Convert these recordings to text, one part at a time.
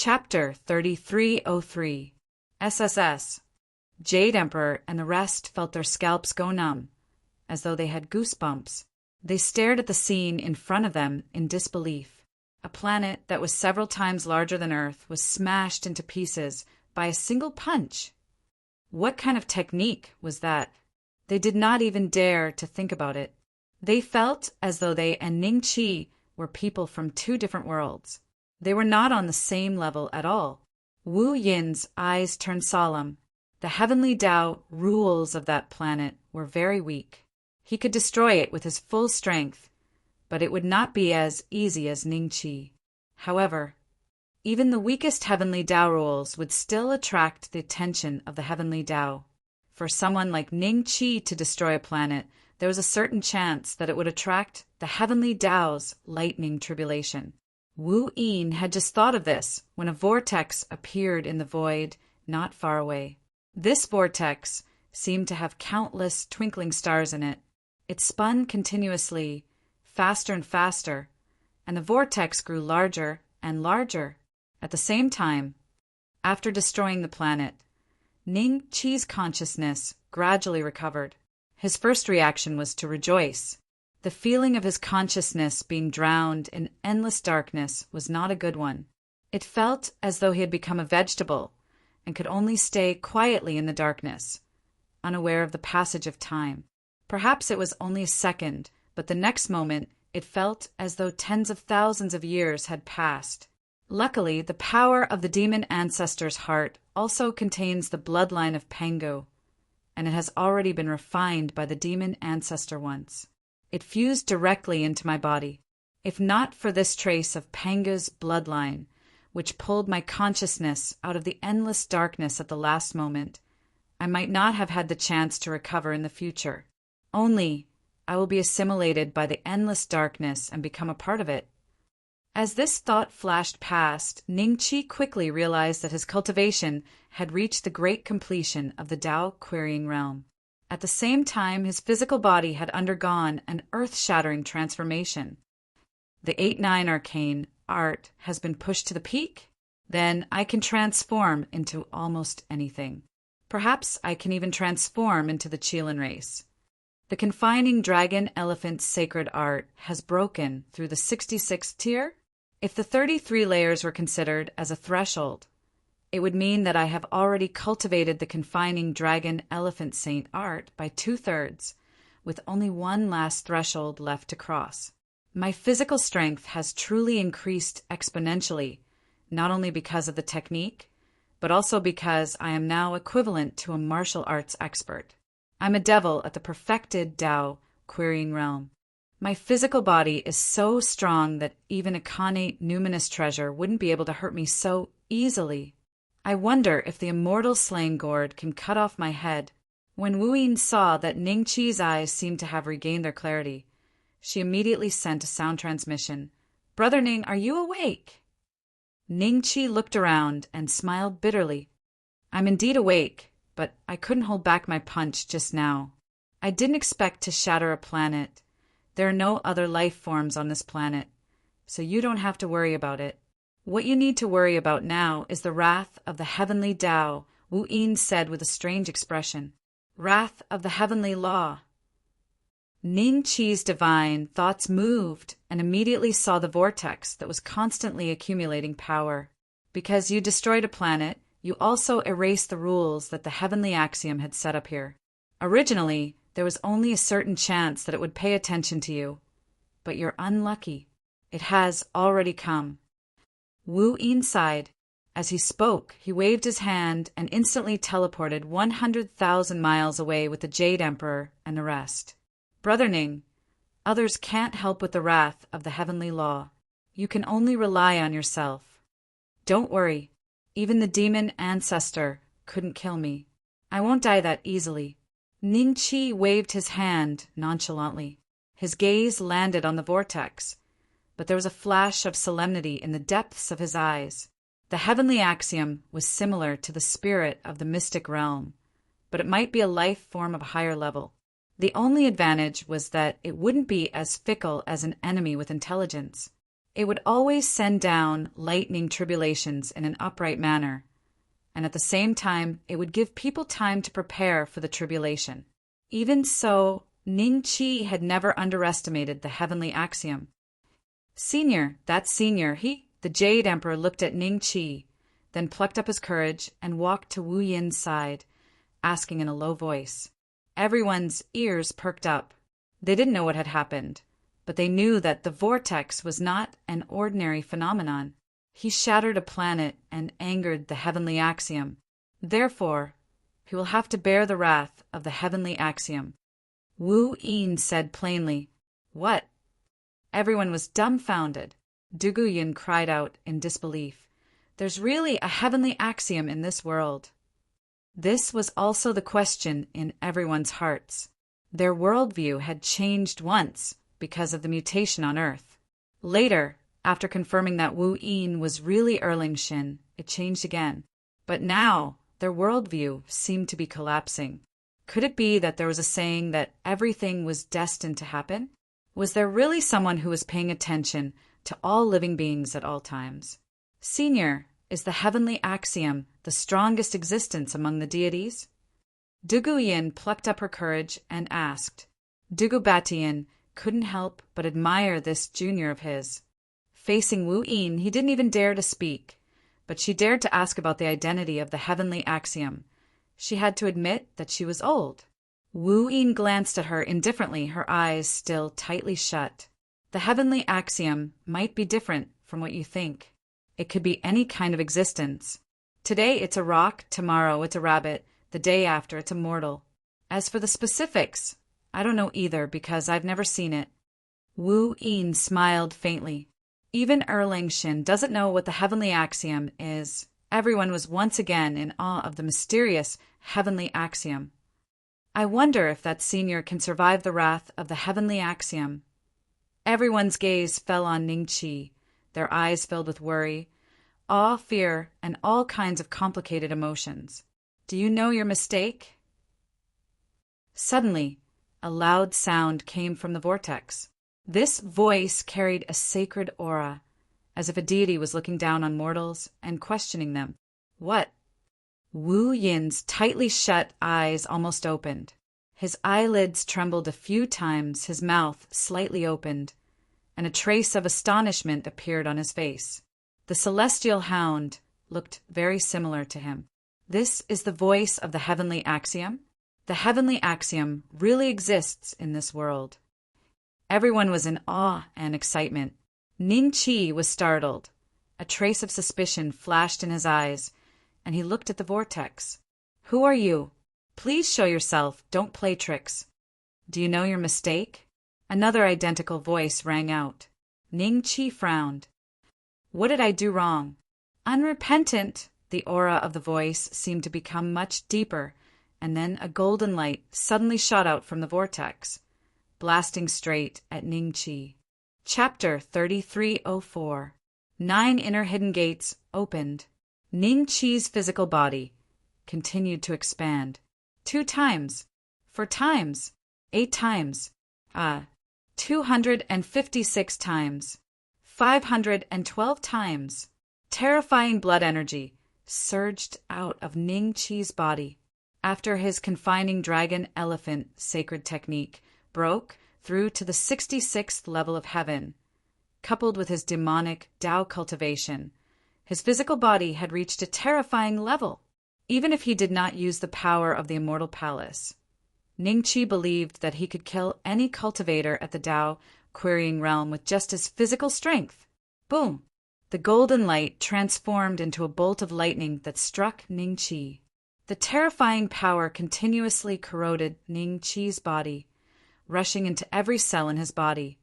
Chapter 3303 SSS. Jade Emperor and the rest felt their scalps go numb, as though they had goosebumps. They stared at the scene in front of them in disbelief. A planet that was several times larger than Earth was smashed into pieces by a single punch. What kind of technique was that? They did not even dare to think about it. They felt as though they and Ning Qi were people from two different worlds. They were not on the same level at all. Wu Yin's eyes turned solemn. The heavenly Tao rules of that planet were very weak. He could destroy it with his full strength, but it would not be as easy as Ning Qi. However, even the weakest heavenly Tao rules would still attract the attention of the heavenly Tao. For someone like Ning Qi to destroy a planet, there was a certain chance that it would attract the heavenly Tao's lightning tribulation. Wu Yin had just thought of this when a vortex appeared in the void not far away. This vortex seemed to have countless twinkling stars in it. It spun continuously, faster and faster, and the vortex grew larger and larger. At the same time, after destroying the planet, Ning Qi's consciousness gradually recovered. His first reaction was to rejoice. The feeling of his consciousness being drowned in endless darkness was not a good one. It felt as though he had become a vegetable and could only stay quietly in the darkness, unaware of the passage of time. Perhaps it was only a second, but the next moment it felt as though tens of thousands of years had passed. Luckily, the power of the demon ancestor's heart also contains the bloodline of Pango, and it has already been refined by the demon ancestor once. It fused directly into my body. If not for this trace of Panga's bloodline, which pulled my consciousness out of the endless darkness at the last moment, I might not have had the chance to recover in the future. Only, I will be assimilated by the endless darkness and become a part of it. As this thought flashed past, Ning Qi quickly realized that his cultivation had reached the great completion of the Tao querying realm. At the same time, his physical body had undergone an earth-shattering transformation. The 8-9 arcane art has been pushed to the peak? Then I can transform into almost anything. Perhaps I can even transform into the Qilin race. The confining dragon-elephant sacred art has broken through the 66th tier. If the 33 layers were considered as a threshold, it would mean that I have already cultivated the confining dragon-elephant saint art by 2/3, with only one last threshold left to cross. My physical strength has truly increased exponentially, not only because of the technique, but also because I am now equivalent to a martial arts expert. I'm a devil at the perfected Tao querying realm. My physical body is so strong that even a connate numinous treasure wouldn't be able to hurt me so easily. I wonder if the immortal slaying gourd can cut off my head. When Wu Yin saw that Ning Qi's eyes seemed to have regained their clarity, she immediately sent a sound transmission. "Brother Ning, are you awake?" Ning Qi looked around and smiled bitterly. "I'm indeed awake, but I couldn't hold back my punch just now. I didn't expect to shatter a planet. There are no other life forms on this planet, so you don't have to worry about it. What you need to worry about now is the wrath of the heavenly Tao," Wu Yin said with a strange expression. "Wrath of the heavenly law." Ning Qi's divine thoughts moved and immediately saw the vortex that was constantly accumulating power. Because you destroyed a planet, you also erased the rules that the heavenly axiom had set up here. Originally, there was only a certain chance that it would pay attention to you, but you're unlucky. It has already come. Wu Yin sighed. As he spoke, he waved his hand and instantly teleported 100,000 miles away with the Jade Emperor and the rest. "Brother Ning, others can't help with the wrath of the heavenly law. You can only rely on yourself. Don't worry, even the demon ancestor couldn't kill me. I won't die that easily." Ning Qi waved his hand nonchalantly. His gaze landed on the vortex, but there was a flash of solemnity in the depths of his eyes. The heavenly axiom was similar to the spirit of the mystic realm, but it might be a life form of a higher level. The only advantage was that it wouldn't be as fickle as an enemy with intelligence. It would always send down lightning tribulations in an upright manner, and at the same time it would give people time to prepare for the tribulation. Even so, Ning-Chi had never underestimated the heavenly axiom. Senior, that's Senior, the Jade Emperor looked at Ning-Chi, then plucked up his courage and walked to Wu Yin's side, asking in a low voice. Everyone's ears perked up. They didn't know what had happened, but they knew that the vortex was not an ordinary phenomenon. He shattered a planet and angered the heavenly axiom. Therefore, he will have to bear the wrath of the heavenly axiom. Wu Yin said plainly, "What?" Everyone was dumbfounded. Duguyin cried out in disbelief. There's really a heavenly axiom in this world. This was also the question in everyone's hearts. Their worldview had changed once because of the mutation on Earth. Later, after confirming that Wu Yin was really Erlingshin, it changed again. But now, their worldview seemed to be collapsing. Could it be that there was a saying that everything was destined to happen? Was there really someone who was paying attention to all living beings at all times? Senior, is the heavenly axiom the strongest existence among the deities? Duguyin plucked up her courage and asked. Dugubatian couldn't help but admire this junior of his. Facing Wu Yin, he didn't even dare to speak, but she dared to ask about the identity of the heavenly axiom. She had to admit that she was old. Wu Yin glanced at her indifferently, her eyes still tightly shut. The heavenly axiom might be different from what you think. It could be any kind of existence. Today it's a rock, tomorrow it's a rabbit, the day after it's a mortal. As for the specifics, I don't know either because I've never seen it. Wu Yin smiled faintly. Even Erlingshin doesn't know what the heavenly axiom is. Everyone was once again in awe of the mysterious heavenly axiom. I wonder if that senior can survive the wrath of the heavenly axiom. Everyone's gaze fell on Ning-Chi, their eyes filled with worry, awe, fear, and all kinds of complicated emotions. Do you know your mistake? Suddenly, a loud sound came from the vortex. This voice carried a sacred aura, as if a deity was looking down on mortals and questioning them. What? Wu Yin's tightly shut eyes almost opened. His eyelids trembled a few times, his mouth slightly opened, and a trace of astonishment appeared on his face. The celestial hound looked very similar to him. This is the voice of the heavenly axiom? The heavenly axiom really exists in this world. Everyone was in awe and excitement. Ning-Chi was startled. A trace of suspicion flashed in his eyes, and he looked at the vortex. Who are you? Please show yourself, don't play tricks. Do you know your mistake? Another identical voice rang out. Ning-Chi frowned. What did I do wrong? Unrepentant, the aura of the voice seemed to become much deeper, and then a golden light suddenly shot out from the vortex, blasting straight at Ning-Chi. Chapter 3304. 9 inner hidden gates opened. Ning-Chi's physical body continued to expand. 2 times, 4 times, 8 times, 256 times, 512 times. Terrifying blood energy surged out of Ning-Chi's body after his confining dragon-elephant sacred technique broke through to the 66th level of heaven. Coupled with his demonic Tao cultivation, his physical body had reached a terrifying level. Even if he did not use the power of the immortal palace, Ning-Chi believed that he could kill any cultivator at the Tao querying realm with just his physical strength. Boom! The golden light transformed into a bolt of lightning that struck Ning-Chi. The terrifying power continuously corroded Ning-Chi's body, rushing into every cell in his body,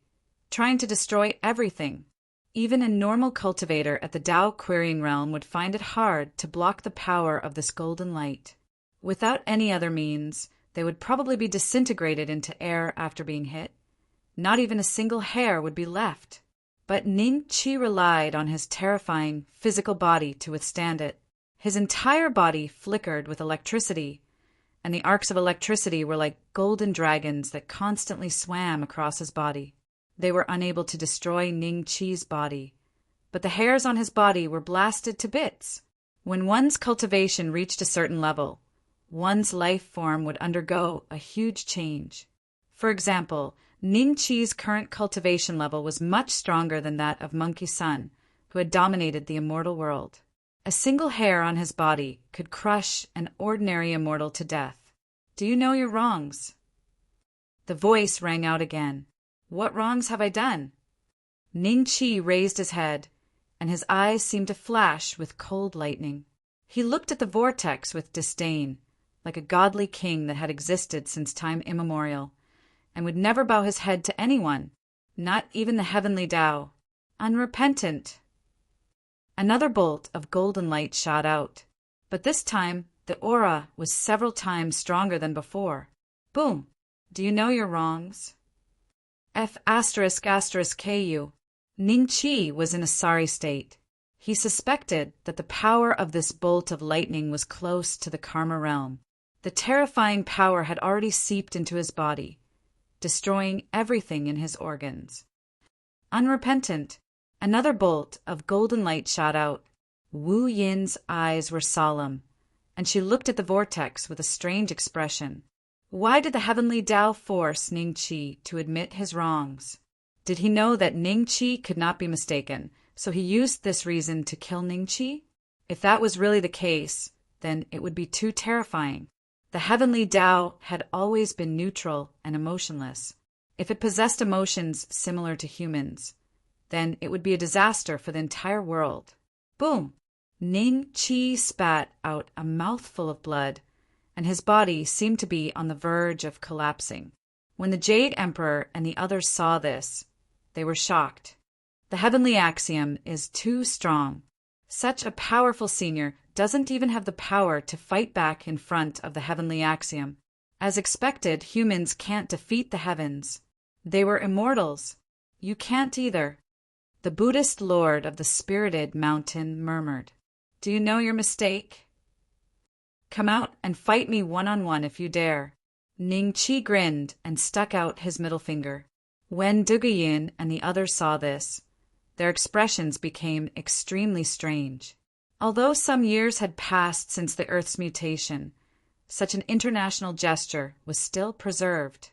trying to destroy everything. Even a normal cultivator at the Tao querying realm would find it hard to block the power of this golden light. Without any other means, they would probably be disintegrated into air after being hit. Not even a single hair would be left. But Ning-Chi relied on his terrifying physical body to withstand it. His entire body flickered with electricity, and the arcs of electricity were like golden dragons that constantly swam across his body. They were unable to destroy Ning Chi's body, but the hairs on his body were blasted to bits. When one's cultivation reached a certain level, one's life form would undergo a huge change. For example, Ning Chi's current cultivation level was much stronger than that of Monkey Sun, who had dominated the immortal world. A single hair on his body could crush an ordinary immortal to death. Do you know your wrongs? The voice rang out again. What wrongs have I done? Ning Chi raised his head, and his eyes seemed to flash with cold lightning. He looked at the vortex with disdain, like a godly king that had existed since time immemorial, and would never bow his head to anyone, not even the heavenly Tao. Unrepentant. Another bolt of golden light shot out, but this time the aura was several times stronger than before. Boom! Do you know your wrongs? F****ku. Ning Chi was in a sorry state. He suspected that the power of this bolt of lightning was close to the karma realm. The terrifying power had already seeped into his body, destroying everything in his organs. Unrepentant. Another bolt of golden light shot out. Wu Yin's eyes were solemn, and she looked at the vortex with a strange expression. Why did the heavenly Tao force Ning Chi to admit his wrongs? Did he know that Ning Chi could not be mistaken, so he used this reason to kill Ning Chi? If that was really the case, then it would be too terrifying. The heavenly Tao had always been neutral and emotionless. If it possessed emotions similar to humans, then it would be a disaster for the entire world. Boom! Ning Chi spat out a mouthful of blood, and his body seemed to be on the verge of collapsing. When the Jade Emperor and the others saw this, they were shocked. The heavenly axiom is too strong. Such a powerful senior doesn't even have the power to fight back in front of the heavenly axiom. As expected, humans can't defeat the heavens. They were immortals. You can't either. The Buddhist lord of the spirited mountain murmured, Do you know your mistake? Come out and fight me one-on-one if you dare. Ning Chi grinned and stuck out his middle finger. When Duguyin and the others saw this, their expressions became extremely strange. Although some years had passed since the Earth's mutation, such an international gesture was still preserved.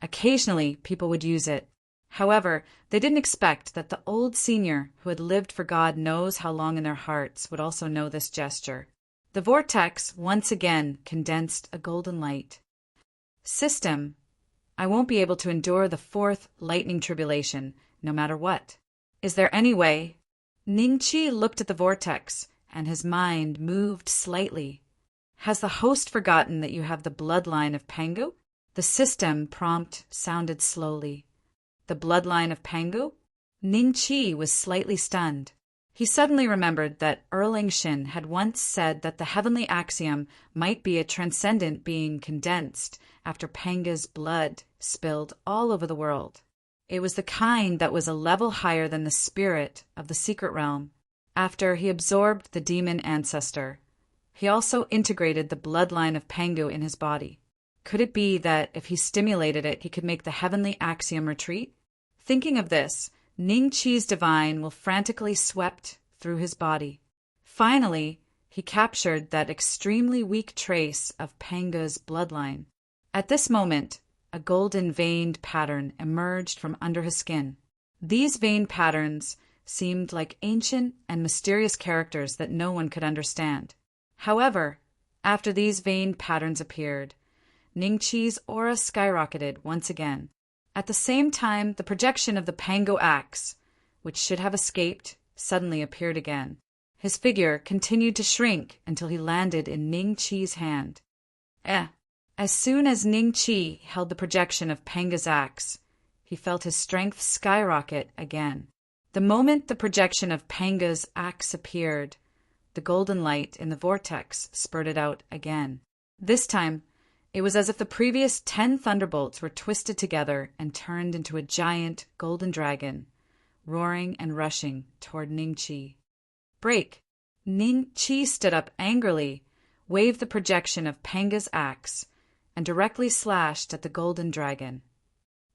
Occasionally, people would use it. However, they didn't expect that the old senior who had lived for God knows how long in their hearts would also know this gesture. The vortex once again condensed a golden light. System, I won't be able to endure the fourth lightning tribulation, no matter what. Is there any way? Ning Chi looked at the vortex, and his mind moved slightly. Has the host forgotten that you have the bloodline of Pangu? The system prompt sounded slowly. The bloodline of Pangu? Ning Chi was slightly stunned. He suddenly remembered that Erling Shin had once said that the heavenly axiom might be a transcendent being condensed after Panga's blood spilled all over the world. It was the kind that was a level higher than the spirit of the secret realm. After he absorbed the demon ancestor, he also integrated the bloodline of Pangu in his body. Could it be that if he stimulated it, he could make the heavenly axiom retreat? Thinking of this, Ning Chi's divine will frantically swept through his body. Finally, he captured that extremely weak trace of Panga's bloodline. At this moment, a golden veined pattern emerged from under his skin. These vein patterns seemed like ancient and mysterious characters that no one could understand. However, after these vein patterns appeared, Ning Chi's aura skyrocketed once again. At the same time, the projection of the Pango axe, which should have escaped, suddenly appeared again. His figure continued to shrink until he landed in Ning Chi's hand. As soon as Ning Chi held the projection of Panga's axe, he felt his strength skyrocket again. The moment the projection of Panga's axe appeared, the golden light in the vortex spurted out again. This time, it was as if the previous 10 thunderbolts were twisted together and turned into a giant golden dragon, roaring and rushing toward Ning Chi. Break! Ning Chi stood up angrily, waved the projection of Panga's axe, and directly slashed at the golden dragon.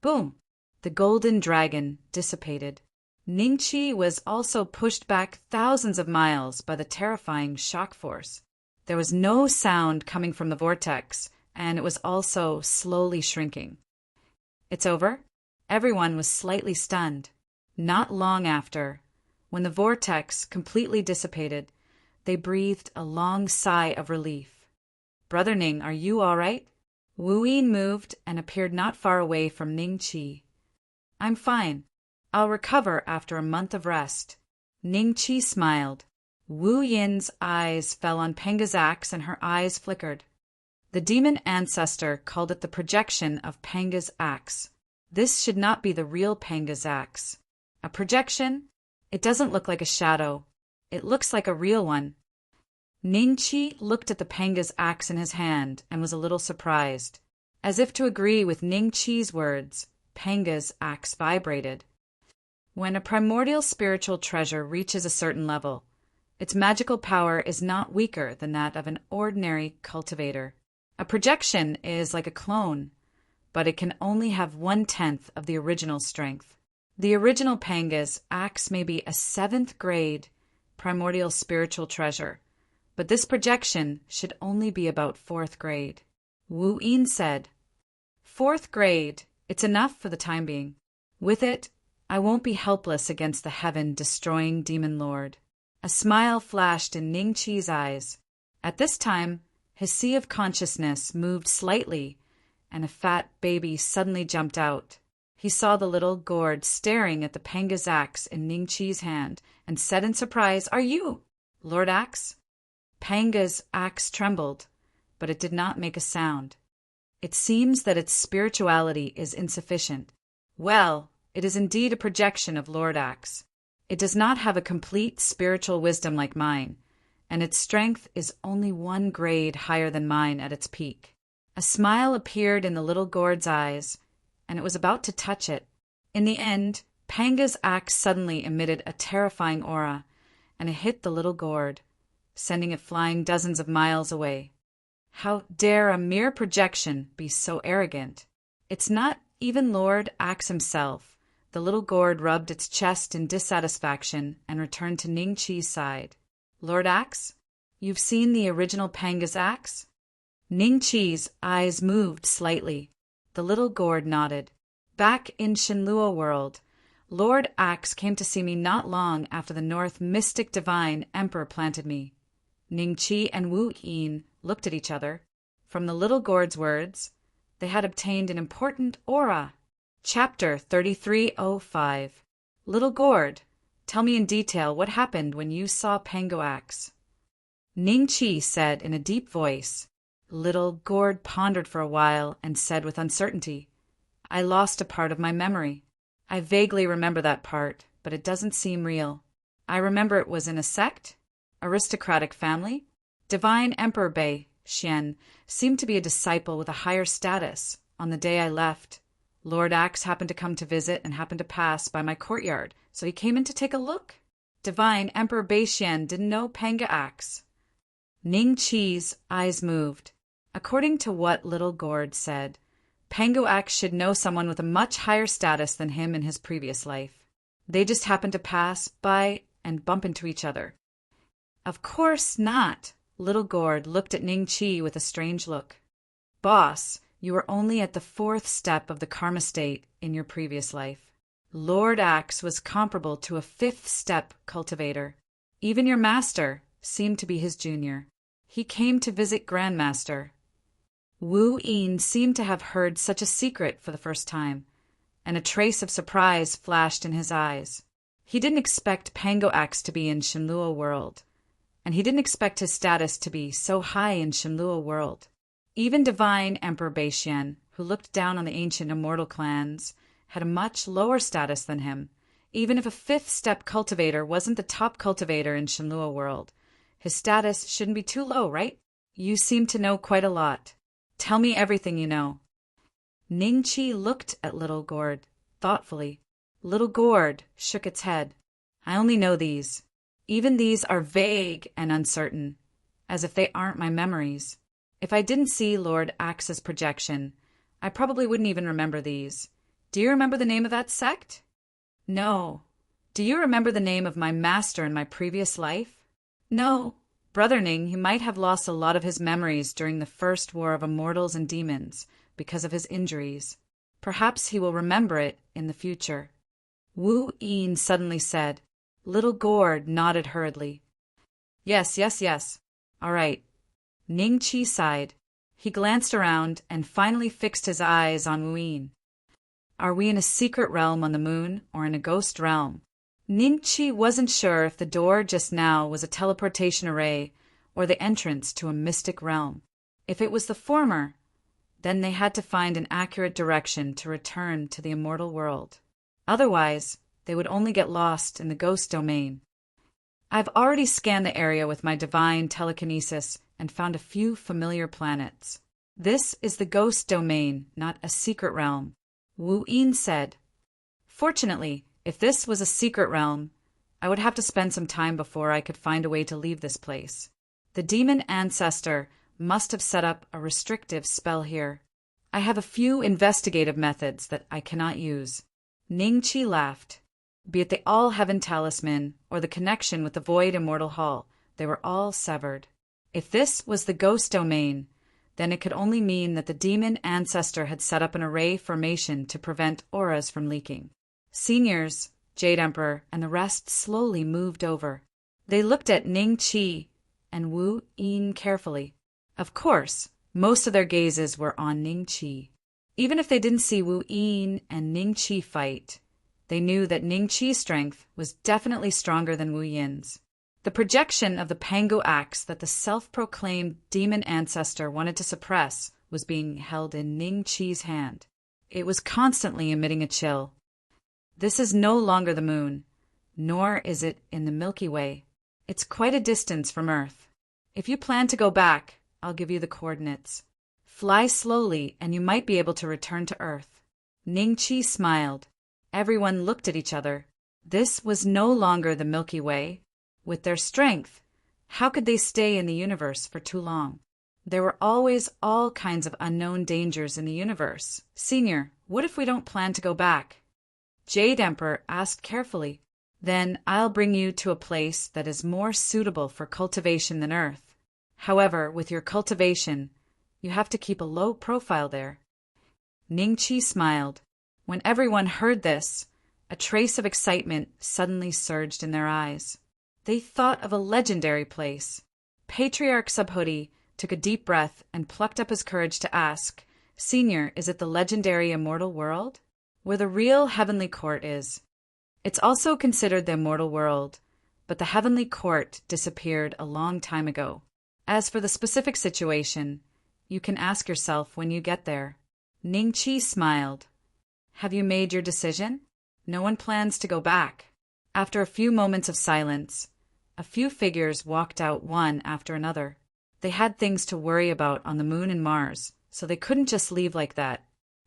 Boom! The golden dragon dissipated. Ningqi was also pushed back thousands of miles by the terrifying shock force. There was no sound coming from the vortex, and it was also slowly shrinking. It's over? Everyone was slightly stunned. Not long after, when the vortex completely dissipated, they breathed a long sigh of relief. "Brother Ning, are you all right?" Wu Yin moved and appeared not far away from Ningqi. "I'm fine. I'll recover after a month of rest." Ningqi smiled. Wu Yin's eyes fell on Penga's axe and her eyes flickered. The demon ancestor called it the projection of Penga's axe. This should not be the real Penga's axe. A projection? It doesn't look like a shadow. It looks like a real one. Ningqi looked at the Penga's axe in his hand and was a little surprised. As if to agree with Ningqi's words, Penga's axe vibrated. When a primordial spiritual treasure reaches a certain level, its magical power is not weaker than that of an ordinary cultivator. A projection is like a clone, but it can only have 1/10 of the original strength. The original Penga's axe may be a 7th grade primordial spiritual treasure, but this projection should only be about 4th grade. Wu Yin said, "4th grade, it's enough for the time being. With it, I won't be helpless against the heaven-destroying demon lord." A smile flashed in Ningqi's eyes. At this time, his sea of consciousness moved slightly, and a fat baby suddenly jumped out. He saw the little gourd staring at the Penga's axe in Ningqi's hand and said in surprise, "Are you Lord Axe?" Penga's axe trembled, but it did not make a sound. It seems that its spirituality is insufficient. Well, it is indeed a projection of Lord Axe. It does not have a complete spiritual wisdom like mine, and its strength is only 1 grade higher than mine at its peak. A smile appeared in the little gourd's eyes, and it was about to touch it. In the end, Penga's axe suddenly emitted a terrifying aura, and it hit the little gourd, sending it flying dozens of miles away. How dare a mere projection be so arrogant? It's not even Lord Axe himself. The little gourd rubbed its chest in dissatisfaction and returned to Ningqi's side. "Lord Axe, you've seen the original Penga's axe?" Ningqi's eyes moved slightly. The little gourd nodded. "Back in Shenlua world, Lord Axe came to see me not long after the North Mystic Divine Emperor planted me." Ningqi and Wu Yin looked at each other. From the little gourd's words, they had obtained an important aura. Chapter 3305. Little Gourd, tell me in detail what happened when you saw Penga Axe. Ningqi said in a deep voice. Little Gourd pondered for a while and said with uncertainty, "I lost a part of my memory. I vaguely remember that part, but it doesn't seem real. I remember it was in a sect, aristocratic family. Divine Emperor Bei Xian seemed to be a disciple with a higher status. On the day I left, Lord Axe happened to come to visit and happened to pass by my courtyard, so he came in to take a look. Divine Emperor Bei Xian didn't know Penga Axe." Ningqi's eyes moved. According to what Little Gourd said, Penga Axe should know someone with a much higher status than him in his previous life. They just happened to pass by and bump into each other. "Of course not." Little Gourd looked at Ningqi with a strange look. "Boss, you were only at the 4th step of the karma state in your previous life. Lord Axe was comparable to a 5th step cultivator. Even your master seemed to be his junior. He came to visit Grandmaster." Wu Yin seemed to have heard such a secret for the first time, and a trace of surprise flashed in his eyes. He didn't expect Penga Axe to be in Shenlua world, and he didn't expect his status to be so high in Shenlua world. Even Divine Emperor Bei Xian, who looked down on the ancient immortal clans, had a much lower status than him. Even if a 5th step cultivator wasn't the top cultivator in Shenlua world, his status shouldn't be too low, right? "You seem to know quite a lot. Tell me everything you know." Ningqi looked at Little Gourd thoughtfully. Little Gourd shook its head. "I only know these. Even these are vague and uncertain, as if they aren't my memories. If I didn't see Lord Axe's projection, I probably wouldn't even remember these. Do you remember the name of that sect? No. Do you remember the name of my master in my previous life? No. Brother Ning, he might have lost a lot of his memories during the first war of immortals and demons because of his injuries. Perhaps he will remember it in the future. Wu Yin suddenly said. Little Gord nodded hurriedly. Yes. All right. Ning Chi sighed. He glanced around and finally fixed his eyes on Wu Yin. Are we in a secret realm on the moon or in a ghost realm? Ning Chi wasn't sure if the door just now was a teleportation array or the entrance to a mystic realm. If it was the former, then they had to find an accurate direction to return to the immortal world. Otherwise, they would only get lost in the ghost domain. I've already scanned the area with my divine telekinesis and found a few familiar planets. This is the ghost domain, not a secret realm, Wu Yin said. Fortunately, if this was a secret realm, I would have to spend some time before I could find a way to leave this place. The demon ancestor must have set up a restrictive spell here. I have a few investigative methods that I cannot use. Ning Chi laughed. Be it the All-Heaven Talisman or the connection with the Void Immortal Hall, they were all severed. If this was the ghost domain, then it could only mean that the demon ancestor had set up an array formation to prevent auras from leaking. Seniors, Jade Emperor, and the rest slowly moved over. They looked at Ning Chi and Wu Yin carefully. Of course, most of their gazes were on Ning Chi. Even if they didn't see Wu Yin and Ning Chi fight, they knew that Ning Chi's strength was definitely stronger than Wu Yin's. The projection of the Pangu axe that the self-proclaimed demon ancestor wanted to suppress was being held in Ning Chi's hand. It was constantly emitting a chill. This is no longer the moon, nor is it in the Milky Way. It's quite a distance from Earth. If you plan to go back, I'll give you the coordinates. Fly slowly and you might be able to return to Earth. Ning Chi smiled. Everyone looked at each other. This was no longer the Milky Way. With their strength, how could they stay in the universe for too long? There were always all kinds of unknown dangers in the universe. Senior, what if we don't plan to go back? Jade Emperor asked carefully. Then I'll bring you to a place that is more suitable for cultivation than Earth. However, with your cultivation, you have to keep a low profile there. Ning Chi smiled. When everyone heard this, a trace of excitement suddenly surged in their eyes. They thought of a legendary place. Patriarch Subhuti took a deep breath and plucked up his courage to ask, Senior, is it the legendary immortal world? Where the real heavenly court is. It's also considered the immortal world, but the heavenly court disappeared a long time ago. As for the specific situation, you can ask yourself when you get there. Ning Chi smiled. Have you made your decision? No one plans to go back. After a few moments of silence, a few figures walked out one after another. They had things to worry about on the moon and Mars, so they couldn't just leave like that.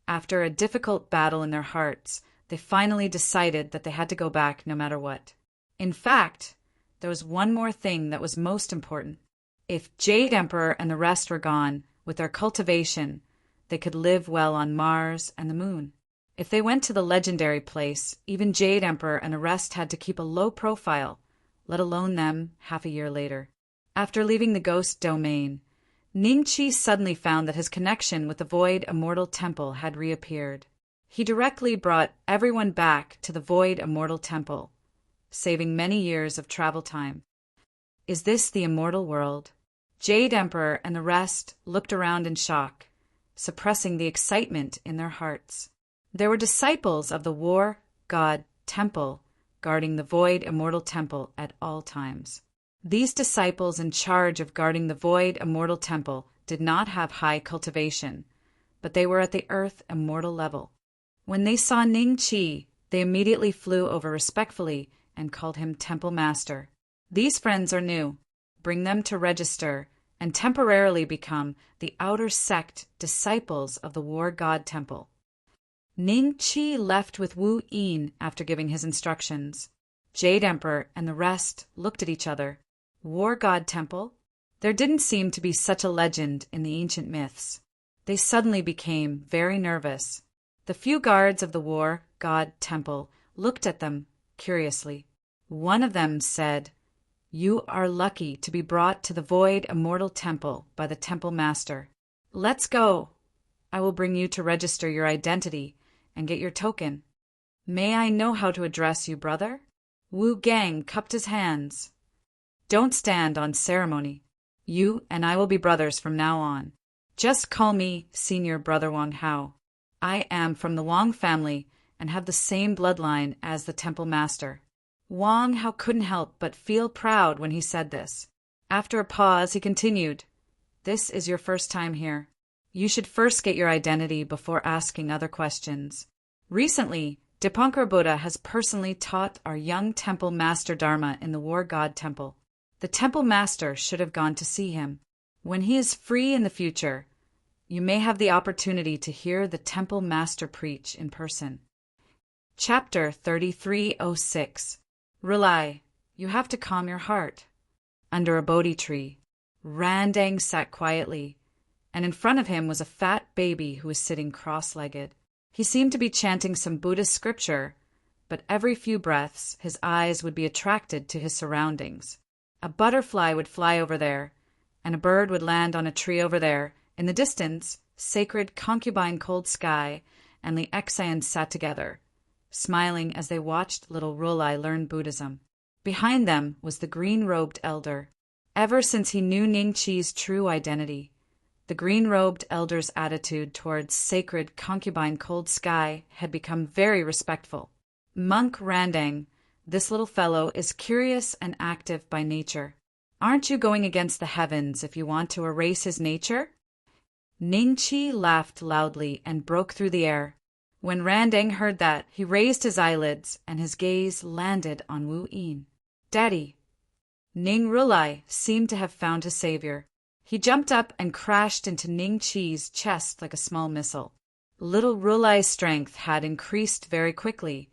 After a difficult battle in their hearts, they finally decided that they had to go back no matter what. In fact, there was one more thing that was most important. If Jade Emperor and the rest were gone, with their cultivation, they could live well on Mars and the moon. If they went to the legendary place, even Jade Emperor and the rest had to keep a low profile, let alone them half a year later. After leaving the ghost domain, Ning Chi suddenly found that his connection with the Void Immortal Temple had reappeared. He directly brought everyone back to the Void Immortal Temple, saving many years of travel time. Is this the immortal world? Jade Emperor and the rest looked around in shock, suppressing the excitement in their hearts. There were disciples of the War God Temple guarding the Void Immortal Temple at all times. These disciples in charge of guarding the Void Immortal Temple did not have high cultivation, but they were at the Earth Immortal level. When they saw Ning Chi, they immediately flew over respectfully and called him Temple Master. These friends are new. Bring them to register and temporarily become the outer sect disciples of the War God Temple. Ning Chi left with Wu Yin after giving his instructions. Jade Emperor and the rest looked at each other. War God Temple? There didn't seem to be such a legend in the ancient myths. They suddenly became very nervous. The few guards of the war god temple looked at them curiously. One of them said, "You are lucky to be brought to the void immortal temple by the temple master. Let's go. I will bring you to register your identity and get your token. May I know how to address you, brother?" Wu Gang cupped his hands. "Don't stand on ceremony. You and I will be brothers from now on. Just call me Senior Brother Wang Hao. I am from the Wang family and have the same bloodline as the temple master." Wang Hao couldn't help but feel proud when he said this. After a pause, he continued, "This is your first time here. You should first get your identity before asking other questions. Recently, Dipankar Buddha has personally taught our young temple master Dharma in the war god temple. The temple master should have gone to see him. When he is free in the future, you may have the opportunity to hear the temple master preach in person." Chapter 3306. Rely, you have to calm your heart. Under a Bodhi tree, Randang sat quietly, and in front of him was a fat baby who was sitting cross-legged. He seemed to be chanting some Buddhist scripture, but every few breaths his eyes would be attracted to his surroundings. A butterfly would fly over there, and a bird would land on a tree over there. In the distance, sacred concubine Cold Sky and Li Exan sat together, smiling as they watched little Rulai learn Buddhism. Behind them was the green-robed elder. Ever since he knew Ning Chi's true identity, the green-robed elder's attitude towards sacred concubine Cold Sky had become very respectful. "Monk Randang, this little fellow is curious and active by nature. Aren't you going against the heavens if you want to erase his nature?" Ning Chi laughed loudly and broke through the air. When Randang heard that, he raised his eyelids and his gaze landed on Wu Yin. "Daddy." Ning Rulai seemed to have found his savior. He jumped up and crashed into Ning Chi's chest like a small missile. Little Rulai's strength had increased very quickly,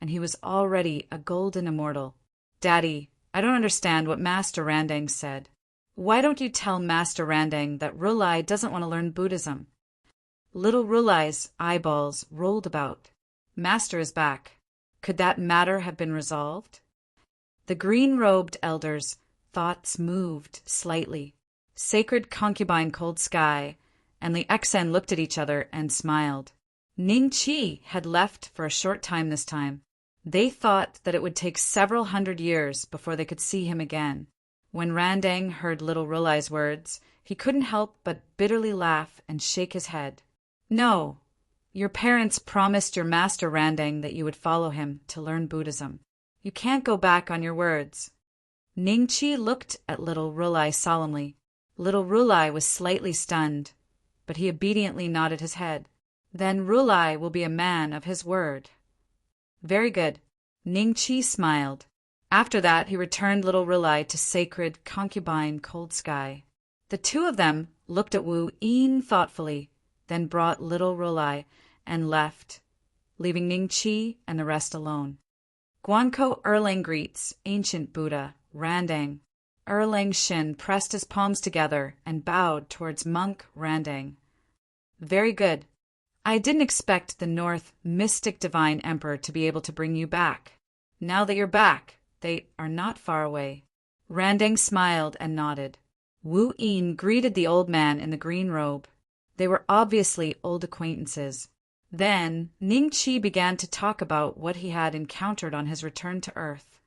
and he was already a golden immortal. "Daddy, I don't understand what Master Randang said. Why don't you tell Master Randang that Rulai doesn't want to learn Buddhism?" Little Rulai's eyeballs rolled about. "Master is back. Could that matter have been resolved?" The green-robed elder's thoughts moved slightly. Sacred concubine Cold Sky and Li Exan looked at each other and smiled. Ning Chi had left for a short time this time. They thought that it would take several hundred years before they could see him again. When Randang heard little Rulai's words, he couldn't help but bitterly laugh and shake his head. "No, your parents promised your master Randang that you would follow him to learn Buddhism. You can't go back on your words." Ning Chi looked at little Rulai solemnly. Little Rulai was slightly stunned, but he obediently nodded his head. "Then Rulai will be a man of his word." "Very good." Ning Chi smiled. After that, he returned little Rulai to sacred concubine Cold Sky. The two of them looked at Wu Yin thoughtfully, then brought little Rulai and left, leaving Ning Chi and the rest alone. Guanko Erlang greets ancient Buddha, Randang. Erlang Shin pressed his palms together and bowed towards monk Randang. "Very good. I didn't expect the North Mystic Divine Emperor to be able to bring you back. Now that you're back, they are not far away." Randang smiled and nodded. Wu Yin greeted the old man in the green robe. They were obviously old acquaintances. Then Ning Chi began to talk about what he had encountered on his return to Earth.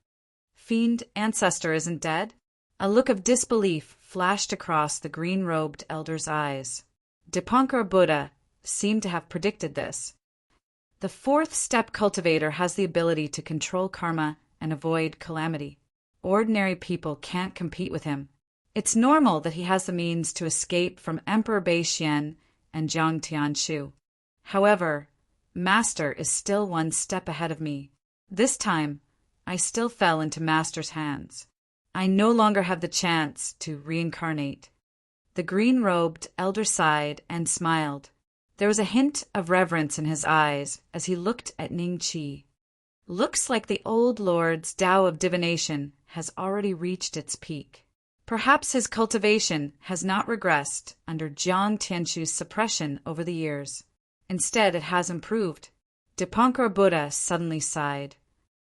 "Fiend ancestor isn't dead?" A look of disbelief flashed across the green-robed elder's eyes. Dipankar Buddha seemed to have predicted this. The fourth step cultivator has the ability to control karma and avoid calamity. Ordinary people can't compete with him. It's normal that he has the means to escape from Emperor Beixian and Jiang Tianshu. However, Master is still one step ahead of me. This time, I still fell into Master's hands. I no longer have the chance to reincarnate. The green-robed elder sighed and smiled. There was a hint of reverence in his eyes as he looked at Ning Chi. Looks like the old lord's Tao of divination has already reached its peak. Perhaps his cultivation has not regressed under Jiang Tianshu's suppression over the years. Instead, it has improved. Dipankar Buddha suddenly sighed.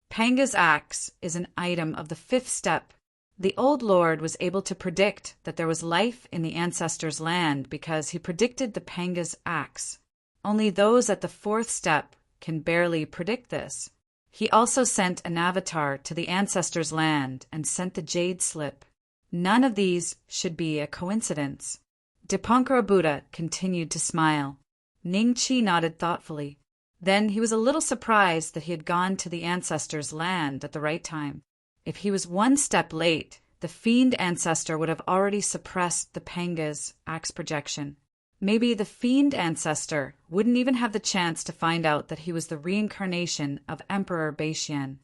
Panga's axe is an item of the 5th step. The old lord was able to predict that there was life in the ancestors' land because he predicted the Panga's axe. Only those at the 4th step can barely predict this. He also sent an avatar to the ancestors' land and sent the jade slip. None of these should be a coincidence. Dipankara Buddha continued to smile. Ning Chi nodded thoughtfully. Then he was a little surprised that he had gone to the ancestors' land at the right time. If he was 1 step late, the fiend ancestor would have already suppressed the Panga's axe projection. Maybe the fiend ancestor wouldn't even have the chance to find out that he was the reincarnation of Emperor Beixian.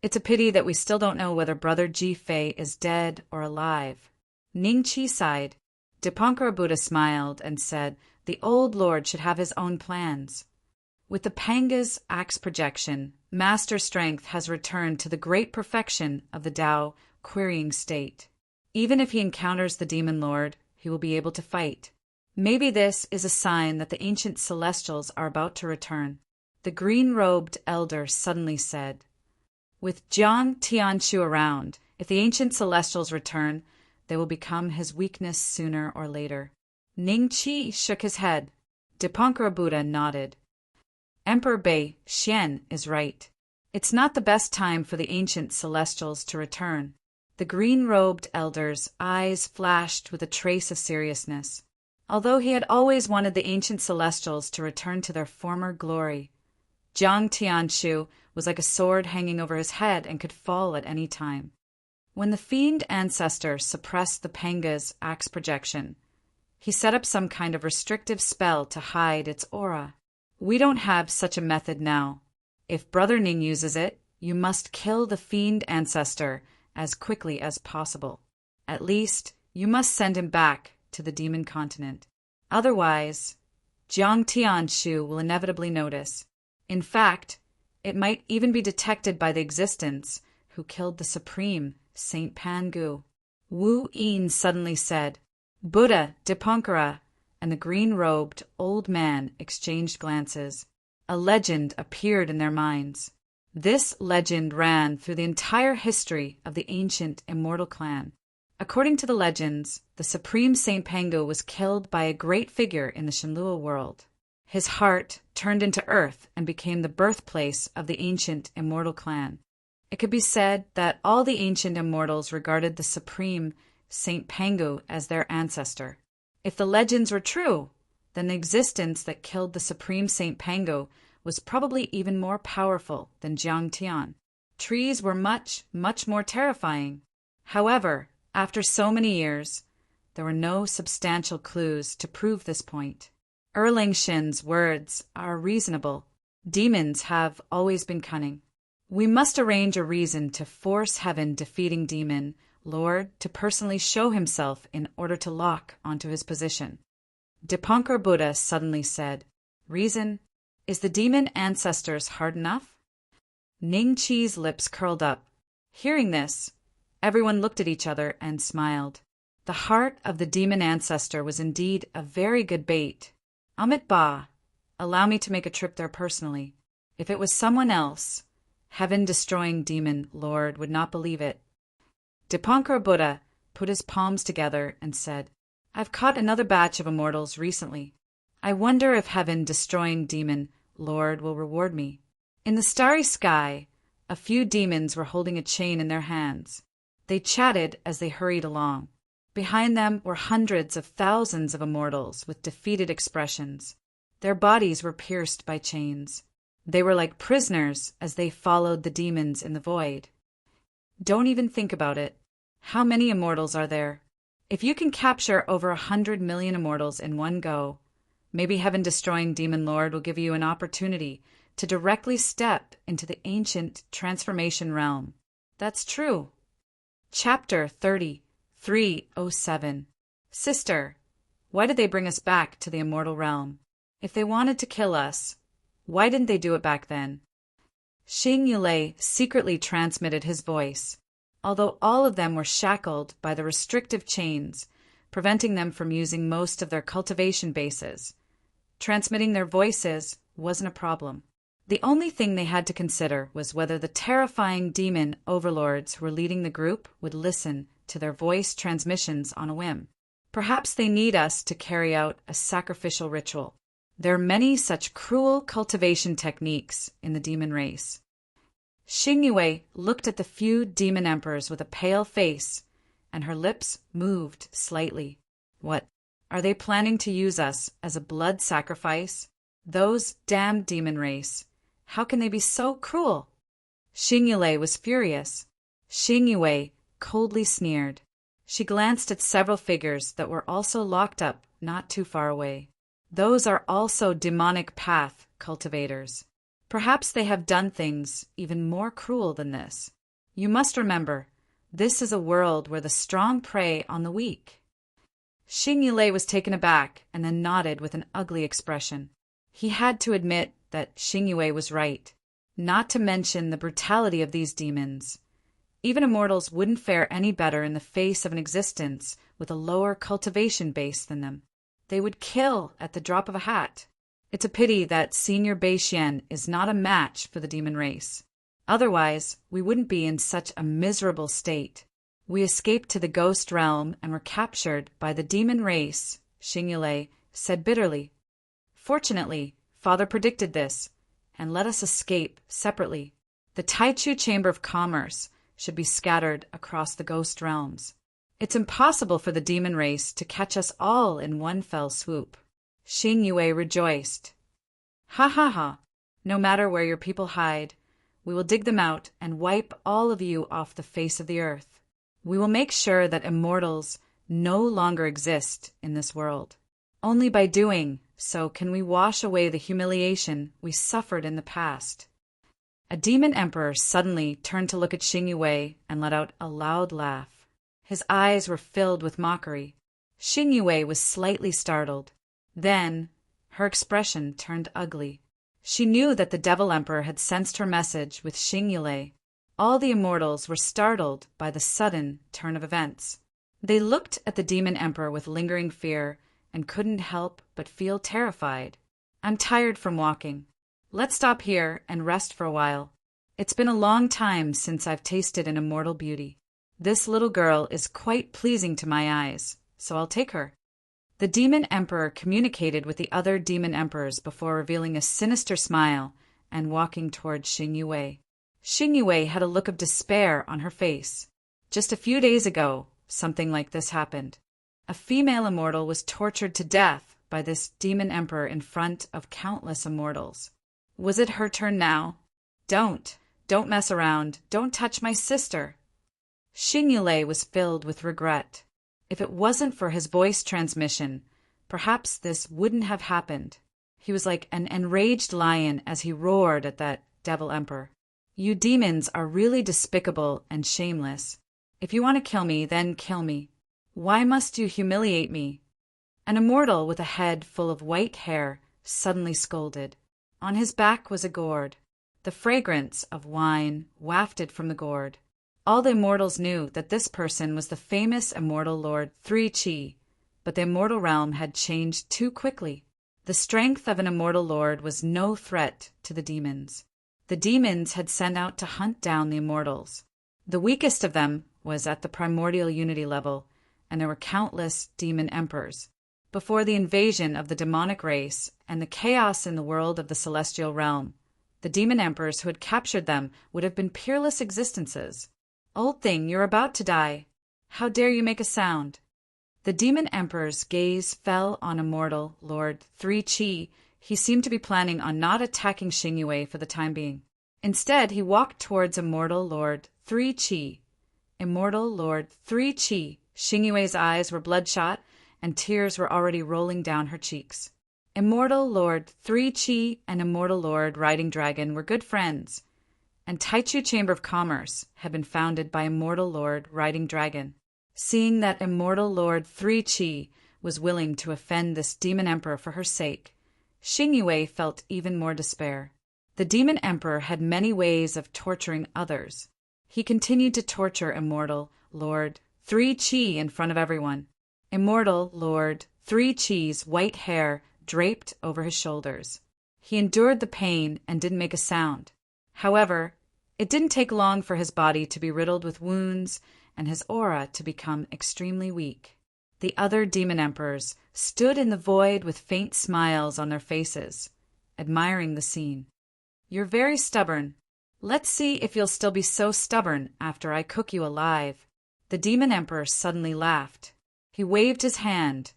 It's a pity that we still don't know whether Brother Ji Fei is dead or alive. Ning Chi sighed. Dipankara Buddha smiled and said the old lord should have his own plans. With the Panga's axe projection, master strength has returned to the great perfection of the Tao querying state. Even if he encounters the demon lord, he will be able to fight. Maybe this is a sign that the ancient celestials are about to return. The green-robed elder suddenly said, with Jiang Tianshu around, if the ancient celestials return, they will become his weakness sooner or later. Ning Chi shook his head. Dipankara Buddha nodded. Emperor Bei Xian is right. It's not the best time for the ancient celestials to return. The green-robed elder's eyes flashed with a trace of seriousness. Although he had always wanted the ancient celestials to return to their former glory, Jiang Tianshu was like a sword hanging over his head and could fall at any time. When the fiend ancestor suppressed the Panga's axe projection, he set up some kind of restrictive spell to hide its aura. We don't have such a method now. If Brother Ning uses it, you must kill the fiend ancestor as quickly as possible. At least, you must send him back to the demon continent. Otherwise, Jiang Tianshu will inevitably notice. In fact, it might even be detected by the existence who killed the supreme Saint Pangu. Wu Yin suddenly said. Buddha, Dipankara, and the green-robed old man exchanged glances. A legend appeared in their minds. This legend ran through the entire history of the ancient immortal clan. According to the legends, the supreme Saint Pangu was killed by a great figure in the Shenlua world. His heart turned into earth and became the birthplace of the ancient immortal clan. It could be said that all the ancient immortals regarded the supreme Saint Pangu as their ancestor. If the legends were true, then the existence that killed the supreme Saint Pangu was probably even more powerful than Jiang Tian. Trees were much, much more terrifying. However, after so many years, there were no substantial clues to prove this point. Erling Shin's words are reasonable. Demons have always been cunning. We must arrange a reason to force heaven defeating demon Lord to personally show himself in order to lock onto his position. Dipankar Buddha suddenly said, Reason? Is the demon ancestors hard enough? Ning Chi's lips curled up. Hearing this, everyone looked at each other and smiled. The heart of the demon ancestor was indeed a very good bait. Amit Ba, allow me to make a trip there personally. If it was someone else, heaven-destroying demon Lord would not believe it. Dipankar Buddha put his palms together and said, I've caught another batch of immortals recently. I wonder if heaven-destroying demon Lord will reward me. In the starry sky, a few demons were holding a chain in their hands. They chatted as they hurried along. Behind them were hundreds of thousands of immortals with defeated expressions. Their bodies were pierced by chains. They were like prisoners as they followed the demons in the void. Don't even think about it. How many immortals are there? If you can capture over 100 million immortals in one go, maybe heaven-destroying demon lord will give you an opportunity to directly step into the ancient transformation realm. That's true. Chapter 3307. Sister, why did they bring us back to the immortal realm? If they wanted to kill us, why didn't they do it back then? Xing Yulei secretly transmitted his voice, although all of them were shackled by the restrictive chains, preventing them from using most of their cultivation bases. Transmitting their voices wasn't a problem. The only thing they had to consider was whether the terrifying demon overlords who were leading the group would listen to their voice transmissions on a whim. Perhaps they need us to carry out a sacrificial ritual. There are many such cruel cultivation techniques in the demon race. Xingyue looked at the few demon emperors with a pale face, and her lips moved slightly. What? Are they planning to use us as a blood sacrifice? Those damned demon race. How can they be so cruel? Xingyue was furious. Xingyue coldly sneered. She glanced at several figures that were also locked up not too far away. Those are also demonic path cultivators. Perhaps they have done things even more cruel than this. You must remember, this is a world where the strong prey on the weak. Xingyue was taken aback and then nodded with an ugly expression. He had to admit that Xingyue was right, not to mention the brutality of these demons. Even immortals wouldn't fare any better in the face of an existence with a lower cultivation base than them. They would kill at the drop of a hat. It's a pity that Senior Beixian is not a match for the demon race. Otherwise, we wouldn't be in such a miserable state. We escaped to the ghost realm and were captured by the demon race, Xingyue said bitterly. Fortunately, Father predicted this and let us escape separately. The Taichu Chamber of Commerce should be scattered across the ghost realms. It's impossible for the demon race to catch us all in one fell swoop. Xingyue rejoiced. Ha ha ha! No matter where your people hide, we will dig them out and wipe all of you off the face of the earth. We will make sure that immortals no longer exist in this world. Only by doing so can we wash away the humiliation we suffered in the past. A demon emperor suddenly turned to look at Xingyue and let out a loud laugh. His eyes were filled with mockery. Xingyue was slightly startled. Then, her expression turned ugly. She knew that the Devil Emperor had sensed her message with Xingyue. All the immortals were startled by the sudden turn of events. They looked at the Demon Emperor with lingering fear and couldn't help but feel terrified. I'm tired from walking. Let's stop here and rest for a while. It's been a long time since I've tasted an immortal beauty. This little girl is quite pleasing to my eyes, so I'll take her. The Demon Emperor communicated with the other Demon Emperors before revealing a sinister smile and walking toward Xingyue. Xingyue had a look of despair on her face. Just a few days ago, something like this happened. A female immortal was tortured to death by this Demon Emperor in front of countless immortals. Was it her turn now? Don't mess around. Don't touch my sister. Xingyue was filled with regret. If it wasn't for his voice transmission, perhaps this wouldn't have happened. He was like an enraged lion as he roared at that Devil Emperor. You demons are really despicable and shameless. If you want to kill me, then kill me. Why must you humiliate me? An immortal with a head full of white hair suddenly scolded. On his back was a gourd. The fragrance of wine wafted from the gourd. All the immortals knew that this person was the famous immortal Lord 3Chi, but the immortal realm had changed too quickly. The strength of an immortal lord was no threat to the demons. The demons had sent out to hunt down the immortals. The weakest of them was at the primordial unity level, and there were countless demon emperors. Before the invasion of the demonic race and the chaos in the world of the celestial realm, the demon emperors who had captured them would have been peerless existences. Old thing, you're about to die. How dare you make a sound? The demon emperor's gaze fell on immortal Lord 3Chi. He seemed to be planning on not attacking Xingyue for the time being. Instead, he walked towards immortal Lord 3Chi. Immortal Lord 3Chi. Xingyue's eyes were bloodshot, and tears were already rolling down her cheeks. Immortal Lord 3Chi and Immortal Lord Riding Dragon were good friends, and Taichu Chamber of Commerce had been founded by Immortal Lord Riding Dragon. Seeing that Immortal Lord 3Chi was willing to offend this Demon Emperor for her sake, Xingyue felt even more despair. The Demon Emperor had many ways of torturing others. He continued to torture Immortal Lord 3Chi in front of everyone. Immortal Lord 3Chi's white hair draped over his shoulders. He endured the pain and didn't make a sound. However, it didn't take long for his body to be riddled with wounds and his aura to become extremely weak. The other demon emperors stood in the void with faint smiles on their faces, admiring the scene. "You're very stubborn. Let's see if you'll still be so stubborn after I cook you alive." The demon emperor suddenly laughed. He waved his hand,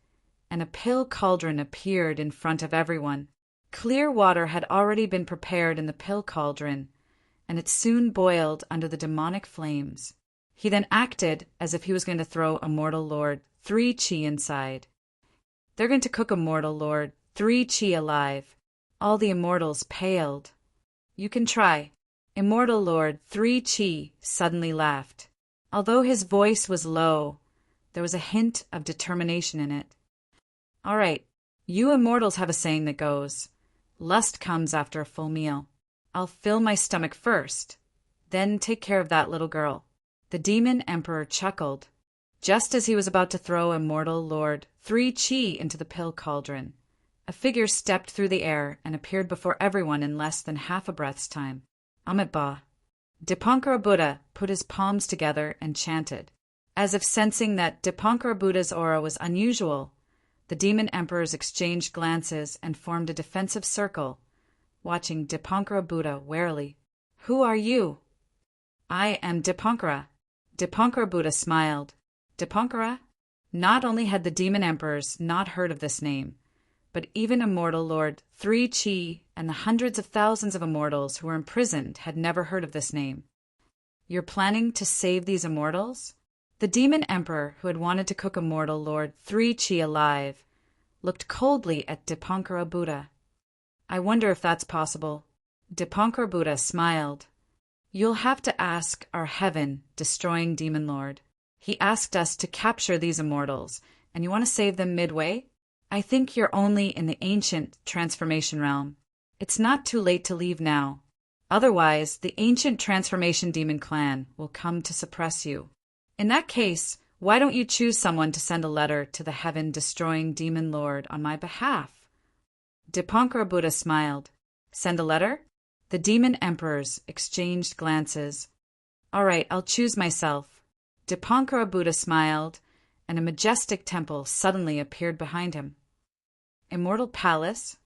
and a pill cauldron appeared in front of everyone. Clear water had already been prepared in the pill cauldron, and it soon boiled under the demonic flames. He then acted as if he was going to throw Immortal Lord 3 Chi inside. "They're going to cook Immortal Lord 3 Chi alive." All the immortals paled. "You can try." Immortal Lord 3 Chi suddenly laughed. Although his voice was low, there was a hint of determination in it. "All right, you immortals have a saying that goes, 'Lust comes after a full meal.' I'll fill my stomach first, then take care of that little girl." The demon emperor chuckled. Just as he was about to throw Immortal Lord 3 Chi into the pill cauldron, a figure stepped through the air and appeared before everyone in less than half a breath's time. Amitabha. Dipankara Buddha put his palms together and chanted. As if sensing that Dipankara Buddha's aura was unusual, the demon emperors exchanged glances and formed a defensive circle, watching Dipankara Buddha warily. "Who are you?" "I am Dipankara." Dipankara Buddha smiled. Dipankara? Not only had the demon emperors not heard of this name, but even Immortal Lord 3 Chi and the hundreds of thousands of immortals who were imprisoned had never heard of this name. "You're planning to save these immortals?" The demon emperor, who had wanted to cook Immortal Lord 3 Chi alive, looked coldly at Dipankara Buddha. "I wonder if that's possible." Dipankara Buddha smiled. "You'll have to ask our heaven-destroying demon lord. He asked us to capture these immortals, and you want to save them midway? I think you're only in the ancient transformation realm. It's not too late to leave now. Otherwise, the ancient transformation demon clan will come to suppress you. In that case, why don't you choose someone to send a letter to the heaven-destroying demon lord on my behalf?" Dipankara Buddha smiled. "Send a letter?" The demon emperors exchanged glances. "All right, I'll choose myself." Dipankara Buddha smiled, and a majestic temple suddenly appeared behind him. Immortal Palace.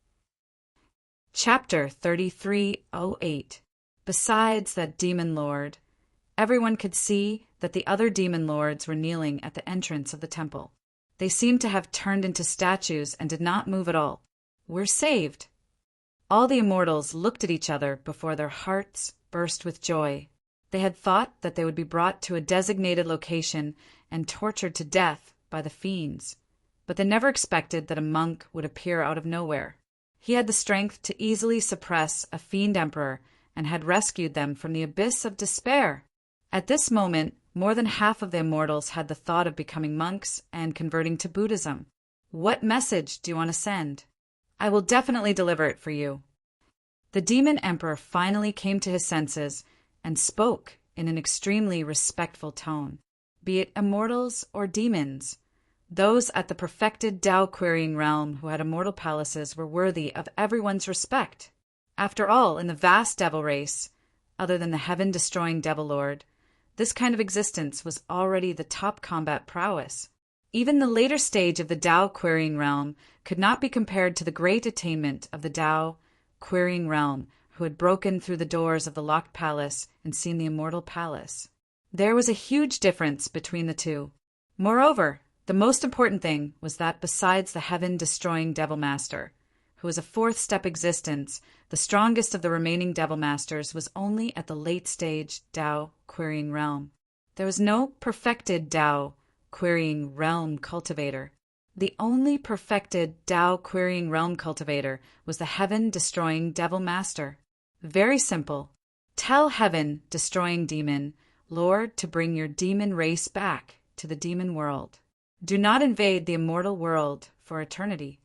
Chapter 3308. Besides that demon lord, everyone could see that the other demon lords were kneeling at the entrance of the temple. They seemed to have turned into statues and did not move at all. "We're saved." All the immortals looked at each other before their hearts burst with joy. They had thought that they would be brought to a designated location and tortured to death by the fiends, but they never expected that a monk would appear out of nowhere. He had the strength to easily suppress a fiend emperor and had rescued them from the abyss of despair. At this moment, more than half of the immortals had the thought of becoming monks and converting to Buddhism. "What message do you want to send?" "I will definitely deliver it for you." The demon emperor finally came to his senses and spoke in an extremely respectful tone. "Be it immortals or demons, those at the perfected Tao-querying realm who had immortal palaces were worthy of everyone's respect. After all, in the vast devil race, other than the heaven-destroying devil lord, this kind of existence was already the top combat prowess. Even the later stage of the Tao-querying realm could not be compared to the great attainment of the Tao-querying realm, who had broken through the doors of the locked palace and seen the immortal palace. There was a huge difference between the two. Moreover, the most important thing was that besides the heaven-destroying Devil Master, who was a fourth-step existence, the strongest of the remaining Devil Masters was only at the late-stage Tao-querying realm. There was no perfected Tao-querying realm cultivator. The only perfected Tao-querying realm cultivator was the heaven-destroying Devil Master. Very simple. Tell heaven-destroying demon lord to bring your demon race back to the demon world. Do not invade the immortal world for eternity.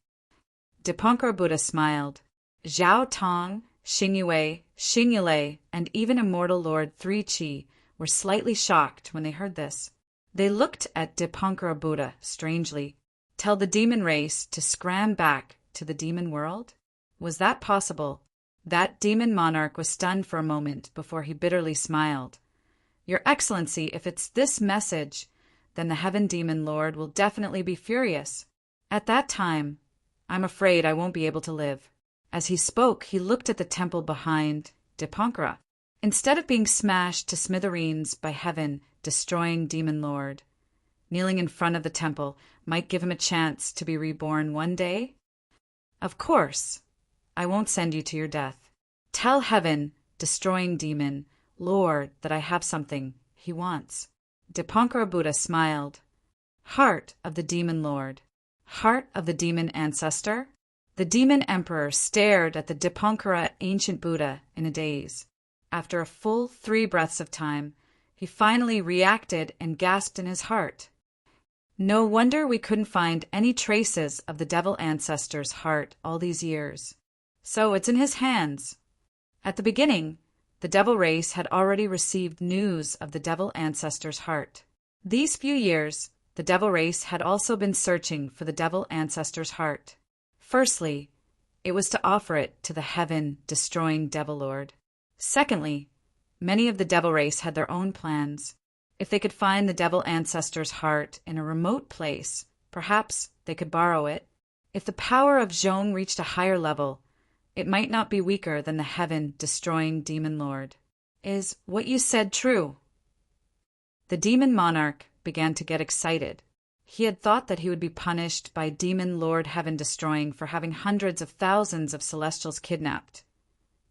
Dipankara Buddha smiled. Zhao Tong, Xingyue, Xingyue, and even Immortal Lord 3 Chi were slightly shocked when they heard this. They looked at Dipankara Buddha strangely. Tell the demon race to scram back to the demon world? Was that possible? That demon monarch was stunned for a moment before he bitterly smiled. Your Excellency, if it's this message, then the Heaven Demon Lord will definitely be furious. At that time, I'm afraid I won't be able to live. As he spoke, he looked at the temple behind Dipankara. Instead of being smashed to smithereens by Heaven Destroying Demon Lord, kneeling in front of the temple might give him a chance to be reborn one day? Of course, I won't send you to your death. Tell Heaven Destroying Demon Lord that I have something he wants. Dipankara Buddha smiled. Heart of the Demon Lord. Heart of the Demon Ancestor? The Demon Emperor stared at the Dipankara ancient Buddha in a daze. After a full 3 breaths of time, he finally reacted and gasped in his heart. No wonder we couldn't find any traces of the Devil Ancestor's heart all these years. So it's in his hands. At the beginning, the Devil race had already received news of the Devil Ancestor's heart. These few years, the Devil race had also been searching for the Devil Ancestor's heart. Firstly, it was to offer it to the Heaven-destroying Devil Lord. Secondly, many of the Devil race had their own plans. If they could find the Devil Ancestor's heart in a remote place, perhaps they could borrow it. If the power of Zhong reached a higher level, it might not be weaker than the Heaven-destroying Demon Lord. Is what you said true? The Demon Monarch began to get excited. He had thought that he would be punished by Demon Lord Heaven-destroying for having hundreds of thousands of Celestials kidnapped.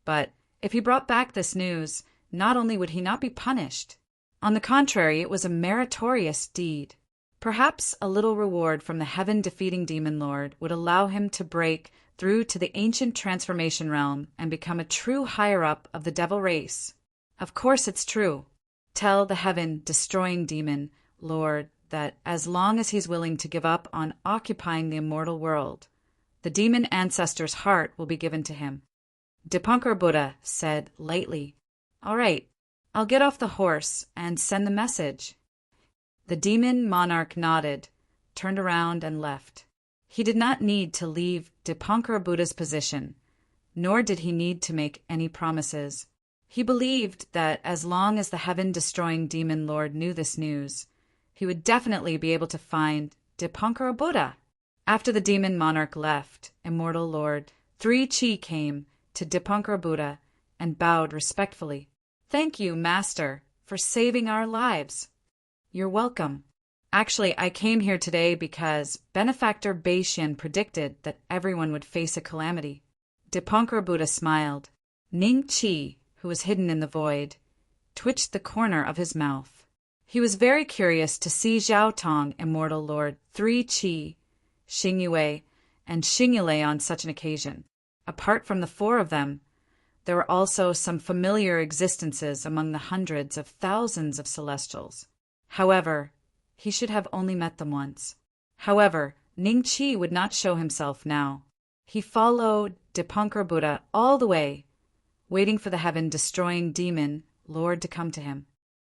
But if he brought back this news, not only would he not be punished, on the contrary, it was a meritorious deed. Perhaps a little reward from the heaven-defeating Demon Lord would allow him to break through to the ancient transformation realm and become a true higher-up of the Devil race. Of course it's true. Tell the Heaven-destroying Demon Lord that as long as he's willing to give up on occupying the immortal world, the Demon Ancestor's heart will be given to him. Dipankara Buddha said lightly, All right, I'll get off the horse and send the message. The Demon Monarch nodded, turned around and left. He did not need to leave Dipankara Buddha's position, nor did he need to make any promises. He believed that as long as the heaven-destroying Demon Lord knew this news, he would definitely be able to find Dipankara Buddha. After the Demon Monarch left, Immortal Lord 3 Chi came to Dipankara Buddha and bowed respectfully. Thank you, Master, for saving our lives. You're welcome. Actually, I came here today because Benefactor Beishian predicted that everyone would face a calamity. Dipankara Buddha smiled. Ning Chi, who was hidden in the void, twitched the corner of his mouth. He was very curious to see Zhao Tong, Immortal Lord 3 Chi, Xing Yue, and Xing Yule on such an occasion. Apart from the 4 of them, there were also some familiar existences among the hundreds of thousands of Celestials. However, he should have only met them once. However, Ning Chi would not show himself now. He followed Dipankara Buddha all the way, waiting for the heaven-destroying demon Lord to come to him.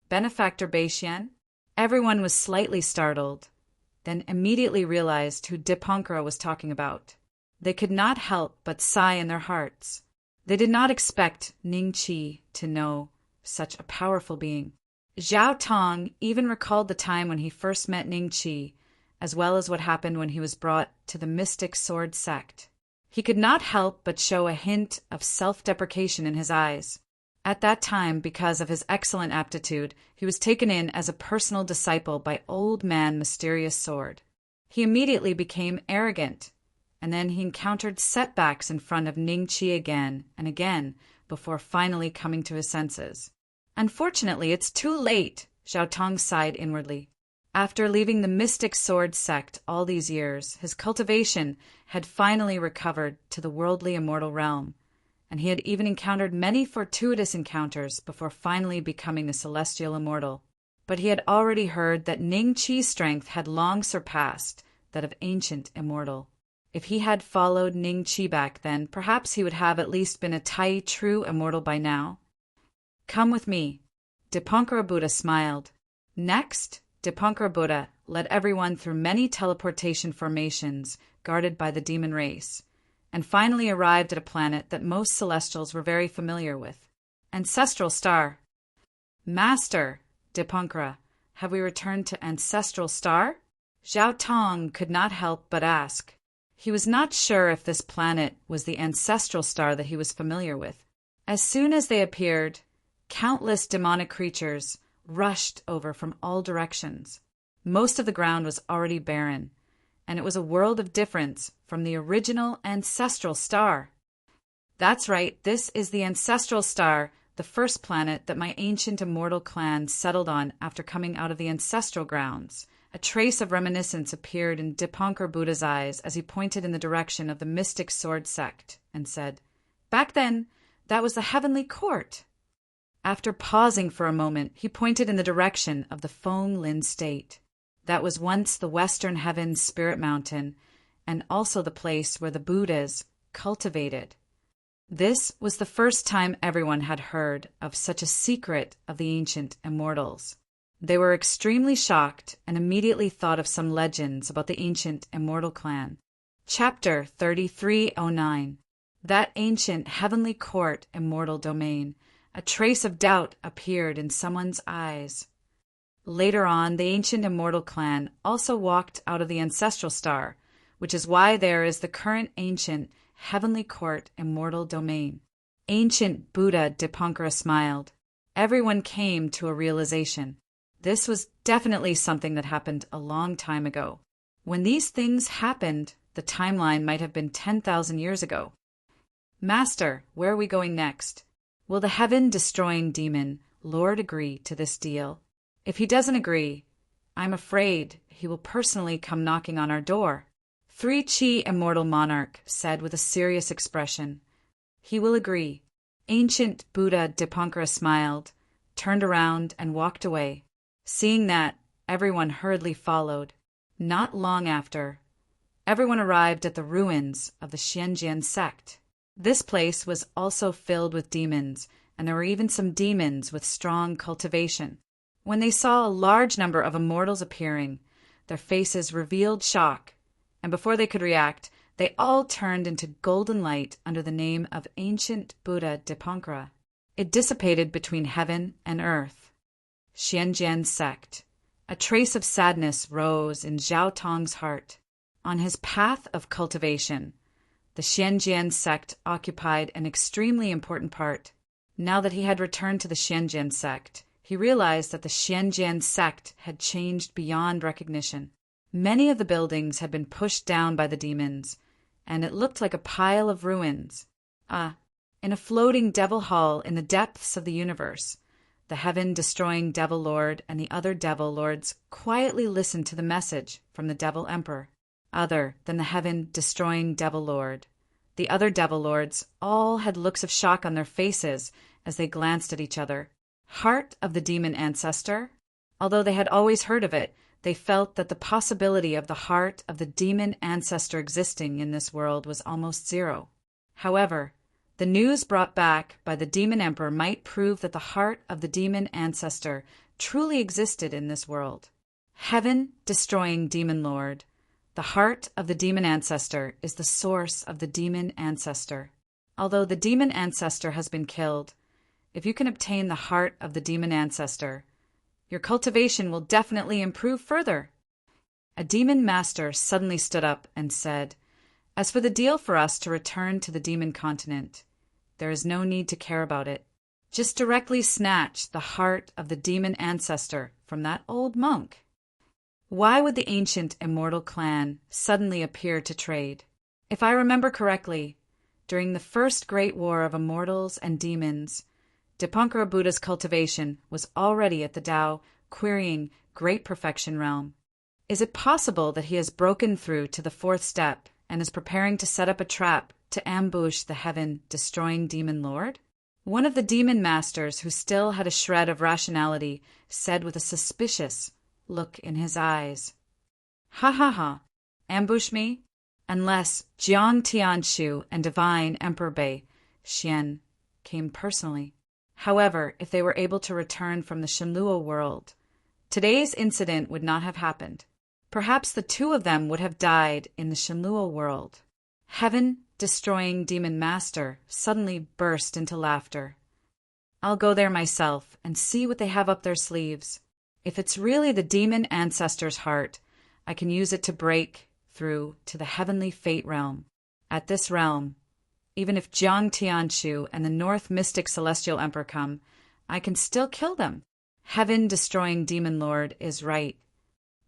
Benefactor Beishian? Everyone was slightly startled, then immediately realized who Dipankara was talking about. They could not help but sigh in their hearts. They did not expect Ning Chi to know such a powerful being. Zhao Tong even recalled the time when he first met Ning Chi, as well as what happened when he was brought to the Mystic Sword sect. He could not help but show a hint of self-deprecation in his eyes. At that time, because of his excellent aptitude, he was taken in as a personal disciple by Old Man Mysterious Sword. He immediately became arrogant, and then he encountered setbacks in front of Ning Chi again and again before finally coming to his senses. Unfortunately, it's too late, Zhao Tong sighed inwardly. After leaving the Mystic Sword sect all these years, his cultivation had finally recovered to the worldly immortal realm, and he had even encountered many fortuitous encounters before finally becoming the celestial immortal. But he had already heard that Ning Chi's strength had long surpassed that of ancient immortal. If he had followed Ning Chi back then, perhaps he would have at least been a Tai true immortal by now. Come with me. Dipankara Buddha smiled. Next, Dipankara Buddha led everyone through many teleportation formations guarded by the demon race, and finally arrived at a planet that most Celestials were very familiar with. Ancestral Star. Master, Dipankara, have we returned to Ancestral Star? Zhao Tong could not help but ask. He was not sure if this planet was the ancestral star that he was familiar with. As soon as they appeared, countless demonic creatures rushed over from all directions. Most of the ground was already barren, and it was a world of difference from the original ancestral star. That's right, this is the ancestral star, the first planet that my ancient immortal clan settled on after coming out of the ancestral grounds. A trace of reminiscence appeared in Dipankar Buddha's eyes as he pointed in the direction of the mystic sword sect and said, "Back then, that was the heavenly court." After pausing for a moment, he pointed in the direction of the Feng Lin State. That was once the Western Heavens Spirit Mountain, and also the place where the Buddhas cultivated. This was the first time everyone had heard of such a secret of the ancient immortals. They were extremely shocked and immediately thought of some legends about the ancient immortal clan. Chapter 3309. That ancient heavenly court immortal domain. A trace of doubt appeared in someone's eyes. Later on, the ancient immortal clan also walked out of the ancestral star, which is why there is the current ancient heavenly court immortal domain. Ancient Buddha Dipankara smiled. Everyone came to a realization. This was definitely something that happened a long time ago. When these things happened, the timeline might have been 10,000 years ago. Master, where are we going next? Will the heaven-destroying demon Lord agree to this deal? If he doesn't agree, I'm afraid he will personally come knocking on our door. 3Chi Immortal Monarch said with a serious expression. He will agree. Ancient Buddha Dipankara smiled, turned around, and walked away. Seeing that, everyone hurriedly followed. Not long after, everyone arrived at the ruins of the Xianjian sect. This place was also filled with demons, and there were even some demons with strong cultivation. When they saw a large number of immortals appearing, their faces revealed shock, and before they could react, they all turned into golden light under the name of Ancient Buddha Dipankara. It dissipated between heaven and earth. Xianjian sect. A trace of sadness rose in Zhao Tong's heart. On his path of cultivation, the Xianjian sect occupied an extremely important part. Now that he had returned to the Xianjian sect, he realized that the Xianjian sect had changed beyond recognition. Many of the buildings had been pushed down by the demons, and it looked like a pile of ruins. In a floating devil hall in the depths of the universe, the heaven-destroying Devil Lord and the other Devil Lords quietly listened to the message from the Devil Emperor. Other than the heaven-destroying Devil Lord, the other Devil Lords all had looks of shock on their faces as they glanced at each other. Heart of the demon ancestor? Although they had always heard of it, they felt that the possibility of the heart of the demon ancestor existing in this world was almost zero. However, the news brought back by the demon emperor might prove that the heart of the demon ancestor truly existed in this world. Heaven-destroying demon lord, the heart of the demon ancestor is the source of the demon ancestor. Although the demon ancestor has been killed, if you can obtain the heart of the demon ancestor, your cultivation will definitely improve further. A demon master suddenly stood up and said, "As for the deal for us to return to the demon continent, there is no need to care about it. Just directly snatch the heart of the demon ancestor from that old monk." Why would the ancient immortal clan suddenly appear to trade? If I remember correctly, during the first great war of immortals and demons, Dipankara Buddha's cultivation was already at the Tao, querying Great Perfection realm. Is it possible that he has broken through to the fourth step and is preparing to set up a trap to ambush the heaven-destroying demon lord? One of the demon masters, who still had a shred of rationality, said with a suspicious look in his eyes, "Ha ha ha, ambush me? Unless Jiang Tianshu and Divine Emperor Bei Xian came personally. However, if they were able to return from the Shenluo world, today's incident would not have happened. Perhaps the two of them would have died in the Shenluo world. Heaven destroying demon master suddenly burst into laughter. I'll go there myself and see what they have up their sleeves. If it's really the demon ancestor's heart, I can use it to break through to the heavenly fate realm. At this realm, even if Jiang Tianshu and the North Mystic Celestial Emperor come, I can still kill them. Heaven-destroying demon lord is right.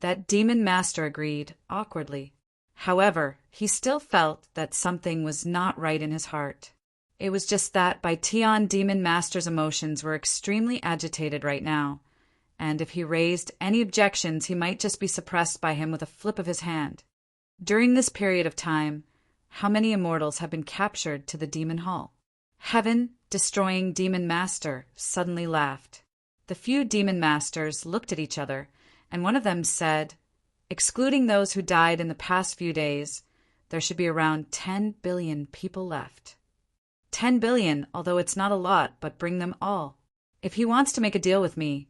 That demon master agreed, awkwardly. However, he still felt that something was not right in his heart. It was just that Bai Tian demon master's emotions were extremely agitated right now, and if he raised any objections, he might just be suppressed by him with a flip of his hand. During this period of time, how many immortals have been captured to the demon hall? Heaven-destroying demon master suddenly laughed. The few demon masters looked at each other, and one of them said, excluding those who died in the past few days, there should be around 10 billion people left. 10 billion, although it's not a lot, but bring them all. If he wants to make a deal with me,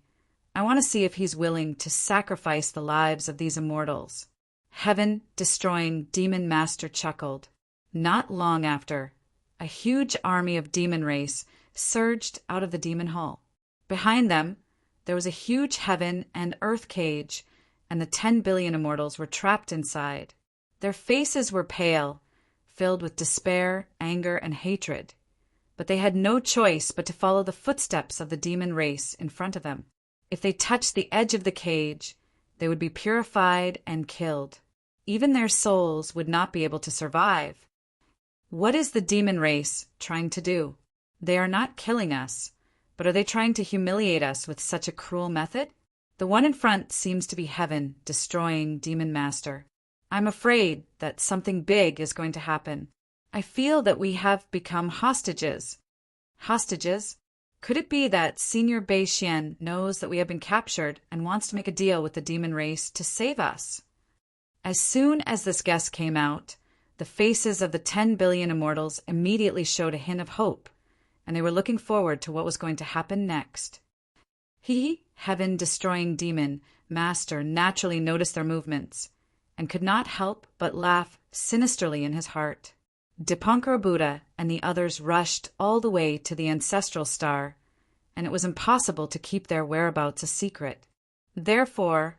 I want to see if he's willing to sacrifice the lives of these immortals. Heaven-destroying demon master chuckled. Not long after, a huge army of demon race surged out of the demon hall. Behind them, there was a huge heaven and earth cage, and the 10 billion immortals were trapped inside. Their faces were pale, filled with despair, anger, and hatred, but they had no choice but to follow the footsteps of the demon race in front of them. If they touched the edge of the cage, they would be purified and killed. Even their souls would not be able to survive. What is the demon race trying to do? They are not killing us, but are they trying to humiliate us with such a cruel method? The one in front seems to be heaven, destroying demon master. I'm afraid that something big is going to happen. I feel that we have become hostages. Hostages? Could it be that Senior Bei Xian knows that we have been captured and wants to make a deal with the demon race to save us? As soon as this guess came out, the faces of the 10 billion immortals immediately showed a hint of hope, and they were looking forward to what was going to happen next. He, heaven-destroying demon master, naturally noticed their movements, and could not help but laugh sinisterly in his heart. Dipankara Buddha and the others rushed all the way to the ancestral star, and it was impossible to keep their whereabouts a secret. Therefore,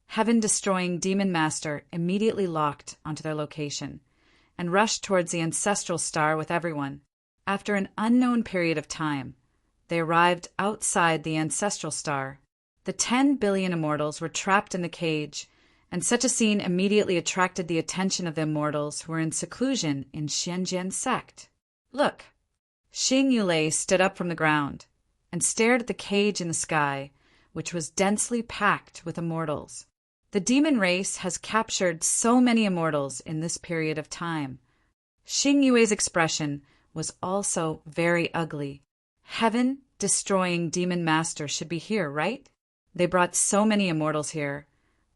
heaven-destroying demon master immediately locked onto their location, and rushed towards the ancestral star with everyone. After an unknown period of time, they arrived outside the ancestral star. The 10 billion immortals were trapped in the cage, and such a scene immediately attracted the attention of the immortals who were in seclusion in Shenzhen sect. Look! Xing Yulei stood up from the ground and stared at the cage in the sky, which was densely packed with immortals. The demon race has captured so many immortals in this period of time. Xing Yue's expression was also very ugly. Heaven-destroying demon master should be here, right? They brought so many immortals here.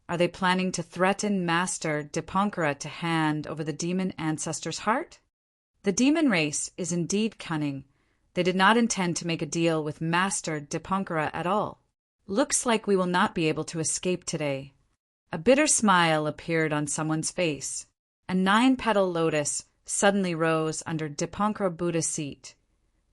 Are they planning to threaten Master Dipankara to hand over the demon ancestor's heart? The demon race is indeed cunning. They did not intend to make a deal with Master Dipankara at all. Looks like we will not be able to escape today. A bitter smile appeared on someone's face. A 9-petal lotus suddenly rose under Dipankara Buddha's seat,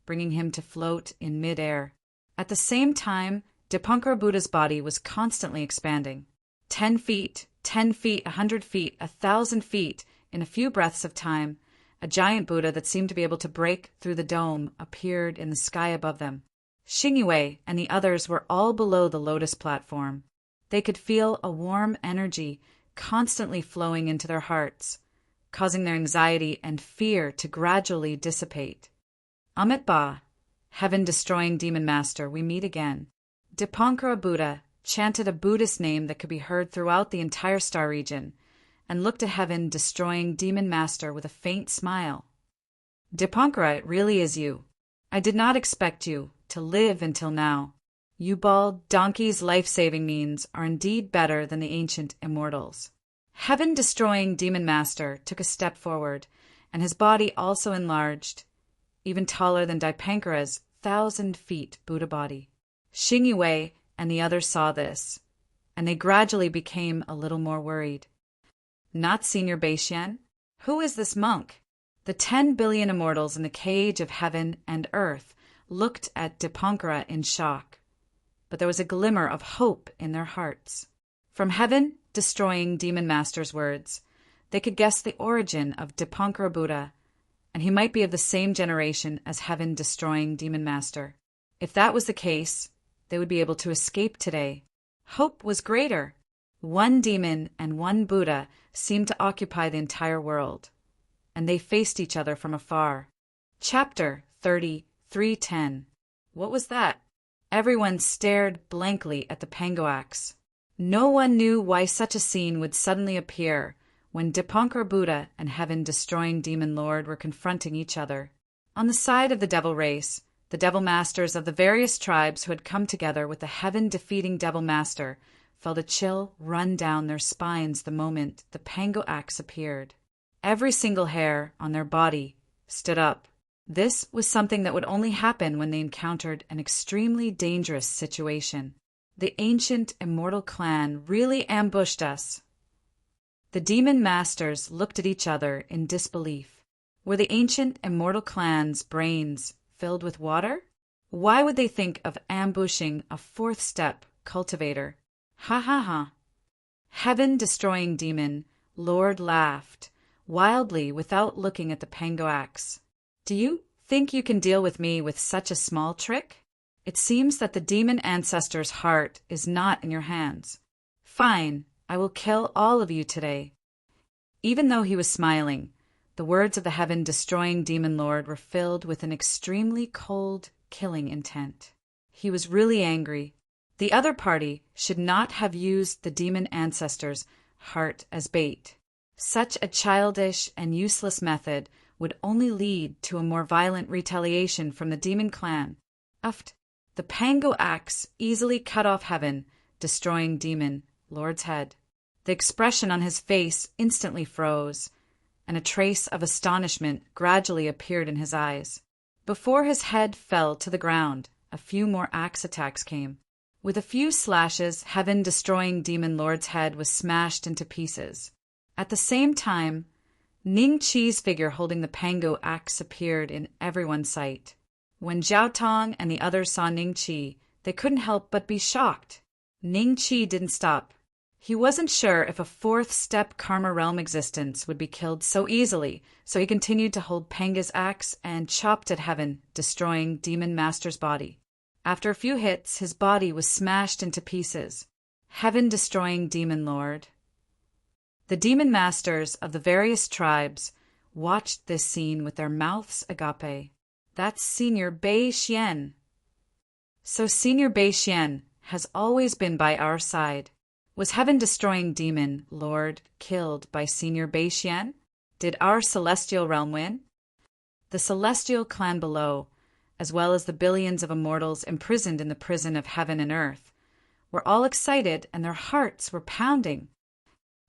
bringing him to float in mid-air. At the same time, Dipankara Buddha's body was constantly expanding. 10 feet, 10 feet, 100 feet, 1,000 feet, in a few breaths of time, a giant Buddha that seemed to be able to break through the dome appeared in the sky above them. Xing Yue and the others were all below the lotus platform. They could feel a warm energy constantly flowing into their hearts, causing their anxiety and fear to gradually dissipate. Amit Ba, heaven-destroying demon master, we meet again. Dipankara Buddha chanted a Buddhist name that could be heard throughout the entire star region, and looked at heaven-destroying demon master with a faint smile. Dipankara, it really is you. I did not expect you to live until now. You bald donkey's life-saving means are indeed better than the ancient immortals. Heaven-destroying demon master took a step forward, and his body also enlarged, even taller than Dipankara's 1,000 feet Buddha body. Xing Yue and the others saw this, and they gradually became a little more worried. Not Senior Bei Xian? Who is this monk? The 10 billion immortals in the cage of heaven and earth looked at Dipankara in shock, but there was a glimmer of hope in their hearts. From heaven-destroying demon master's words, they could guess the origin of Dipankara Buddha, and he might be of the same generation as heaven-destroying demon master. If that was the case, they would be able to escape today. Hope was greater. One demon and one Buddha seemed to occupy the entire world, and they faced each other from afar. Chapter 33:10. What was that? Everyone stared blankly at the Pangoax. No one knew why such a scene would suddenly appear when Dipankara Buddha and heaven-destroying demon lord were confronting each other. On the side of the devil race, the devil masters of the various tribes who had come together with the heaven-defeating devil master felt a chill run down their spines the moment the Pangoax appeared. Every single hair on their body stood up. This was something that would only happen when they encountered an extremely dangerous situation. The ancient immortal clan really ambushed us. The demon masters looked at each other in disbelief. Were the ancient immortal clan's brains filled with water? Why would they think of ambushing a fourth step cultivator? Ha ha ha. Heaven-destroying demon Lord laughed wildly without looking at the Pangoax. Do you think you can deal with me with such a small trick? It seems that the demon ancestor's heart is not in your hands. Fine, I will kill all of you today. Even though he was smiling, the words of the heaven-destroying demon lord were filled with an extremely cold, killing intent. He was really angry. The other party should not have used the demon ancestor's heart as bait. Such a childish and useless method would only lead to a more violent retaliation from the demon clan. The Pangoax easily cut off heaven-destroying demon lord's head. The expression on his face instantly froze, and a trace of astonishment gradually appeared in his eyes. Before his head fell to the ground, a few more axe attacks came. With a few slashes, heaven-destroying demon lord's head was smashed into pieces. At the same time, Ning Chi's figure holding the Pango axe appeared in everyone's sight. When Zhao Tong and the others saw Ning Chi, they couldn't help but be shocked. Ning Chi didn't stop. He wasn't sure if a fourth-step Karma Realm existence would be killed so easily, so he continued to hold Panga's axe and chopped at heaven, destroying Demon Master's body. After a few hits, his body was smashed into pieces. Heaven-destroying Demon Lord. The Demon Masters of the various tribes watched this scene with their mouths agape. That's Senior Bei Xian. So Senior Bei Xian has always been by our side. Was heaven-destroying demon Lord killed by Senior Bei Xian? Did our celestial realm win? The celestial clan below, as well as the billions of immortals imprisoned in the prison of heaven and earth, were all excited and their hearts were pounding.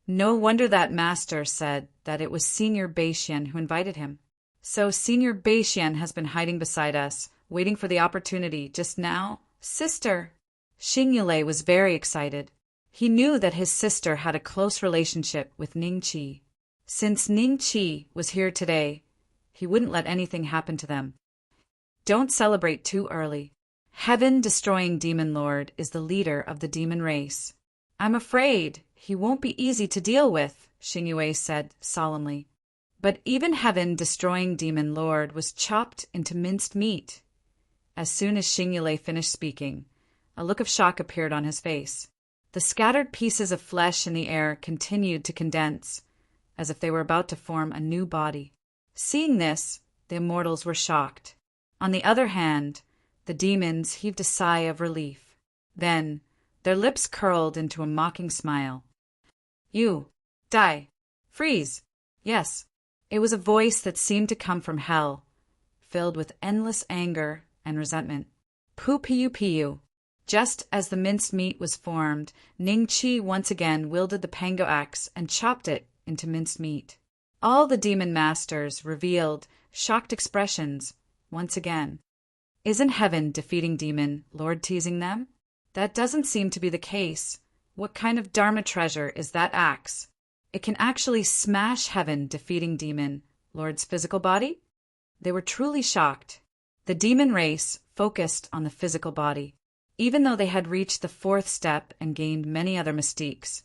No wonder that master said that it was Senior Bei Xian who invited him. So Senior Bei Xian has been hiding beside us, waiting for the opportunity just now. Sister! Xing Yulei was very excited. He knew that his sister had a close relationship with Ning Chi. Since Ning Chi was here today, he wouldn't let anything happen to them. Don't celebrate too early. Heaven-destroying Demon Lord is the leader of the demon race. I'm afraid he won't be easy to deal with, Xing Yulei said solemnly. But even heaven-destroying Demon Lord was chopped into minced meat. As soon as Xing Yulei finished speaking, a look of shock appeared on his face. The scattered pieces of flesh in the air continued to condense, as if they were about to form a new body. Seeing this, the immortals were shocked. On the other hand, the demons heaved a sigh of relief. Then, their lips curled into a mocking smile. You, die, freeze. Yes, it was a voice that seemed to come from hell, filled with endless anger and resentment. Pu-piu-piu. Just as the minced meat was formed, Ning Chi once again wielded the Pango axe and chopped it into minced meat. All the demon masters revealed shocked expressions once again. Isn't heaven defeating demon Lord teasing them? That doesn't seem to be the case. What kind of Dharma treasure is that axe? It can actually smash heaven defeating demon Lord's physical body? They were truly shocked. The demon race focused on the physical body. Even though they had reached the fourth step and gained many other mystiques,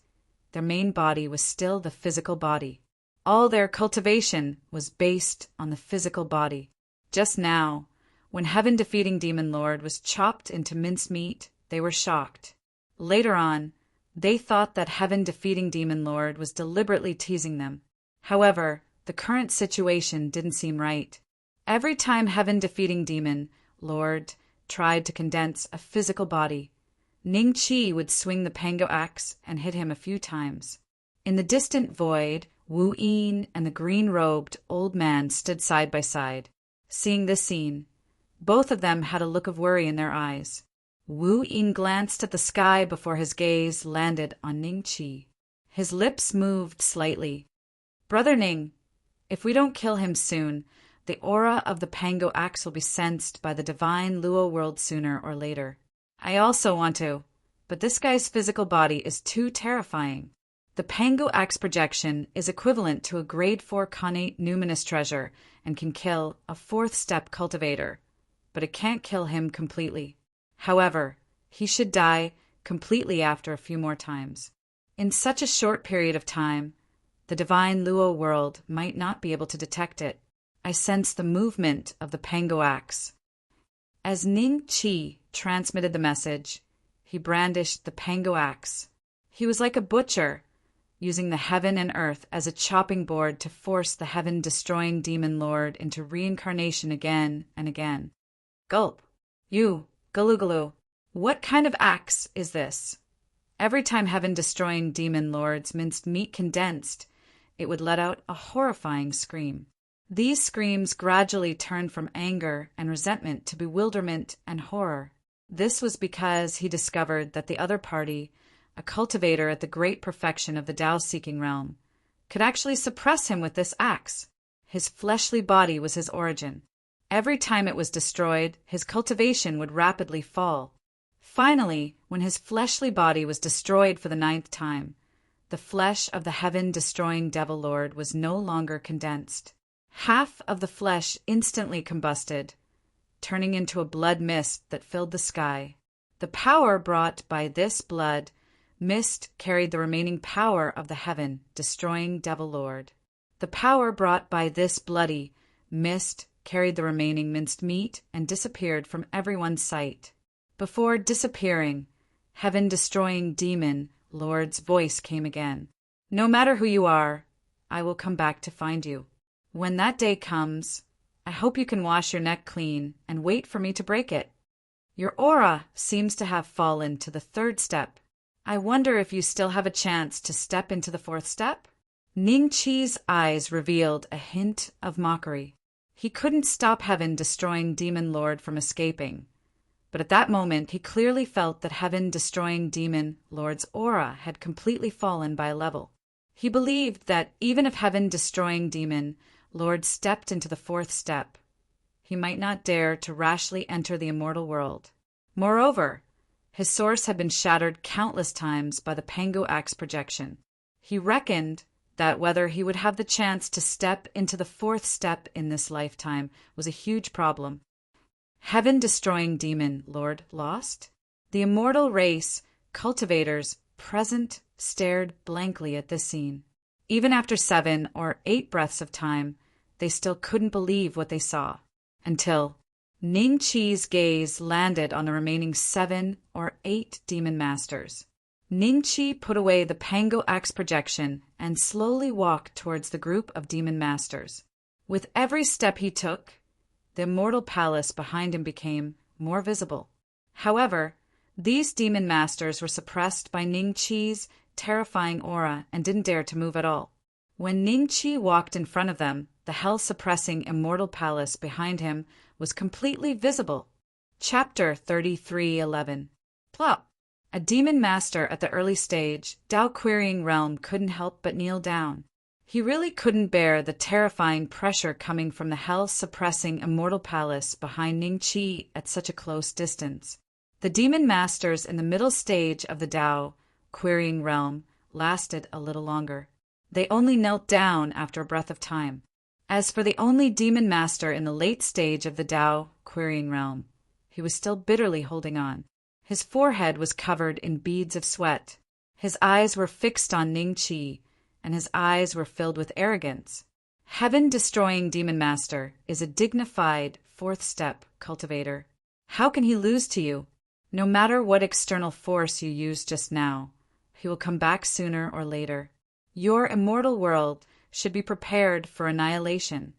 their main body was still the physical body. All their cultivation was based on the physical body. Just now, when heaven-defeating demon lord was chopped into mincemeat, they were shocked. Later on, they thought that heaven-defeating demon lord was deliberately teasing them. However, the current situation didn't seem right. Every time heaven-defeating demon lord tried to condense a physical body, Ning Qi would swing the pango axe and hit him a few times. In the distant void, Wu Yin and the green-robed old man stood side by side. Seeing this scene, both of them had a look of worry in their eyes. Wu Yin glanced at the sky before his gaze landed on Ning Qi. His lips moved slightly. "Brother Ning, if we don't kill him soon, the aura of the pango axe will be sensed by the divine Luo world sooner or later. I also want to, but this guy's physical body is too terrifying. The pango axe projection is equivalent to a grade 4 connate numinous treasure and can kill a fourth step cultivator, but it can't kill him completely. However, he should die completely after a few more times. In such a short period of time, the divine Luo world might not be able to detect it. I sense the movement of the pango axe." As Ning Qi transmitted the message, he brandished the pango axe. He was like a butcher, using the heaven and earth as a chopping board to force the heaven-destroying demon lord into reincarnation again and again. "Gulp. You, Galugalu, what kind of axe is this?" Every time heaven-destroying demon lord's minced meat condensed, it would let out a horrifying scream. These screams gradually turned from anger and resentment to bewilderment and horror. This was because he discovered that the other party, a cultivator at the great perfection of the Tao-seeking realm, could actually suppress him with this axe. His fleshly body was his origin. Every time it was destroyed, his cultivation would rapidly fall. Finally, when his fleshly body was destroyed for the 9th time, the flesh of the heaven-destroying devil lord was no longer condensed. Half of the flesh instantly combusted, turning into a blood mist that filled the sky. The power brought by this blood mist carried the remaining power of the heaven-destroying devil lord. The power brought by this bloody mist carried the remaining minced meat and disappeared from everyone's sight. Before disappearing, heaven-destroying demon lord's voice came again. "No matter who you are, I will come back to find you. When that day comes, I hope you can wash your neck clean and wait for me to break it. Your aura seems to have fallen to the 3rd step. I wonder if you still have a chance to step into the 4th step?" Ning Qi's eyes revealed a hint of mockery. He couldn't stop heaven-destroying demon lord from escaping, but at that moment he clearly felt that heaven-destroying demon lord's aura had completely fallen by a level. He believed that even if heaven-destroying demon lord stepped into the 4th step, he might not dare to rashly enter the immortal world. Moreover, his source had been shattered countless times by the pango axe projection. He reckoned that whether he would have the chance to step into the 4th step in this lifetime was a huge problem. Heaven-destroying demon lord lost? The immortal race cultivators present stared blankly at this scene. Even after 7 or 8 breaths of time, they still couldn't believe what they saw, until Ning Qi's gaze landed on the remaining 7 or 8 demon masters. Ning Qi put away the pango axe projection and slowly walked towards the group of demon masters. With every step he took, the immortal palace behind him became more visible. However, these demon masters were suppressed by Ning Qi's terrifying aura and didn't dare to move at all. When Ning Qi walked in front of them, the hell-suppressing immortal palace behind him was completely visible. Chapter 33:11. Plop. A demon master at the early stage, Tao-querying realm couldn't help but kneel down. He really couldn't bear the terrifying pressure coming from the hell-suppressing immortal palace behind Ning Qi at such a close distance. The demon masters in the middle stage of the Tao-querying realm lasted a little longer. They only knelt down after a breath of time. As for the only demon master in the late stage of the Tao querying realm, he was still bitterly holding on. His forehead was covered in beads of sweat. His eyes were fixed on Ning Qi, and his eyes were filled with arrogance. Heaven-destroying demon master is a dignified fourth-step cultivator. How can he lose to you? No matter what external force you use just now, he will come back sooner or later. Your immortal world should be prepared for annihilation.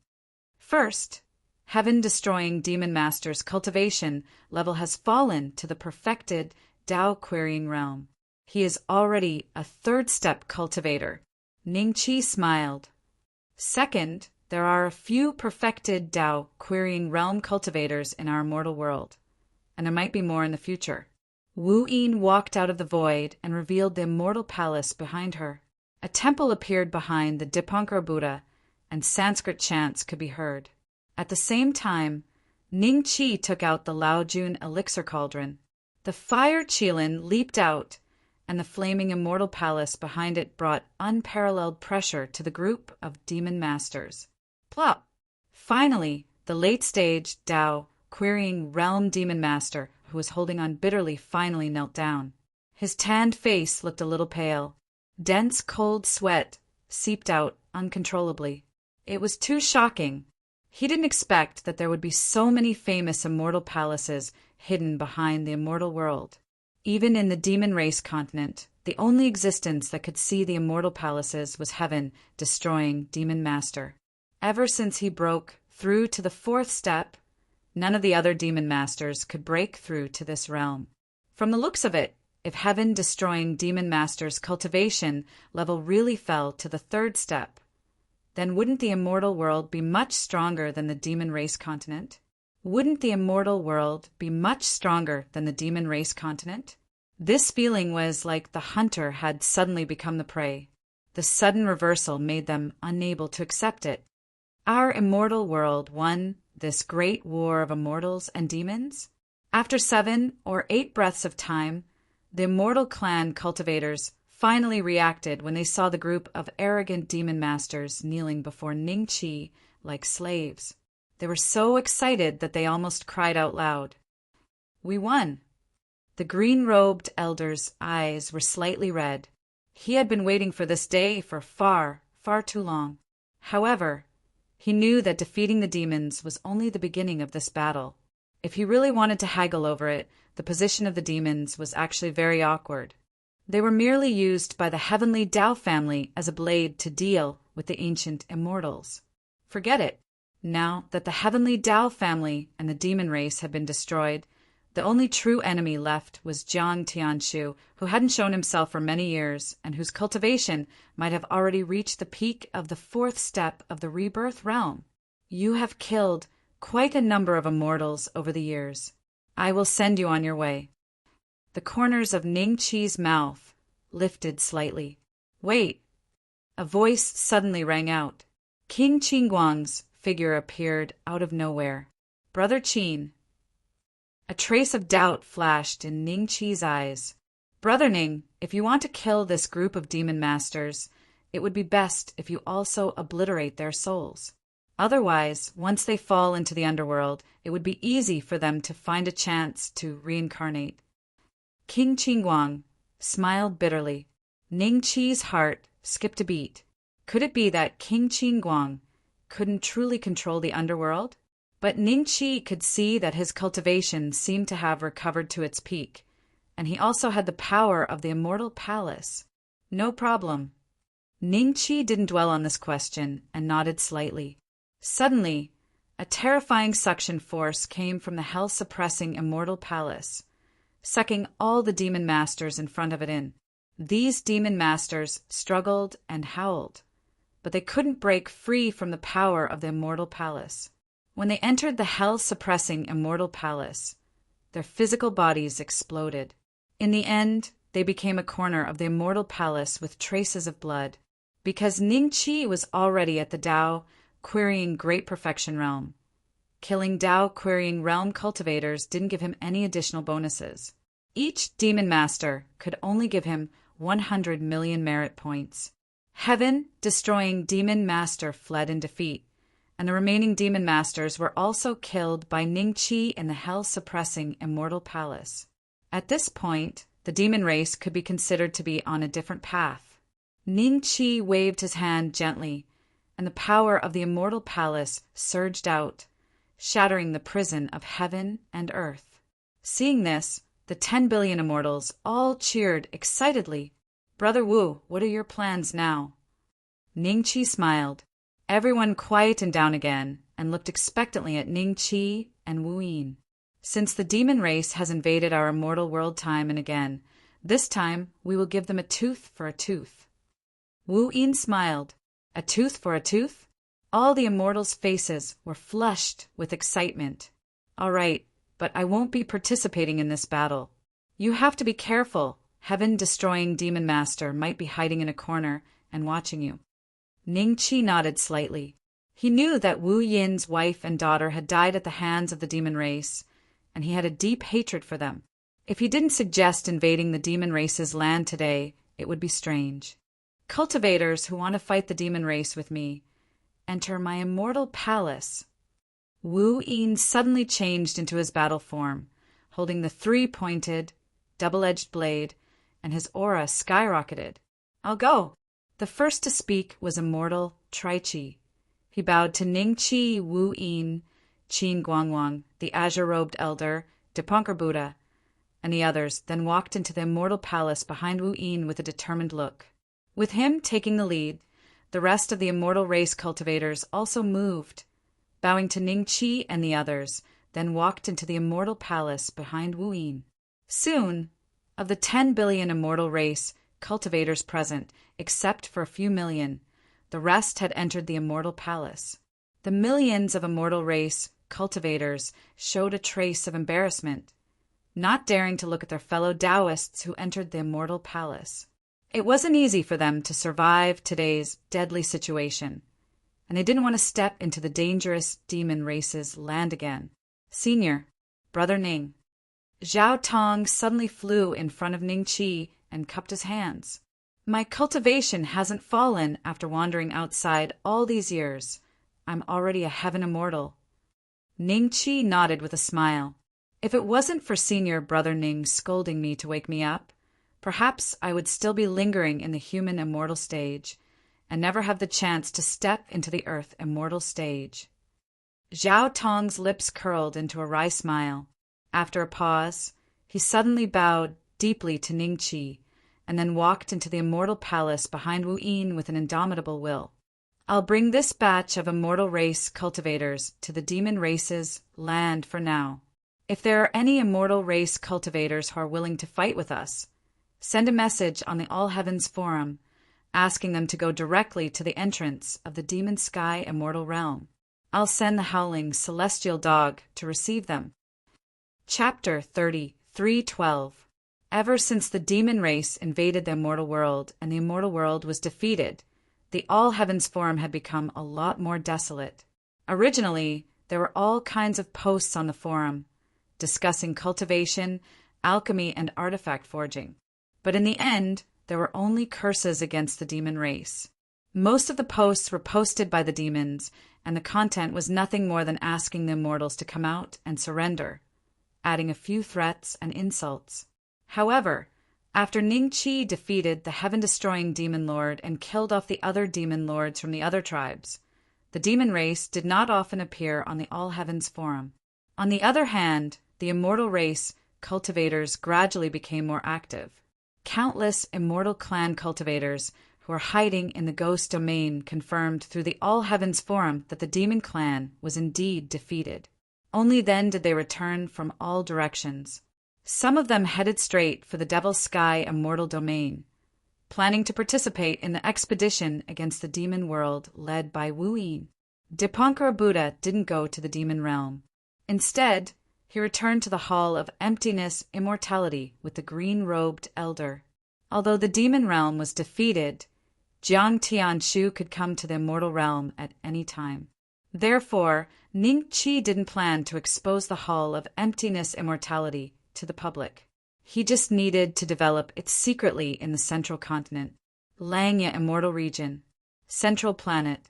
First, heaven-destroying demon master's cultivation level has fallen to the perfected Tao querying realm. He is already a third-step cultivator. Ning Qi smiled. Second, there are a few perfected Tao querying realm cultivators in our immortal world, and there might be more in the future. Wu Yin walked out of the void and revealed the immortal palace behind her. A temple appeared behind the Dipankara Buddha, and Sanskrit chants could be heard. At the same time, Ning Qi took out the Laojun elixir cauldron. The fire Qilin leaped out, and the flaming immortal palace behind it brought unparalleled pressure to the group of demon masters. Plop! Finally, the late-stage Tao querying realm demon master, who was holding on bitterly, finally knelt down. His tanned face looked a little pale. Dense, cold sweat seeped out uncontrollably. It was too shocking. He didn't expect that there would be so many famous immortal palaces hidden behind the immortal world. Even in the demon race continent, the only existence that could see the immortal palaces was heaven, destroying demon master. Ever since he broke through to the fourth step, none of the other demon masters could break through to this realm. From the looks of it, if heaven-destroying demon master's cultivation level really fell to the third step, then wouldn't the immortal world be much stronger than the demon race continent? Wouldn't the immortal world be much stronger than the demon race continent? This feeling was like the hunter had suddenly become the prey. The sudden reversal made them unable to accept it. Our immortal world won this great war of immortals and demons? After 7 or 8 breaths of time, the immortal clan cultivators finally reacted when they saw the group of arrogant demon masters kneeling before Ning Qi like slaves. They were so excited that they almost cried out loud. We won. The green-robed elder's eyes were slightly red. He had been waiting for this day for far, far too long. However, he knew that defeating the demons was only the beginning of this battle. If he really wanted to haggle over it, the position of the demons was actually very awkward. They were merely used by the heavenly Tao family as a blade to deal with the ancient immortals. Forget it. Now that the heavenly Tao family and the demon race had been destroyed, the only true enemy left was Jiang Tianshu, who hadn't shown himself for many years and whose cultivation might have already reached the peak of the fourth step of the rebirth realm. You have killed quite a number of immortals over the years. I will send you on your way. The corners of Ning Qi's mouth lifted slightly. Wait! A voice suddenly rang out. King Qingguang's figure appeared out of nowhere. Brother Qin. A trace of doubt flashed in Ning Qi's eyes. Brother Ning, if you want to kill this group of demon masters, it would be best if you also obliterate their souls. Otherwise, once they fall into the underworld, it would be easy for them to find a chance to reincarnate. King Qingguang smiled bitterly. Ning Qi's heart skipped a beat. Could it be that King Qingguang couldn't truly control the underworld? But Ning Qi could see that his cultivation seemed to have recovered to its peak, and he also had the power of the immortal palace. No problem. Ning Qi didn't dwell on this question and nodded slightly. Suddenly, a terrifying suction force came from the hell-suppressing immortal palace, sucking all the demon masters in front of it in. These demon masters struggled and howled, but they couldn't break free from the power of the immortal palace. When they entered the hell-suppressing immortal palace, their physical bodies exploded. In the end, they became a corner of the immortal palace with traces of blood. Because Ning Qi was already at the Tao querying great perfection realm, killing Tao querying realm cultivators didn't give him any additional bonuses. Each demon master could only give him 100 million merit points. Heaven-destroying demon master fled in defeat, and the remaining demon masters were also killed by Ningqi in the hell-suppressing Immortal Palace. At this point, the demon race could be considered to be on a different path. Ningqi waved his hand gently, and the power of the Immortal Palace surged out, shattering the prison of heaven and earth. Seeing this, the 10 billion immortals all cheered excitedly. "Brother Wu, what are your plans now?" Ningqi smiled. Everyone quietened down again and looked expectantly at Ningqi and Wu Yin. "Since the demon race has invaded our immortal world time and again, this time we will give them a tooth for a tooth." Wu Yin smiled. "A tooth for a tooth?" All the immortals' faces were flushed with excitement. "All right, but I won't be participating in this battle. You have to be careful. Heaven-destroying demon master might be hiding in a corner and watching you." Ningqi nodded slightly. He knew that Wu Yin's wife and daughter had died at the hands of the demon race, and he had a deep hatred for them. If he didn't suggest invading the demon race's land today, it would be strange. "Cultivators who want to fight the demon race with me, enter my immortal palace." Wu Yin suddenly changed into his battle form, holding the three-pointed, double-edged blade, and his aura skyrocketed. "I'll go." The first to speak was Immortal Trichi. He bowed to Ningqi, Wu Yin, Qin Guangwang, the azure-robed elder, Dipankar Buddha, and the others, then walked into the Immortal Palace behind Wu Yin with a determined look. With him taking the lead, the rest of the immortal race cultivators also moved, bowing to Ningqi and the others, then walked into the Immortal Palace behind Wu Yin. Soon, of the 10 billion immortal race cultivators present, except for a few million, the rest had entered the Immortal Palace. The millions of immortal race cultivators showed a trace of embarrassment, not daring to look at their fellow Taoists who entered the Immortal Palace. It wasn't easy for them to survive today's deadly situation, and they didn't want to step into the dangerous demon race's land again. "Senior, Brother Ning." Zhao Tong suddenly flew in front of Ningqi and cupped his hands. "My cultivation hasn't fallen after wandering outside all these years. I'm already a heaven immortal." Ningqi nodded with a smile. "If it wasn't for Senior Brother Ning scolding me to wake me up, perhaps I would still be lingering in the human immortal stage, and never have the chance to step into the earth immortal stage." Zhao Tong's lips curled into a wry smile. After a pause, he suddenly bowed deeply to Ningqi, and then walked into the Immortal Palace behind Wu Yin with an indomitable will. "I'll bring this batch of immortal race cultivators to the demon race's land for now. If there are any immortal race cultivators who are willing to fight with us, send a message on the All Heavens Forum, asking them to go directly to the entrance of the Demon Sky Immortal Realm. I'll send the Howling Celestial Dog to receive them." Chapter 33:12. Ever since the demon race invaded the immortal world and the immortal world was defeated, the All Heavens Forum had become a lot more desolate. Originally, there were all kinds of posts on the forum, discussing cultivation, alchemy, and artifact forging. But in the end, there were only curses against the demon race. Most of the posts were posted by the demons, and the content was nothing more than asking the immortals to come out and surrender, adding a few threats and insults. However, after Ningqi defeated the heaven-destroying demon lord and killed off the other demon lords from the other tribes, the demon race did not often appear on the All Heavens Forum. On the other hand, the immortal race cultivators gradually became more active. Countless immortal clan cultivators who were hiding in the ghost domain confirmed through the All Heavens Forum that the demon clan was indeed defeated. Only then did they return from all directions. Some of them headed straight for the Devil's Sky Immortal Domain, planning to participate in the expedition against the demon world led by Wu Yin. Dipankar Buddha didn't go to the demon realm. Instead, he returned to the Hall of Emptiness Immortality with the green-robed elder. Although the demon realm was defeated, Jiang Tianshu could come to the immortal realm at any time. Therefore, Ningqi didn't plan to expose the Hall of Emptiness Immortality to the public. He just needed to develop it secretly in the central continent, Langya Immortal Region, Central Planet,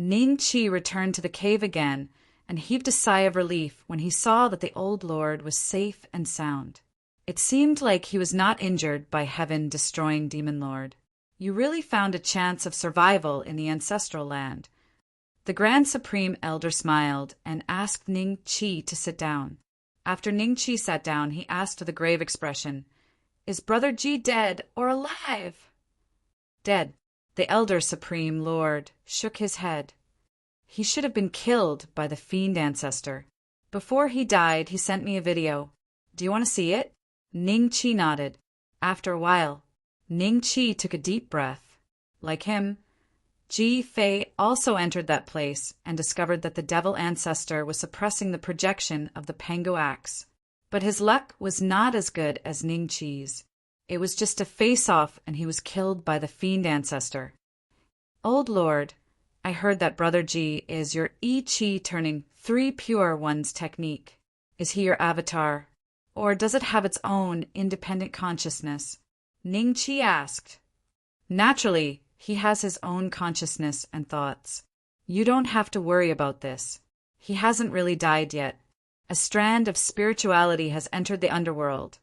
Ning Qi returned to the cave again and heaved a sigh of relief when he saw that the old lord was safe and sound. It seemed like he was not injured by heaven-destroying demon lord. You really found a chance of survival in the ancestral land. The Grand Supreme Elder smiled and asked Ning Qi to sit down. After Ning Qi sat down, he asked with a grave expression, "Is Brother Ji dead or alive?" "Dead." The Elder Supreme Lord shook his head. "He should have been killed by the fiend ancestor. Before he died, he sent me a video. Do you want to see it?" Ning Qi nodded. After a while, Ning Qi took a deep breath. Like him, Ji Fei also entered that place and discovered that the devil ancestor was suppressing the projection of the Pangu axe. But his luck was not as good as Ning Qi's. It was just a face-off and he was killed by the fiend ancestor. "Old Lord, I heard that Brother Ji is your I-Chi turning 3 pure ones technique. Is he your avatar, or does it have its own independent consciousness?" Ning Qi asked. "Naturally, he has his own consciousness and thoughts. You don't have to worry about this. He hasn't really died yet. A strand of spirituality has entered the underworld,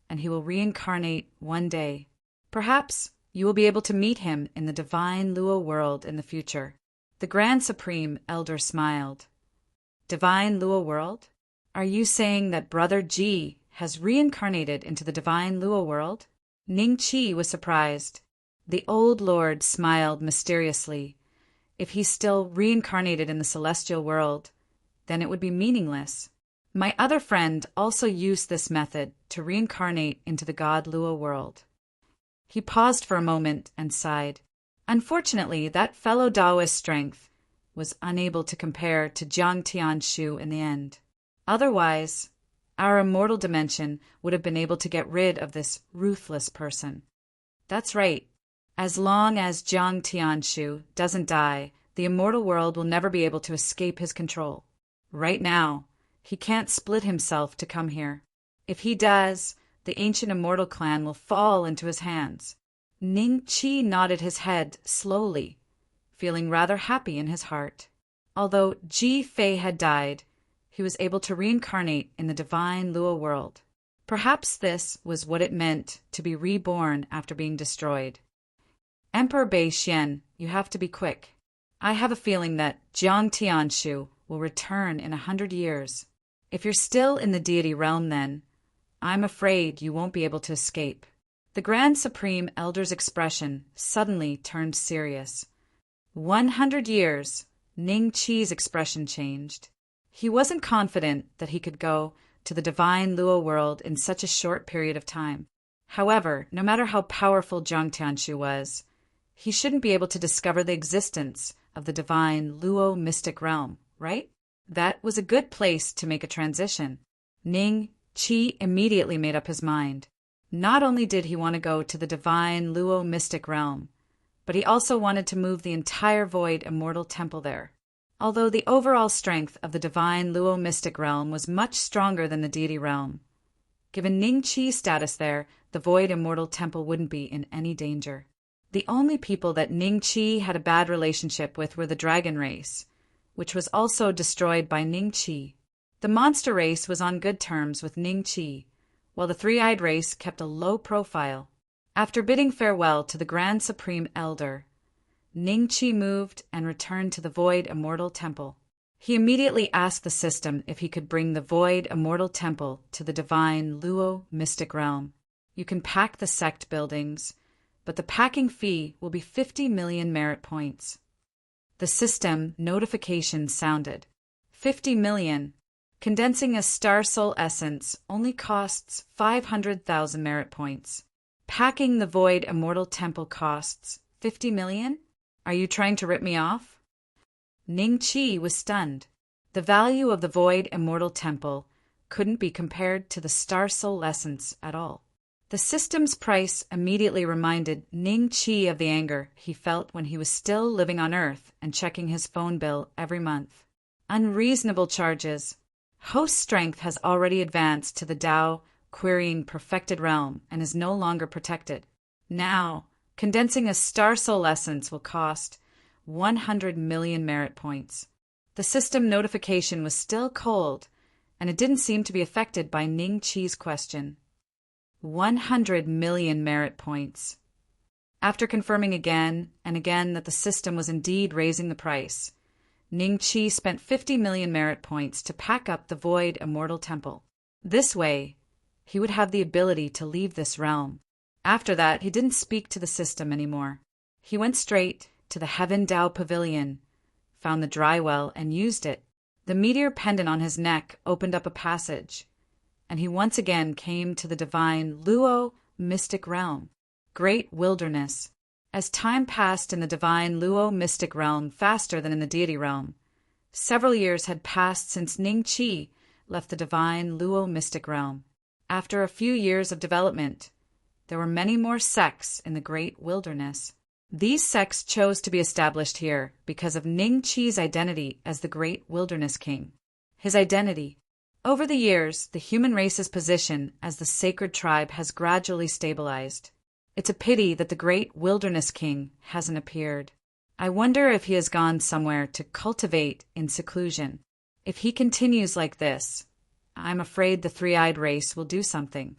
and he will reincarnate one day. Perhaps you will be able to meet him in the divine Luo world in the future." The Grand Supreme Elder smiled. "Divine Luo world? Are you saying that Brother Ji has reincarnated into the divine Luo world?" Ning Qi was surprised. The old lord smiled mysteriously. If he's still reincarnated in the celestial world, then it would be meaningless. My other friend also used this method to reincarnate into the god Luo world. He paused for a moment and sighed. Unfortunately, that fellow Taoist strength was unable to compare to Jiang Tianshu in the end. Otherwise, our immortal dimension would have been able to get rid of this ruthless person. That's right. As long as Jiang Tianshu doesn't die, the immortal world will never be able to escape his control. Right now, he can't split himself to come here. If he does, the ancient immortal clan will fall into his hands. Ning Qi nodded his head slowly, feeling rather happy in his heart. Although Ji Fei had died, he was able to reincarnate in the divine Luo world. Perhaps this was what it meant to be reborn after being destroyed. "Emperor Bei Xian, you have to be quick. I have a feeling that Jiang Tianshu will return in 100 years. If you're still in the deity realm then, I'm afraid you won't be able to escape." The Grand Supreme Elder's expression suddenly turned serious. 100 years, Ning Qi's expression changed. He wasn't confident that he could go to the divine Luo world in such a short period of time. However, no matter how powerful Jiang Tianshu was, he shouldn't be able to discover the existence of the divine Luo mystic realm, right? That was a good place to make a transition. Ning Qi immediately made up his mind. Not only did he want to go to the divine Luo mystic realm, but he also wanted to move the entire Void Immortal Temple there. Although the overall strength of the divine Luo mystic realm was much stronger than the deity realm, given Ning Qi's status there, the Void Immortal Temple wouldn't be in any danger. The only people that Ning Qi had a bad relationship with were the dragon race, which was also destroyed by Ning Qi. The monster race was on good terms with Ning Qi, while the three-eyed race kept a low profile. After bidding farewell to the Grand Supreme Elder, Ning Qi moved and returned to the Void Immortal Temple. He immediately asked the system if he could bring the Void Immortal Temple to the divine Luo mystic realm. You can pack the sect buildings, but the packing fee will be 50 million merit points. The system notification sounded. 50 million. Condensing a star soul essence only costs 500,000 merit points. Packing the Void Immortal Temple costs 50 million? Are you trying to rip me off? Ning Qi was stunned. The value of the Void Immortal Temple couldn't be compared to the star soul essence at all. The system's price immediately reminded Ning Qi of the anger he felt when he was still living on Earth and checking his phone bill every month. Unreasonable charges. Host strength has already advanced to the Tao querying perfected realm and is no longer protected. Now, condensing a star soul essence will cost 100 million merit points. The system notification was still cold, and it didn't seem to be affected by Ning Qi's question. 100 million merit points. After confirming again and again that the system was indeed raising the price, Ning Qi spent 50 million merit points to pack up the void immortal temple. This way, he would have the ability to leave this realm. After that, he didn't speak to the system anymore. He went straight to the Heaven Dao Pavilion, found the dry well, and used it. The meteor pendant on his neck opened up a passage, and he once again came to the divine Luo mystic realm, great wilderness. As time passed in the divine Luo mystic realm faster than in the deity realm, several years had passed since Ning Qi left the divine Luo mystic realm. After a few years of development, there were many more sects in the great wilderness. These sects chose to be established here because of Ning Qi's identity as the great wilderness king. His identity. Over the years, the human race's position as the sacred tribe has gradually stabilized. It's a pity that the great wilderness king hasn't appeared. I wonder if he has gone somewhere to cultivate in seclusion. If he continues like this, I'm afraid the three-eyed race will do something.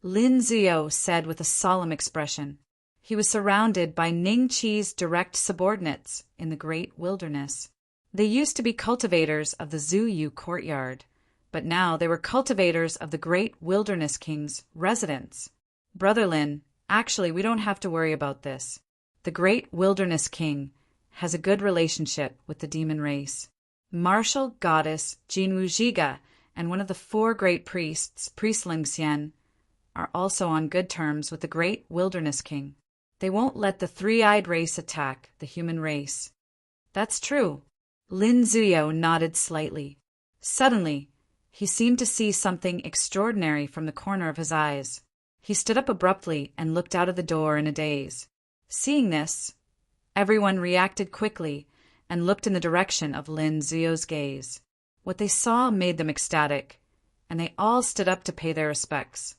Lin Ziyou said with a solemn expression. He was surrounded by Ning Qi's direct subordinates in the great wilderness. They used to be cultivators of the Zuyu courtyard, but now they were cultivators of the great wilderness king's residence. Brother Lin, actually, we don't have to worry about this. The great wilderness king has a good relationship with the demon race. Martial goddess Jinwu Zhiga and one of the four great priests, Priest Ling Xian, are also on good terms with the great wilderness king. They won't let the three-eyed race attack the human race. That's true. Lin Ziyou nodded slightly. Suddenly, he seemed to see something extraordinary from the corner of his eyes. He stood up abruptly and looked out of the door in a daze. Seeing this, everyone reacted quickly and looked in the direction of Lin Ziyou's gaze. What they saw made them ecstatic, and they all stood up to pay their respects.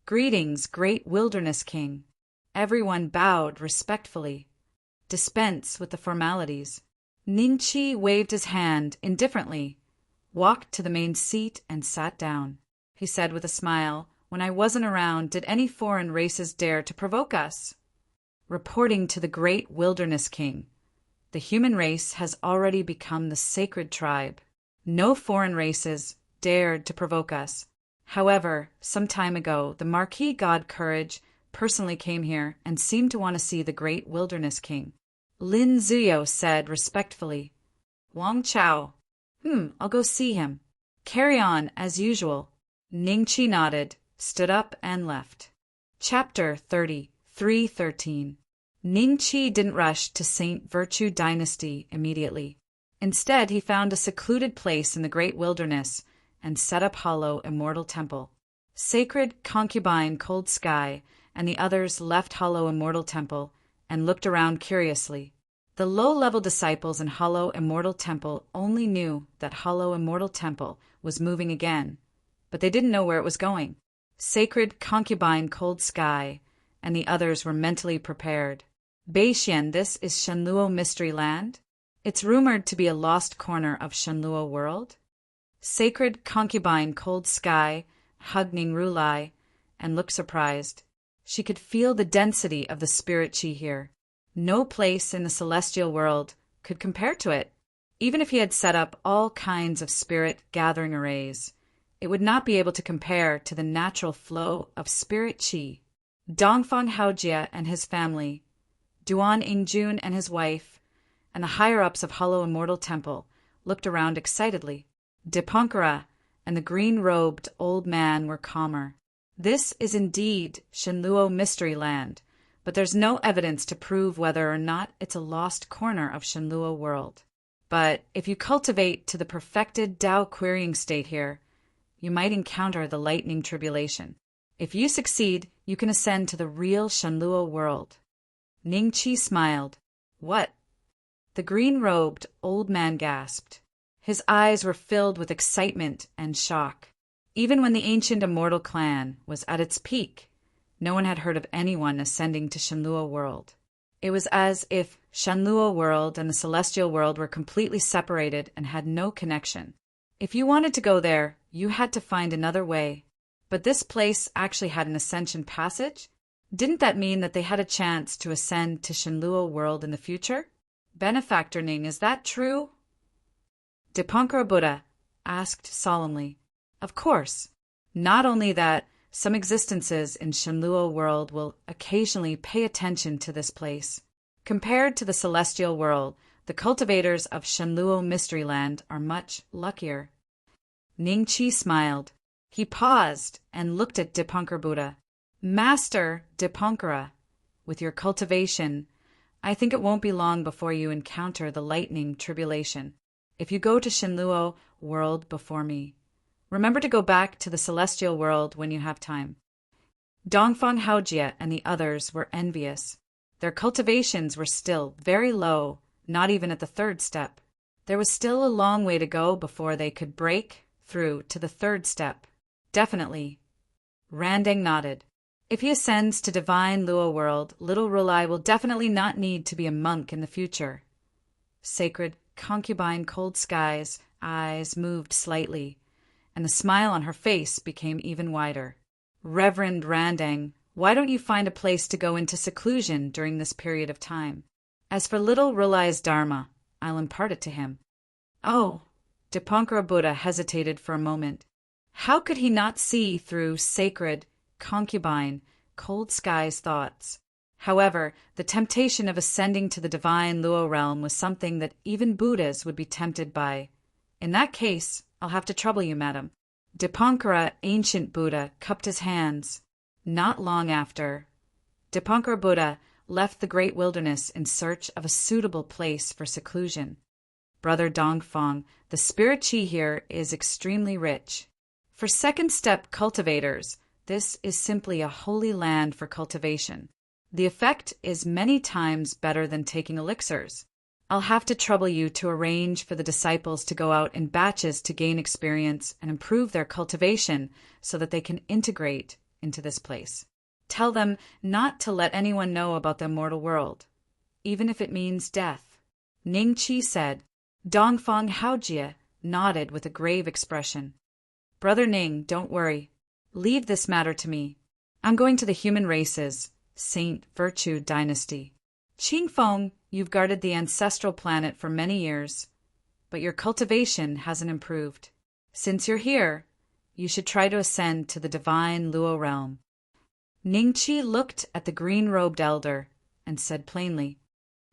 Greetings, great wilderness king. Everyone bowed respectfully. Dispense with the formalities. Ning Qi waved his hand indifferently, walked to the main seat, and sat down. He said with a smile, "When I wasn't around, did any foreign races dare to provoke us?" Reporting to the great wilderness king, the human race has already become the sacred tribe. No foreign races dared to provoke us. However, some time ago, the Marquis God Courage personally came here and seemed to want to see the great wilderness king. Lin Ziyou said respectfully, "Wang Chao. I'll go see him." "Carry on, as usual." Ning Qi nodded, stood up, and left. Chapter 33:13. Ning Qi didn't rush to Saint Virtue Dynasty immediately. Instead, he found a secluded place in the great wilderness and set up Hollow Immortal Temple. Sacred Concubine Cold Sky and the others left Hollow Immortal Temple and looked around curiously. The low-level disciples in Hollow Immortal Temple only knew that Hollow Immortal Temple was moving again, but they didn't know where it was going. Sacred Concubine Cold Sky and the others were mentally prepared. Beixian, this is Shenluo Mystery Land? It's rumored to be a lost corner of Shenluo world. Sacred Concubine Cold Sky hugged Ning Rulai and looked surprised. She could feel the density of the spirit chi here. No place in the celestial world could compare to it. Even if he had set up all kinds of spirit gathering arrays, it would not be able to compare to the natural flow of spirit chi. Dongfang Haojie and his family, Duan Ingjun and his wife, and the higher-ups of Hollow Immortal Temple looked around excitedly. Dipankara and the green-robed old man were calmer. This is indeed Shenluo Mystery Land, but there's no evidence to prove whether or not it's a lost corner of Shenluo world. But if you cultivate to the perfected Tao querying state here, you might encounter the lightning tribulation. If you succeed, you can ascend to the real Shenluo world. Ning Qi smiled. What? The green-robed old man gasped. His eyes were filled with excitement and shock. Even when the ancient immortal clan was at its peak, no one had heard of anyone ascending to Shenluo world. It was as if Shenluo world and the celestial world were completely separated and had no connection. If you wanted to go there, you had to find another way. But this place actually had an ascension passage? Didn't that mean that they had a chance to ascend to Shenluo world in the future? Benefactor Ning, is that true? Dipankara Buddha asked solemnly. Of course. Not only that, some existences in Shenluo world will occasionally pay attention to this place. Compared to the celestial world, the cultivators of Shenluo Mystery Land are much luckier. Ning Qi smiled. He paused and looked at Dipankara Buddha. Master Dipankara, with your cultivation, I think it won't be long before you encounter the lightning tribulation. If you go to Shenluo world before me, remember to go back to the celestial world when you have time. Dongfang Haojie and the others were envious. Their cultivations were still very low, not even at the third step. There was still a long way to go before they could break through to the third step. Definitely. Randang nodded. If he ascends to divine Luo world, little Rulai will definitely not need to be a monk in the future. Sacred concubine Cold Sky's eyes moved slightly, and the smile on her face became even wider. Reverend Randang, why don't you find a place to go into seclusion during this period of time? As for little Rulai's dharma, I'll impart it to him. Oh, Dipankara Buddha hesitated for a moment. How could he not see through sacred concubine Cold Sky's thoughts? However, the temptation of ascending to the divine Luo realm was something that even Buddhas would be tempted by. In that case, I'll have to trouble you, madam. Dipankara, ancient Buddha, cupped his hands. Not long after, Dipankara Buddha left the great wilderness in search of a suitable place for seclusion. Brother Dongfang, the spirit chi here is extremely rich. For second step cultivators, this is simply a holy land for cultivation. The effect is many times better than taking elixirs. I'll have to trouble you to arrange for the disciples to go out in batches to gain experience and improve their cultivation so that they can integrate into this place. Tell them not to let anyone know about the mortal world, even if it means death. Ning Qi said. Dongfang Haojie nodded with a grave expression. Brother Ning, don't worry. Leave this matter to me. I'm going to the human races, Saint Virtue Dynasty. Qingfeng, you've guarded the ancestral planet for many years, but your cultivation hasn't improved. Since you're here, you should try to ascend to the divine Luo realm. Ning Qi looked at the green-robed elder and said plainly,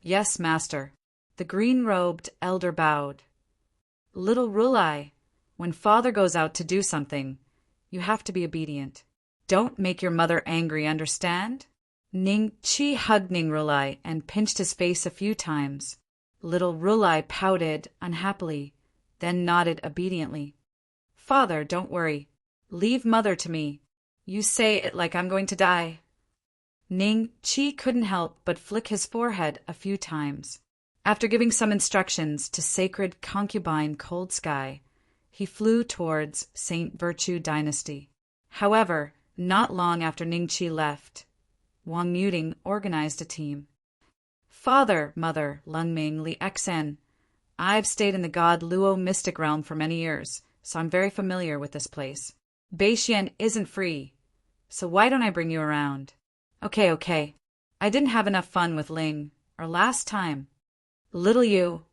Yes, master. The green-robed elder bowed. Little Rulai, when father goes out to do something, you have to be obedient. Don't make your mother angry, understand? Ning Qi hugged Ning Rulai and pinched his face a few times. Little Rulai pouted unhappily, then nodded obediently. Father, don't worry. Leave mother to me. You say it like I'm going to die. Ning Qi couldn't help but flick his forehead a few times. After giving some instructions to sacred concubine Cold Sky, he flew towards Saint Virtue Dynasty. However, not long after Ning Qi left, Wang Muting organized a team. Father, Mother, Lungming, Li Xen, I've stayed in the God Luo mystic realm for many years, so I'm very familiar with this place. Beixian isn't free, so why don't I bring you around? Okay. I didn't have enough fun with Ling, or last time. Little Yu,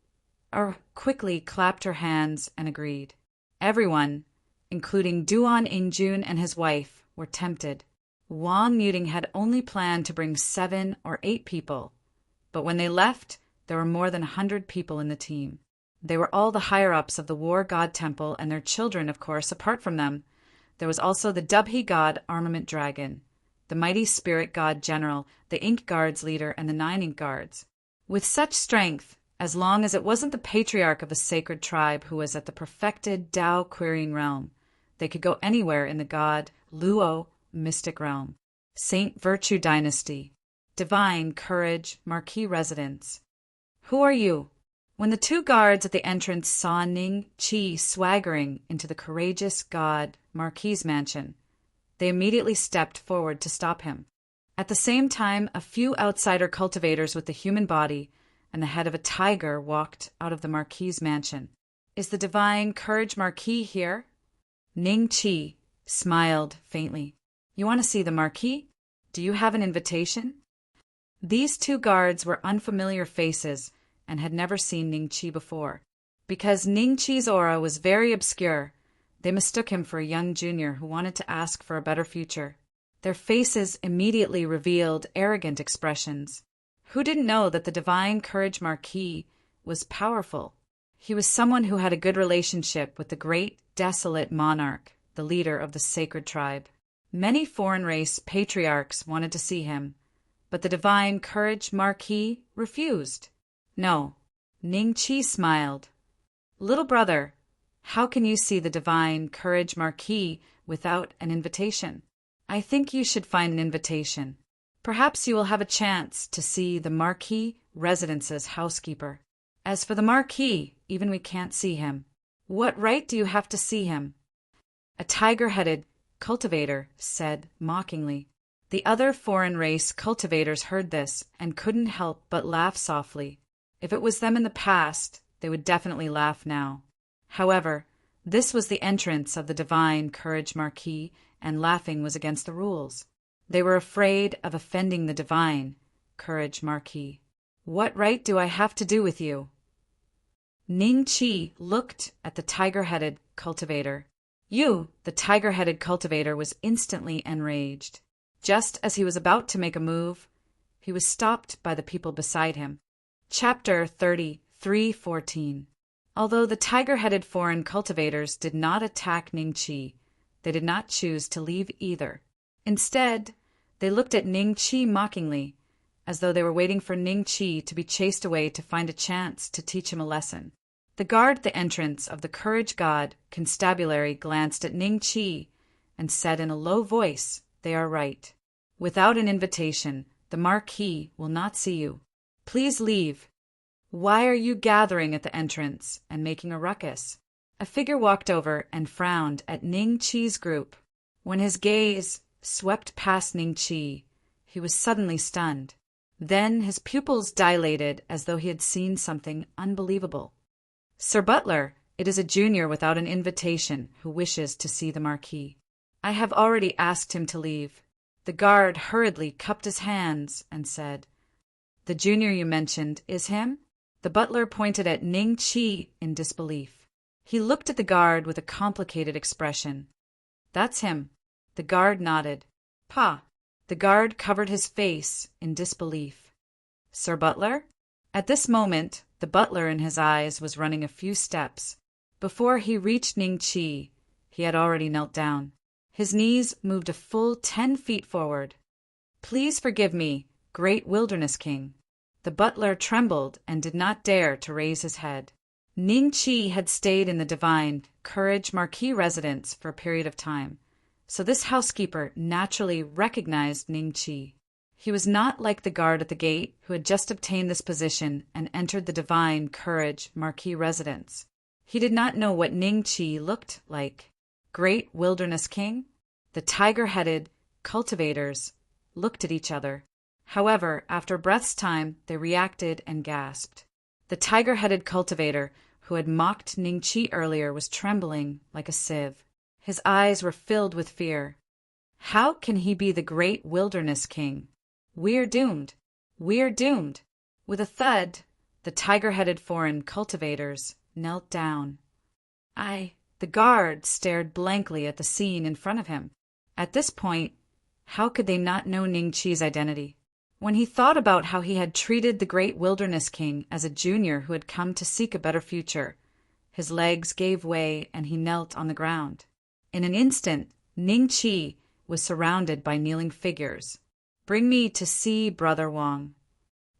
quickly clapped her hands and agreed. Everyone, including Duan Ingjun and his wife, were tempted. Wang Muting had only planned to bring 7 or 8 people, but when they left, there were more than 100 people in the team. They were all the higher-ups of the War God Temple and their children, of course, apart from them. There was also the Dubhe God Armament Dragon, the mighty Spirit God General, the Ink Guards leader, and the 9 Ink Guards. With such strength, as long as it wasn't the patriarch of the sacred tribe who was at the perfected Tao querying realm, they could go anywhere in the God Luo mystic realm. Saint Virtue Dynasty. Divine Courage Marquis Residence. Who are you? When the 2 guards at the entrance saw Ning Qi swaggering into the courageous God Marquis' mansion, they immediately stepped forward to stop him. At the same time, a few outsider cultivators with the human body and the head of a tiger walked out of the Marquis's mansion. "Is the divine courage Marquis here?" Ning Chi smiled faintly. "You want to see the Marquis? Do you have an invitation?" These two guards were unfamiliar faces and had never seen Ning Chi before. Because Ning Chi's aura was very obscure, they mistook him for a young junior who wanted to ask for a better future. Their faces immediately revealed arrogant expressions. Who didn't know that the divine courage Marquis was powerful? He was someone who had a good relationship with the great desolate monarch, the leader of the sacred tribe. Many foreign race patriarchs wanted to see him, but the divine courage Marquis refused. No, Ning Chi smiled. "Little brother, how can you see the divine courage Marquis without an invitation? I think you should find an invitation. Perhaps you will have a chance to see the Marquis Residence's housekeeper. As for the Marquis, even we can't see him. What right do you have to see him?" A tiger-headed cultivator said mockingly. The other foreign race cultivators heard this and couldn't help but laugh softly. If it was them in the past, they would definitely laugh now. However, this was the entrance of the divine courage Marquis, and laughing was against the rules. They were afraid of offending the divine courage Marquis. "What right do I have to do with you?" Ning Chi looked at the tiger-headed cultivator. The tiger-headed cultivator was instantly enraged. Just as he was about to make a move, he was stopped by the people beside him. Chapter 33:14. Although the tiger-headed foreign cultivators did not attack Ning Chi, they did not choose to leave either. Instead, they looked at Ning Chi mockingly, as though they were waiting for Ning Chi to be chased away to find a chance to teach him a lesson. The guard at the entrance of the courage god constabulary glanced at Ning Chi and said in a low voice, "They are right. Without an invitation, the Marquis will not see you. Please leave. Why are you gathering at the entrance and making a ruckus?" A figure walked over and frowned at Ning Chi's group. When his gaze swept past Ning Chi, he was suddenly stunned. Then his pupils dilated as though he had seen something unbelievable. "Sir Butler, it is a junior without an invitation who wishes to see the Marquis. I have already asked him to leave." The guard hurriedly cupped his hands and said, "The junior you mentioned is him?" The butler pointed at Ning Chi in disbelief. He looked at the guard with a complicated expression. "That's him." The guard nodded. "Pa." The guard covered his face in disbelief. "Sir Butler?" At this moment, the butler in his eyes was running a few steps. Before he reached Ning Chi, he had already knelt down. His knees moved a full 10 feet forward. "Please forgive me, great wilderness king." The butler trembled and did not dare to raise his head. Ning Chi had stayed in the divine courage Marquis residence for a period of time, so this housekeeper naturally recognized Ning Chi. He was not like the guard at the gate who had just obtained this position and entered the divine courage Marquis residence. He did not know what Ning Chi looked like. Great wilderness king? The tiger-headed cultivators looked at each other. However, after a breath's time, they reacted and gasped. The tiger-headed cultivator who had mocked Ning Chi earlier was trembling like a sieve. His eyes were filled with fear. How can he be the great wilderness king? We're doomed. We're doomed. With a thud, the tiger-headed foreign cultivators knelt down. The guard stared blankly at the scene in front of him. At this point, how could they not know Ning Chi's identity? When he thought about how he had treated the great wilderness king as a junior who had come to seek a better future, his legs gave way and he knelt on the ground. In an instant, Ning Chi was surrounded by kneeling figures. "Bring me to see Brother Wang."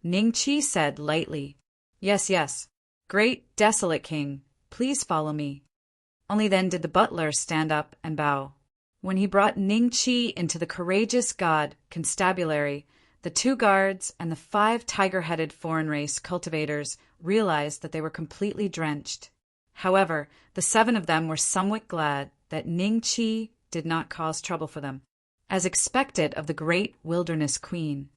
Ning Chi said lightly, Yes, yes. Great desolate king, please follow me." Only then did the butler stand up and bow. When he brought Ning Chi into the courageous god constabulary, the 2 guards and the 5 tiger-headed foreign race cultivators realized that they were completely drenched. However, the 7 of them were somewhat glad that Ning Chi did not cause trouble for them. As expected of the great wilderness queen,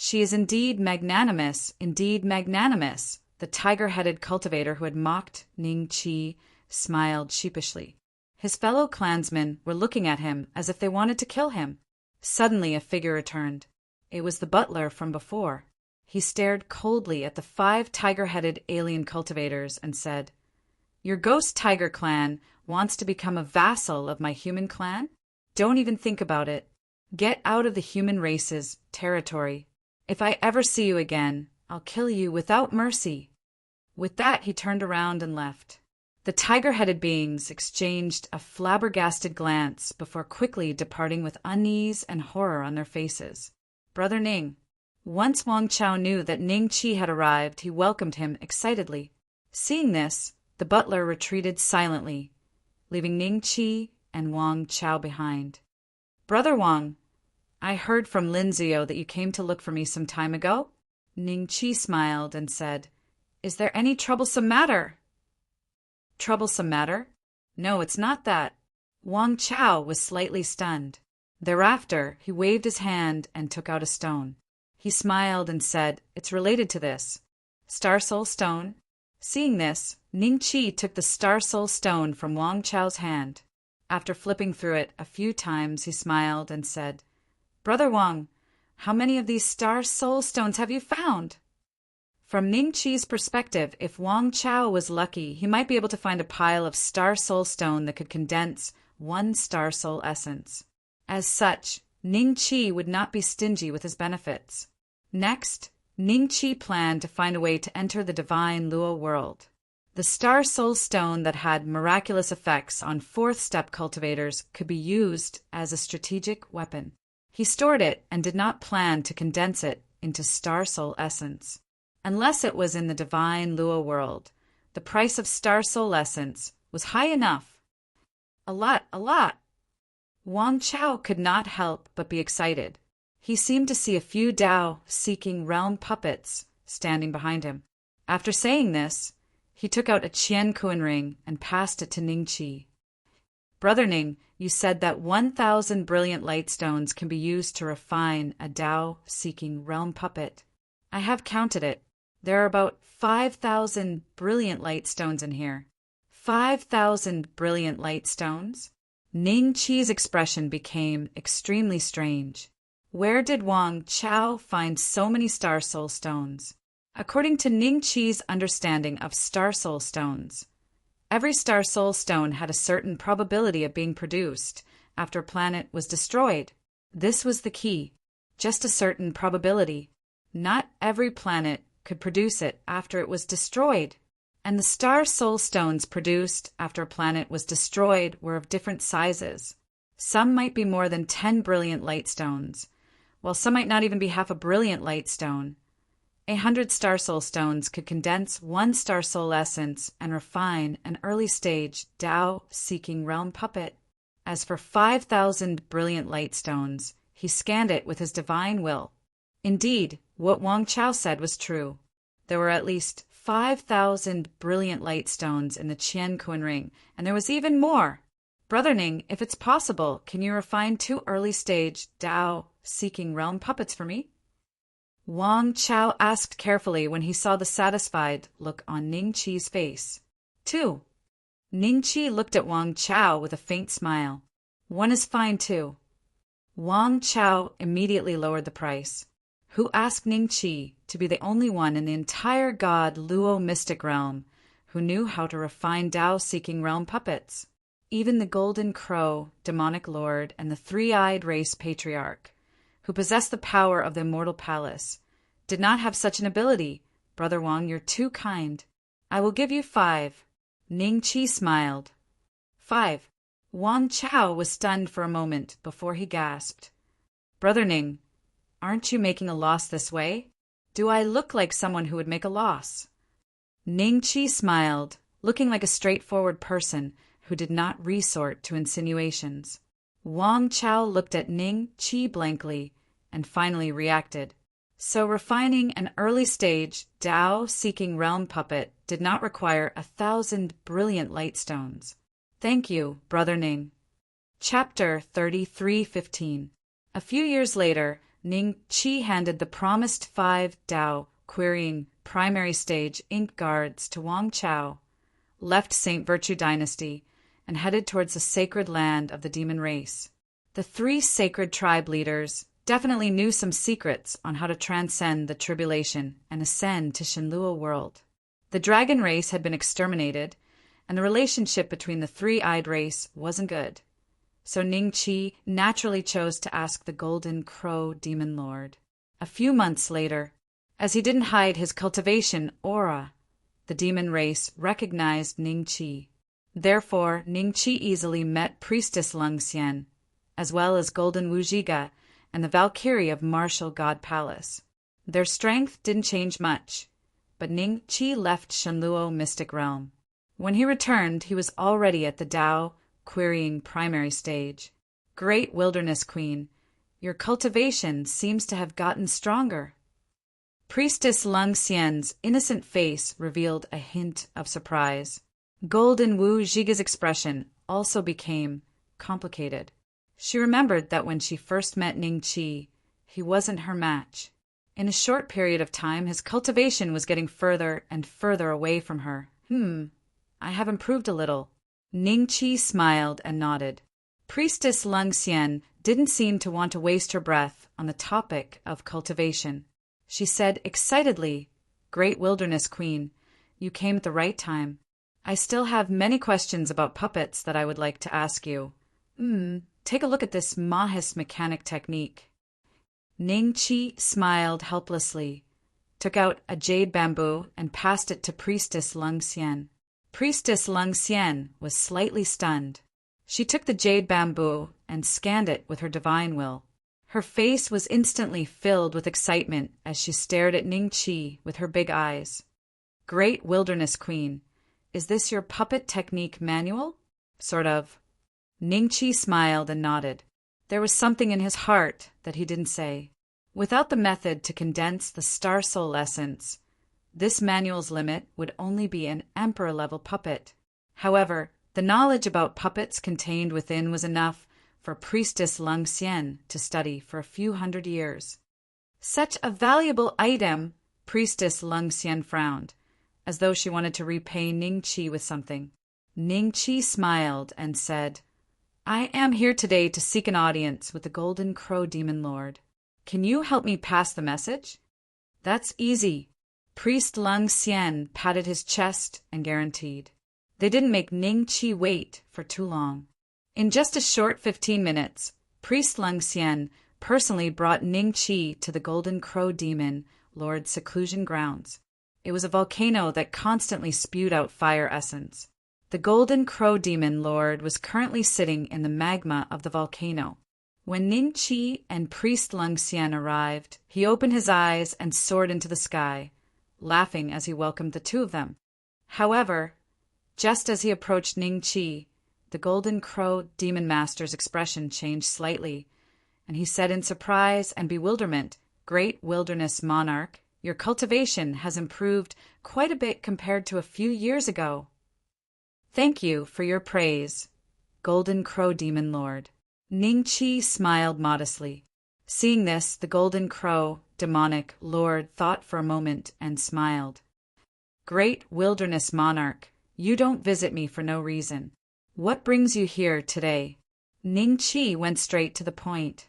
She is indeed magnanimous, indeed magnanimous. The tiger-headed cultivator who had mocked Ning Chi smiled sheepishly. His fellow clansmen were looking at him as if they wanted to kill him. Suddenly a figure returned. It was the butler from before. He stared coldly at the 5 tiger-headed alien cultivators and said, "Your ghost tiger clan wants to become a vassal of my human clan? Don't even think about it. Get out of the human race's territory. If I ever see you again, I'll kill you without mercy." With that, he turned around and left. The tiger-headed beings exchanged a flabbergasted glance before quickly departing with unease and horror on their faces. Brother Ning. Once Wang Chao knew that Ning Chi had arrived, he welcomed him excitedly. Seeing this, the butler retreated silently, leaving Ning Chi and Wang Chao behind. "Brother Wang, I heard from Lin Zio that you came to look for me some time ago." Ning Chi smiled and said, "Is there any troublesome matter?" "Troublesome matter? No, it's not that." Wang Chao was slightly stunned. Thereafter, he waved his hand and took out a stone. He smiled and said, "It's related to this. Star Soul Stone." Seeing this, Ning Chi took the Star Soul Stone from Wang Chao's hand. After flipping through it a few times, he smiled and said, "Brother Wang, how many of these Star Soul Stones have you found?" From Ning Chi's perspective, if Wang Chao was lucky, he might be able to find a pile of Star Soul Stone that could condense 1 Star Soul essence. As such, Ning Chi would not be stingy with his benefits. Next, Ning Chi planned to find a way to enter the divine Luo world. The Star Soul Stone that had miraculous effects on 4th step cultivators could be used as a strategic weapon. He stored it and did not plan to condense it into Star Soul essence. Unless it was in the divine Luo world, the price of Star Soul essence was high enough. A lot. Wang Chao could not help but be excited. He seemed to see a few Tao-seeking realm puppets standing behind him. After saying this, he took out a Qian Kuan ring and passed it to Ning Chi. "Brother Ning, you said that 1,000 brilliant light stones can be used to refine a Tao-seeking realm puppet. I have counted it. There are about 5,000 brilliant light stones in here." 5,000 brilliant light stones? Ning Chi's expression became extremely strange. Where did Wang Chao find so many Star Soul Stones? According to Ning Chi's understanding of Star Soul Stones, every Star Soul Stone had a certain probability of being produced after a planet was destroyed. This was the key. Just a certain probability. Not every planet could produce it after it was destroyed. And the Star Soul Stones produced after a planet was destroyed were of different sizes. Some might be more than 10 brilliant light stones, while some might not even be half a brilliant light stone. 100 Star Soul Stones could condense 1 Star Soul essence and refine an early-stage Tao-seeking realm puppet. As for 5,000 brilliant light stones, he scanned it with his divine will. Indeed, what Wang Chao said was true. There were at least 5,000 brilliant light stones in the Qian Kuan ring, and there was even more. Brother Ning, if it's possible, can you refine 2 early-stage Tao-seeking realm puppets for me? Wang Chao asked carefully when he saw the satisfied look on Ning Chi's face. 2. Ning Chi looked at Wang Chao with a faint smile. 1 is fine too. Wang Chao immediately lowered the price. Who asked Ning Chi to be the only one in the entire God Luo mystic realm who knew how to refine Tao-seeking realm puppets? Even the Golden Crow, demonic lord, and the 3-eyed race patriarch, who possessed the power of the immortal palace, did not have such an ability. Brother Wang, you're too kind. I will give you 5. Ning Chi smiled. 5. Wang Chao was stunned for a moment before he gasped. Brother Ning, aren't you making a loss this way? Do I look like someone who would make a loss? Ning Chi smiled, looking like a straightforward person who did not resort to insinuations. Wang Chao looked at Ning Chi blankly and finally reacted. So refining an early-stage Tao-seeking realm puppet did not require 1,000 brilliant light stones. Thank you, Brother Ning. Chapter 33:15. A few years later, Ning Qi handed the promised 5 Dao querying primary stage ink guards to Wang Chao, left Saint Virtue Dynasty, and headed towards the sacred land of the demon race. The 3 sacred tribe leaders definitely knew some secrets on how to transcend the tribulation and ascend to Shenlua world. The dragon race had been exterminated, and the relationship between the 3-eyed race wasn't good. So Ning Qi naturally chose to ask the Golden Crow Demon Lord. A few months later, as he didn't hide his cultivation aura, the demon race recognized Ning Qi. Therefore, Ning Qi easily met Priestess Lung Xian, as well as Golden Wu Zhiga and the Valkyrie of Martial God Palace. Their strength didn't change much, but Ning Qi left Shenluo Mystic Realm. When he returned, he was already at the Dao querying primary stage. Great Wilderness Queen, your cultivation seems to have gotten stronger. Priestess Lung Xian's innocent face revealed a hint of surprise. Golden Wu Zhiga's expression also became complicated. She remembered that when she first met Ning Qi, he wasn't her match. In a short period of time, his cultivation was getting further and further away from her. I have improved a little. Ning Qi smiled and nodded. Priestess Lung Xian didn't seem to want to waste her breath on the topic of cultivation. She said excitedly, Great Wilderness Queen, you came at the right time. I still have many questions about puppets that I would like to ask you. Take a look at this Mahis mechanic technique. Ning Qi smiled helplessly, took out a jade bamboo and passed it to Priestess Lung Xian. Priestess Lung Xian was slightly stunned. She took the jade bamboo and scanned it with her divine will. Her face was instantly filled with excitement as she stared at Ning Qi with her big eyes. Great Wilderness Queen, is this your puppet technique manual? Sort of. Ning Qi smiled and nodded. There was something in his heart that he didn't say. Without the method to condense the Star Soul essence, this manual's limit would only be an emperor-level puppet. However, the knowledge about puppets contained within was enough for Priestess Lung Xian to study for a few hundred years. Such a valuable item, Priestess Lung Xian frowned, as though she wanted to repay Ning Qi with something. Ning Qi smiled and said, I am here today to seek an audience with the Golden Crow Demon Lord. Can you help me pass the message? That's easy. Priest Lung Xian patted his chest and guaranteed. They didn't make Ning Qi wait for too long. In just a short 15 minutes, Priest Lung Xian personally brought Ning Qi to the Golden Crow Demon Lord's seclusion grounds. It was a volcano that constantly spewed out fire essence. The Golden Crow Demon Lord was currently sitting in the magma of the volcano. When Ning Qi and Priest Lung Xian arrived, he opened his eyes and soared into the sky, laughing as he welcomed the two of them. However, just as he approached Ning Qi, the Golden Crow Demon Master's expression changed slightly, and he said in surprise and bewilderment, Great Wilderness Monarch, your cultivation has improved quite a bit compared to a few years ago. Thank you for your praise, Golden Crow Demon Lord. Ning Qi smiled modestly. Seeing this, the Golden Crow demonic lord thought for a moment and smiled. Great Wilderness Monarch, you don't visit me for no reason. What brings you here today? Ning Qi went straight to the point.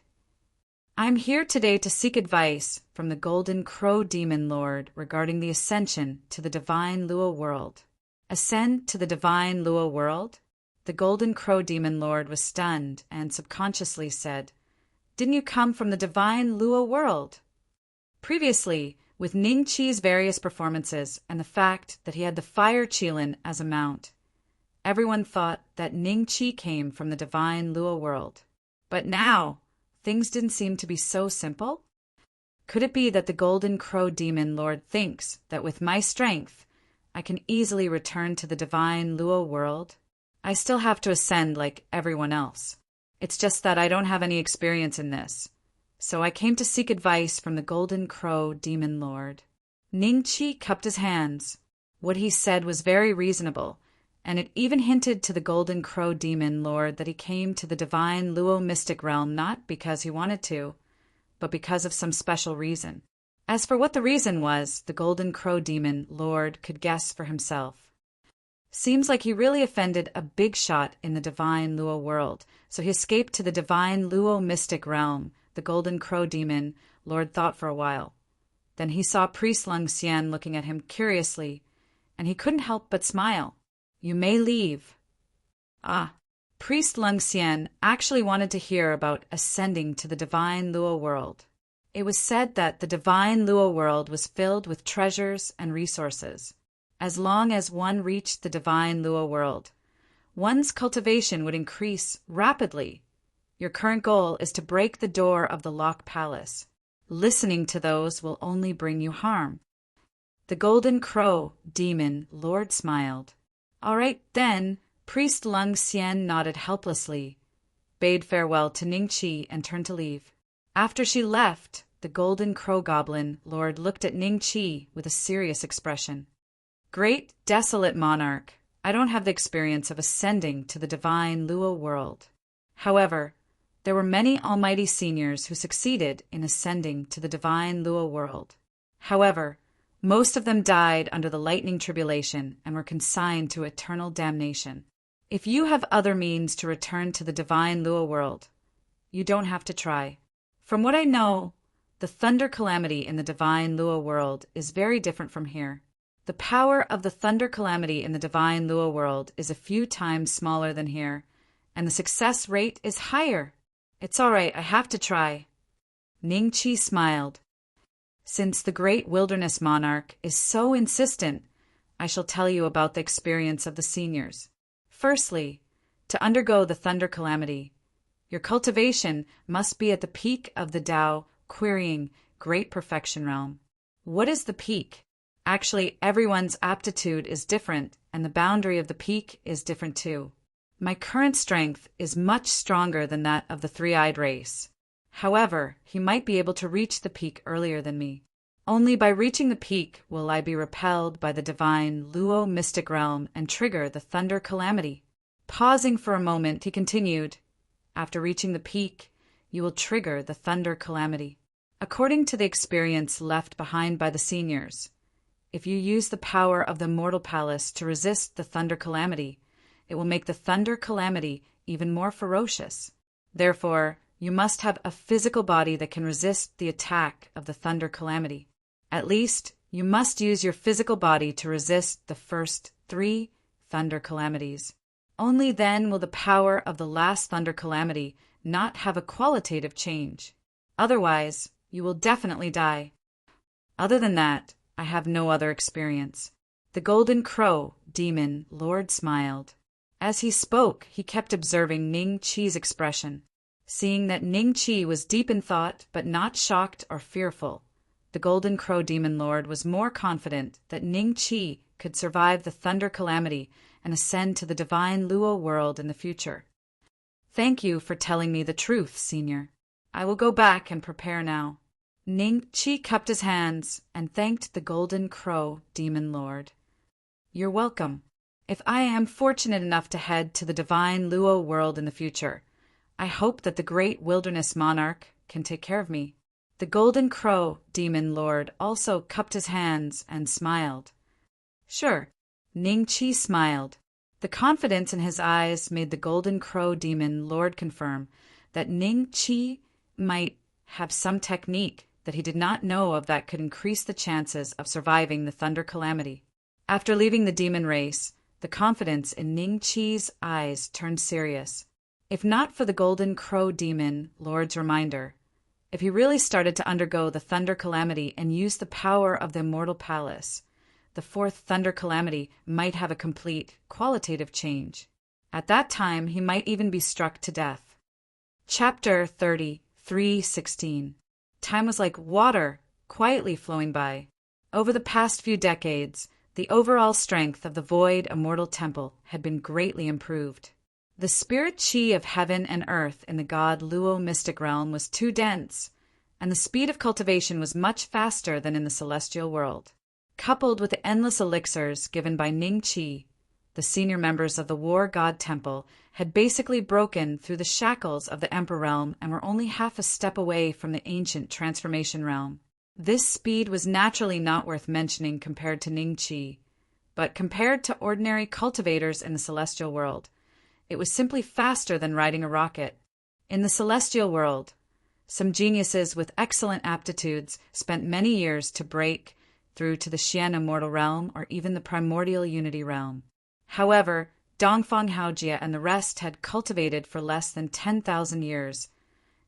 I'm here today to seek advice from the Golden Crow Demon Lord regarding the ascension to the Divine Lua world. Ascend to the Divine Lua world? The Golden Crow Demon Lord was stunned and subconsciously said, Didn't you come from the Divine Lua world? Previously, with Ning Qi's various performances and the fact that he had the Fire Qilin as a mount, everyone thought that Ning Qi came from the Divine Lua world. But now, things didn't seem to be so simple. Could it be that the Golden Crow Demon Lord thinks that with my strength, I can easily return to the Divine Lua world? I still have to ascend like everyone else. It's just that I don't have any experience in this. So I came to seek advice from the Golden Crow Demon Lord. Ning Qi cupped his hands. What he said was very reasonable, and it even hinted to the Golden Crow Demon Lord that he came to the Divine Luo Mystic Realm not because he wanted to, but because of some special reason. As for what the reason was, the Golden Crow Demon Lord could guess for himself. Seems like he really offended a big shot in the divine Luo world, so he escaped to the divine Luo mystic realm. The Golden Crow Demon Lord thought for a while. Then he saw Priest Lung Xian looking at him curiously, and he couldn't help but smile. "You may leave." Ah, Priest Lung Xian actually wanted to hear about ascending to the divine Luo world. It was said that the divine Luo world was filled with treasures and resources. As long as one reached the divine Luo world, one's cultivation would increase rapidly. Your current goal is to break the door of the Lock Palace. Listening to those will only bring you harm. The Golden Crow Demon Lord smiled. All right, then. Priest Lung Xian nodded helplessly, bade farewell to Ning Qi, and turned to leave. After she left, the Golden Crow Goblin Lord looked at Ning Qi with a serious expression. "Great, desolate monarch, I don't have the experience of ascending to the divine Luo world. However, there were many almighty seniors who succeeded in ascending to the divine Luo world. However, most of them died under the lightning tribulation and were consigned to eternal damnation. If you have other means to return to the divine Luo world, you don't have to try. From what I know, the thunder calamity in the divine Luo world is very different from here. The power of the thunder calamity in the divine Luo world is a few times smaller than here, and the success rate is higher. It's all right, I have to try." Ning Qi smiled. "Since the great wilderness monarch is so insistent, I shall tell you about the experience of the seniors. Firstly, to undergo the thunder calamity, your cultivation must be at the peak of the Tao, querying great perfection realm. What is the peak? Actually, everyone's aptitude is different, and the boundary of the peak is different too. My current strength is much stronger than that of the three-eyed race. However, he might be able to reach the peak earlier than me. Only by reaching the peak will I be repelled by the divine Luo mystic realm and trigger the thunder calamity." Pausing for a moment, he continued, "After reaching the peak, you will trigger the thunder calamity. According to the experience left behind by the seniors, if you use the power of the Mortal Palace to resist the thunder calamity, it will make the thunder calamity even more ferocious. Therefore, you must have a physical body that can resist the attack of the thunder calamity. At least, you must use your physical body to resist the first 3 thunder calamities. Only then will the power of the last thunder calamity not have a qualitative change. Otherwise, you will definitely die. Other than that, I have no other experience." The Golden Crow Demon Lord smiled. As he spoke, he kept observing Ning Qi's expression. Seeing that Ning Qi was deep in thought but not shocked or fearful, the Golden Crow Demon Lord was more confident that Ning Qi could survive the thunder calamity and ascend to the divine Luo world in the future. "Thank you for telling me the truth, Senior. I will go back and prepare now." Ning Qi cupped his hands and thanked the Golden Crow Demon Lord. "You're welcome. If I am fortunate enough to head to the divine Luo world in the future, I hope that the great wilderness monarch can take care of me." The Golden Crow Demon Lord also cupped his hands and smiled. "Sure." Ning Qi smiled. The confidence in his eyes made the Golden Crow Demon Lord confirm that Ning Qi might have some technique that he did not know of that could increase the chances of surviving the thunder calamity. After leaving the demon race, the confidence in Ning Qi's eyes turned serious. If not for the Golden Crow Demon Lord's reminder, if he really started to undergo the thunder calamity and use the power of the Immortal Palace, the 4th thunder calamity might have a complete qualitative change. At that time, he might even be struck to death. Chapter 33:16. Time was like water, quietly flowing by. Over the past few decades, the overall strength of the Void Immortal Temple had been greatly improved. The spirit chi of heaven and earth in the god Luo mystic realm was too dense, and the speed of cultivation was much faster than in the celestial world. Coupled with the endless elixirs given by Ning Qi, the senior members of the War God Temple, had basically broken through the shackles of the Emperor realm and were only half a step away from the ancient transformation realm. This speed was naturally not worth mentioning compared to Ningqi, but compared to ordinary cultivators in the celestial world, it was simply faster than riding a rocket. In the celestial world, some geniuses with excellent aptitudes spent many years to break through to the Xian immortal realm or even the primordial unity realm. However, Dongfang Haojie and the rest had cultivated for less than 10,000 years,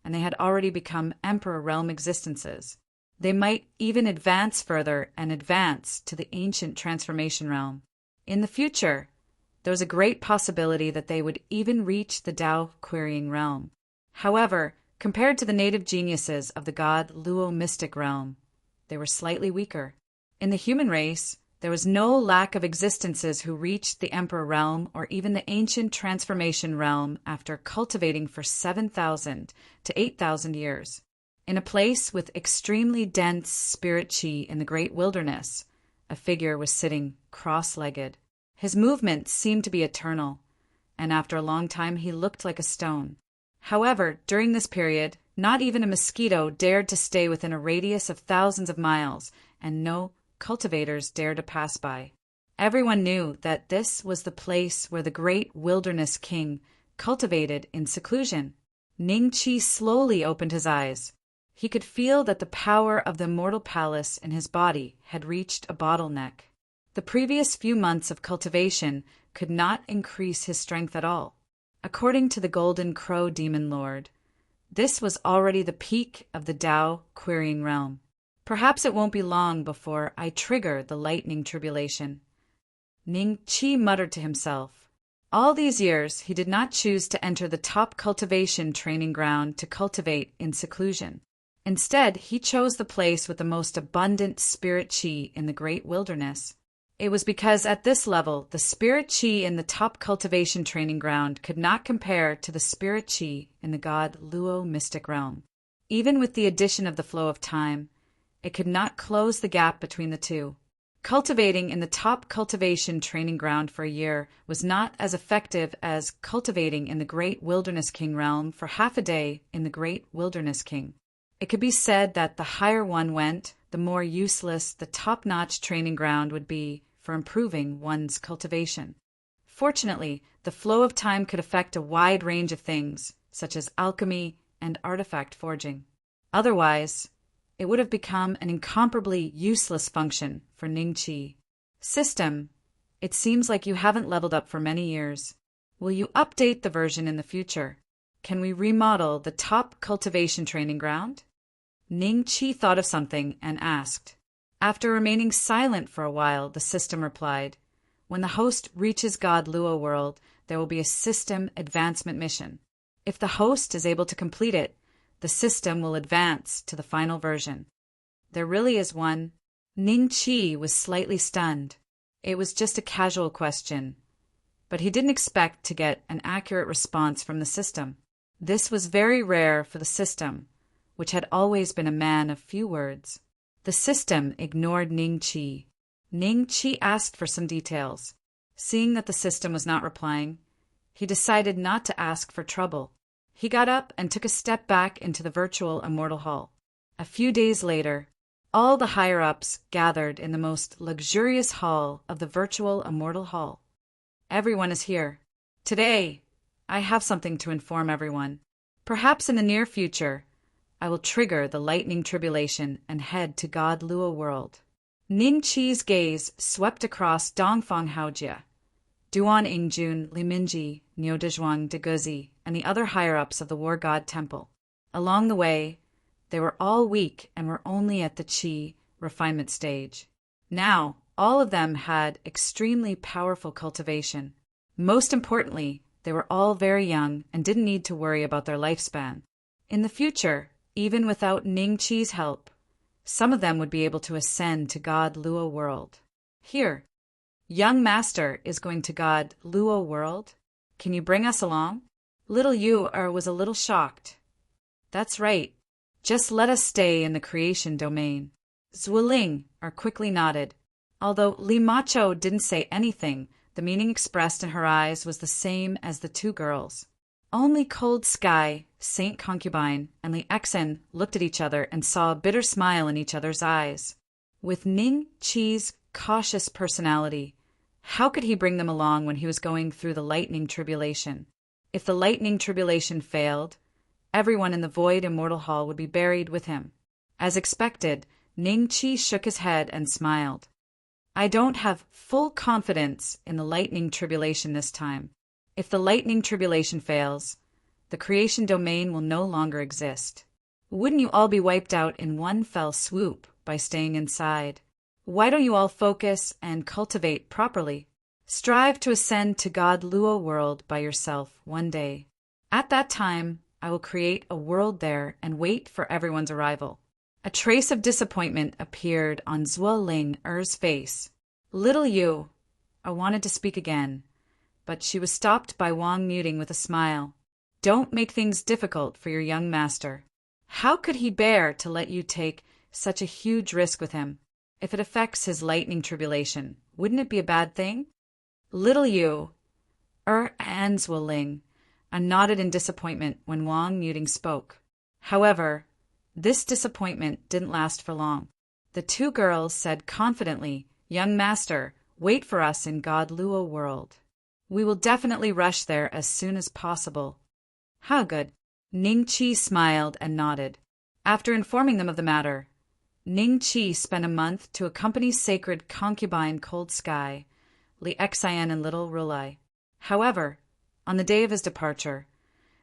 and they had already become emperor realm existences. They might even advance further and advance to the ancient transformation realm. In the future, there was a great possibility that they would even reach the Tao querying realm. However, compared to the native geniuses of the god Luo mystic realm, they were slightly weaker. In the human race, there was no lack of existences who reached the emperor realm or even the ancient transformation realm after cultivating for 7,000 to 8,000 years. In a place with extremely dense spirit qi in the great wilderness, a figure was sitting cross-legged. His movements seemed to be eternal, and after a long time he looked like a stone. However, during this period, not even a mosquito dared to stay within a radius of thousands of miles, and no cultivators dared to pass by. Everyone knew that this was the place where the great wilderness king cultivated in seclusion. Ningqi slowly opened his eyes. He could feel that the power of the immortal palace in his body had reached a bottleneck. The previous few months of cultivation could not increase his strength at all. According to the Golden Crow Demon Lord, this was already the peak of the Tao querying realm. Perhaps it won't be long before I trigger the lightning tribulation. Ningqi muttered to himself. All these years, he did not choose to enter the top cultivation training ground to cultivate in seclusion. Instead, he chose the place with the most abundant spirit qi in the great wilderness. It was because at this level, the spirit qi in the top cultivation training ground could not compare to the spirit qi in the god Luo mystic realm. Even with the addition of the flow of time, it could not close the gap between the two. Cultivating in the top cultivation training ground for a year was not as effective as cultivating in the great wilderness king realm for half a day in the great wilderness king. It could be said that the higher one went, the more useless the top-notch training ground would be for improving one's cultivation. Fortunately, the flow of time could affect a wide range of things, such as alchemy and artifact forging. Otherwise, it would have become an incomparably useless function for Ningqi. System, it seems like you haven't leveled up for many years. Will you update the version in the future? Can we remodel the top cultivation training ground? Ningqi thought of something and asked. After remaining silent for a while, the system replied, when the host reaches God Luo world, there will be a system advancement mission. If the host is able to complete it, the system will advance to the final version. There really is one. Ningqi was slightly stunned. It was just a casual question, but he didn't expect to get an accurate response from the system. This was very rare for the system, which had always been a man of few words. The system ignored Ningqi. Ningqi asked for some details. Seeing that the system was not replying, he decided not to ask for trouble. He got up and took a step back into the virtual immortal hall. A few days later, all the higher-ups gathered in the most luxurious hall of the virtual immortal hall. Everyone is here. Today, I have something to inform everyone. Perhaps in the near future, I will trigger the lightning tribulation and head to God Luo world. Ningqi's gaze swept across Dongfang Haojie, Duan Ingjun, Liminji, Niudezhuang Degezi, and the other higher-ups of the War God Temple. Along the way, they were all weak and were only at the qi refinement stage. Now, all of them had extremely powerful cultivation. Most importantly, they were all very young and didn't need to worry about their lifespan. In the future, even without Ningqi's help, some of them would be able to ascend to God Luo world. Here, young master is going to God Luo world. Can you bring us along? Little Yu was a little shocked. That's right. Just let us stay in the creation domain. Zueling quickly nodded. Although Li Macho didn't say anything, The meaning expressed in her eyes was the same as the two girls. Only Cold Sky, Saint Concubine, and Li Exen looked at each other and saw a bitter smile in each other's eyes. With Ning Chi's cautious personality, how could he bring them along when he was going through the lightning tribulation? If the lightning tribulation failed, everyone in the void immortal hall would be buried with him. As expected, Ning Chi shook his head and smiled. I don't have full confidence in the lightning tribulation this time. If the lightning tribulation fails, the creation domain will no longer exist. Wouldn't you all be wiped out in one fell swoop by staying inside? Why don't you all focus and cultivate properly? Strive to ascend to God Luo world by yourself one day. At that time, I will create a world there and wait for everyone's arrival. A trace of disappointment appeared on Zhuo Ling Er's face. Little Yu, I wanted to speak again, but she was stopped by Wang muting with a smile. Don't make things difficult for your young master. How could he bear to let you take such a huge risk with him? If it affects his lightning tribulation, wouldn't it be a bad thing? Little Yu, and Zhuo Ling, nodded in disappointment when Wang muting spoke. However, this disappointment didn't last for long. The two girls said confidently, Young master, wait for us in God Luo world. We will definitely rush there as soon as possible. How good. Ning Chi smiled and nodded. After informing them of the matter, Ning Chi spent a month to accompany sacred concubine Cold Sky, Li Xian and little Rulai. However, on the day of his departure,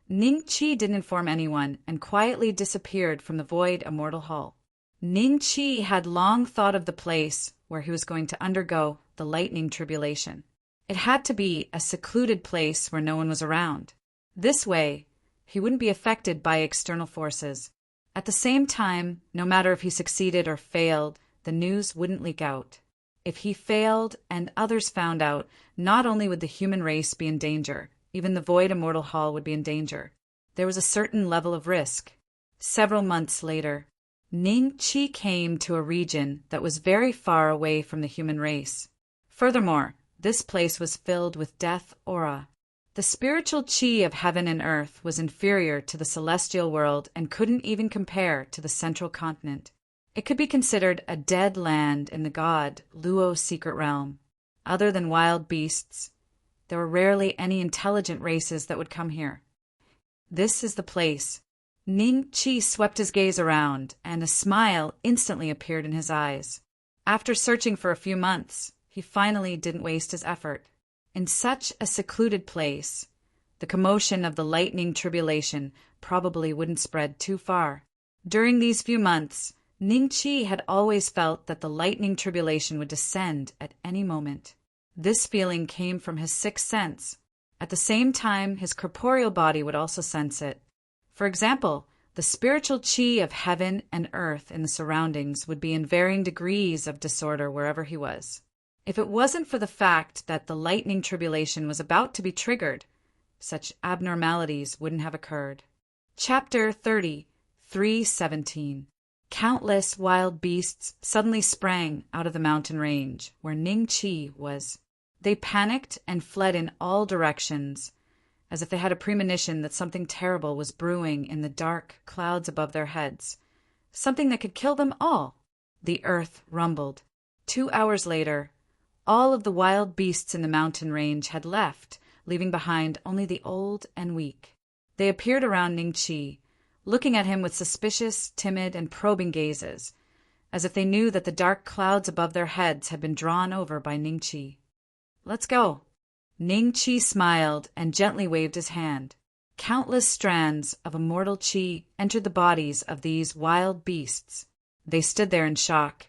Ning Chi didn't inform anyone and quietly disappeared from the void immortal hall. Ning Chi had long thought of the place where he was going to undergo the lightning tribulation. It had to be a secluded place where no one was around. This way, he wouldn't be affected by external forces. At the same time, no matter if he succeeded or failed, the news wouldn't leak out. If he failed and others found out, not only would the human race be in danger, even the void immortal hall would be in danger. There was a certain level of risk. Several months later, Ning Chi came to a region that was very far away from the human race. Furthermore, this place was filled with death aura. The spiritual chi of heaven and earth was inferior to the celestial world and couldn't even compare to the central continent. It could be considered a dead land in the God Luo secret realm. Other than wild beasts, there were rarely any intelligent races that would come here. This is the place. Ning Chi swept his gaze around, and a smile instantly appeared in his eyes. After searching for a few months, he finally didn't waste his effort. In such a secluded place, the commotion of the lightning tribulation probably wouldn't spread too far. During these few months, Ning Chi had always felt that the lightning tribulation would descend at any moment. This feeling came from his sixth sense. At the same time, his corporeal body would also sense it. For example, the spiritual chi of heaven and earth in the surroundings would be in varying degrees of disorder wherever he was. If it wasn't for the fact that the lightning tribulation was about to be triggered, such abnormalities wouldn't have occurred. Chapter 30, 3:17. Countless wild beasts suddenly sprang out of the mountain range where Ning Chi was. They panicked and fled in all directions, as if they had a premonition that something terrible was brewing in the dark clouds above their heads, something that could kill them all. The earth rumbled. 2 hours later, all of the wild beasts in the mountain range had left, leaving behind only the old and weak. They appeared around Ning Chi, looking at him with suspicious, timid, and probing gazes, as if they knew that the dark clouds above their heads had been drawn over by Ning Chi. Let's go. Ning Chi smiled and gently waved his hand. Countless strands of immortal chi entered the bodies of these wild beasts. They stood there in shock,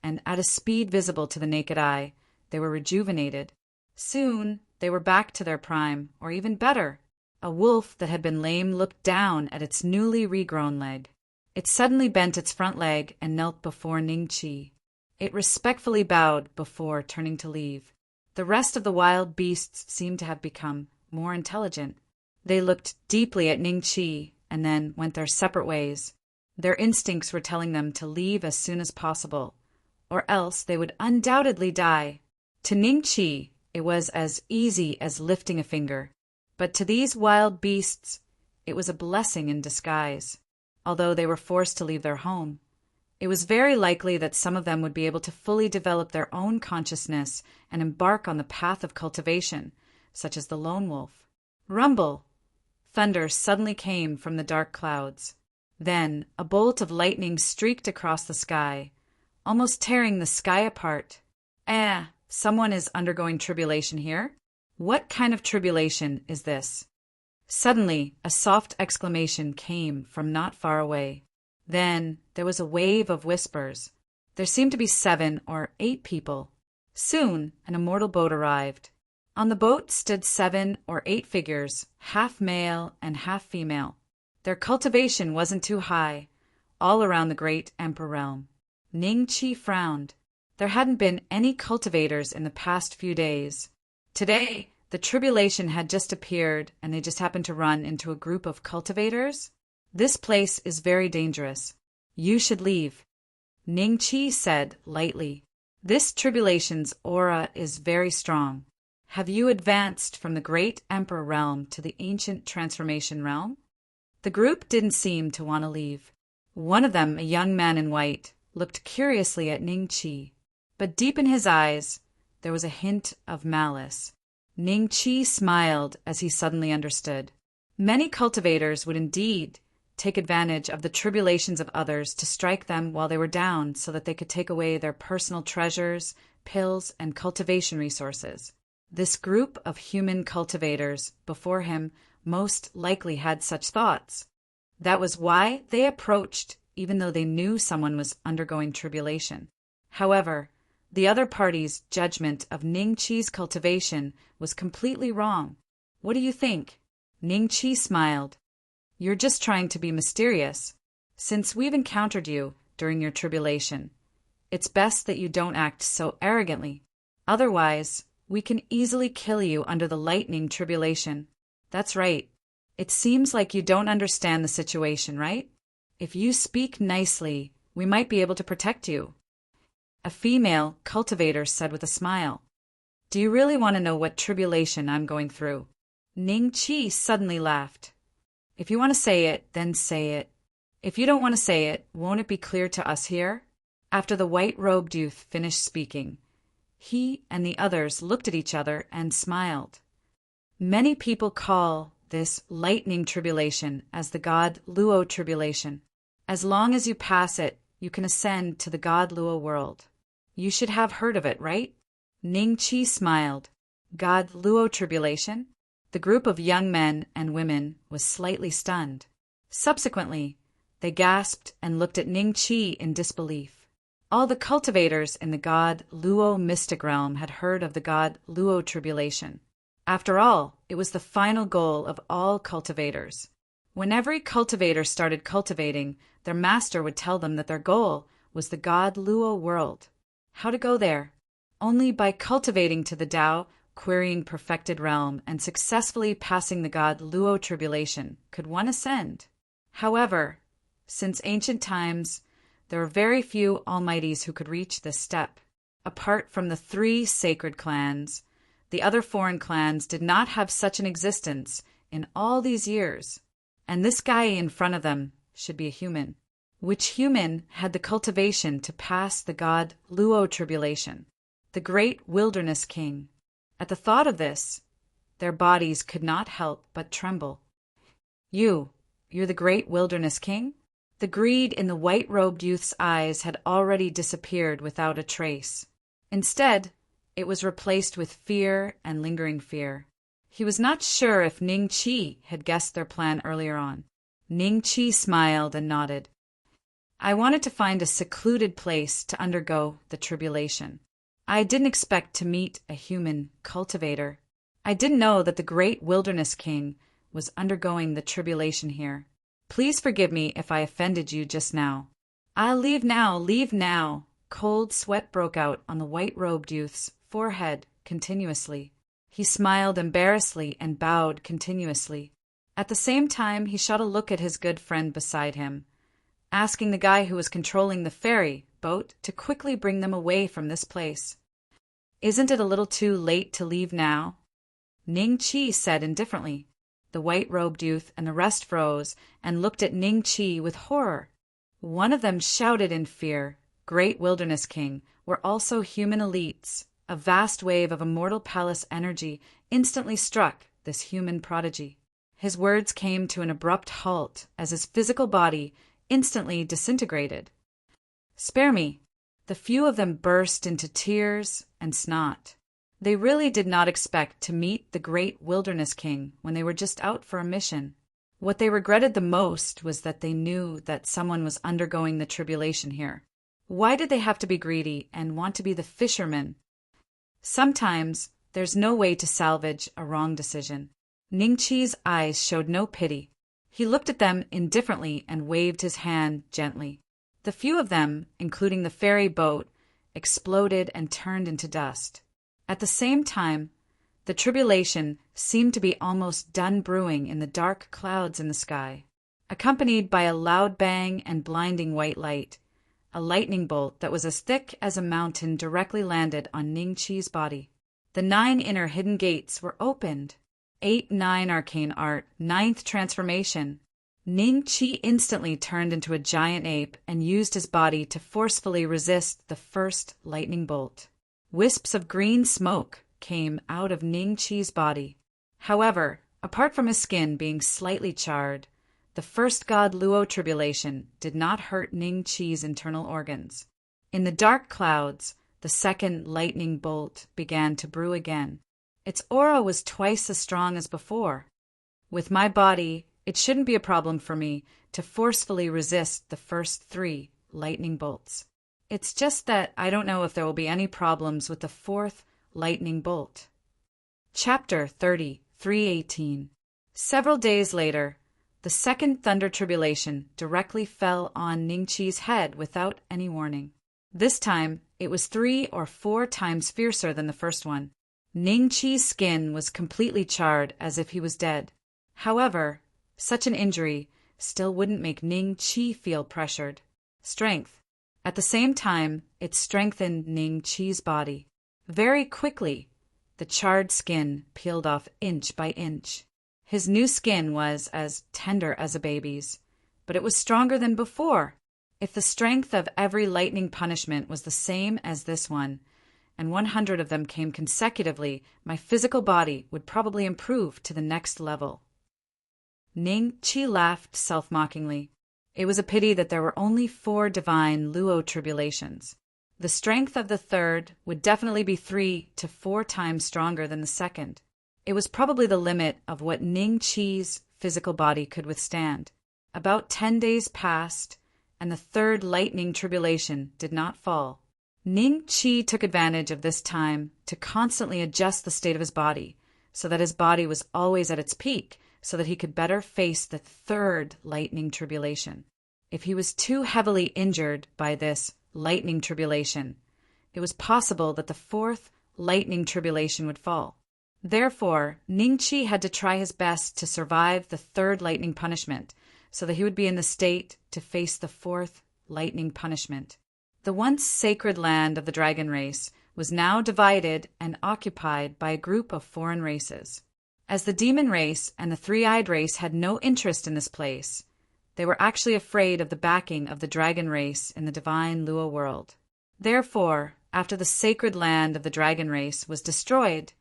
and at a speed visible to the naked eye, they were rejuvenated. Soon, they were back to their prime, or even better. A wolf that had been lame looked down at its newly regrown leg. It suddenly bent its front leg and knelt before Ning Chi. It respectfully bowed before turning to leave. The rest of the wild beasts seemed to have become more intelligent. They looked deeply at Ning Chi and then went their separate ways. Their instincts were telling them to leave as soon as possible, or else they would undoubtedly die. To Ning Chi, It was as easy as lifting a finger. But to these wild beasts, it was a blessing in disguise. Although they were forced to leave their home, it was very likely that some of them would be able to fully develop their own consciousness and embark on the path of cultivation, such as the lone wolf. Rumble! Thunder suddenly came from the dark clouds. Then a bolt of lightning streaked across the sky, almost tearing the sky apart. Someone is undergoing tribulation here? What kind of tribulation is this? Suddenly, a soft exclamation came from not far away. Then there was a wave of whispers. There seemed to be 7 or 8 people. Soon, an immortal boat arrived. On the boat stood 7 or 8 figures, half male and half female. Their cultivation wasn't too high, all around the great emperor realm. Ning-Chi frowned. There hadn't been any cultivators in the past few days. Today, the tribulation had just appeared and they just happened to run into a group of cultivators? This place is very dangerous. You should leave. Ning-Chi said lightly. This tribulation's aura is very strong. Have you advanced from the great emperor realm to the ancient transformation realm? The group didn't seem to want to leave. One of them, a young man in white, looked curiously at Ning-Chi. But deep in his eyes, there was a hint of malice. Ning-Chi smiled as he suddenly understood. Many cultivators would indeed take advantage of the tribulations of others to strike them while they were down so that they could take away their personal treasures, pills, and cultivation resources. This group of human cultivators before him most likely had such thoughts. That was why they approached, even though they knew someone was undergoing tribulation. However, the other party's judgment of Ning-Chi's cultivation was completely wrong. What do you think? Ning-Chi smiled. You're just trying to be mysterious. Since we've encountered you during your tribulation, it's best that you don't act so arrogantly. Otherwise, we can easily kill you under the lightning tribulation. That's right. It seems like you don't understand the situation, right? If you speak nicely, we might be able to protect you. A female cultivator said with a smile. Do you really want to know what tribulation I'm going through? Ning-Chi suddenly laughed. If you want to say it, then say it. If you don't want to say it, won't it be clear to us here? After the white-robed youth finished speaking, he and the others looked at each other and smiled. Many people call this lightning tribulation as the god Luo tribulation. As long as you pass it, you can ascend to the god Luo world. You should have heard of it, right? Ning-Chi smiled. God Luo tribulation? The group of young men and women was slightly stunned. Subsequently, they gasped and looked at Ning-Chi in disbelief. All the cultivators in the god Luo mystic realm had heard of the god Luo tribulation. After all, it was the final goal of all cultivators. When every cultivator started cultivating, their master would tell them that their goal was the god Luo world. How to go there? Only by cultivating to the Tao, querying perfected realm, and successfully passing the god Luo tribulation could one ascend. However, since ancient times, there are very few almighties who could reach this step. Apart from the 3 sacred clans, the other foreign clans did not have such an existence in all these years. And this guy in front of them should be a human. Which human had the cultivation to pass the god Luo tribulation, the great wilderness king? At the thought of this, their bodies could not help but tremble. You're the great wilderness king? The greed in the white-robed youth's eyes had already disappeared without a trace. Instead, it was replaced with fear and lingering fear. He was not sure if Ning-Chi had guessed their plan earlier on. Ning-Chi smiled and nodded. I wanted to find a secluded place to undergo the tribulation. I didn't expect to meet a human cultivator. I didn't know that the great wilderness king was undergoing the tribulation here. Please forgive me if I offended you just now. I'll leave now. Cold sweat broke out on the white-robed youth's forehead continuously. He smiled embarrassedly and bowed continuously. At the same time, he shot a look at his good friend beside him, asking the guy who was controlling the ferry boat to quickly bring them away from this place. Isn't it a little too late to leave now? Ning Chi said indifferently. The white-robed youth and the rest froze and looked at Ning Chi with horror. One of them shouted in fear, "Great Wilderness King, we're also human elites." A vast wave of immortal palace energy instantly struck this human prodigy. His words came to an abrupt halt as his physical body instantly disintegrated. "Spare me." The few of them burst into tears and snot. They really did not expect to meet the great Wilderness King when they were just out for a mission. What they regretted the most was that they knew that someone was undergoing the tribulation here. Why did they have to be greedy and want to be the fishermen? Sometimes there's no way to salvage a wrong decision. Ning Chi's eyes showed no pity. He looked at them indifferently and waved his hand gently. The few of them, including the ferry boat, exploded and turned into dust. At the same time, the tribulation seemed to be almost done brewing in the dark clouds in the sky. Accompanied by a loud bang and blinding white light, a lightning bolt that was as thick as a mountain directly landed on Ning Chi's body. The 9 inner hidden gates were opened. 8-9 arcane art, 9th transformation. Ning Chi instantly turned into a giant ape and used his body to forcefully resist the first lightning bolt. Wisps of green smoke came out of Ning Chi's body. However, apart from his skin being slightly charred, the first god Luo tribulation did not hurt Ning Chi's internal organs. In the dark clouds, the second lightning bolt began to brew again. Its aura was twice as strong as before. With my body, it shouldn't be a problem for me to forcefully resist the first 3 lightning bolts. It's just that I don't know if there will be any problems with the 4th lightning bolt. Chapter 30, 318. Several days later, the second thunder tribulation directly fell on Ning Chi's head without any warning. This time, it was 3 or 4 times fiercer than the first one. Ning Chi's skin was completely charred as if he was dead. However, such an injury still wouldn't make Ning Chi feel pressured. Strength. At the same time, it strengthened Ning Chi's body. Very quickly, the charred skin peeled off inch by inch. His new skin was as tender as a baby's, but it was stronger than before. If the strength of every lightning punishment was the same as this one, and 100 of them came consecutively, my physical body would probably improve to the next level. Ning Chi laughed self-mockingly. It was a pity that there were only 4 divine Luo tribulations. The strength of the third would definitely be 3 to 4 times stronger than the second. It was probably the limit of what Ning Chi's physical body could withstand. About 10 days passed, and the third lightning tribulation did not fall. Ning Chi took advantage of this time to constantly adjust the state of his body, so that his body was always at its peak, so that he could better face the third lightning tribulation. If he was too heavily injured by this lightning tribulation, it was possible that the 4th lightning tribulation would fall. Therefore, Ning Chi had to try his best to survive the 3rd lightning punishment, so that he would be in the state to face the 4th lightning punishment. The once sacred land of the dragon race was now divided and occupied by a group of foreign races. As the demon race and the 3-eyed race had no interest in this place, they were actually afraid of the backing of the dragon race in the divine Luo world. Therefore, after the sacred land of the dragon race was destroyed,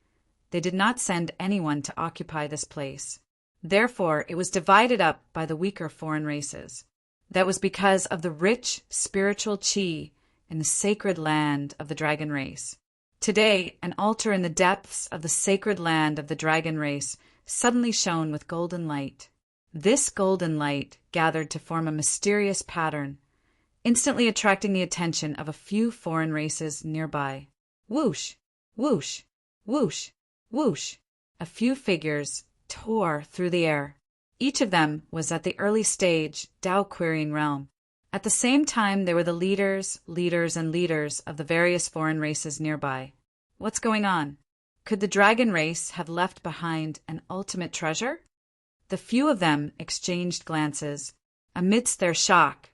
they did not send anyone to occupy this place. Therefore, it was divided up by the weaker foreign races. That was because of the rich spiritual chi in the sacred land of the dragon race. Today, an altar in the depths of the sacred land of the dragon race suddenly shone with golden light. This golden light gathered to form a mysterious pattern, instantly attracting the attention of a few foreign races nearby. Whoosh, whoosh, whoosh, whoosh. A few figures tore through the air. Each of them was at the early stage Tao querying realm. At the same time, there were the leaders of the various foreign races nearby. What's going on? Could the dragon race have left behind an ultimate treasure? The few of them exchanged glances. Amidst their shock,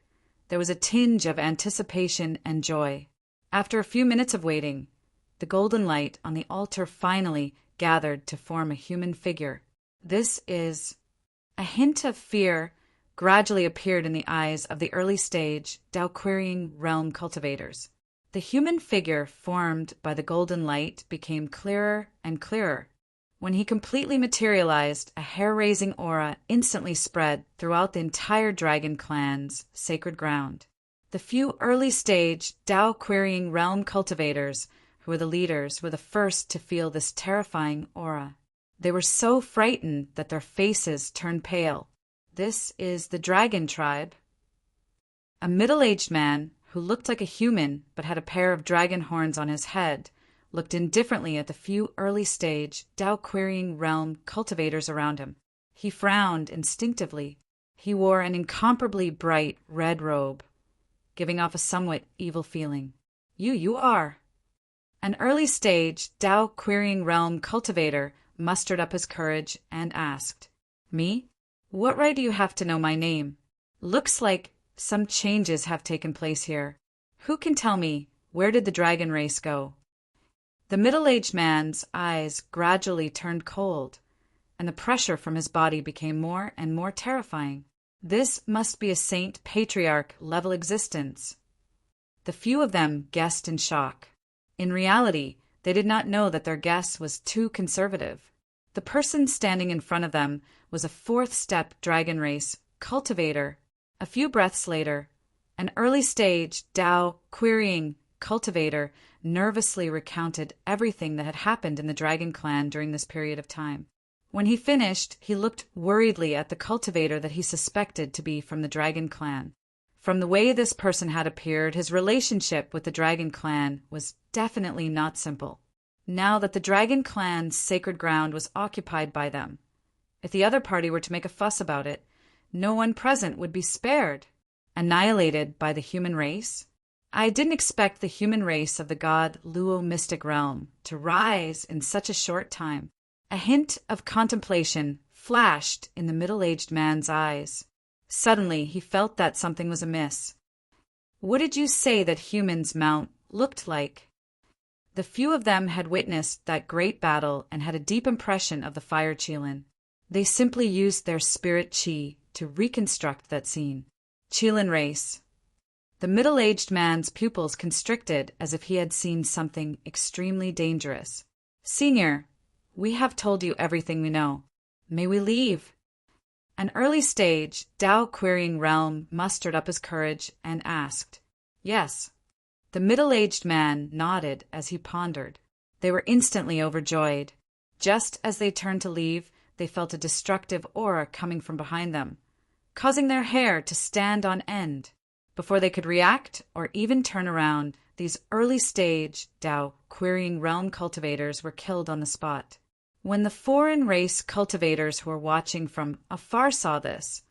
there was a tinge of anticipation and joy. After a few minutes of waiting, The golden light on the altar finally gathered to form a human figure. This is... A hint of fear gradually appeared in the eyes of the early-stage Dao-querying realm cultivators. The human figure formed by the golden light became clearer and clearer. When he completely materialized, a hair-raising aura instantly spread throughout the entire dragon clan's sacred ground. The few early-stage Dao-querying realm cultivators who were the leaders were the first to feel this terrifying aura. They were so frightened that their faces turned pale. This is the dragon tribe. A middle-aged man who looked like a human but had a pair of dragon horns on his head looked indifferently at the few early-stage Dao-querying realm cultivators around him. He frowned instinctively. He wore an incomparably bright red robe, giving off a somewhat evil feeling. You are. An early-stage Dao-querying realm cultivator mustered up his courage and asked, "Me? What right do you have to know my name? Looks like some changes have taken place here. Who can tell me, where did the dragon race go?" The middle-aged man's eyes gradually turned cold, and the pressure from his body became more and more terrifying. This must be a saint patriarch-level existence. The few of them guessed in shock. In reality, they did not know that their guess was too conservative. The person standing in front of them was a fourth-step dragon race cultivator. A few breaths later, an early-stage Dao-querying cultivator nervously recounted everything that had happened in the dragon clan during this period of time. When he finished, he looked worriedly at the cultivator that he suspected to be from the dragon clan. From the way this person had appeared, his relationship with the dragon clan was definitely not simple. Now that the dragon clan's sacred ground was occupied by them, if the other party were to make a fuss about it, no one present would be spared. Annihilated by the human race? I didn't expect the human race of the god Luo mystic realm to rise in such a short time. A hint of contemplation flashed in the middle-aged man's eyes. Suddenly, he felt that something was amiss. What did you say that humans' mount looked like? The few of them had witnessed that great battle and had a deep impression of the fire Qilin. They simply used their spirit chi to reconstruct that scene. Qilin race. The middle-aged man's pupils constricted as if he had seen something extremely dangerous. "Senior, we have told you everything we know. May we leave?" An early-stage Dao-querying realm mustered up his courage and asked, "Yes." The middle-aged man nodded as he pondered. They were instantly overjoyed. Just as they turned to leave, they felt a destructive aura coming from behind them, causing their hair to stand on end. Before they could react or even turn around, these early-stage Dao-querying realm cultivators were killed on the spot. When the foreign race cultivators who were watching from afar saw this,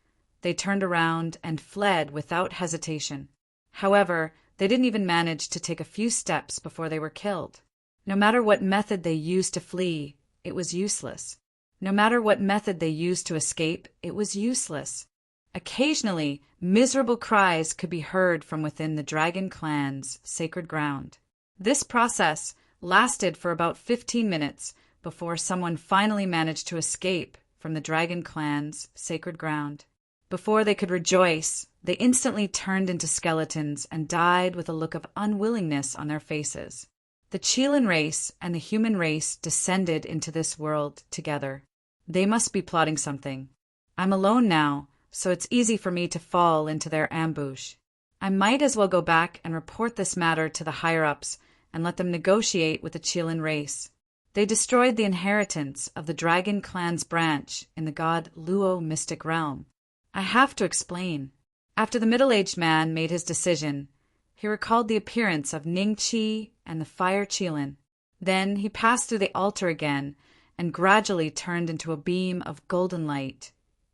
they turned around and fled without hesitation. However, they didn't even manage to take a few steps before they were killed. No matter what method they used to flee, it was useless. No matter what method they used to escape, it was useless. Occasionally, miserable cries could be heard from within the dragon clan's sacred ground. This process lasted for about 15 minutes before someone finally managed to escape from the dragon clan's sacred ground. Before they could rejoice, they instantly turned into skeletons and died with a look of unwillingness on their faces. The Qilin race and the human race descended into this world together. They must be plotting something. I'm alone now, so it's easy for me to fall into their ambush. I might as well go back and report this matter to the higher-ups and let them negotiate with the Qilin race. They destroyed the inheritance of the dragon clan's branch in the god Luo mystic realm. I have to explain. After the middle-aged man made his decision, he recalled the appearance of Ningqi and the fire Qilin. Then he passed through the altar again and gradually turned into a beam of golden light,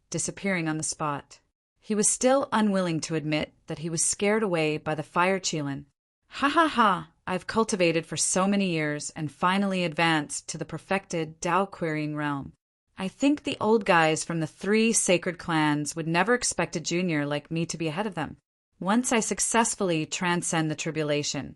disappearing on the spot. He was still unwilling to admit that he was scared away by the fire Qilin. "Ha ha ha! I've cultivated for so many years and finally advanced to the perfected Dao-querying realm. I think the old guys from the 3 sacred clans would never expect a junior like me to be ahead of them. Once I successfully transcend the tribulation,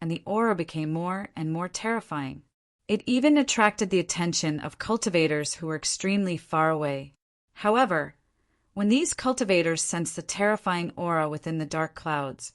and the aura became more and more terrifying. It even attracted the attention of cultivators who were extremely far away. However, when these cultivators sensed the terrifying aura within the dark clouds,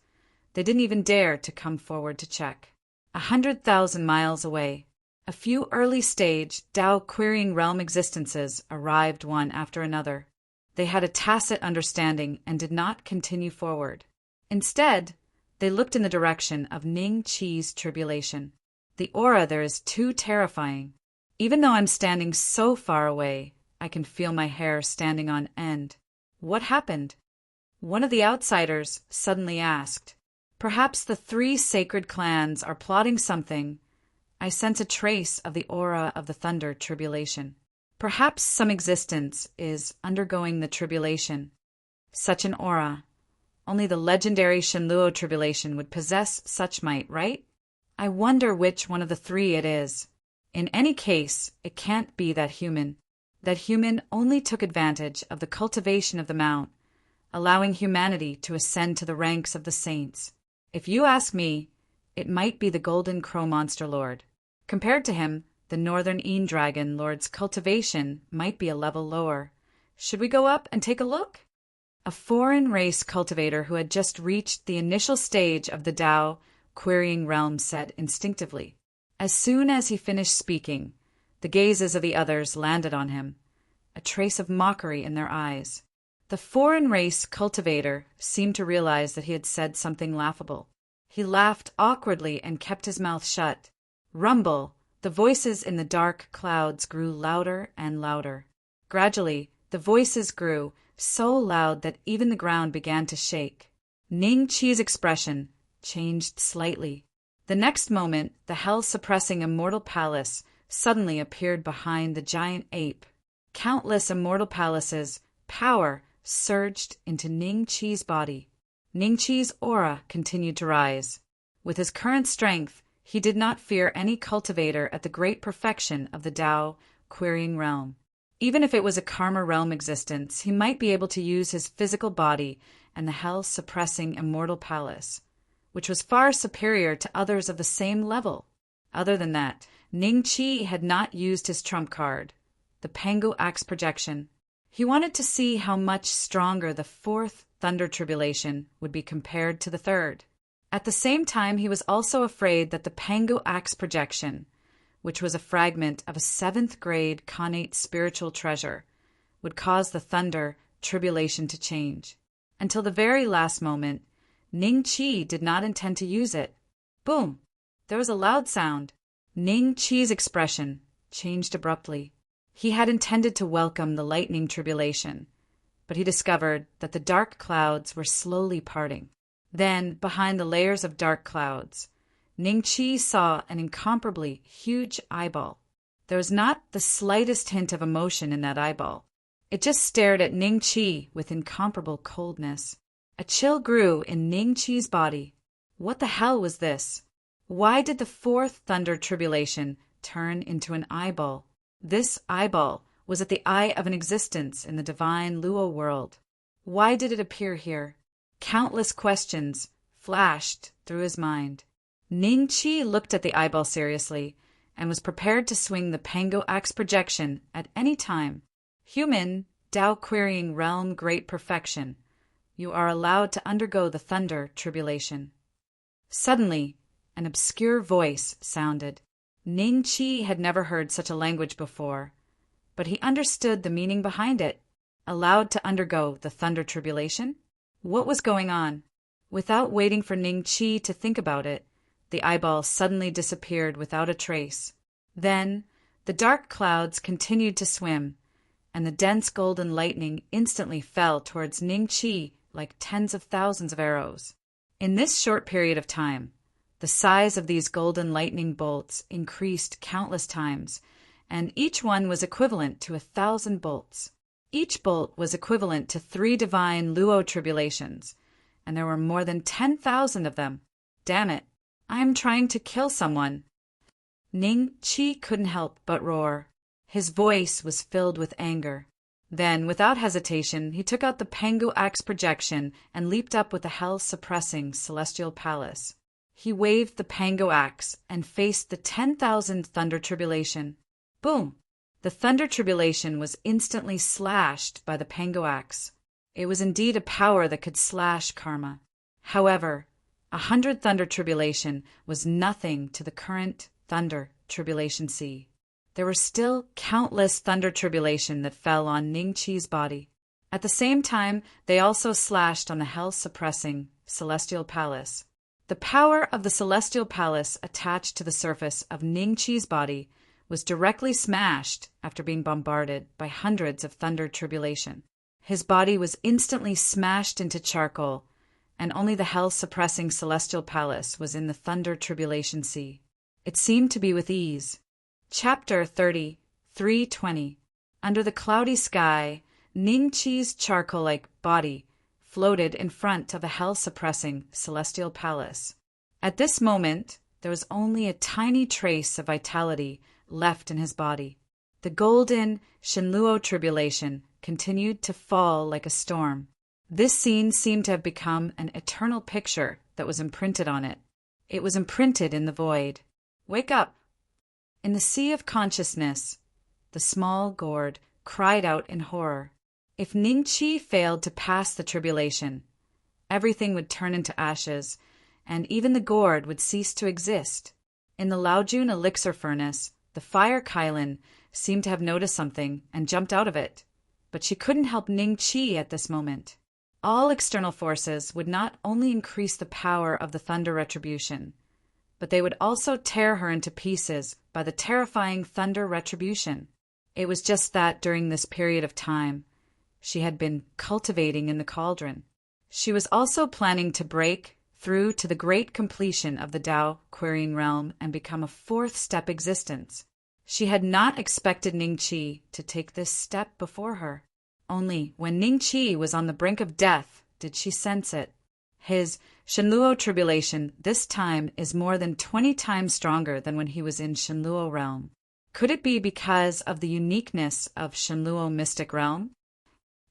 they didn't even dare to come forward to check. 100,000 miles away, a few early-stage Tao-querying realm existences arrived one after another. They had a tacit understanding and did not continue forward. Instead, they looked in the direction of Ning Qi's tribulation. The aura there is too terrifying. Even though I'm standing so far away, I can feel my hair standing on end. What happened? One of the outsiders suddenly asked. Perhaps the 3 sacred clans are plotting something. I sense a trace of the aura of the thunder tribulation. Perhaps some existence is undergoing the tribulation. Such an aura. Only the legendary Shenluo tribulation would possess such might, right? I wonder which one of the 3 it is. In any case, it can't be that human. That human only took advantage of the cultivation of the Mount, allowing humanity to ascend to the ranks of the saints. If you ask me, it might be the Golden Crow Monster Lord. Compared to him, the Northern Een Dragon Lord's cultivation might be a level lower. Should we go up and take a look? A foreign race cultivator who had just reached the initial stage of the Tao querying realm said instinctively. As soon as he finished speaking, the gazes of the others landed on him, a trace of mockery in their eyes. The foreign race cultivator seemed to realize that he had said something laughable. He laughed awkwardly and kept his mouth shut. Rumble! The voices in the dark clouds grew louder and louder. Gradually, the voices grew so loud that even the ground began to shake. Ning Qi's expression changed slightly. The next moment, the hell-suppressing immortal palace suddenly appeared behind the giant ape. Countless immortal palaces, power, surged into Ning Qi's body. Ning Qi's aura continued to rise. With his current strength, he did not fear any cultivator at the great perfection of the Tao querying realm. Even if it was a karma realm existence, he might be able to use his physical body and the hell-suppressing immortal palace, which was far superior to others of the same level. Other than that, Ning Qi had not used his trump card, the Pangu Axe projection. He wanted to see how much stronger the 4th Thunder Tribulation would be compared to the 3rd. At the same time, he was also afraid that the Pangu Axe projection, which was a fragment of a 7th grade connate spiritual treasure, would cause the Thunder Tribulation to change. Until the very last moment, Ning Qi did not intend to use it. Boom! There was a loud sound. Ning Qi's expression changed abruptly. He had intended to welcome the lightning tribulation, but he discovered that the dark clouds were slowly parting. Then, behind the layers of dark clouds, Ning Qi saw an incomparably huge eyeball. There was not the slightest hint of emotion in that eyeball. It just stared at Ning Qi with incomparable coldness. A chill grew in Ning Qi's body. What the hell was this? Why did the 4th Thunder Tribulation turn into an eyeball? This eyeball was at the eye of an existence in the divine Luo world. Why did it appear here? Countless questions flashed through his mind. Ning Qi looked at the eyeball seriously and was prepared to swing the Pangu Axe projection at any time. Human, Tao-querying realm great perfection, you are allowed to undergo the Thunder Tribulation. Suddenly, an obscure voice sounded. Ning Qi had never heard such a language before, but he understood the meaning behind it. Allowed to undergo the Thunder Tribulation? What was going on? Without waiting for Ning Qi to think about it, the eyeball suddenly disappeared without a trace. Then, the dark clouds continued to swim, and the dense golden lightning instantly fell towards Ning Qi like tens of thousands of arrows. In this short period of time, the size of these golden lightning bolts increased countless times, and each one was equivalent to 1,000 bolts. Each bolt was equivalent to 3 divine Luo tribulations, and there were more than 10,000 of them. Damn it, I am trying to kill someone. Ning Qi couldn't help but roar. His voice was filled with anger. Then, without hesitation, he took out the Pangu Axe projection and leaped up with the hell-suppressing celestial palace. He waved the Pango axe and faced the 10,000 thunder tribulation. Boom! The thunder tribulation was instantly slashed by the Pango axe. It was indeed a power that could slash karma. However, 100 thunder tribulation was nothing to the current thunder tribulation sea. There were still countless thunder tribulation that fell on Ningqi's body. At the same time, they also slashed on the hell-suppressing celestial palace. The power of the celestial palace attached to the surface of Ningqi's body was directly smashed after being bombarded by hundreds of thunder tribulation. His body was instantly smashed into charcoal, and only the hell-suppressing celestial palace was in the thunder tribulation sea. It seemed to be with ease. Chapter 30, 320. Under the cloudy sky, Ningqi's charcoal-like body floated in front of the hell-suppressing celestial palace. At this moment, there was only a tiny trace of vitality left in his body. The golden Shenluo tribulation continued to fall like a storm. This scene seemed to have become an eternal picture that was imprinted on it. It was imprinted in the void. Wake up! In the sea of consciousness, the small gourd cried out in horror. If Ningqi failed to pass the tribulation, everything would turn into ashes, and even the gourd would cease to exist. In the Laojun elixir furnace, the fire Kylin seemed to have noticed something and jumped out of it, but she couldn't help Ningqi at this moment. All external forces would not only increase the power of the thunder retribution, but they would also tear her into pieces by the terrifying thunder retribution. It was just that during this period of time, she had been cultivating in the cauldron. She was also planning to break through to the great completion of the Tao querying realm and become a fourth-step existence. She had not expected Ningqi to take this step before her. Only when Ningqi was on the brink of death did she sense it. His Shenluo tribulation this time is more than 20 times stronger than when he was in Shenluo realm. Could it be because of the uniqueness of Shenluo mystic realm?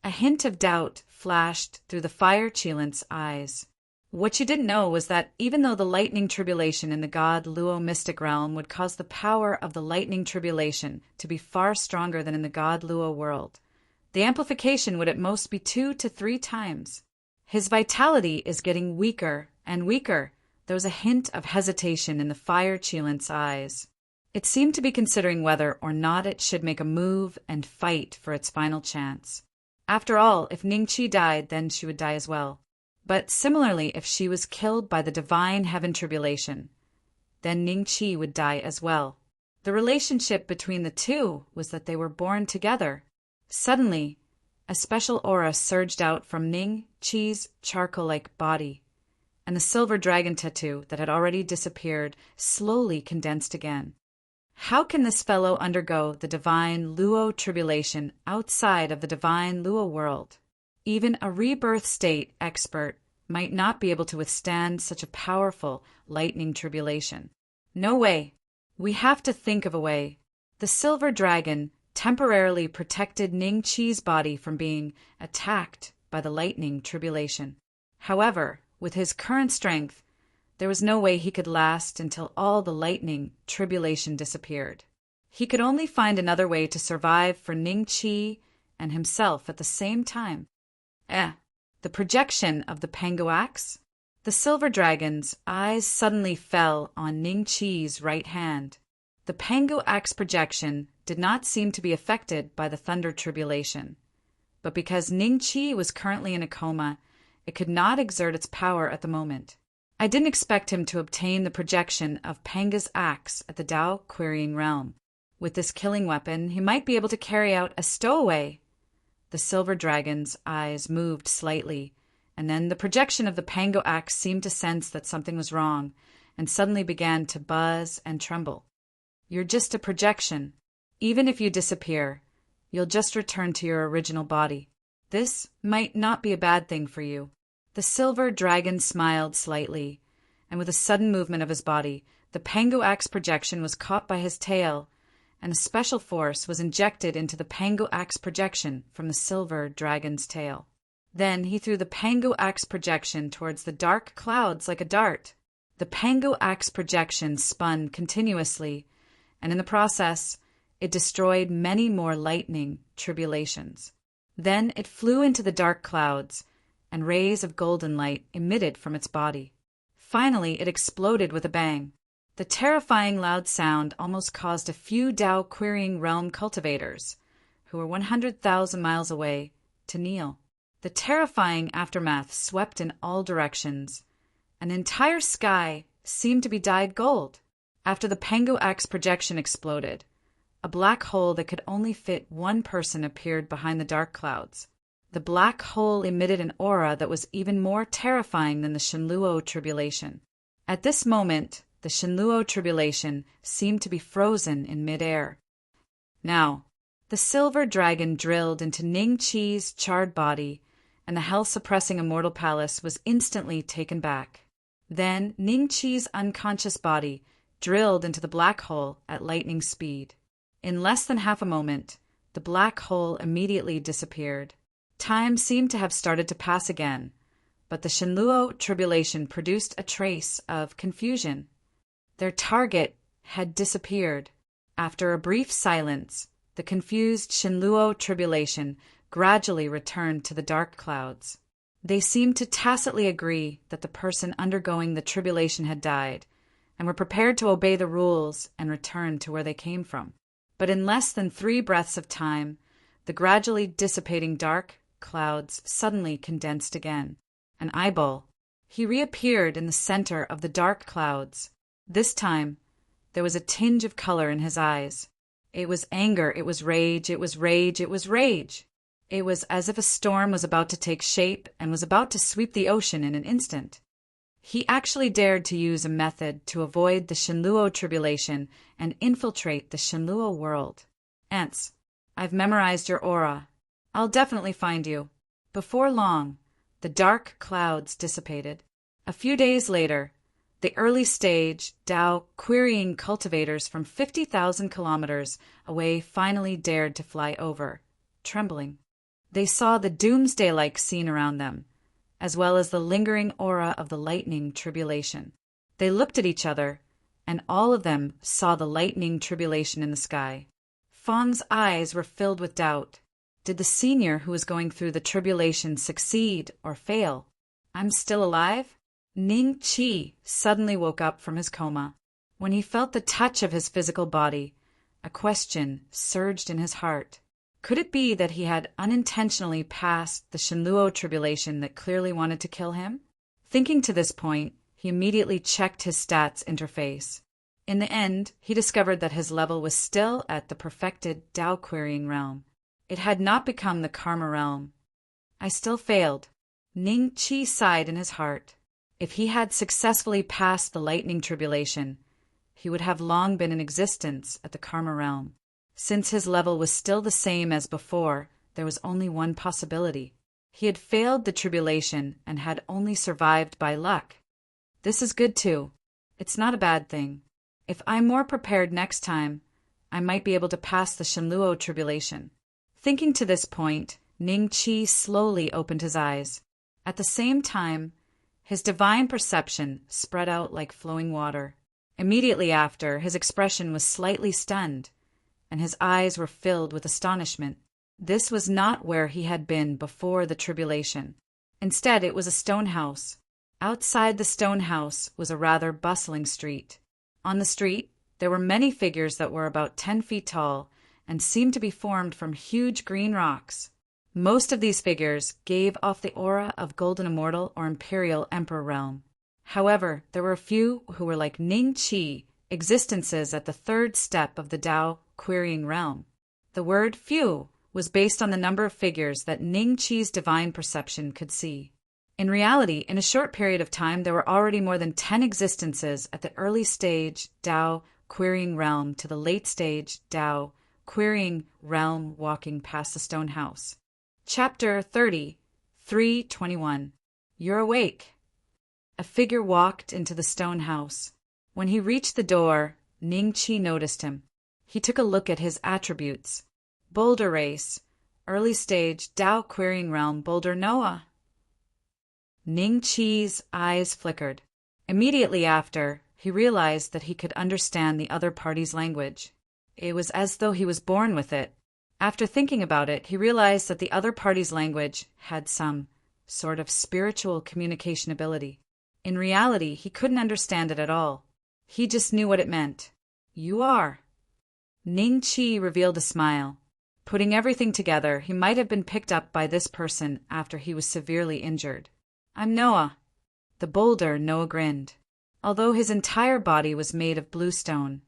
A hint of doubt flashed through the fire Qilint's eyes. What she didn't know was that even though the lightning tribulation in the god Luo mystic realm would cause the power of the lightning tribulation to be far stronger than in the god Luo world, the amplification would at most be 2 to 3 times. His vitality is getting weaker and weaker. There was a hint of hesitation in the fire Qilint's eyes. It seemed to be considering whether or not it should make a move and fight for its final chance. After all, if Ningqi died, then she would die as well. But similarly, if she was killed by the divine heaven tribulation, then Ningqi would die as well. The relationship between the two was that they were born together. Suddenly, a special aura surged out from Ningqi's charcoal-like body, and the silver dragon tattoo that had already disappeared slowly condensed again. How can this fellow undergo the divine Luo tribulation outside of the divine Luo world? Even a rebirth state expert might not be able to withstand such a powerful lightning tribulation. No way. We have to think of a way. The silver dragon temporarily protected Ningqi's body from being attacked by the lightning tribulation. However, with his current strength, there was no way he could last until all the lightning tribulation disappeared. He could only find another way to survive for Ningqi and himself at the same time. The projection of the Pango axe? The silver dragon's eyes suddenly fell on Ningqi's right hand. The Pango axe projection did not seem to be affected by the thunder tribulation, but because Ningqi was currently in a coma, it could not exert its power at the moment. I didn't expect him to obtain the projection of Panga's axe at the Tao querying realm. With this killing weapon, he might be able to carry out a stowaway. The silver dragon's eyes moved slightly, and then the projection of the Pango axe seemed to sense that something was wrong, and suddenly began to buzz and tremble. You're just a projection. Even if you disappear, you'll just return to your original body. This might not be a bad thing for you. The silver dragon smiled slightly, and with a sudden movement of his body, the Pango axe projection was caught by his tail, and a special force was injected into the Pango axe projection from the silver dragon's tail. Then he threw the Pango axe projection towards the dark clouds like a dart. The Pangu Axe projection spun continuously, and in the process, it destroyed many more lightning tribulations. Then it flew into the dark clouds, and rays of golden light emitted from its body. Finally, it exploded with a bang. The terrifying loud sound almost caused a few Tao querying realm cultivators, who were 100,000 miles away, to kneel. The terrifying aftermath swept in all directions. An entire sky seemed to be dyed gold. After the Pangu Axe projection exploded, a black hole that could only fit one person appeared behind the dark clouds. The black hole emitted an aura that was even more terrifying than the Shenluo tribulation. At this moment, the Shenluo tribulation seemed to be frozen in midair. Now, the silver dragon drilled into Ning Qi's charred body, and the hell-suppressing immortal palace was instantly taken back. Then Ning Qi's unconscious body drilled into the black hole at lightning speed. In less than half a moment, the black hole immediately disappeared. Time seemed to have started to pass again, but the Shenluo tribulation produced a trace of confusion. Their target had disappeared. After a brief silence, the confused Shenluo tribulation gradually returned to the dark clouds. They seemed to tacitly agree that the person undergoing the tribulation had died, and were prepared to obey the rules and return to where they came from. But in less than 3 breaths of time, the gradually dissipating dark clouds suddenly condensed again. An eyeball. He reappeared in the center of the dark clouds. This time, there was a tinge of color in his eyes. It was anger, it was rage, it was rage, it was rage. It was as if a storm was about to take shape and was about to sweep the ocean in an instant. He actually dared to use a method to avoid the Shenluo tribulation and infiltrate the Shenluo world. Ants, I've memorized your aura. I'll definitely find you. Before long, the dark clouds dissipated. A few days later, the early-stage Tao querying cultivators from 50,000 kilometers away finally dared to fly over, trembling. They saw the doomsday-like scene around them, as well as the lingering aura of the lightning tribulation. They looked at each other, and all of them saw the lightning tribulation in the sky. Fang's eyes were filled with doubt. Did the senior who was going through the tribulation succeed or fail? I'm still alive? Ning Qi suddenly woke up from his coma. When he felt the touch of his physical body, a question surged in his heart. Could it be that he had unintentionally passed the Shenluo tribulation that clearly wanted to kill him? Thinking to this point, he immediately checked his stats interface. In the end, he discovered that his level was still at the perfected Tao querying realm. It had not become the karma realm. I still failed. Ning Qi sighed in his heart. If he had successfully passed the lightning tribulation, he would have long been in existence at the karma realm. Since his level was still the same as before, there was only one possibility. He had failed the tribulation and had only survived by luck. This is good too. It's not a bad thing. If I'm more prepared next time, I might be able to pass the Shenluo tribulation. Thinking to this point, Ning Qi slowly opened his eyes. At the same time, his divine perception spread out like flowing water. Immediately after, his expression was slightly stunned, and his eyes were filled with astonishment. This was not where he had been before the tribulation. Instead, it was a stone house. Outside the stone house was a rather bustling street. On the street, there were many figures that were about 10 feet tall and seemed to be formed from huge green rocks. Most of these figures gave off the aura of Golden Immortal or Imperial Emperor realm. However, there were a few who were like Ning Qi, existences at the 3rd step of the Tao querying realm. The word few was based on the number of figures that Ning Qi's divine perception could see. In reality, in a short period of time, there were already more than 10 existences at the early stage Tao querying realm to the late stage Tao querying realm walking past the stone house. Chapter 30, 321. You're awake. A figure walked into the stone house. When he reached the door, Ning Qi noticed him. He took a look at his attributes. Boulder race, early stage Tao querying realm Boulder Noah. Ning Qi's eyes flickered. Immediately after, he realized that he could understand the other party's language. It was as though he was born with it. After thinking about it, he realized that the other party's language had some sort of spiritual communication ability. In reality, he couldn't understand it at all. He just knew what it meant. You are. Ning Chi revealed a smile. Putting everything together, he might have been picked up by this person after he was severely injured. I'm Noah. The boulder Noah grinned. Although his entire body was made of bluestone,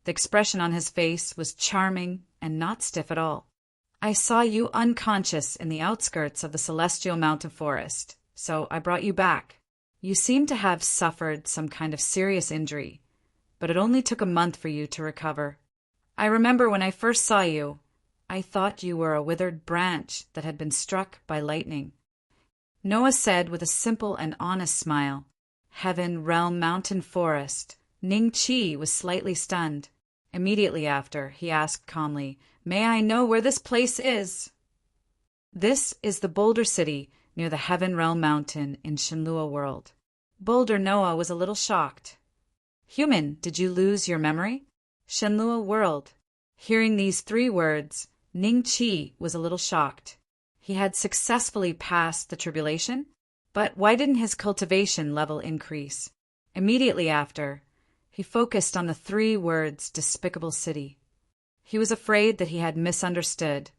the expression on his face was charming and not stiff at all. I saw you unconscious in the outskirts of the celestial mountain forest, so I brought you back. You seem to have suffered some kind of serious injury, but it only took a month for you to recover. I remember when I first saw you, I thought you were a withered branch that had been struck by lightning. Noah said with a simple and honest smile. Heaven, realm, mountain, forest. Ning Chi was slightly stunned. Immediately after, he asked calmly, May I know where this place is? This is the Boulder City near the Heaven Realm Mountain in Shenlua World. Boulder Noah was a little shocked. Human, did you lose your memory? Shenlua World. Hearing these 3 words, Ning Chi was a little shocked. He had successfully passed the tribulation, but why didn't his cultivation level increase? Immediately after, he focused on the 3 words despicable city. He was afraid that he had misunderstood,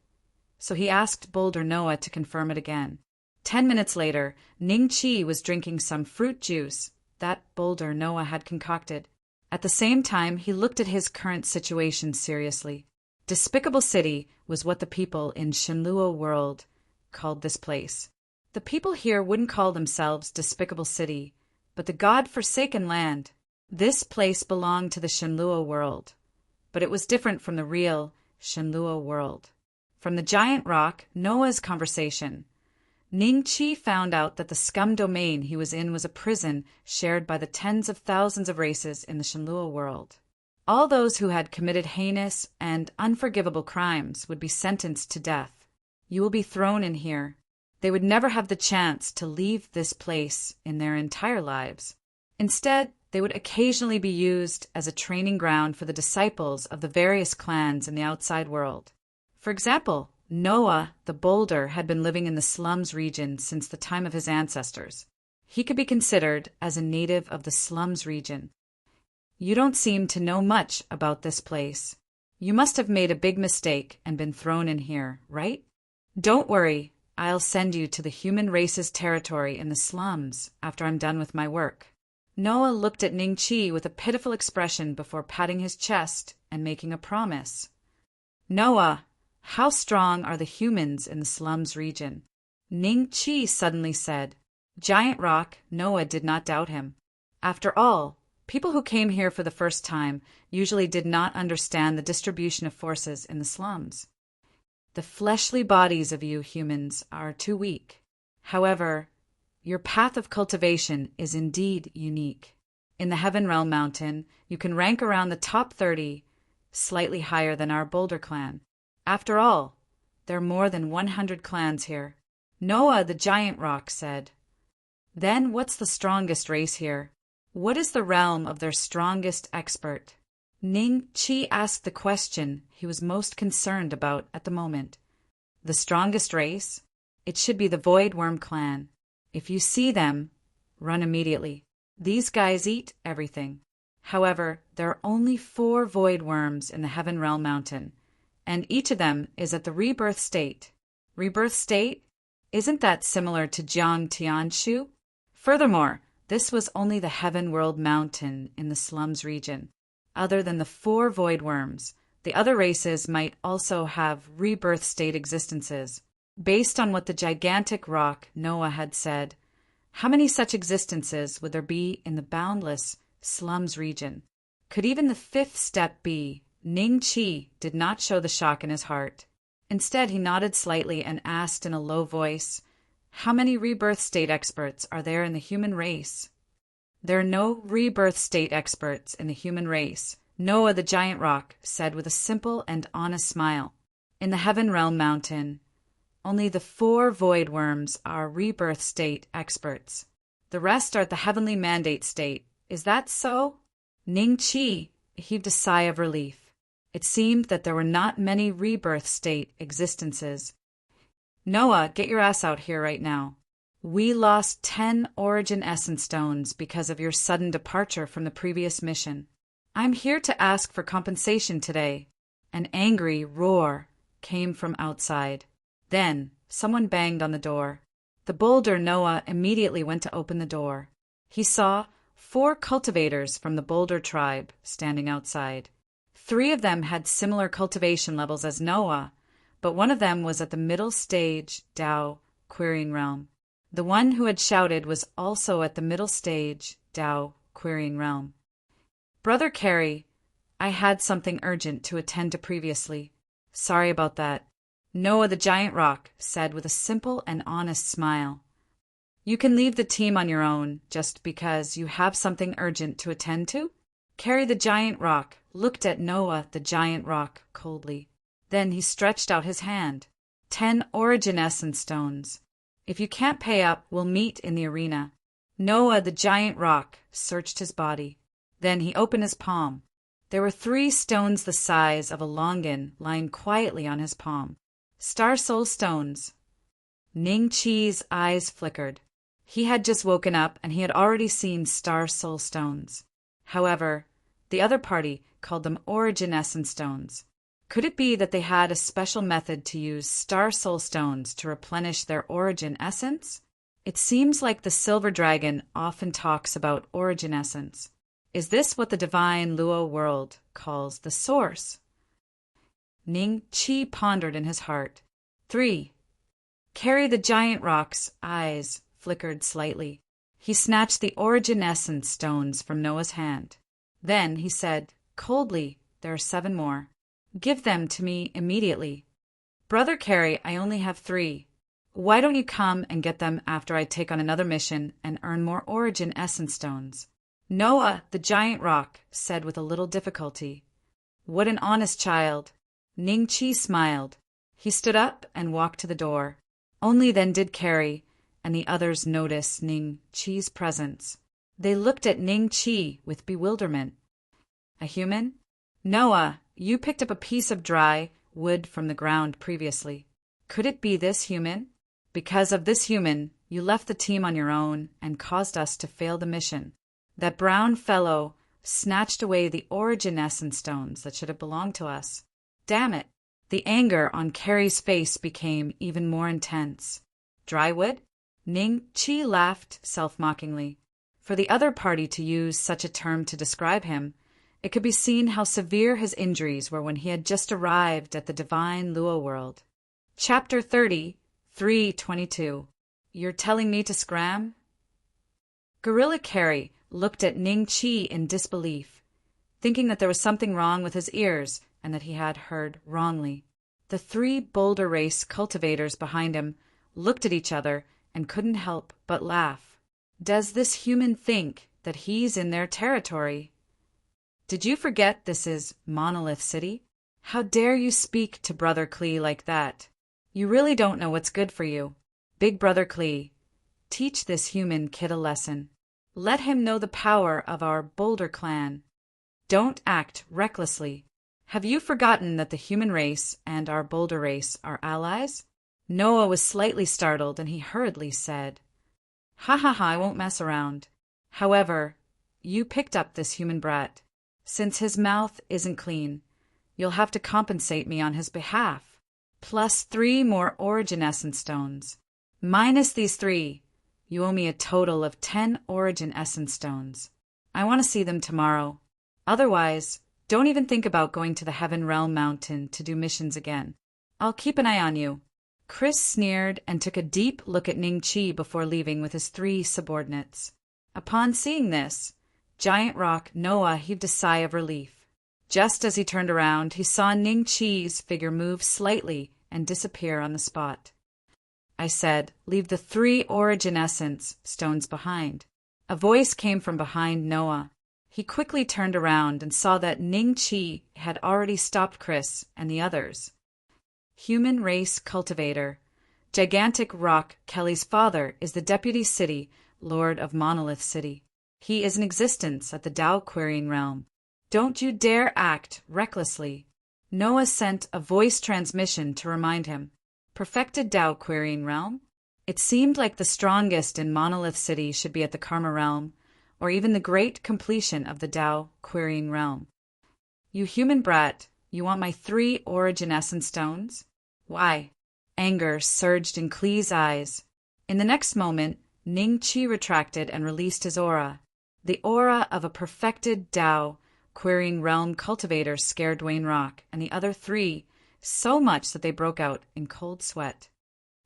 so he asked Boulder Noah to confirm it again. 10 minutes later, Ning Chi was drinking some fruit juice that Boulder Noah had concocted. At the same time, he looked at his current situation seriously. Despicable City was what the people in Shenlua World called this place. The people here wouldn't call themselves Despicable City, but the God-forsaken land. This place belonged to the Shenlua World, but it was different from the real Shenlua World. From the giant rock, Noah's conversation, Ning Chi found out that the scum domain he was in was a prison shared by the tens of thousands of races in the Shenlua World. All those who had committed heinous and unforgivable crimes would be sentenced to death. You will be thrown in here. They would never have the chance to leave this place in their entire lives. Instead, they would occasionally be used as a training ground for the disciples of the various clans in the outside world. For example, Noah, the boulder, had been living in the slums region since the time of his ancestors. He could be considered as a native of the slums region. You don't seem to know much about this place. You must have made a big mistake and been thrown in here, right? Don't worry, I'll send you to the human race's territory in the slums after I'm done with my work. Noah looked at Ning Chi with a pitiful expression before patting his chest and making a promise. Noah, how strong are the humans in the slums region? Ning Chi suddenly said. Giant Rock, Noah did not doubt him. After all, people who came here for the first time usually did not understand the distribution of forces in the slums. The fleshly bodies of you humans are too weak. However, your path of cultivation is indeed unique. In the Heaven Realm Mountain, you can rank around the top 30, slightly higher than our Boulder clan. After all, there are more than 100 clans here. Noah the Giant Rock said. Then what's the strongest race here? What is the realm of their strongest expert? Ning Chi asked the question he was most concerned about at the moment. The strongest race? It should be the Void Worm clan. If you see them, run immediately. These guys eat everything. However, there are only 4 Void Worms in the Heaven Realm Mountain, and each of them is at the rebirth state. Rebirth state? Isn't that similar to Jiang Tianshu? Furthermore, this was only the Heaven World Mountain in the slums region. Other than the 4 Void Worms, the other races might also have rebirth state existences. Based on what the gigantic rock Noah had said, how many such existences would there be in the boundless slums region? Could even the 5th step be? Ning Chi did not show the shock in his heart. Instead, he nodded slightly and asked in a low voice, how many rebirth state experts are there in the human race? There are no rebirth state experts in the human race, Noah the Giant Rock said with a simple and honest smile. In the Heaven Realm Mountain, only the 4 Void Worms are rebirth state experts. The rest are at the heavenly mandate state. Is that so? Ning Chi heaved a sigh of relief. It seemed that there were not many rebirth state existences. Noah, get your ass out here right now. We lost 10 origin essence stones because of your sudden departure from the previous mission. I'm here to ask for compensation today. An angry roar came from outside. Then someone banged on the door. The bolder Noah immediately went to open the door. He saw 4 cultivators from the Boulder tribe standing outside. 3 of them had similar cultivation levels as Noah, but one of them was at the middle stage Tao querying realm. The one who had shouted was also at the middle stage Tao querying realm. Brother Carey, I had something urgent to attend to previously. Sorry about that. Noah the Giant Rock said with a simple and honest smile. You can leave the team on your own just because you have something urgent to attend to? Carey the Giant Rock looked at Noah the Giant Rock coldly. Then he stretched out his hand. 10 origin essence stones. If you can't pay up, we'll meet in the arena. Noah the Giant Rock searched his body. Then he opened his palm. There were 3 stones the size of a longan lying quietly on his palm. Star Soul stones. Ning Chi's eyes flickered. He had just woken up and he had already seen Star Soul stones. However, the other party called them Origin Essence stones. Could it be that they had a special method to use Star Soul stones to replenish their origin essence? It seems like the Silver Dragon often talks about origin essence. Is this what the divine Luo world calls the source? Ning Chi pondered in his heart. 3. Carey the Giant Rock's eyes flickered slightly. He snatched the origin essence stones from Noah's hand. Then he said, coldly, there are 7 more. Give them to me immediately. Brother Carey, I only have 3. Why don't you come and get them after I take on another mission and earn more origin essence stones? Noah the Giant Rock said with a little difficulty. What an honest child. Ning Chi smiled. He stood up and walked to the door. Only then did Carey and the others notice Ning Chi's presence. They looked at Ning Chi with bewilderment. A human? Noah, you picked up a piece of dry wood from the ground previously. Could it be this human? Because of this human, you left the team on your own and caused us to fail the mission. That brown fellow snatched away the origin essence stones that should have belonged to us. Damn it! The anger on Carey's face became even more intense. Dry wood? Ning Chi laughed self-mockingly. For the other party to use such a term to describe him, it could be seen how severe his injuries were when he had just arrived at the divine Luo world. Chapter 30, 322. You're telling me to scram? Gorilla Carey looked at Ning Chi in disbelief, thinking that there was something wrong with his ears and that he had heard wrongly. The 3 Boulder Race cultivators behind him looked at each other and couldn't help but laugh. Does this human think that he's in their territory? Did you forget this is Monolith City? How dare you speak to Brother Klee like that? You really don't know what's good for you. Big Brother Klee, teach this human kid a lesson. Let him know the power of our Boulder clan. Don't act recklessly. Have you forgotten that the human race and our Boulder race are allies? Noah was slightly startled and he hurriedly said, Ha ha ha, I won't mess around. However, you picked up this human brat. Since his mouth isn't clean, you'll have to compensate me on his behalf. Plus 3 more origin essence stones. Minus these 3, you owe me a total of 10 origin essence stones. I want to see them tomorrow. Otherwise, don't even think about going to the Heaven Realm Mountain to do missions again. I'll keep an eye on you. Chris sneered and took a deep look at Ning Chi before leaving with his 3 subordinates. Upon seeing this, Giant Rock Noah heaved a sigh of relief. Just as he turned around, he saw Ning Chi's figure move slightly and disappear on the spot. I said, leave the 3 origin essence stones behind. A voice came from behind Noah. He quickly turned around and saw that Ning Chi had already stopped Chris and the others. Human race cultivator. Gigantic Rock Kelly's father is the deputy city Lord of Monolith City. He is in existence at the Tao Querying Realm. Don't you dare act recklessly. Noah sent a voice transmission to remind him. Perfected Tao Querying Realm? It seemed like the strongest in Monolith City should be at the Karma Realm, or even the great completion of the Tao Querying Realm. You human brat, you want my 3 origin essence stones? Why? Anger surged in Klee's eyes. In the next moment, Ning Chi retracted and released his aura. The aura of a perfected Tao Querying Realm cultivator scared Dwayne Rock and the other 3 so much that they broke out in cold sweat.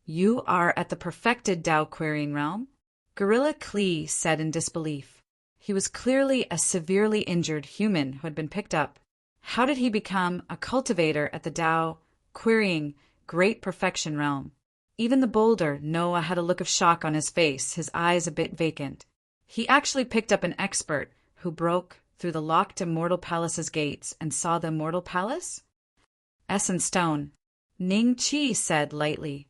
You are at the perfected Tao Querying Realm? Gorilla Klee said in disbelief. He was clearly a severely injured human who had been picked up. How did he become a cultivator at the Tao Querying Great Perfection Realm? Even the bolder Noah had a look of shock on his face, his eyes a bit vacant. He actually picked up an expert who broke through the locked Immortal Palace's gates and saw the Immortal Palace? Essence Stone. Ning Chi said lightly.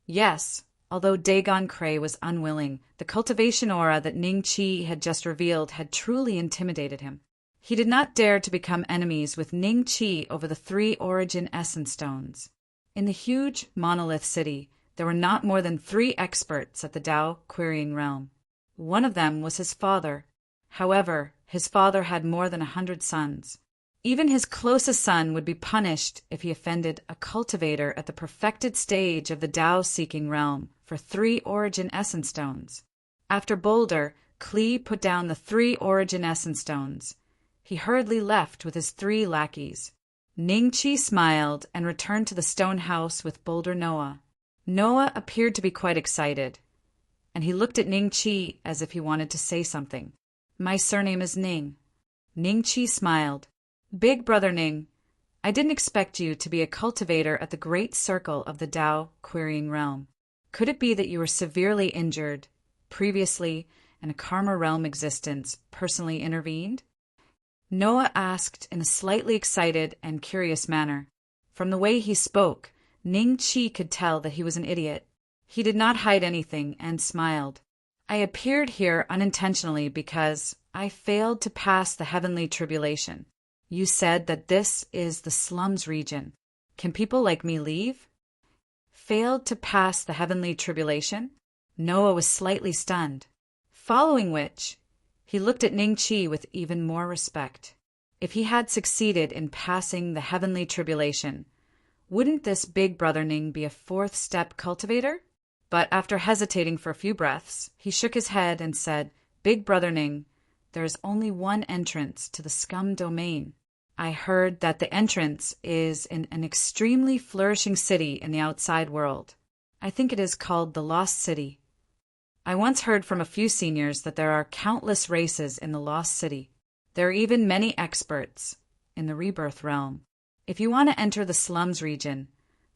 Yes, although Dagon Cray was unwilling, the cultivation aura that Ning Chi had just revealed had truly intimidated him. He did not dare to become enemies with Ning Chi over the 3 origin essence stones. In the huge Monolith City, there were not more than 3 experts at the Tao Querying Realm. One of them was his father. However, his father had more than 100 sons. Even his closest son would be punished if he offended a cultivator at the perfected stage of the Tao-seeking realm for 3 origin essence stones. After Boulder, Klee put down the 3 origin essence stones. He hurriedly left with his 3 lackeys. Ning Chi smiled and returned to the stone house with Boulder Noah. Noah appeared to be quite excited, and he looked at Ning Chi as if he wanted to say something. My surname is Ning. Ning Chi smiled. Big brother Ning, I didn't expect you to be a cultivator at the great circle of the Tao Querying Realm. Could it be that you were severely injured previously and a Karma Realm existence personally intervened? Noah asked in a slightly excited and curious manner. From the way he spoke, Ning Chi could tell that he was an idiot. He did not hide anything and smiled. I appeared here unintentionally because I failed to pass the heavenly tribulation. You said that this is the slums region. Can people like me leave? Failed to pass the heavenly tribulation? Noah was slightly stunned. Following which, he looked at Ning Chi with even more respect. If he had succeeded in passing the heavenly tribulation, wouldn't this big brother Ning be a 4th step cultivator? But after hesitating for a few breaths, he shook his head and said, Big brother Ning, there is only one entrance to the scum domain. I heard that the entrance is in an extremely flourishing city in the outside world. I think it is called the Lost City. I once heard from a few seniors that there are countless races in the Lost City. There are even many experts in the Rebirth Realm. If you want to enter the slums region,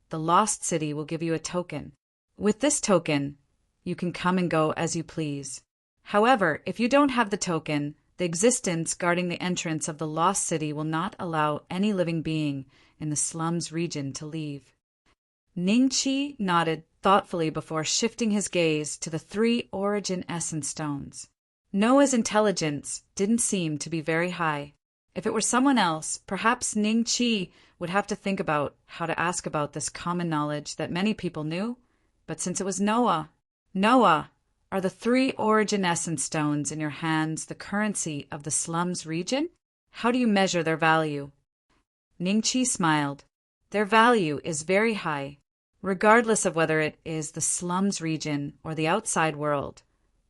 the Lost City will give you a token. With this token, you can come and go as you please. However, if you don't have the token, the existence guarding the entrance of the Lost City will not allow any living being in the slums region to leave. Ning Chi nodded thoughtfully before shifting his gaze to the 3 origin essence stones. Noah's intelligence didn't seem to be very high. If it were someone else, perhaps Ning Chi would have to think about how to ask about this common knowledge that many people knew. But since it was Noah, are the 3 origin essence stones in your hands the currency of the slums region? How do you measure their value? Ning Chi smiled. Their value is very high, regardless of whether it is the slums region or the outside world.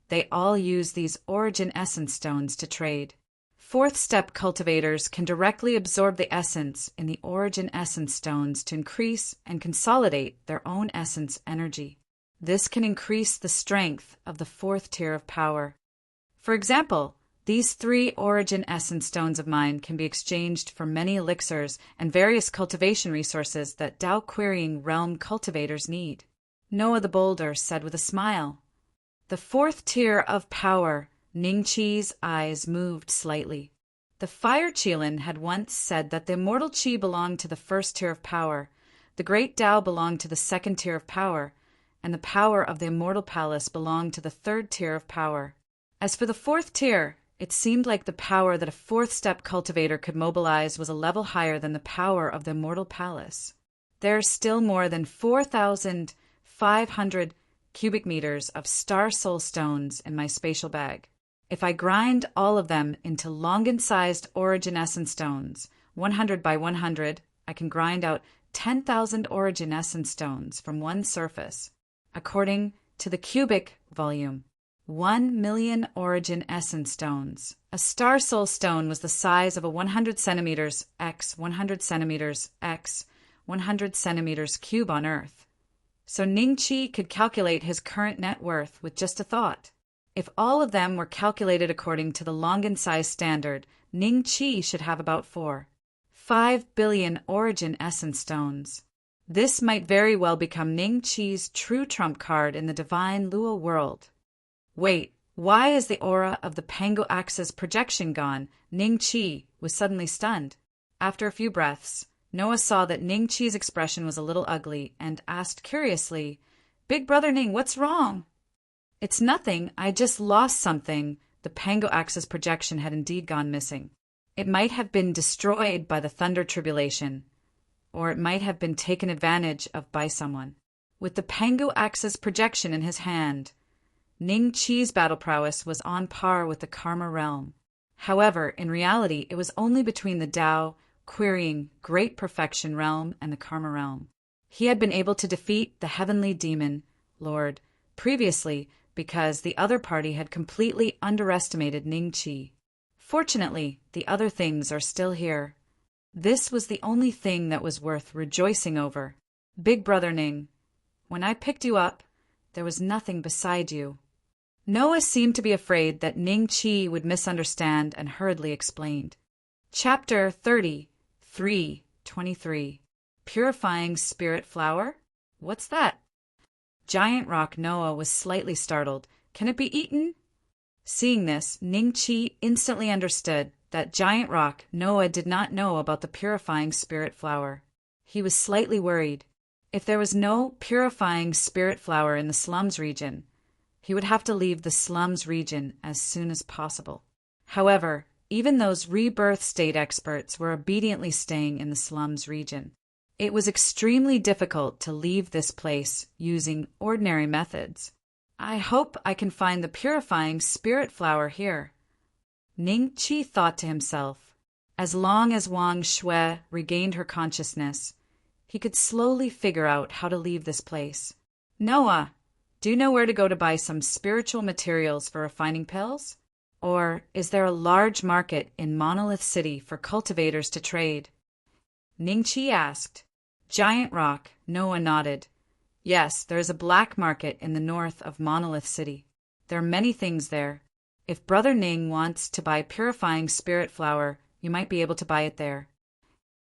They all use these origin essence stones to trade. 4th step cultivators can directly absorb the essence in the origin essence stones to increase and consolidate their own essence energy. This can increase the strength of the 4th tier of power. For example, these 3 origin essence stones of mine can be exchanged for many elixirs and various cultivation resources that Tao Querying Realm cultivators need. Noah the Boulder said with a smile. The 4th tier of power. Ning Chi's eyes moved slightly. The Fire Qilin had once said that the immortal Qi belonged to the 1st tier of power, the great Tao belonged to the 2nd tier of power, and the power of the immortal palace belonged to the third tier of power. As for the fourth tier, it seemed like the power that a fourth-step cultivator could mobilize was a level higher than the power of the immortal palace. There are still more than 4,500 cubic meters of star soul stones in my spatial bag. If I grind all of them into Longan-sized origin essence stones, 100 by 100, I can grind out 10,000 origin essence stones from one surface. According to the cubic volume, 1 million origin essence stones. A star soul stone was the size of a 100 centimeters x 100 centimeters x 100 centimeters cube on Earth. So Ningqi could calculate his current net worth with just a thought. If all of them were calculated according to the Longan size standard, Ningqi should have about 5 billion origin essence stones. This might very well become Ningqi's true trump card in the divine Luo world. Wait, why is the aura of the Pango axis projection gone? Ningqi was suddenly stunned. After a few breaths, Noah saw that Ningqi's expression was a little ugly and asked curiously, "Big brother Ning, what's wrong?" "It's nothing, I just lost something." The Pango axis projection had indeed gone missing. It might have been destroyed by the thunder tribulation, or it might have been taken advantage of by someone. With the Pango axis projection in his hand, Ningqi's battle prowess was on par with the Karma realm. However, in reality, it was only between the Tao, querying Great Perfection realm and the Karma realm. He had been able to defeat the heavenly demon lord previously because the other party had completely underestimated Ningqi. Fortunately, the other things are still here. This was the only thing that was worth rejoicing over. Big brother Ning, when I picked you up, there was nothing beside you. Noah seemed to be afraid that Ningqi would misunderstand and hurriedly explained. Chapter 33:23. Purifying Spirit Flower? What's that? Giant Rock Noah was slightly startled. Can it be eaten? Seeing this, Ningqi instantly understood that Giant Rock Noah did not know about the purifying spirit flower. He was slightly worried. If there was no purifying spirit flower in the slums region, he would have to leave the slums region as soon as possible. However, even those rebirth state experts were obediently staying in the slums region. It was extremely difficult to leave this place using ordinary methods. I hope I can find the purifying spirit flower here. Ningqi thought to himself. As long as Wang Shui regained her consciousness, he could slowly figure out how to leave this place. Noah, do you know where to go to buy some spiritual materials for refining pills? Or is there a large market in Monolith City for cultivators to trade? Ningqi asked. Giant Rock Noah nodded. Yes, there is a black market in the north of Monolith City. There are many things there. If Brother Ning wants to buy purifying spirit flower, you might be able to buy it there.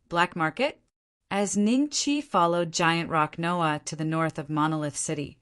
Black market? As Ningqi followed Giant Rock Noah to the north of Monolith City,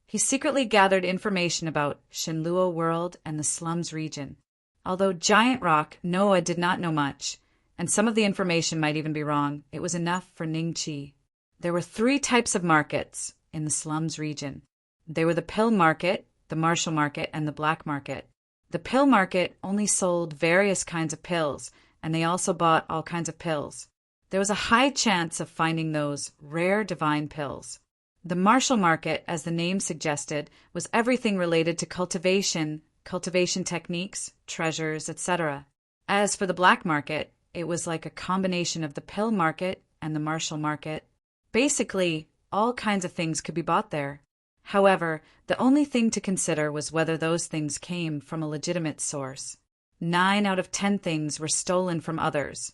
he secretly gathered information about Shenluo World and the slums region. Although Giant Rock Noah did not know much, and some of the information might even be wrong, it was enough for Ningqi. There were 3 types of markets in the slums region. They were the pill market, the martial market, and the black market. The pill market only sold various kinds of pills, and they also bought all kinds of pills. There was a high chance of finding those rare divine pills. The martial market, as the name suggested, was everything related to cultivation techniques, treasures, etc. As for the black market, it was like a combination of the pill market and the martial market. Basically, all kinds of things could be bought there. However, the only thing to consider was whether those things came from a legitimate source. 9 out of 10 things were stolen from others,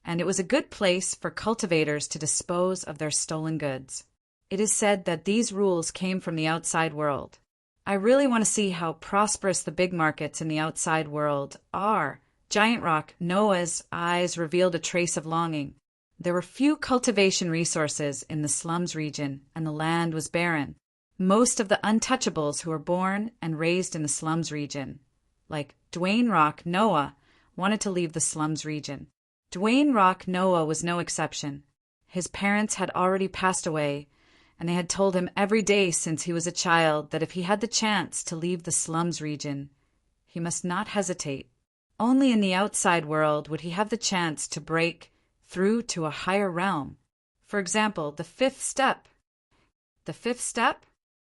and it was a good place for cultivators to dispose of their stolen goods. It is said that these rules came from the outside world. I really want to see how prosperous the big markets in the outside world are. Giant Rock Noah's eyes revealed a trace of longing. There were few cultivation resources in the slums region, and the land was barren. Most of the untouchables who were born and raised in the slums region, like Dwayne Rock Noah, wanted to leave the slums region. Dwayne Rock Noah was no exception. His parents had already passed away, and they had told him every day since he was a child that if he had the chance to leave the slums region, he must not hesitate. Only in the outside world would he have the chance to break through to a higher realm. For example, the fifth step. The fifth step?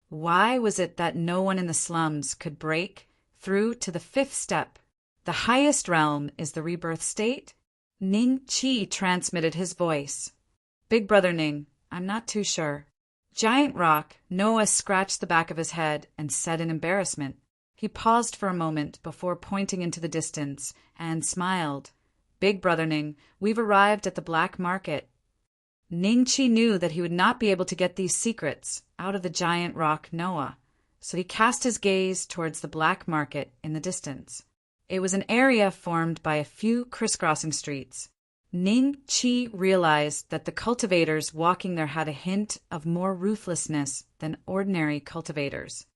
Why was it that no one in the slums could break through to the fifth step? The highest realm is the rebirth state? Ning Chi transmitted his voice. Big Brother Ning, I'm not too sure. Giant Rock, Noah scratched the back of his head and said in embarrassment. He paused for a moment before pointing into the distance and smiled. Big Brother Ning, we've arrived at the black market. Ning Chi knew that he would not be able to get these secrets out of the giant rock Noah, so he cast his gaze towards the black market in the distance. It was an area formed by a few crisscrossing streets. Ning Chi realized that the cultivators walking there had a hint of more ruthlessness than ordinary cultivators.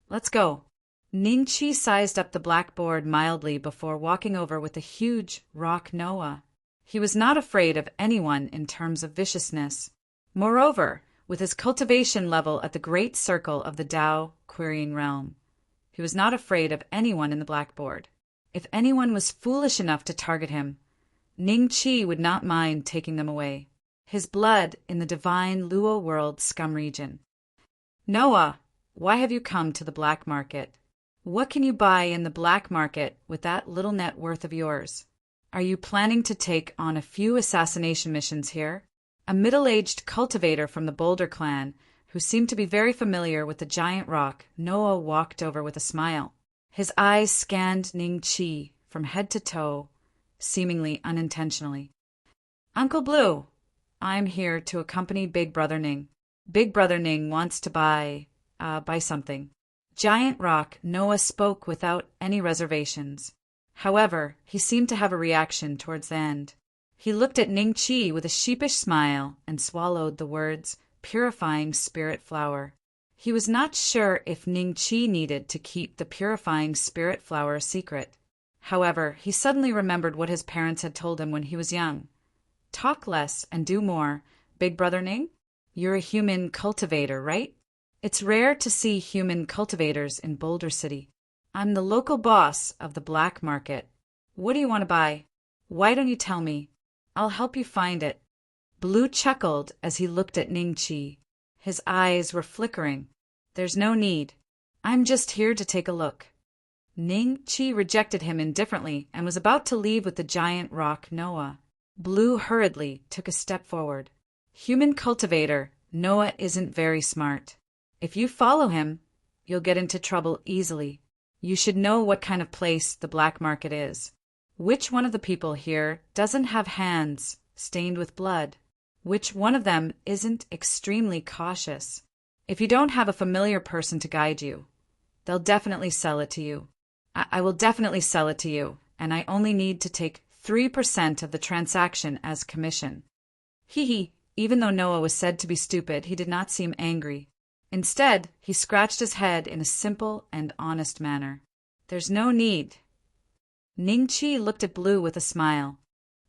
Let's go. Ning Chi sized up the blackboard mildly before walking over with the huge rock Noah. He was not afraid of anyone in terms of viciousness. Moreover, with his cultivation level at the great circle of the Tao querying realm, he was not afraid of anyone in the blackboard. If anyone was foolish enough to target him, Ning Chi would not mind taking them away. His blood in the divine Luo world scum region. Noah, why have you come to the black market? What can you buy in the black market with that little net worth of yours? Are you planning to take on a few assassination missions here? A middle-aged cultivator from the Boulder clan, who seemed to be very familiar with the giant rock, Noah walked over with a smile. His eyes scanned Ning Chi from head to toe, seemingly unintentionally. Uncle Blue, I'm here to accompany Big Brother Ning. Big Brother Ning wants to buy something. Giant Rock, Noah spoke without any reservations. However, he seemed to have a reaction towards the end. He looked at Ning Chi with a sheepish smile and swallowed the words, purifying spirit flower. He was not sure if Ning Chi needed to keep the purifying spirit flower a secret. However, he suddenly remembered what his parents had told him when he was young. Talk less and do more, Big Brother Ning. You're a human cultivator, right? It's rare to see human cultivators in Boulder City. I'm the local boss of the black market. What do you want to buy? Why don't you tell me? I'll help you find it. Blue chuckled as he looked at Ning Chi. His eyes were flickering. There's no need. I'm just here to take a look. Ning Chi rejected him indifferently and was about to leave with the giant rock Noah. Blue hurriedly took a step forward. Human cultivator, Noah isn't very smart. If you follow him, you'll get into trouble easily. You should know what kind of place the black market is. Which one of the people here doesn't have hands stained with blood? Which one of them isn't extremely cautious? If you don't have a familiar person to guide you, they'll definitely sell it to you. I will definitely sell it to you, and I only need to take 3% of the transaction as commission. Even though Noah was said to be stupid, he did not seem angry. Instead, he scratched his head in a simple and honest manner. There's no need. Ning Chi looked at Blue with a smile.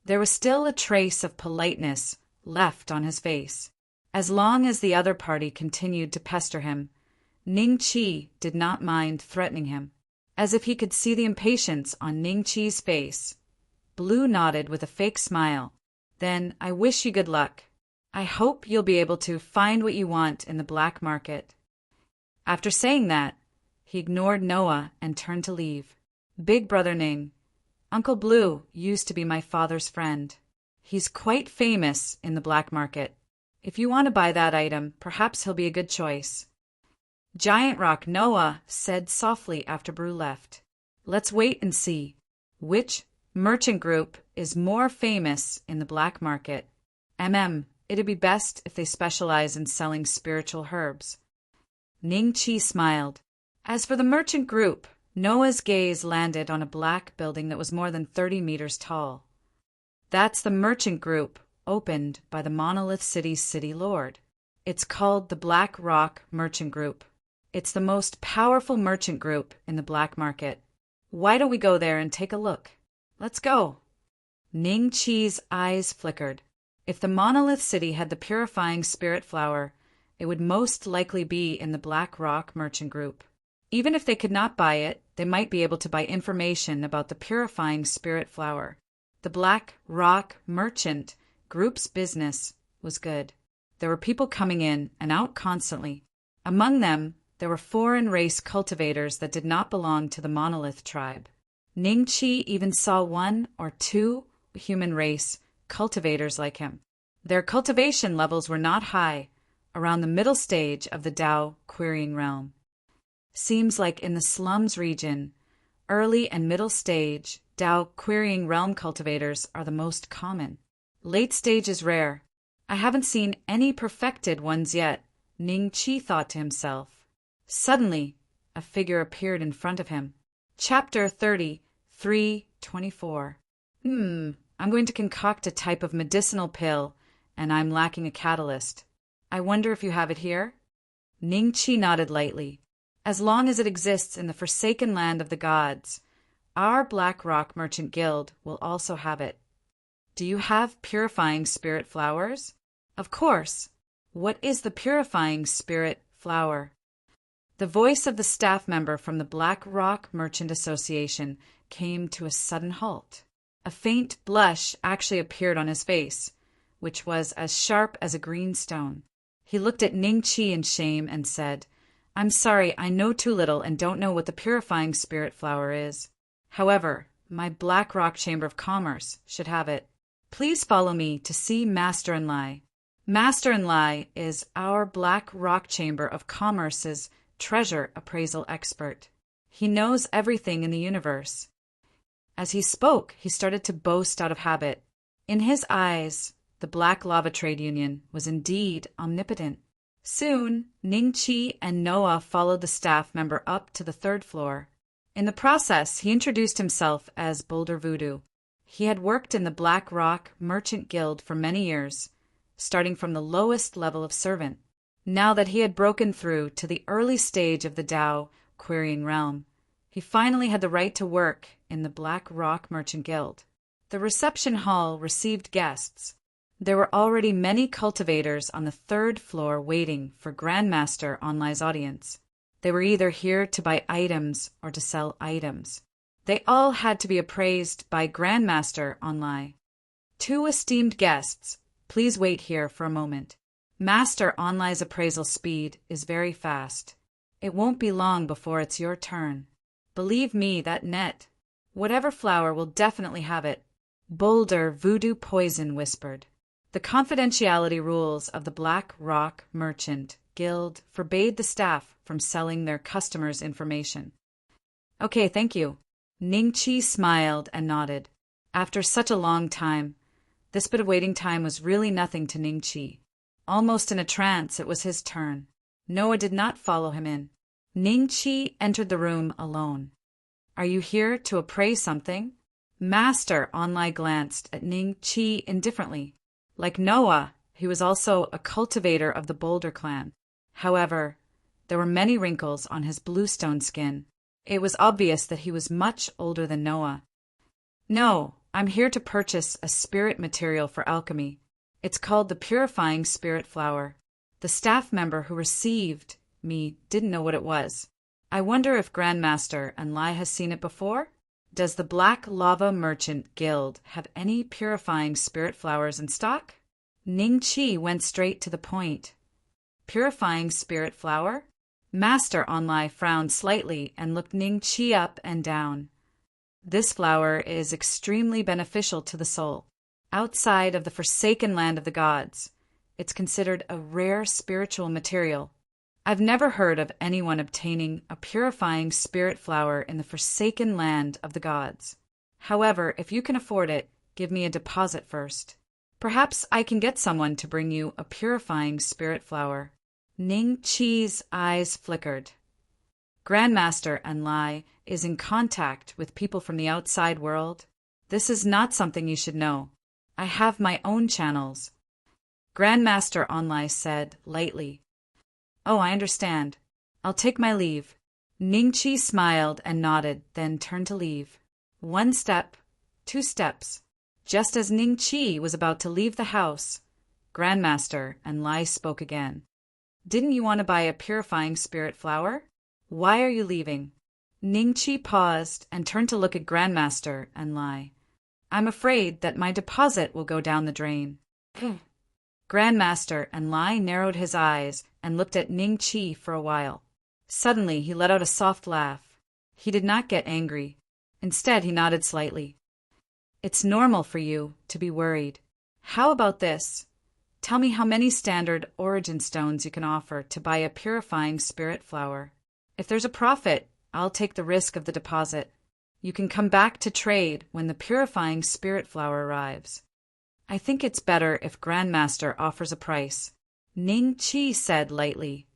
There was still a trace of politeness left on his face. As long as the other party continued to pester him, Ning Chi did not mind threatening him. As if he could see the impatience on Ning Chi's face, Blue nodded with a fake smile. Then, I wish you good luck. I hope you'll be able to find what you want in the black market. After saying that, he ignored Noah and turned to leave. Big Brother Ning, Uncle Blue used to be my father's friend. He's quite famous in the black market. If you want to buy that item, perhaps he'll be a good choice. Giant Rock Noah said softly after Blue left. Let's wait and see. Which merchant group is more famous in the black market? It'd be best if they specialize in selling spiritual herbs. Ning Chi smiled. As for the merchant group, Noah's gaze landed on a black building that was more than 30 meters tall. That's the merchant group opened by the Monolith City's city lord. It's called the Black Rock Merchant Group. It's the most powerful merchant group in the black market. Why don't we go there and take a look? Let's go. Ning Chi's eyes flickered. If the Monolith City had the purifying spirit flower, it would most likely be in the Black Rock Merchant Group. Even if they could not buy it, they might be able to buy information about the purifying spirit flower. The Black Rock Merchant Group's business was good. There were people coming in and out constantly. Among them, there were foreign race cultivators that did not belong to the monolith tribe. Ningqi even saw 1 or 2 human race cultivators like him. Their cultivation levels were not high, around the middle stage of the Dao querying realm. Seems like in the slums region, early and middle stage Dao querying realm cultivators are the most common. Late stage is rare. I haven't seen any perfected ones yet, Ningqi thought to himself. Suddenly, a figure appeared in front of him. Chapter 30, 324. I'm going to concoct a type of medicinal pill, and I'm lacking a catalyst. I wonder if you have it here? Ningqi nodded lightly. As long as it exists in the forsaken land of the gods, our Black Rock Merchant Guild will also have it. Do you have purifying spirit flowers? Of course. What is the purifying spirit flower? The voice of the staff member from the Black Rock Merchant Association came to a sudden halt. A faint blush actually appeared on his face, which was as sharp as a green stone. He looked at Ningqi in shame and said, I'm sorry, I know too little and don't know what the purifying spirit flower is. However, my Black Rock Chamber of Commerce should have it. Please follow me to see Master and Lai. Master and Lai is our Black Rock Chamber of Commerce's treasure appraisal expert. He knows everything in the universe. As he spoke, he started to boast out of habit. In his eyes, the Black Lava Trade Union was indeed omnipotent. Soon, Ningqi and Noah followed the staff member up to the 3rd floor. In the process, he introduced himself as Boulder Voodoo. He had worked in the Black Rock Merchant Guild for many years, starting from the lowest level of servant. Now that he had broken through to the early stage of the Dao querying realm, he finally had the right to work in the Black Rock Merchant Guild. The reception hall received guests. There were already many cultivators on the 3rd floor waiting for Grandmaster Onlai's audience. They were either here to buy items or to sell items. They all had to be appraised by Grandmaster Onlai. 2 esteemed guests, please wait here for a moment. Master Onlai's appraisal speed is very fast. It won't be long before it's your turn. Believe me, that net. Whatever flower will definitely have it. Boulder Voodoo Poison whispered. The confidentiality rules of the Black Rock Merchant Guild forbade the staff from selling their customers' information. Okay, thank you. Ningqi smiled and nodded. After such a long time, this bit of waiting time was really nothing to Ningqi. Almost in a trance, it was his turn. Noah did not follow him in. Ningqi entered the room alone. Are you here to appraise something? Master Onlai glanced at Ningqi indifferently. Like Noah, he was also a cultivator of the Boulder clan. However, there were many wrinkles on his bluestone skin. It was obvious that he was much older than Noah. No, I'm here to purchase a spirit material for alchemy. It's called the purifying spirit flower. The staff member who received me didn't know what it was. I wonder if Grandmaster and Lai has seen it before? Does the Black Lava Merchant Guild have any purifying spirit flowers in stock? Ningqi went straight to the point. Purifying spirit flower? Master Onlai frowned slightly and looked Ningqi up and down. This flower is extremely beneficial to the soul. Outside of the forsaken land of the gods, it's considered a rare spiritual material. I've never heard of anyone obtaining a purifying spirit flower in the forsaken land of the gods. However, if you can afford it, give me a deposit first. Perhaps I can get someone to bring you a purifying spirit flower. Ningqi's eyes flickered. Grandmaster and Lai is in contact with people from the outside world. This is not something you should know. I have my own channels. Grandmaster Onlai said lightly. Oh, I understand. I'll take my leave. Ningqi smiled and nodded, then turned to leave. 1 step, 2 steps. Just as Ningqi was about to leave the house, Grandmaster and Lai spoke again. Didn't you want to buy a purifying spirit flower? Why are you leaving? Ningqi paused and turned to look at Grandmaster and Lai. I'm afraid that my deposit will go down the drain. Grandmaster and Lai narrowed his eyes and looked at Ningqi for a while. Suddenly he let out a soft laugh. He did not get angry. Instead, he nodded slightly. It's normal for you to be worried. How about this? Tell me how many standard origin stones you can offer to buy a purifying spirit flower. If there's a profit, I'll take the risk of the deposit. You can come back to trade when the purifying spirit flower arrives. I think it's better if Grandmaster offers a price, Ningqi said lightly.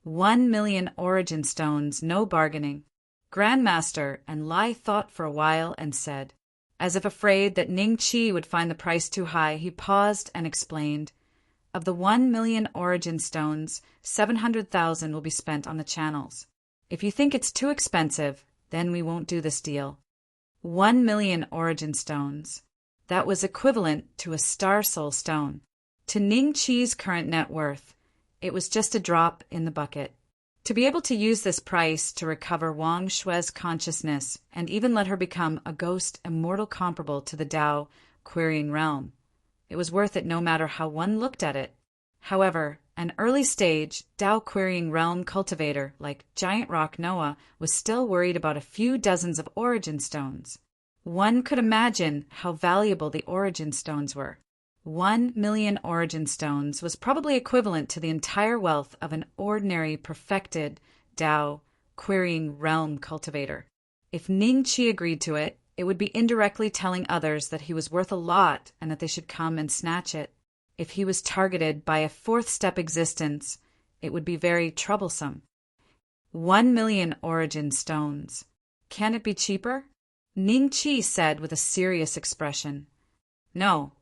1,000,000 origin stones, no bargaining. Grandmaster and Lai thought for a while and said, as if afraid that Ningqi would find the price too high, he paused and explained, of the 1,000,000 origin stones, 700,000 will be spent on the channels. If you think it's too expensive, then we won't do this deal. 1,000,000 origin stones. That was equivalent to a star soul stone. To Ningqi's current net worth, it was just a drop in the bucket. To be able to use this price to recover Wang Shui's consciousness and even let her become a ghost immortal comparable to the Tao querying realm, it was worth it no matter how one looked at it. However, an early-stage Tao querying realm cultivator like Giant Rock Noah was still worried about a few dozens of origin stones. One could imagine how valuable the origin stones were. 1,000,000 origin stones was probably equivalent to the entire wealth of an ordinary perfected Tao querying realm cultivator. If Ningqi agreed to it, it would be indirectly telling others that he was worth a lot and that they should come and snatch it. If he was targeted by a fourth-step existence, it would be very troublesome. 1,000,000 origin stones. Can it be cheaper? Ningqi said with a serious expression. No.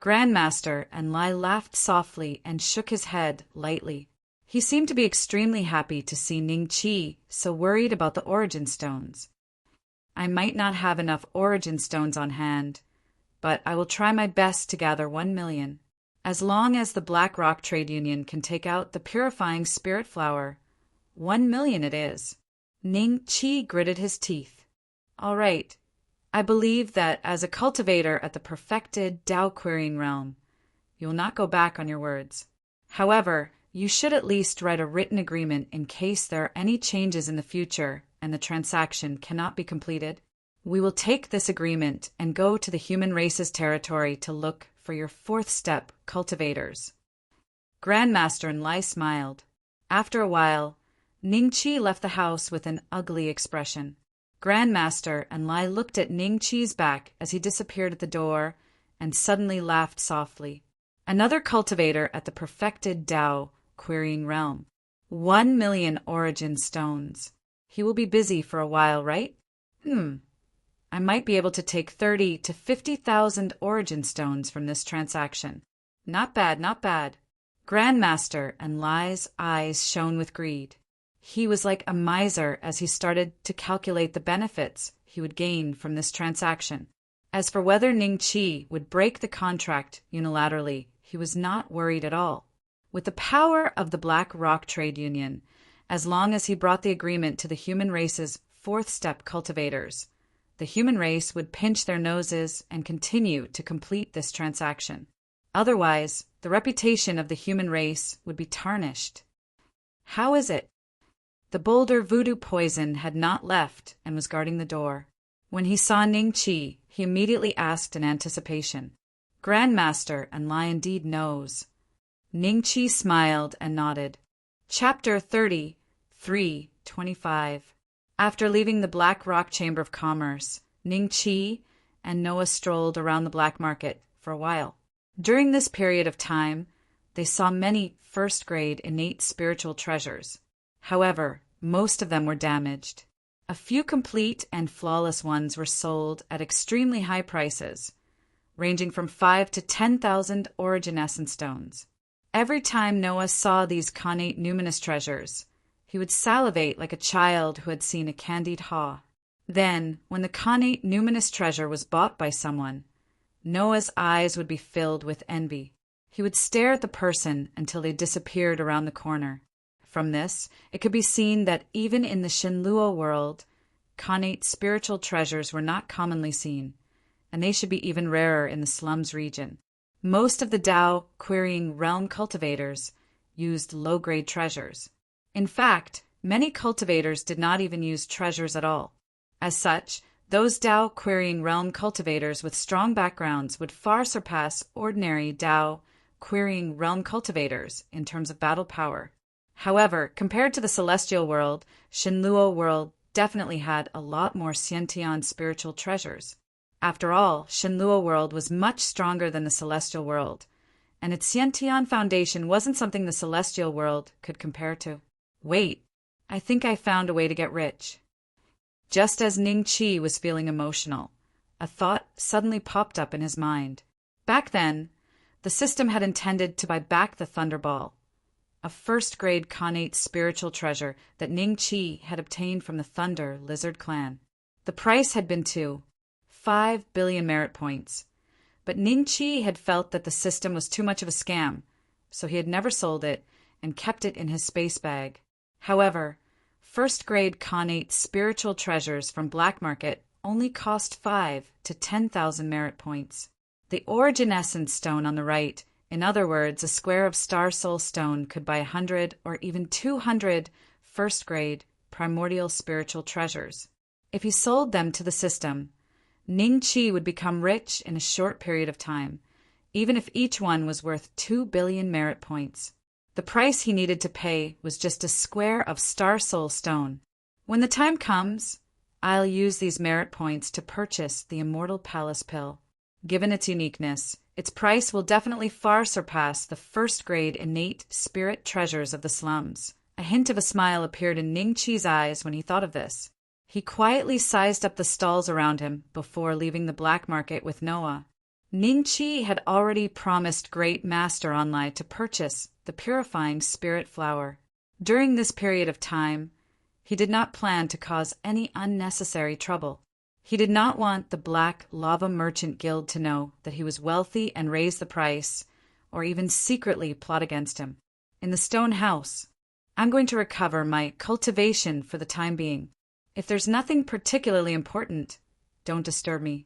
Grandmaster and Lai laughed softly and shook his head lightly. He seemed to be extremely happy to see Ningqi so worried about the origin stones. I might not have enough origin stones on hand, but I will try my best to gather 1,000,000. As long as the Black Rock Trade Union can take out the purifying spirit flower, 1,000,000 it is. Ningqi gritted his teeth. All right. I believe that as a cultivator at the perfected Tao querying realm, you will not go back on your words. However, you should at least write a written agreement in case there are any changes in the future and the transaction cannot be completed. We will take this agreement and go to the human race's territory to look for your fourth step cultivators. Grandmaster and Lai smiled. After a while, Ningqi left the house with an ugly expression. Grandmaster and Lai looked at Ningqi's back as he disappeared at the door and suddenly laughed softly. Another cultivator at the perfected Tao querying realm. 1,000,000 origin stones. He will be busy for a while, right? I might be able to take 30 to 50,000 origin stones from this transaction. Not bad, not bad. Grandmaster and Lai's eyes shone with greed. He was like a miser as he started to calculate the benefits he would gain from this transaction. As for whether Ningqi would break the contract unilaterally, he was not worried at all. With the power of the Black Rock Trade Union, as long as he brought the agreement to the human race's fourth-step cultivators, the human race would pinch their noses and continue to complete this transaction. Otherwise, the reputation of the human race would be tarnished. How is it? The boulder voodoo poison had not left and was guarding the door. When he saw Ningqi, he immediately asked in anticipation, Grandmaster and Lai indeed knows. Ningqi smiled and nodded. Chapter 30, 3:25. After leaving the Black Rock Chamber of Commerce, Ningqi and Noah strolled around the black market for a while. During this period of time, they saw many first-grade innate spiritual treasures. However, most of them were damaged. A few complete and flawless ones were sold at extremely high prices, ranging from 5 to 10,000 origin essence stones. Every time Noah saw these connate numinous treasures, he would salivate like a child who had seen a candied haw. Then, when the connate numinous treasure was bought by someone, Noah's eyes would be filled with envy. He would stare at the person until they disappeared around the corner. From this, it could be seen that even in the Shinluo world, Khanate spiritual treasures were not commonly seen, and they should be even rarer in the slums region. Most of the Dao querying realm cultivators used low-grade treasures. In fact, many cultivators did not even use treasures at all. As such, those Dao querying realm cultivators with strong backgrounds would far surpass ordinary Dao querying realm cultivators in terms of battle power. However, compared to the celestial world, Shinluo world definitely had a lot more Xiantian spiritual treasures. After all, Shinluo world was much stronger than the celestial world, and its Xiantian foundation wasn't something the celestial world could compare to. Wait, I think I found a way to get rich. Just as Ning Qi was feeling emotional, a thought suddenly popped up in his mind. Back then, the system had intended to buy back the Thunderball, a first-grade Khanate spiritual treasure that Ning Qi had obtained from the Thunder Lizard clan. The price had been 5 billion merit points, but Ning Qi had felt that the system was too much of a scam, so he had never sold it and kept it in his space bag. However, first-grade Khanate spiritual treasures from black market only cost 5 to 10,000 merit points. The origin essence stone on the right, in other words, a square of star soul stone, could buy 100 or even 200 first-grade primordial spiritual treasures. If he sold them to the system, Ning Qi would become rich in a short period of time, even if each one was worth 2 billion merit points. The price he needed to pay was just a square of star soul stone. When the time comes, I'll use these merit points to purchase the Immortal Palace Pill. Given its uniqueness, its price will definitely far surpass the first-grade innate spirit treasures of the slums. A hint of a smile appeared in Ning Qi's eyes when he thought of this. He quietly sized up the stalls around him before leaving the black market with Noah. Ning Qi had already promised Great Master Onlai to purchase the purifying spirit flower. During this period of time, he did not plan to cause any unnecessary trouble. He did not want the Black Lava Merchant Guild to know that he was wealthy and raise the price, or even secretly plot against him. In the stone house, I'm going to recover my cultivation for the time being. If there's nothing particularly important, don't disturb me.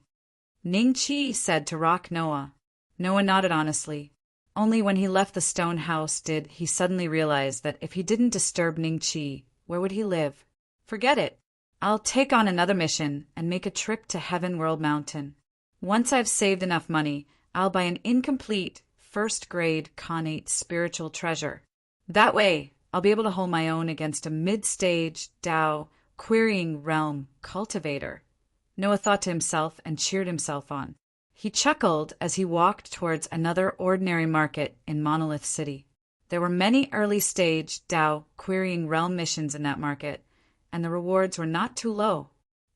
Ning Qi said to Rock Noah. Noah nodded honestly. Only when he left the stone house did he suddenly realize that if he didn't disturb Ning Qi, where would he live? Forget it. I'll take on another mission and make a trip to Heaven World Mountain. Once I've saved enough money, I'll buy an incomplete, first-grade Khanate spiritual treasure. That way, I'll be able to hold my own against a mid-stage Dao querying realm cultivator. Noah thought to himself and cheered himself on. He chuckled as he walked towards another ordinary market in Monolith City. There were many early-stage Dao querying realm missions in that market, and the rewards were not too low.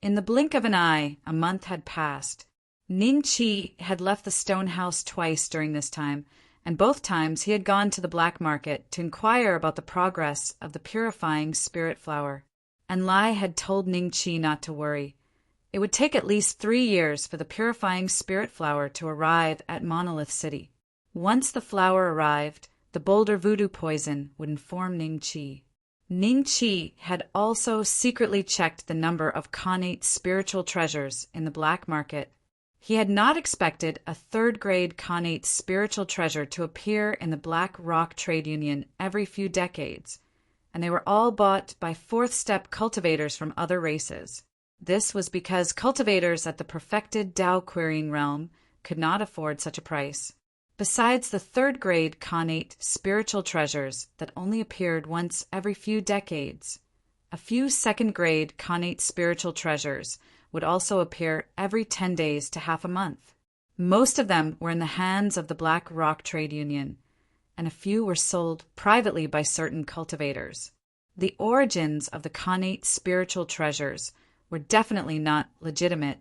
In the blink of an eye, a month had passed. Ning Qi had left the stone house twice during this time, and both times he had gone to the black market to inquire about the progress of the purifying spirit flower. And Lai had told Ning Qi not to worry. It would take at least 3 years for the purifying spirit flower to arrive at Monolith City. Once the flower arrived, the boulder voodoo poison would inform Ning Qi. Ning Qi had also secretly checked the number of Khanate spiritual treasures in the black market. He had not expected a third-grade Khanate spiritual treasure to appear in the Black Rock Trade Union every few decades, and they were all bought by fourth-step cultivators from other races. This was because cultivators at the perfected Dao querying realm could not afford such a price. Besides the third-grade Khanate spiritual treasures that only appeared once every few decades, a few second-grade Khanate spiritual treasures would also appear every 10 days to half a month. Most of them were in the hands of the Black Rock Trade Union, and a few were sold privately by certain cultivators. The origins of the Khanate spiritual treasures were definitely not legitimate.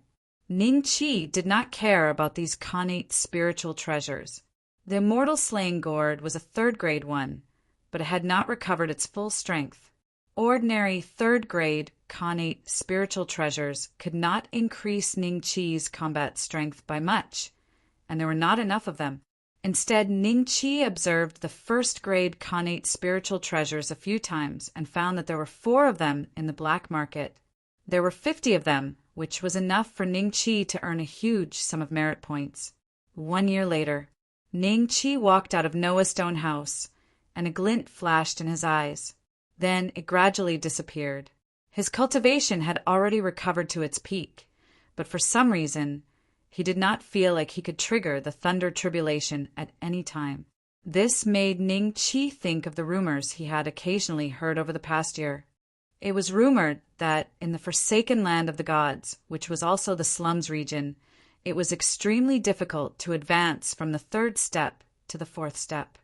Ning Qi did not care about these Khanate spiritual treasures. The Immortal Slaying Gourd was a third-grade one, but it had not recovered its full strength. Ordinary third-grade Khanate spiritual treasures could not increase Ning Qi's combat strength by much, and there were not enough of them. Instead, Ningqi observed the first-grade connate spiritual treasures a few times and found that there were 4 of them in the black market. There were 50 of them, which was enough for Ningqi to earn a huge sum of merit points. 1 year later, Ningqi walked out of Noah's stone house, and a glint flashed in his eyes. Then it gradually disappeared. His cultivation had already recovered to its peak, but for some reason, he did not feel like he could trigger the thunder tribulation at any time. This made Ningqi think of the rumors he had occasionally heard over the past year. It was rumored that in the forsaken land of the gods, which was also the slums region, it was extremely difficult to advance from the 3rd step to the 4th step.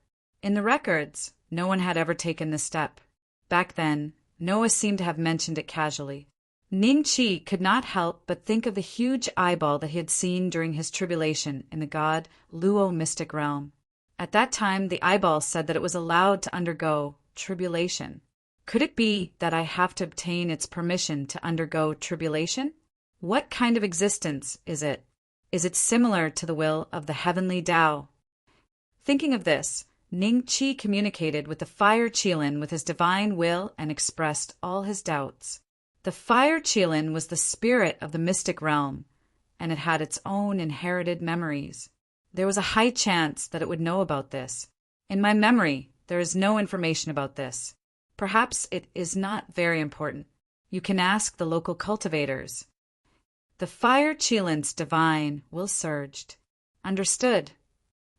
In the records, no one had ever taken this step. Back then, Noah seemed to have mentioned it casually. Ningqi could not help but think of the huge eyeball that he had seen during his tribulation in the god Luo mystic realm. At that time, the eyeball said that it was allowed to undergo tribulation. Could it be that I have to obtain its permission to undergo tribulation? What kind of existence is it? Is it similar to the will of the heavenly Tao? Thinking of this, Ningqi communicated with the fire Qilin with his divine will and expressed all his doubts. The fire Qilin was the spirit of the mystic realm, and it had its own inherited memories. There was a high chance that it would know about this. In my memory, there is no information about this. Perhaps it is not very important. You can ask the local cultivators. The fire Qilin's divine will surged. Understood.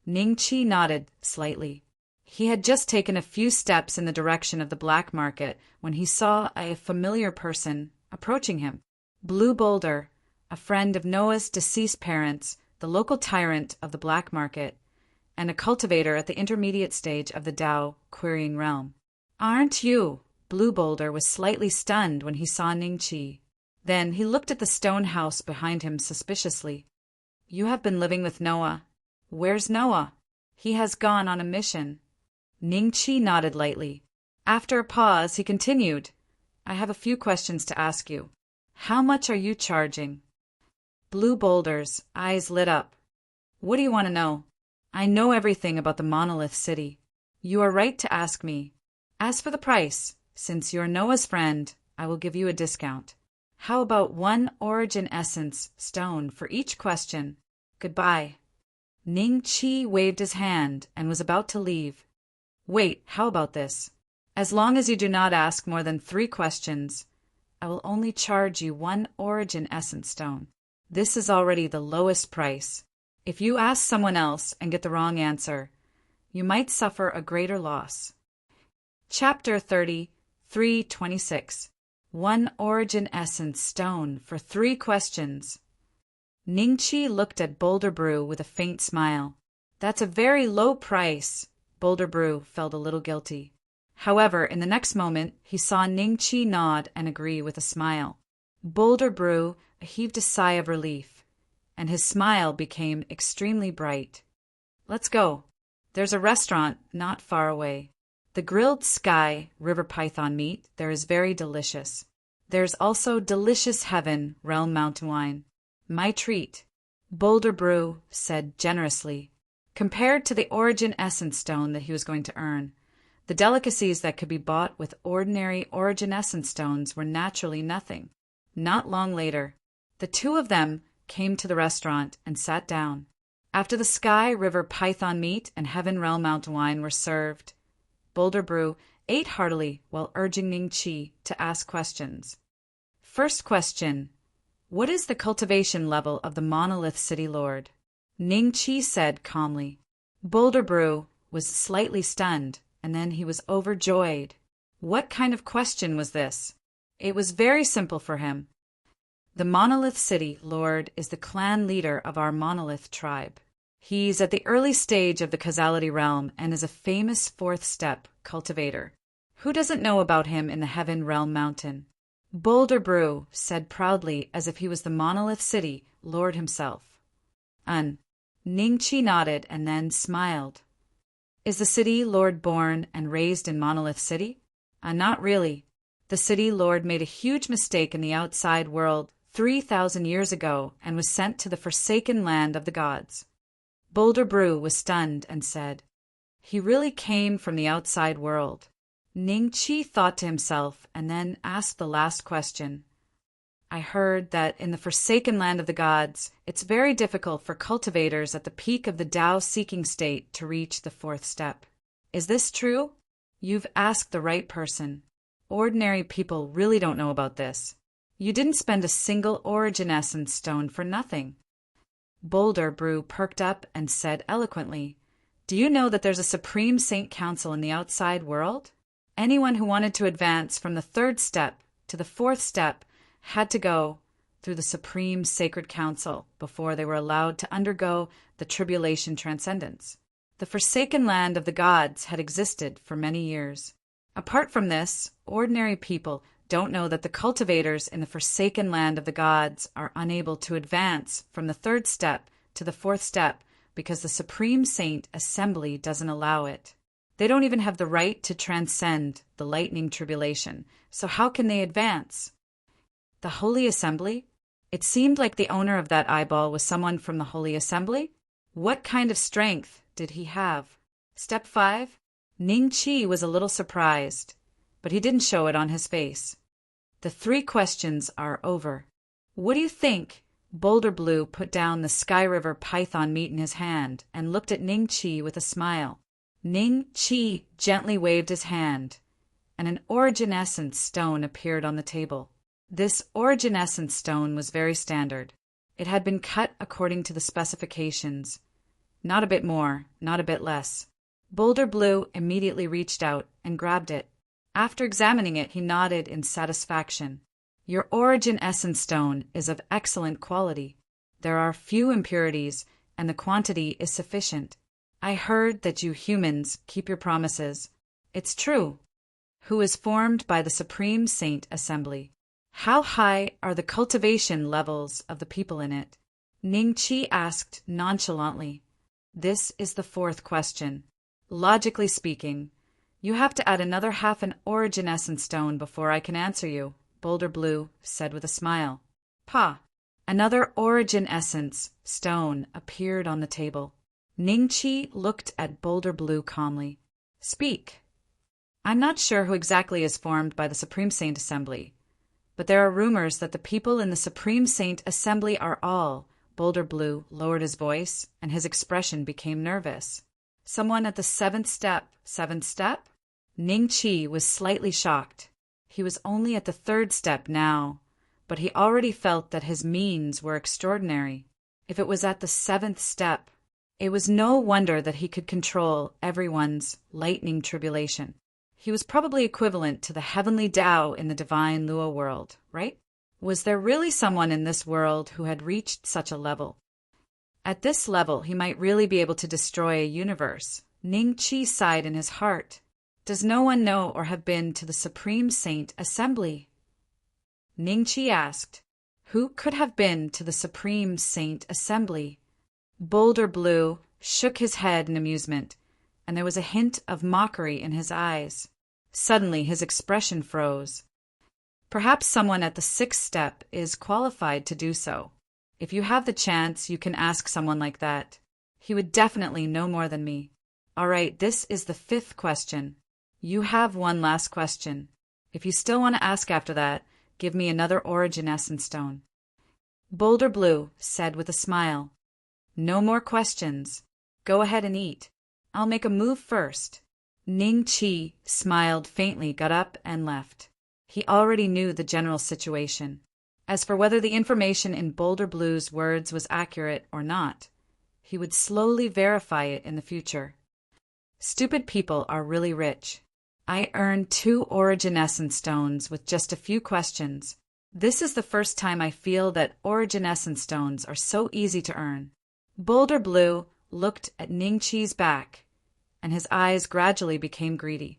Ningqi nodded slightly. He had just taken a few steps in the direction of the black market when he saw a familiar person approaching him. Blue Boulder, a friend of Noah's deceased parents, the local tyrant of the black market, and a cultivator at the intermediate stage of the Tao querying realm. Aren't you? Blue Boulder was slightly stunned when he saw Ningqi. Then he looked at the stone house behind him suspiciously. You have been living with Noah. Where's Noah? He has gone on a mission. Ningqi nodded lightly. After a pause, he continued, I have a few questions to ask you. How much are you charging? Blue Boulder's eyes lit up. What do you want to know? I know everything about the monolith city. You are right to ask me. As for the price, since you're Noah's friend, I will give you a discount. How about 1 origin essence stone for each question? Goodbye. Ningqi waved his hand and was about to leave. Wait, how about this? As long as you do not ask more than 3 questions, I will only charge you 1 origin essence stone. This is already the lowest price. If you ask someone else and get the wrong answer, you might suffer a greater loss. Chapter 30, 326. 1 origin essence stone for 3 questions. Ningqi looked at Boulder Brew with a faint smile. That's a very low price. Boulder Brew felt a little guilty. However, in the next moment, he saw Ningqi nod and agree with a smile. Boulder Brew heaved a sigh of relief, and his smile became extremely bright. Let's go. There's a restaurant not far away. The grilled sky river python meat there is very delicious. There's also delicious heaven realm mountain wine. My treat. Boulder Brew said generously. Compared to the origin essence stone that he was going to earn, the delicacies that could be bought with ordinary origin essence stones were naturally nothing. Not long later, the 2 of them came to the restaurant and sat down. After the Sky River python meat and Heaven Realm mountain wine were served, Boulder Brew ate heartily while urging Ningqi to ask questions. First question. What is the cultivation level of the monolith city lord? Ningqi said calmly. Boulder Brew was slightly stunned, and then he was overjoyed. What kind of question was this? It was very simple for him. The monolith city lord is the clan leader of our monolith tribe. He's at the early stage of the causality realm and is a famous 4th step cultivator. Who doesn't know about him in the Heaven Realm Mountain? Boulder Brew said proudly as if he was the monolith city lord himself. Ningqi nodded and then smiled. Is the city lord born and raised in Monolith City? Not really. The city lord made a huge mistake in the outside world 3,000 years ago and was sent to the forsaken land of the gods. Boulder Brew was stunned and said, "He really came from the outside world." Ning Chi thought to himself and then asked the last question. "I heard that in the forsaken land of the gods, it's very difficult for cultivators at the peak of the Tao-seeking state to reach the fourth step. Is this true?" "You've asked the right person. Ordinary people really don't know about this. You didn't spend a single origin essence stone for nothing." Boulder Brew perked up and said eloquently, "Do you know that there's a Supreme Saint Council in the outside world? Anyone who wanted to advance from the third step to the fourth step had to go through the Supreme Sacred Council before they were allowed to undergo the Tribulation Transcendence. The forsaken land of the gods had existed for many years. Apart from this, ordinary people don't know that the cultivators in the forsaken land of the gods are unable to advance from the third step to the fourth step because the Supreme Saint Assembly doesn't allow it. They don't even have the right to transcend the lightning tribulation, so how can they advance?" "The Holy Assembly?" It seemed like the owner of that eyeball was someone from the Holy Assembly. What kind of strength did he have? Step 5? Ning Chi was a little surprised, but he didn't show it on his face. "The 3 questions are over. What do you think?" Boulder Blue put down the Sky River python meat in his hand and looked at Ning Chi with a smile. Ning Chi gently waved his hand, and an origin essence stone appeared on the table. This origin essence stone was very standard. It had been cut according to the specifications. Not a bit more, not a bit less. Boulder Blue immediately reached out and grabbed it. After examining it, he nodded in satisfaction. "Your origin essence stone is of excellent quality. There are few impurities, and the quantity is sufficient. I heard that you humans keep your promises. It's true." "Who is formed by the Supreme Saint Assembly. How high are the cultivation levels of the people in it?" Ning Chi asked nonchalantly. "This is the 4th question. Logically speaking, you have to add another half an origin essence stone before I can answer you," Boulder Blue said with a smile. "Pa." Another origin essence stone appeared on the table. Ning Chi looked at Boulder Blue calmly. "Speak." "I'm not sure who exactly is formed by the Supreme Saint Assembly, but there are rumors that the people in the Supreme Saint Assembly are all—" Boulder Blue lowered his voice, and his expression became nervous. "Someone at the 7th step." 7th step? Ning Chi was slightly shocked. He was only at the 3rd step now, but he already felt that his means were extraordinary. If it was at the 7th step, it was no wonder that he could control everyone's lightning tribulation. He was probably equivalent to the heavenly Tao in the divine Lua world, right? Was there really someone in this world who had reached such a level? At this level, he might really be able to destroy a universe. Ning Chi sighed in his heart. Does no one know or have been to the Supreme Saint Assembly? Ning Chi asked. Who could have been to the Supreme Saint Assembly? Boulder Blue shook his head in amusement, and there was a hint of mockery in his eyes. Suddenly his expression froze. Perhaps someone at the 6th step is qualified to do so. If you have the chance, you can ask someone like that. He would definitely know more than me. All right, this is the 5th question. You have one last question. If you still want to ask after that, give me another origin essence stone. Boulder Blue said with a smile. No more questions. Go ahead and eat. I'll make a move first. Ning Chi smiled faintly, got up, and left. He already knew the general situation. As for whether the information in Boulder Blue's words was accurate or not, he would slowly verify it in the future. Stupid people are really rich. I earned 2 origin essence stones with just a few questions. This is the first time I feel that origin essence stones are so easy to earn. Boulder Blue looked at Ning Chi's back, and his eyes gradually became greedy.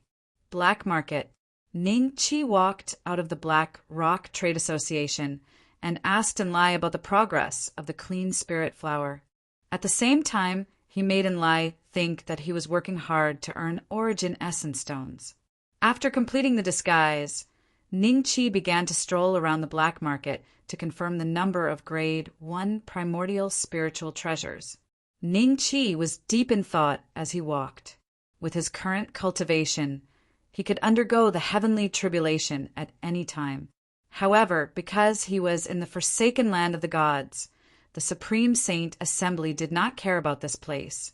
Black market. Ning Chi walked out of the Black Rock Trade Association and asked Enlai about the progress of the Clean Spirit Flower. At the same time, he made Enlai think that he was working hard to earn origin essence stones. After completing the disguise, Ning Chi began to stroll around the black market to confirm the number of Grade 1 primordial spiritual treasures. Ning Chi was deep in thought as he walked. With his current cultivation, he could undergo the heavenly tribulation at any time. However, because he was in the forsaken land of the gods, the Supreme Saint Assembly did not care about this place,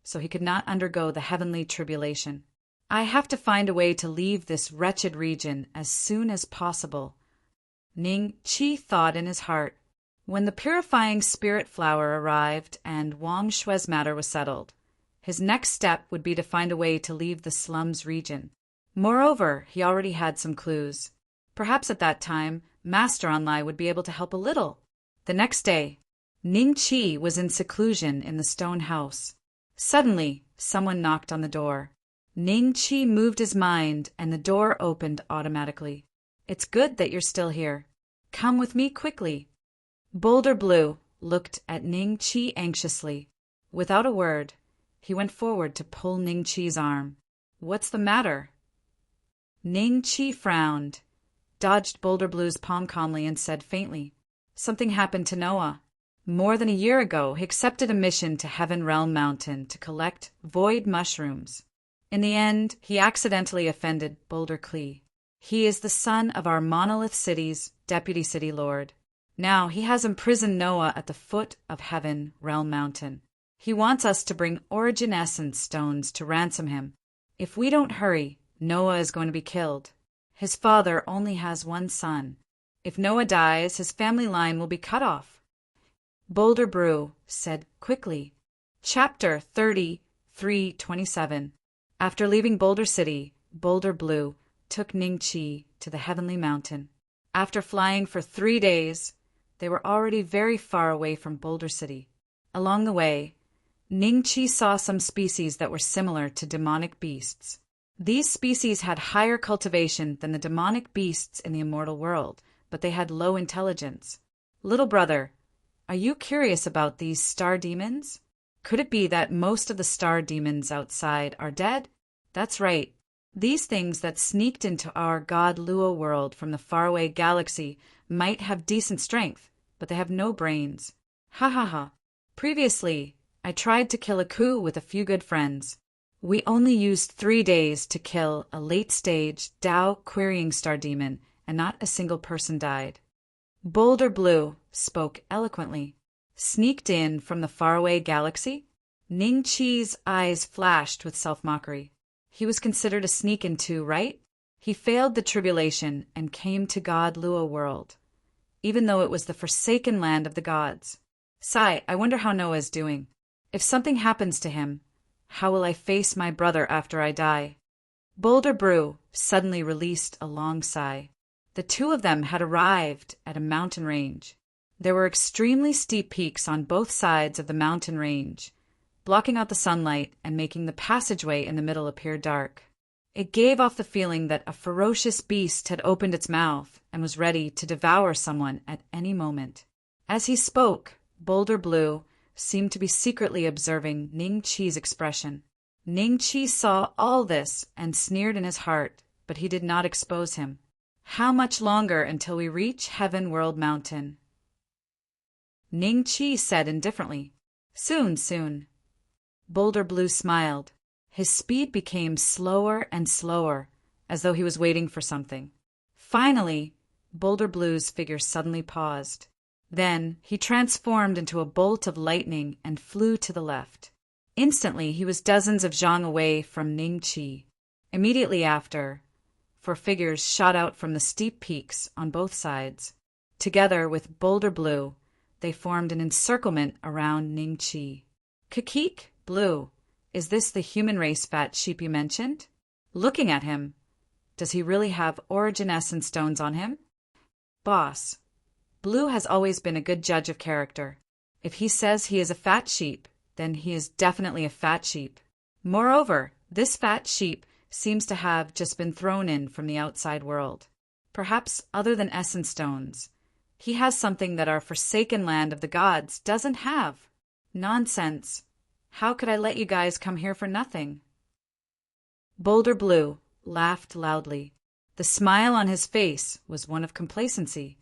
so he could not undergo the heavenly tribulation. I have to find a way to leave this wretched region as soon as possible, Ning Chi thought in his heart. When the purifying spirit flower arrived and Wang Shui's matter was settled, his next step would be to find a way to leave the slums region. Moreover, he already had some clues. Perhaps at that time, Master Onlai would be able to help a little. The next day, Ning Chi was in seclusion in the stone house. Suddenly, someone knocked on the door. Ning Chi moved his mind, and the door opened automatically. "It's good that you're still here. Come with me quickly." Boulder Blue looked at Ning Chi anxiously. Without a word, he went forward to pull Ning Chi's arm. "What's the matter?" Ning Chi frowned, dodged Boulder Blue's palm calmly, and said faintly, "Something happened to Noah. More than a year ago, he accepted a mission to Heaven Realm Mountain to collect void mushrooms. In the end, he accidentally offended Boulder Clee. He is the son of our Monolith City's deputy city lord. Now he has imprisoned Noah at the foot of Heaven Realm Mountain. He wants us to bring origin essence stones to ransom him. If we don't hurry, Noah is going to be killed. His father only has one son. If Noah dies, his family line will be cut off." Boulder Brew said quickly. Chapter 33:27. After leaving Boulder City, Boulder Blue took Ning Chi to the Heavenly Mountain. After flying for 3 days, they were already very far away from Boulder City. Along the way, Ning Chi saw some species that were similar to demonic beasts. These species had higher cultivation than the demonic beasts in the immortal world, but they had low intelligence. "Little brother, are you curious about these star demons? Could it be that most of the star demons outside are dead?" "That's right. These things that sneaked into our god Luo world from the faraway galaxy might have decent strength, but they have no brains. Ha ha ha. Previously, I tried to kill a coup with a few good friends. We only used 3 days to kill a late-stage Tao querying star demon, and not a single person died." Boulder Blue spoke eloquently. "Sneaked in from the faraway galaxy?" Ning Chi's eyes flashed with self-mockery. He was considered a sneak-in too, right? He failed the tribulation and came to God Luo world, even though it was the forsaken land of the gods. Sigh, I wonder how Noah is doing. If something happens to him, how will I face my brother after I die? Boulder Brew suddenly released a long sigh. The two of them had arrived at a mountain range. There were extremely steep peaks on both sides of the mountain range, blocking out the sunlight and making the passageway in the middle appear dark. It gave off the feeling that a ferocious beast had opened its mouth and was ready to devour someone at any moment. As he spoke, Boulder Blue seemed to be secretly observing Ning Chi's expression. Ning Chi saw all this and sneered in his heart, but he did not expose him. "How much longer until we reach Heaven World Mountain?" Ning Chi said indifferently. "Soon, soon." Boulder Blue smiled. His speed became slower and slower, as though he was waiting for something. Finally, Boulder Blue's figure suddenly paused. Then he transformed into a bolt of lightning and flew to the left. Instantly, he was dozens of zhang away from Ning Chi. Immediately after, 4 figures shot out from the steep peaks on both sides. Together with Boulder Blue, they formed an encirclement around Ning Chi. "Kikik, Blue, is this the human race fat sheep you mentioned? Looking at him, does he really have origin essence stones on him?" "Boss, Blue has always been a good judge of character. If he says he is a fat sheep, then he is definitely a fat sheep. Moreover, this fat sheep seems to have just been thrown in from the outside world. Perhaps other than essence stones, he has something that our forsaken land of the gods doesn't have. Nonsense. How could I let you guys come here for nothing?" Boulder Blue laughed loudly. The smile on his face was one of complacency.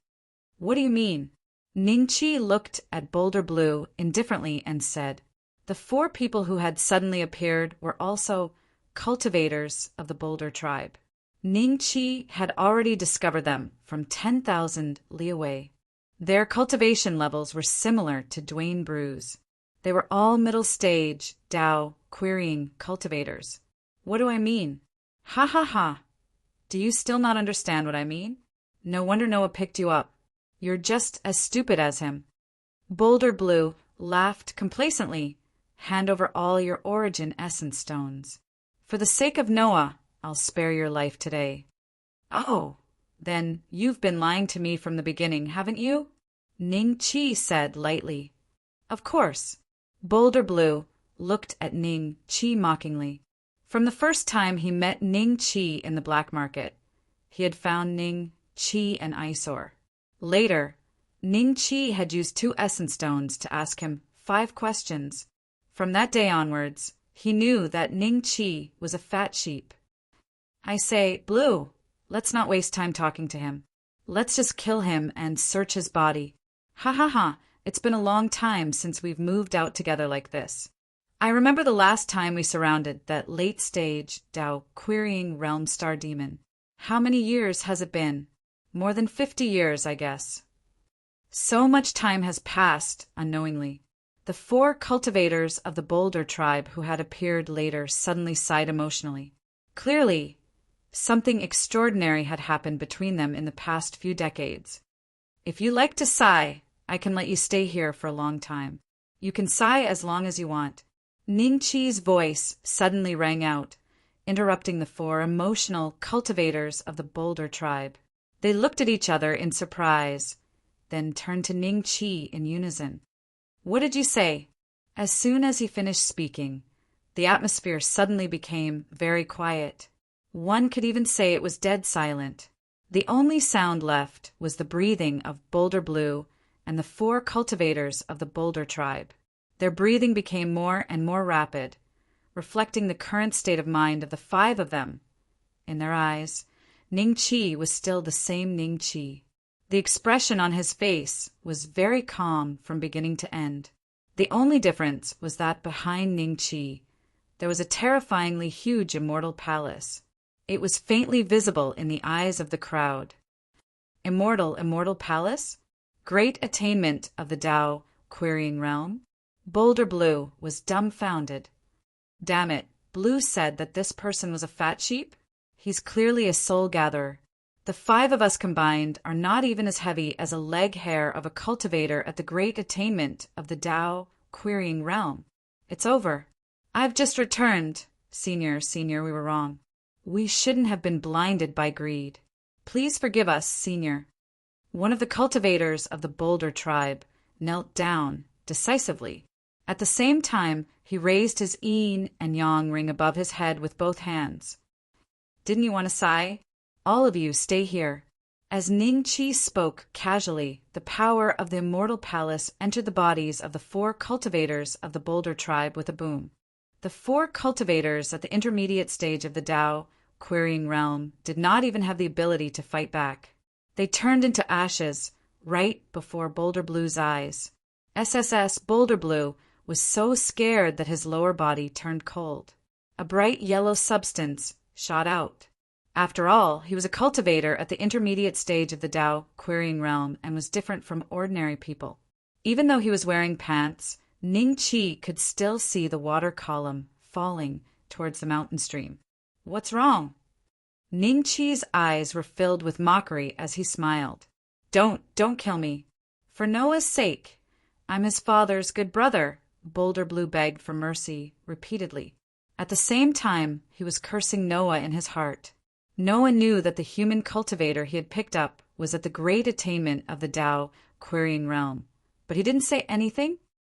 "What do you mean?" Ning Chi looked at Boulder Blue indifferently and said, The 4 people who had suddenly appeared were also cultivators of the Boulder tribe. Ning Chi had already discovered them from 10,000 li away. Their cultivation levels were similar to Dwayne Brew's. They were all middle-stage, Tao, querying cultivators. What do I mean? Ha ha ha. Do you still not understand what I mean? No wonder Noah picked you up. You're just as stupid as him. Boulder Blue laughed complacently. Hand over all your origin essence stones. For the sake of Noah, I'll spare your life today. Oh, then you've been lying to me from the beginning, haven't you? Ning Chi said lightly. Of course. Boulder Blue looked at Ning Chi mockingly. From the first time he met Ning Chi in the black market, he had found Ning Chi an eyesore. Later, Ning Chi had used 2 essence stones to ask him 5 questions. From that day onwards, he knew that Ning Chi was a fat sheep. I say, Blue, let's not waste time talking to him. Let's just kill him and search his body. Ha ha ha, it's been a long time since we've moved out together like this. I remember the last time we surrounded that late-stage Tao querying realm star demon. How many years has it been? More than 50 years, I guess. So much time has passed, unknowingly. The 4 cultivators of the Boulder tribe who had appeared later suddenly sighed emotionally. Clearly, something extraordinary had happened between them in the past few decades. If you like to sigh, I can let you stay here for a long time. You can sigh as long as you want. Ning Chi's voice suddenly rang out, interrupting the 4 emotional cultivators of the Boulder tribe. They looked at each other in surprise, then turned to Ning Chi in unison. What did you say? As soon as he finished speaking, the atmosphere suddenly became very quiet. One could even say it was dead silent. The only sound left was the breathing of Boulder Blue and the 4 cultivators of the Boulder tribe. Their breathing became more and more rapid, reflecting the current state of mind of the 5 of them. In their eyes, Ning Chi was still the same Ning Chi. The expression on his face was very calm from beginning to end. The only difference was that behind Ning Chi, there was a terrifyingly huge immortal palace. It was faintly visible in the eyes of the crowd. Immortal palace? Great attainment of the Tao querying realm? Boulder Blue was dumbfounded. Damn it, Blue said that this person was a fat sheep? He's clearly a soul gatherer. The 5 of us combined are not even as heavy as a leg hair of a cultivator at the great attainment of the Tao querying realm. It's over. I've just returned. Senior, we were wrong. We shouldn't have been blinded by greed. Please forgive us, Senior. One of the cultivators of the Boulder tribe knelt down decisively. At the same time, he raised his yin and yang ring above his head with both hands. Didn't you want to sigh? All of you stay here. As Ning Chi spoke casually, the power of the immortal palace entered the bodies of the 4 cultivators of the Boulder tribe with a boom. The 4 cultivators at the intermediate stage of the Tao querying realm did not even have the ability to fight back. They turned into ashes right before Boulder Blue's eyes. SSS Boulder Blue was so scared that his lower body turned cold. A bright yellow substance shot out. After all, he was a cultivator at the intermediate stage of the Tao querying realm and was different from ordinary people. Even though he was wearing pants, Ning Chi could still see the water column falling towards the mountain stream. What's wrong? Ning Chi's eyes were filled with mockery as he smiled. Don't kill me. For Noah's sake. I'm his father's good brother, Boulder Blue begged for mercy repeatedly. At the same time, he was cursing Noah in his heart. Noah knew that the human cultivator he had picked up was at the great attainment of the Tao querying realm, but he didn't say anything.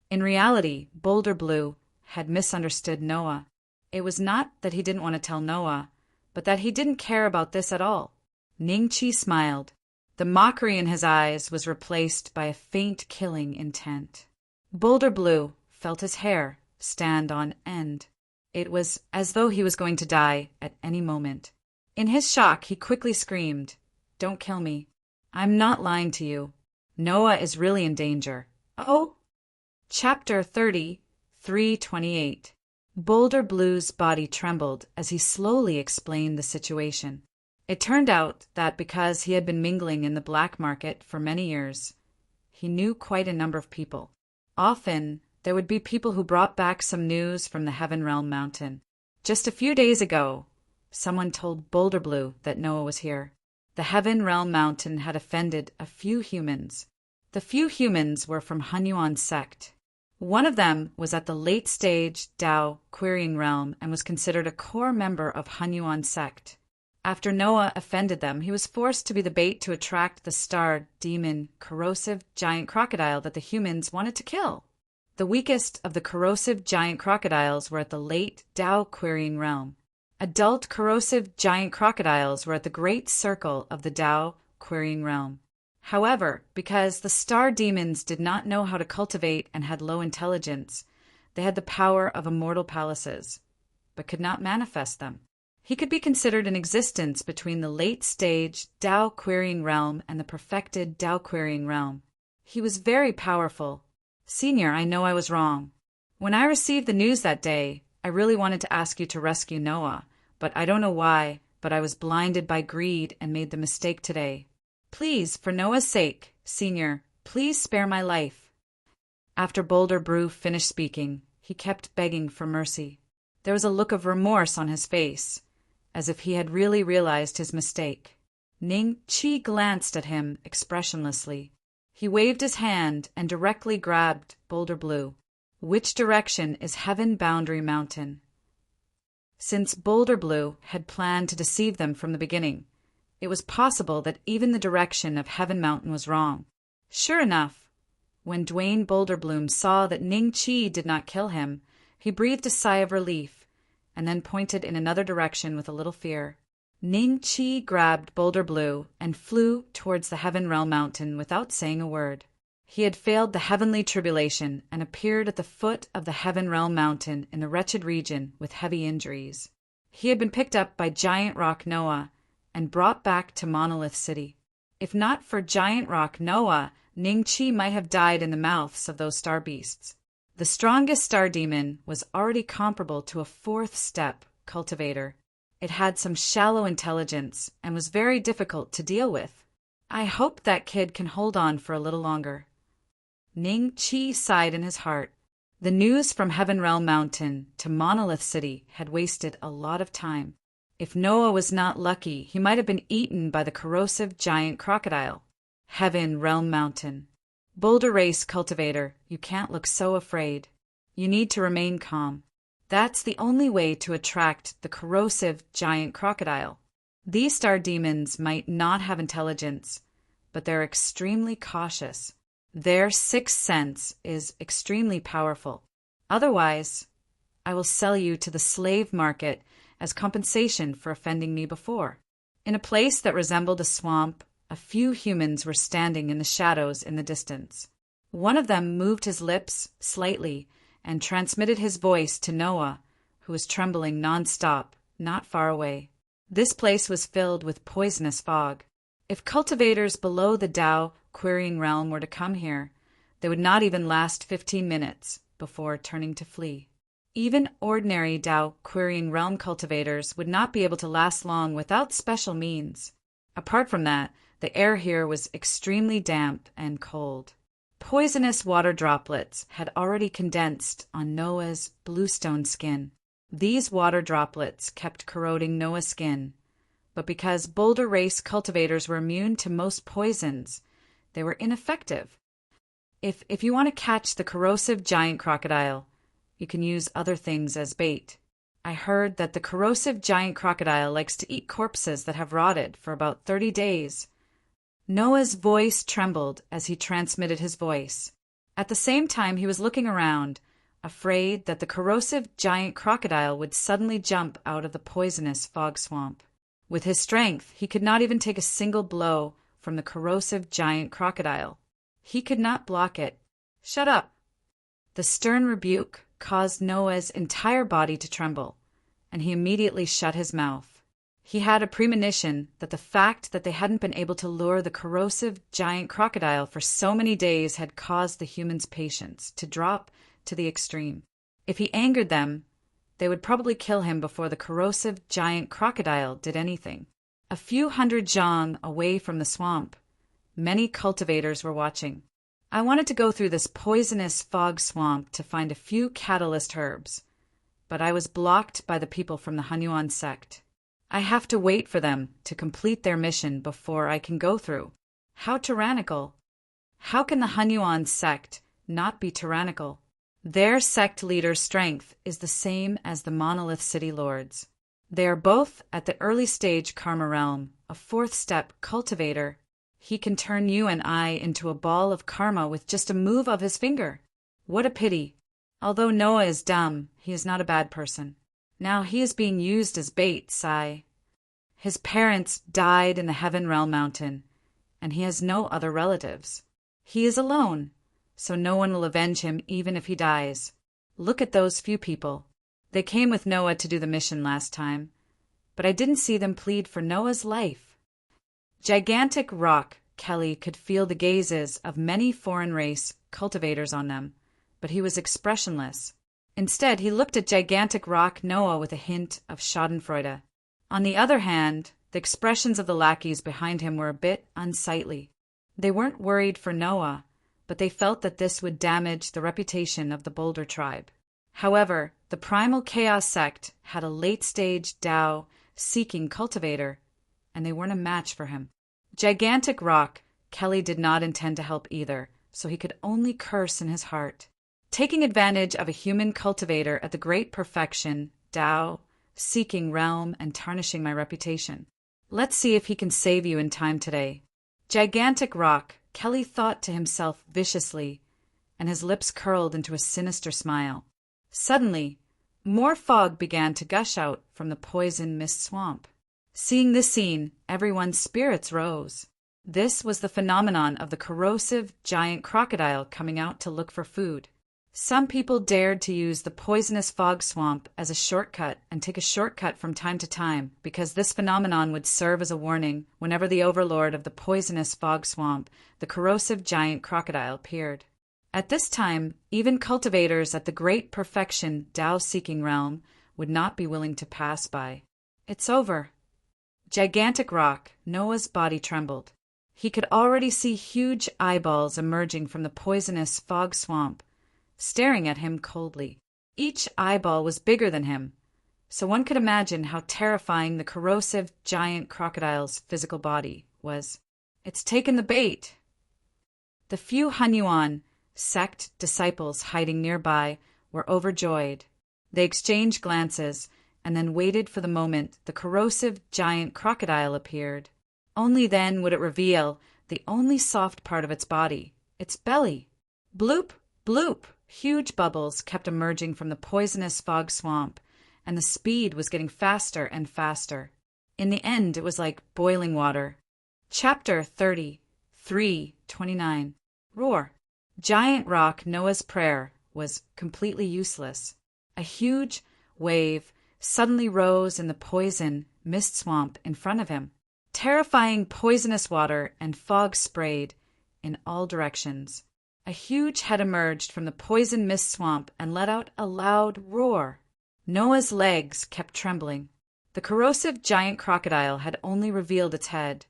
In reality, Boulder Blue had misunderstood Noah. It was not that he didn't want to tell Noah, but that he didn't care about this at all. Ning Chi smiled. The mockery in his eyes was replaced by a faint killing intent. Boulder Blue felt his hair stand on end. It was as though he was going to die at any moment. In his shock, he quickly screamed, "Don't kill me. I'm not lying to you. Noah is really in danger." Oh! Chapter 30, 3:28. Boulder Blue's body trembled as he slowly explained the situation. It turned out that because he had been mingling in the black market for many years, he knew quite a number of people. Often, there would be people who brought back some news from the Heaven Realm Mountain. Just a few days ago, someone told Boulder Blue that Noah was here. The Heaven Realm Mountain had offended a few humans. The few humans were from Hunyuan's sect. One of them was at the late-stage Tao querying realm and was considered a core member of Hunyuan's sect. After Noah offended them, he was forced to be the bait to attract the star demon corrosive giant crocodile that the humans wanted to kill. The weakest of the corrosive giant crocodiles were at the late Tao querying realm. Adult corrosive giant crocodiles were at the great circle of the Tao querying realm. However, because the star demons did not know how to cultivate and had low intelligence, they had the power of immortal palaces, but could not manifest them. He could be considered in existence between the late-stage Tao querying realm and the perfected Tao querying realm. He was very powerful. Senior, I know I was wrong. When I received the news that day, I really wanted to ask you to rescue Noah, but I don't know why, but I was blinded by greed and made the mistake today. Please, for Noah's sake, Senior, please spare my life. After Boulder Brew finished speaking, he kept begging for mercy. There was a look of remorse on his face, as if he had really realized his mistake. Ning Chi glanced at him expressionlessly. He waved his hand and directly grabbed Boulder Blue. Which direction is Heaven Boundary Mountain? Since Boulder Blue had planned to deceive them from the beginning, it was possible that even the direction of Heaven Mountain was wrong. Sure enough, when Dwayne Boulderbloom saw that Ning Chi did not kill him, he breathed a sigh of relief, and then pointed in another direction with a little fear. Ning Chi grabbed Boulder Blue and flew towards the Heaven Realm Mountain without saying a word. He had failed the heavenly tribulation and appeared at the foot of the Heaven Realm Mountain in the wretched region with heavy injuries. He had been picked up by Giant Rock Noah and brought back to Monolith City. If not for Giant Rock Noah, Ning Chi might have died in the mouths of those star beasts. The strongest star demon was already comparable to a fourth-step cultivator. It had some shallow intelligence and was very difficult to deal with. I hope that kid can hold on for a little longer. Ning Chi sighed in his heart. The news from Heaven Realm Mountain to Monolith City had wasted a lot of time. If Noah was not lucky, he might have been eaten by the corrosive giant crocodile. Heaven Realm Mountain. Boulder Race Cultivator, you can't look so afraid. You need to remain calm. That's the only way to attract the corrosive giant crocodile. These star demons might not have intelligence, but they're extremely cautious. Their sixth sense is extremely powerful. Otherwise, I will sell you to the slave market as compensation for offending me before. In a place that resembled a swamp, a few humans were standing in the shadows in the distance. One of them moved his lips slightly and transmitted his voice to Noah, who was trembling non-stop, not far away. This place was filled with poisonous fog. If cultivators below the Tao querying realm were to come here, they would not even last 15 minutes before turning to flee. Even ordinary Tao querying realm cultivators would not be able to last long without special means. Apart from that, the air here was extremely damp and cold. Poisonous water droplets had already condensed on Noah's bluestone skin. These water droplets kept corroding Noah's skin, but because Boulder Race cultivators were immune to most poisons, they were ineffective. If you want to catch the corrosive giant crocodile, you can use other things as bait. I heard that the corrosive giant crocodile likes to eat corpses that have rotted for about 30 days. Noah's voice trembled as he transmitted his voice. At the same time, he was looking around, afraid that the corrosive giant crocodile would suddenly jump out of the poisonous fog swamp. With his strength, he could not even take a single blow from the corrosive giant crocodile. He could not block it. Shut up! The stern rebuke caused Noah's entire body to tremble, and he immediately shut his mouth. He had a premonition that the fact that they hadn't been able to lure the corrosive giant crocodile for so many days had caused the humans' patience to drop to the extreme. If he angered them, they would probably kill him before the corrosive giant crocodile did anything. A few hundred zhang away from the swamp, many cultivators were watching. I wanted to go through this poisonous fog swamp to find a few catalyst herbs, but I was blocked by the people from the Hanyuan sect. I have to wait for them to complete their mission before I can go through. How tyrannical! How can the Hanyuan sect not be tyrannical? Their sect leader's strength is the same as the Monolith City Lord's. They are both at the early stage Karma Realm, a fourth step cultivator. He can turn you and I into a ball of karma with just a move of his finger. What a pity. Although Noah is dumb, he is not a bad person. Now he is being used as bait, Sai. His parents died in the Heaven Realm Mountain, and he has no other relatives. He is alone, so no one will avenge him even if he dies. Look at those few people. They came with Noah to do the mission last time, but I didn't see them plead for Noah's life. Gigantic Rock Kelly could feel the gazes of many foreign race cultivators on them, but he was expressionless. Instead, he looked at Gigantic Rock Noah with a hint of schadenfreude. On the other hand, the expressions of the lackeys behind him were a bit unsightly. They weren't worried for Noah, but they felt that this would damage the reputation of the Boulder tribe. However, the Primal Chaos sect had a late-stage Tao-seeking cultivator, and they weren't a match for him. Gigantic Rock Kelly did not intend to help either, so he could only curse in his heart. Taking advantage of a human cultivator at the great perfection, Tao-seeking realm and tarnishing my reputation. Let's see if he can save you in time today. Gigantic Rock Kelly thought to himself viciously, and his lips curled into a sinister smile. Suddenly, more fog began to gush out from the poison mist swamp. Seeing this scene, everyone's spirits rose. This was the phenomenon of the corrosive giant crocodile coming out to look for food. Some people dared to use the poisonous fog swamp as a shortcut and take a shortcut from time to time, because this phenomenon would serve as a warning whenever the overlord of the poisonous fog swamp, the corrosive giant crocodile, appeared. At this time, even cultivators at the great perfection Tao-seeking realm would not be willing to pass by. It's over. Gigantic Rock, Noah's body trembled. He could already see huge eyeballs emerging from the poisonous fog swamp, staring at him coldly. Each eyeball was bigger than him, so one could imagine how terrifying the corrosive giant crocodile's physical body was. It's taken the bait. The few Hanyuan sect disciples hiding nearby were overjoyed. They exchanged glances and then waited for the moment the corrosive giant crocodile appeared. Only then would it reveal the only soft part of its body, its belly. Bloop, bloop! Huge bubbles kept emerging from the poisonous fog swamp, and the speed was getting faster and faster. In the end, it was like boiling water. Chapter 30, 3:29. Roar. Giant Rock Noah's prayer was completely useless. A huge wave suddenly rose in the poison mist swamp in front of him. Terrifying poisonous water and fog sprayed in all directions. A huge head emerged from the poison mist swamp and let out a loud roar. Noah's legs kept trembling. The corrosive giant crocodile had only revealed its head,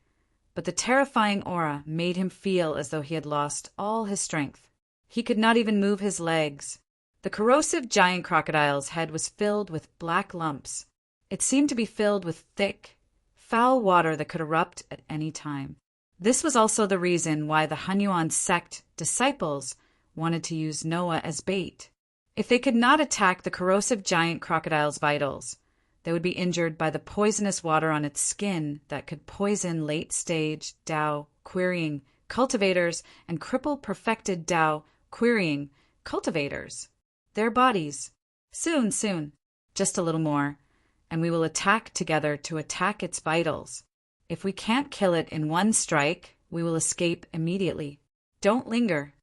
but the terrifying aura made him feel as though he had lost all his strength. He could not even move his legs. The corrosive giant crocodile's head was filled with black lumps. It seemed to be filled with thick, foul water that could erupt at any time. This was also the reason why the Hanyuan sect disciples wanted to use Noah as bait. If they could not attack the corrosive giant crocodile's vitals, they would be injured by the poisonous water on its skin that could poison late-stage Tao querying cultivators and cripple perfected Tao querying cultivators. Their bodies. Soon. Just a little more, and we will attack together to attack its vitals. If we can't kill it in one strike, we will escape immediately. Don't linger.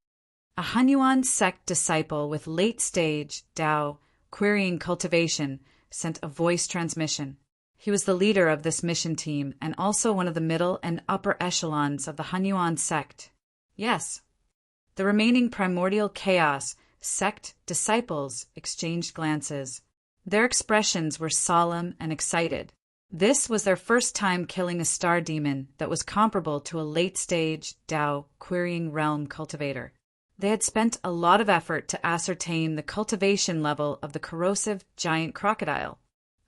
A Hanyuan sect disciple with late-stage Tao querying cultivation sent a voice transmission. He was the leader of this mission team and also one of the middle and upper echelons of the Hanyuan sect. Yes. The remaining primordial chaos sect disciples exchanged glances. Their expressions were solemn and excited. This was their first time killing a star demon that was comparable to a late-stage Tao querying realm cultivator. They had spent a lot of effort to ascertain the cultivation level of the corrosive giant crocodile.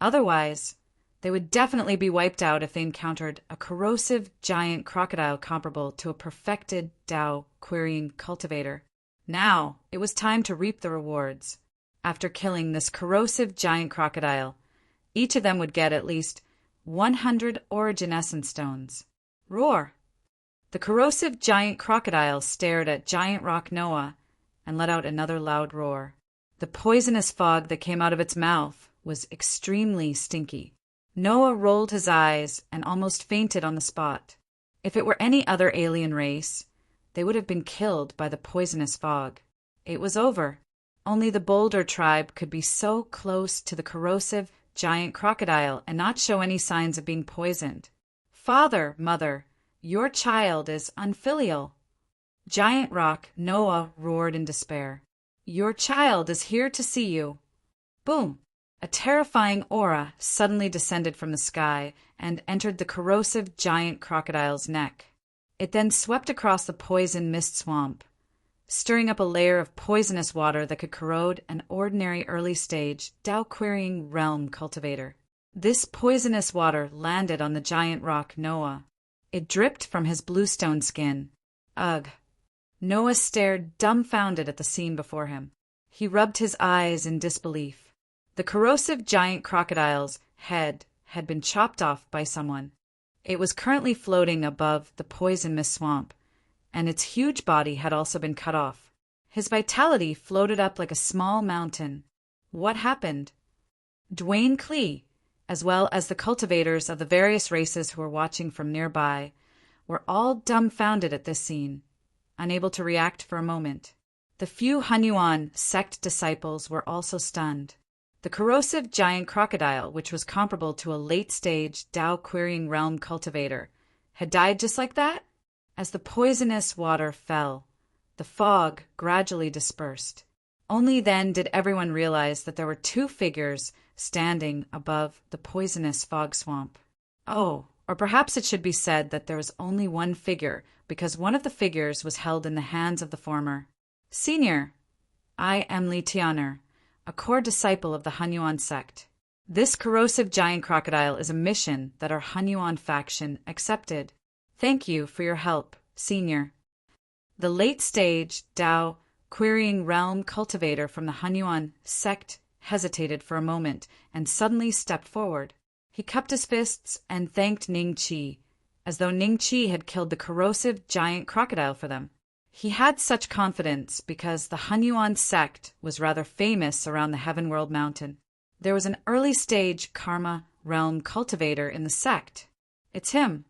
Otherwise, they would definitely be wiped out if they encountered a corrosive giant crocodile comparable to a perfected Tao querying cultivator. Now, it was time to reap the rewards. After killing this corrosive giant crocodile, each of them would get at least 100 origin essence stones. Roar! The corrosive giant crocodile stared at Giant Rock Noah and let out another loud roar. The poisonous fog that came out of its mouth was extremely stinky. Noah rolled his eyes and almost fainted on the spot. If it were any other alien race, they would have been killed by the poisonous fog. It was over. Only the Boulder tribe could be so close to the corrosive giant crocodile and not show any signs of being poisoned. Father, Mother, your child is unfilial. Giant Rock Noah roared in despair. Your child is here to see you. Boom! A terrifying aura suddenly descended from the sky and entered the corrosive giant crocodile's neck. It then swept across the poison mist swamp, stirring up a layer of poisonous water that could corrode an ordinary early-stage Tao-querying realm cultivator. This poisonous water landed on the giant rock Noah. It dripped from his bluestone skin. Ugh! Noah stared dumbfounded at the scene before him. He rubbed his eyes in disbelief. The corrosive giant crocodile's head had been chopped off by someone. It was currently floating above the poison mist swamp, and its huge body had also been cut off. His vitality floated up like a small mountain. What happened? Dwayne Clee, as well as the cultivators of the various races who were watching from nearby, were all dumbfounded at this scene, unable to react for a moment. The few Hunyuan sect disciples were also stunned. The corrosive giant crocodile, which was comparable to a late-stage Tao-querying realm cultivator, had died just like that? As the poisonous water fell, the fog gradually dispersed. Only then did everyone realize that there were two figures standing above the poisonous fog swamp. Oh, or perhaps it should be said that there was only one figure, because one of the figures was held in the hands of the former. Senior, I am Li Tianer, a core disciple of the Hunyuan sect. This corrosive giant crocodile is a mission that our Hunyuan faction accepted. Thank you for your help, Senior. The late-stage Tao querying realm cultivator from the Hunyuan sect hesitated for a moment and suddenly stepped forward. He cupped his fists and thanked Ning Qi, as though Ning Qi had killed the corrosive giant crocodile for them. He had such confidence because the Hunyuan sect was rather famous around the Heaven World Mountain. There was an early-stage karma realm cultivator in the sect. It's him.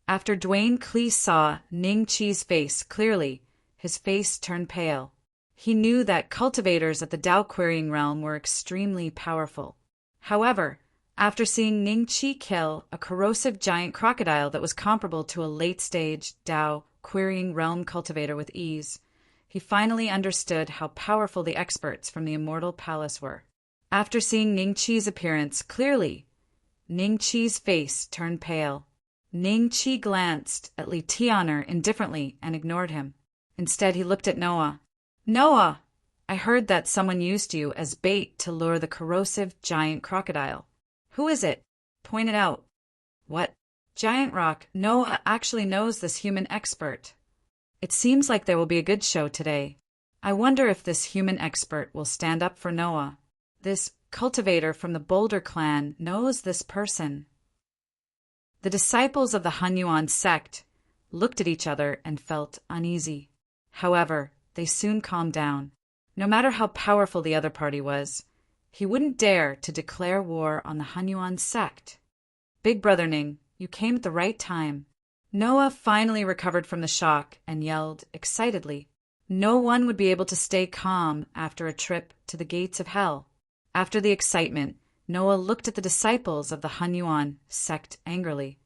After Dwayne Clee saw Ning Qi's face clearly, his face turned pale. He knew that cultivators at the Tao-querying realm were extremely powerful. However, after seeing Ning Qi kill a corrosive giant crocodile that was comparable to a late-stage Tao querying realm cultivator with ease, he finally understood how powerful the experts from the Immortal Palace were. After seeing Ning Qi's appearance clearly, Ning Qi's face turned pale. Ning Qi glanced at Li Tianer indifferently and ignored him. Instead, he looked at Noah. Noah, I heard that someone used you as bait to lure the corrosive giant crocodile. Who is it? Point it out. What? Giant Rock, Noah actually knows this human expert. It seems like there will be a good show today. I wonder if this human expert will stand up for Noah. This cultivator from the Boulder clan knows this person. The disciples of the Hunyuan sect looked at each other and felt uneasy. However, they soon calmed down. No matter how powerful the other party was, he wouldn't dare to declare war on the Hunyuan sect. Big Brother Ning, you came at the right time. Noah finally recovered from the shock and yelled excitedly. No one would be able to stay calm after a trip to the gates of hell. After the excitement, Noah looked at the disciples of the Hunyuan sect angrily.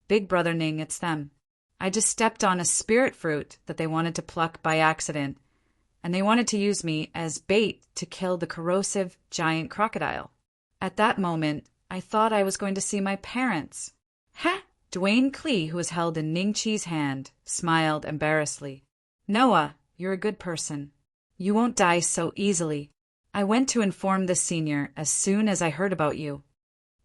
Big Brother Ning, it's them. I just stepped on a spirit fruit that they wanted to pluck by accident, and they wanted to use me as bait to kill the corrosive giant crocodile. At that moment, I thought I was going to see my parents. Ha! Dwayne Clee, who was held in Ning Chi's hand, smiled embarrassedly. Noah, you're a good person. You won't die so easily. I went to inform the senior as soon as I heard about you.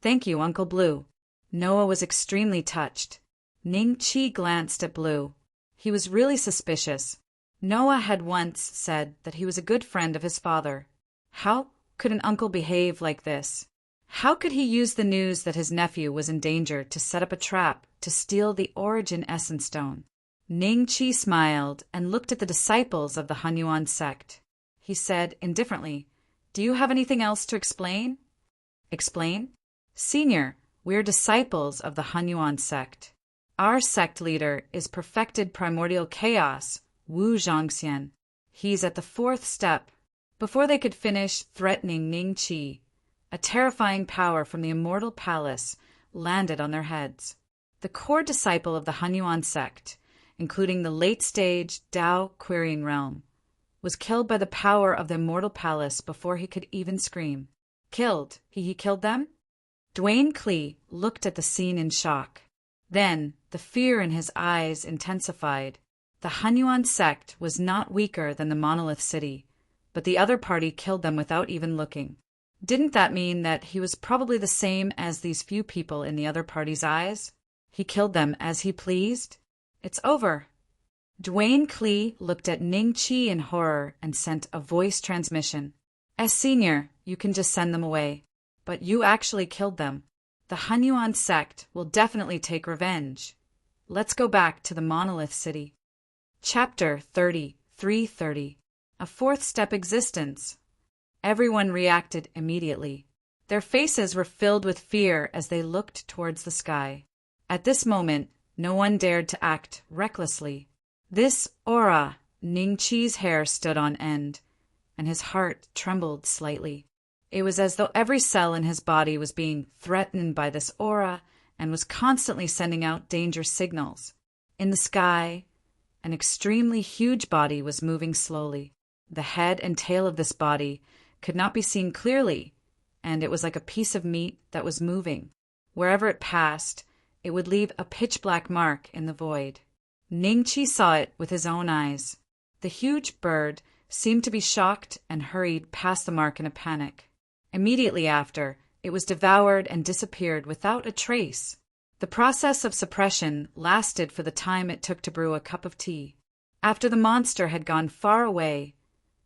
Thank you, Uncle Blue. Noah was extremely touched. Ning Chi glanced at Blue. He was really suspicious. Noah had once said that he was a good friend of his father. How could an uncle behave like this? How could he use the news that his nephew was in danger to set up a trap to steal the Origin Essence Stone? Ning Chi smiled and looked at the disciples of the Hunyuan sect. He said indifferently, Do you have anything else to explain? Explain? Senior, we're disciples of the Hunyuan sect. Our sect leader is perfected primordial chaos, Wu Zhongxian. He's at the 4th step. Before they could finish threatening Ning Chi, a terrifying power from the immortal palace landed on their heads. The core disciple of the Hunyuan sect, including the late-stage Dao Querying Realm, was killed by the power of the immortal palace before he could even scream. Killed? He killed them? Dwayne Clee looked at the scene in shock. Then, the fear in his eyes intensified. The Hunyuan sect was not weaker than the Monolith City, but the other party killed them without even looking. Didn't that mean that he was probably the same as these few people in the other party's eyes? He killed them as he pleased? It's over. Dwayne Clee looked at Ning Chi in horror and sent a voice transmission. As senior, you can just send them away. But you actually killed them. The Hunyuan sect will definitely take revenge. Let's go back to the Monolith City. Chapter 30, 330. A 4th step existence. Everyone reacted immediately. Their faces were filled with fear as they looked towards the sky. At this moment, no one dared to act recklessly. This aura, Ning Chi's hair stood on end, and his heart trembled slightly. It was as though every cell in his body was being threatened by this aura and was constantly sending out danger signals. In the sky, an extremely huge body was moving slowly. The head and tail of this body could not be seen clearly, and it was like a piece of meat that was moving. Wherever it passed, it would leave a pitch-black mark in the void. Ning Chi saw it with his own eyes. The huge bird seemed to be shocked and hurried past the mark in a panic. Immediately after, it was devoured and disappeared without a trace. The process of suppression lasted for the time it took to brew a cup of tea. After the monster had gone far away,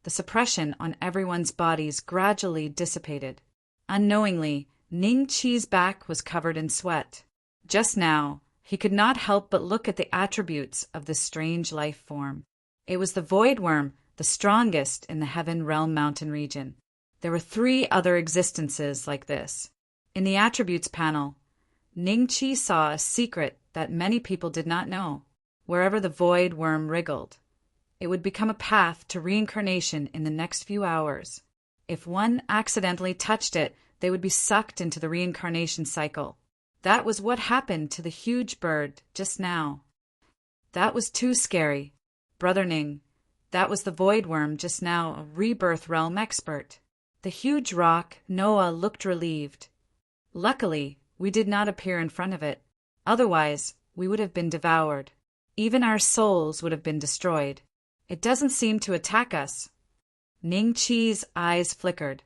the suppression on everyone's bodies gradually dissipated. Unknowingly, Ning Chi's back was covered in sweat. Just now, he could not help but look at the attributes of this strange life form. It was the void worm, the strongest in the Heaven Realm Mountain region. There were 3 other existences like this. In the attributes panel, Ning Chi saw a secret that many people did not know. Wherever the void worm wriggled, it would become a path to reincarnation in the next few hours. If one accidentally touched it, they would be sucked into the reincarnation cycle. That was what happened to the huge bird just now. That was too scary. Brother Ning, that was the void worm just now, a rebirth realm expert. The huge rock, Noah looked relieved. Luckily, we did not appear in front of it. Otherwise, we would have been devoured. Even our souls would have been destroyed. It doesn't seem to attack us. Ning Chi's eyes flickered.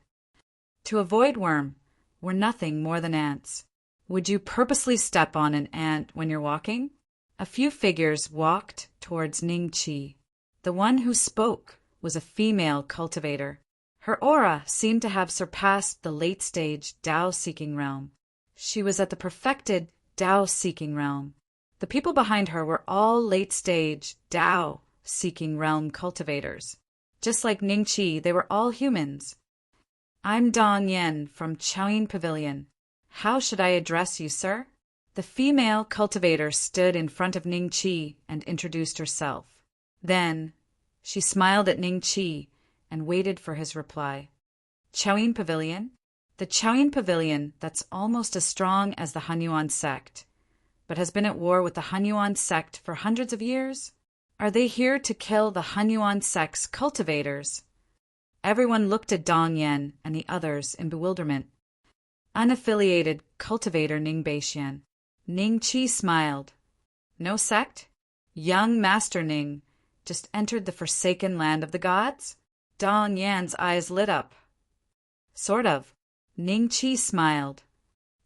To a void worm, we're nothing more than ants. Would you purposely step on an ant when you're walking? A few figures walked towards Ning Chi. The one who spoke was a female cultivator. Her aura seemed to have surpassed the late-stage Dao-seeking realm. She was at the perfected Dao-seeking realm. The people behind her were all late-stage Dao-seeking realm cultivators. Just like Ning Chi, they were all humans. I'm Dong Yen from Chaoyin Pavilion. How should I address you, sir? The female cultivator stood in front of Ning Chi and introduced herself. Then, she smiled at Ning Chi and waited for his reply. Chaoyin Pavilion? The Chaoyin Pavilion that's almost as strong as the Hunyuan sect, but has been at war with the Hunyuan sect for hundreds of years? Are they here to kill the Hunyuan sect's cultivators? Everyone looked at Dong Yen and the others in bewilderment. Unaffiliated cultivator Ning Beixian. Ning Qi smiled. No sect? Young Master Ning just entered the forsaken land of the gods? Dong Yan's eyes lit up. Sort of. Ning Qi smiled.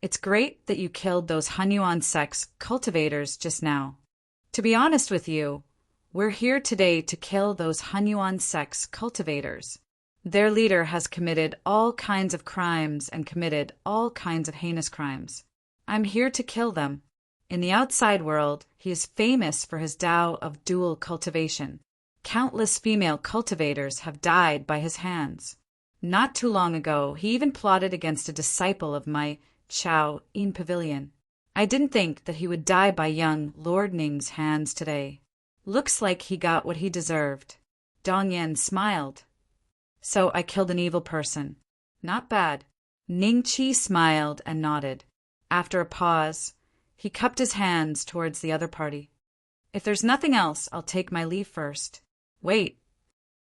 It's great that you killed those Hunyuan sect's cultivators just now. To be honest with you, we're here today to kill those Hunyuan sect's cultivators. Their leader has committed all kinds of crimes and committed all kinds of heinous crimes. I'm here to kill them. In the outside world, he is famous for his Tao of dual cultivation. Countless female cultivators have died by his hands. Not too long ago, he even plotted against a disciple of my Chao in Pavilion. I didn't think that he would die by young Lord Ning's hands today. Looks like he got what he deserved. Dong Yen smiled. So I killed an evil person. Not bad. Ning Qi smiled and nodded. After a pause, he cupped his hands towards the other party. If there's nothing else, I'll take my leave first. Wait.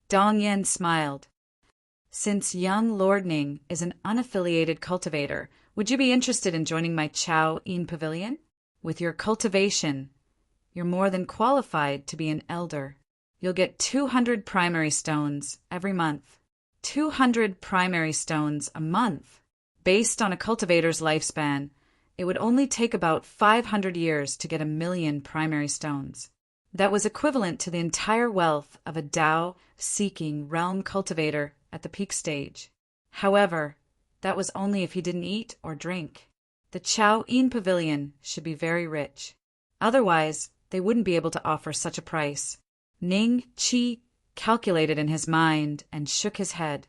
Dong Yen smiled. Since young Lord Ning is an unaffiliated cultivator, would you be interested in joining my Chao in Pavilion? With your cultivation, you're more than qualified to be an elder. You'll get 200 primary stones every month. 200 primary stones a month. Based on a cultivator's lifespan, it would only take about 500 years to get 1,000,000 primary stones. That was equivalent to the entire wealth of a Tao-seeking realm cultivator at the peak stage. However, that was only if he didn't eat or drink. The Chao in Pavilion should be very rich. Otherwise, they wouldn't be able to offer such a price. Ning Qi calculated in his mind and shook his head.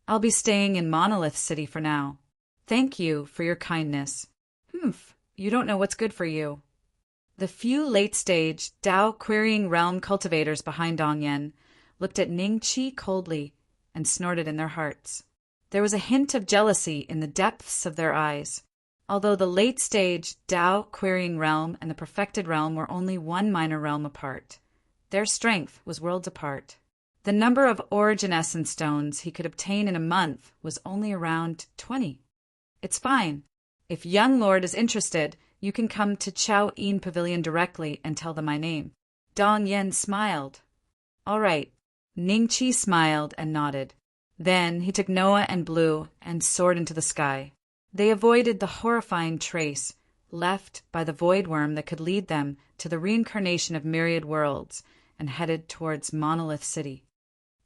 I'll be staying in Monolith City for now. Thank you for your kindness. You don't know what's good for you. The few late-stage Tao querying realm cultivators behind Dong Yen looked at Ning Qi coldly and snorted in their hearts. There was a hint of jealousy in the depths of their eyes. Although the late-stage Tao querying realm and the perfected realm were only one minor realm apart, their strength was worlds apart. The number of origin essence stones he could obtain in a month was only around 20. It's fine. If young Lord is interested, you can come to Chao in Pavilion directly and tell them my name. Dong Yen smiled. All right. Ning Qi smiled and nodded. Then he took Noah and Blue and soared into the sky. They avoided the horrifying trace left by the void worm that could lead them to the reincarnation of myriad worlds and headed towards Monolith City.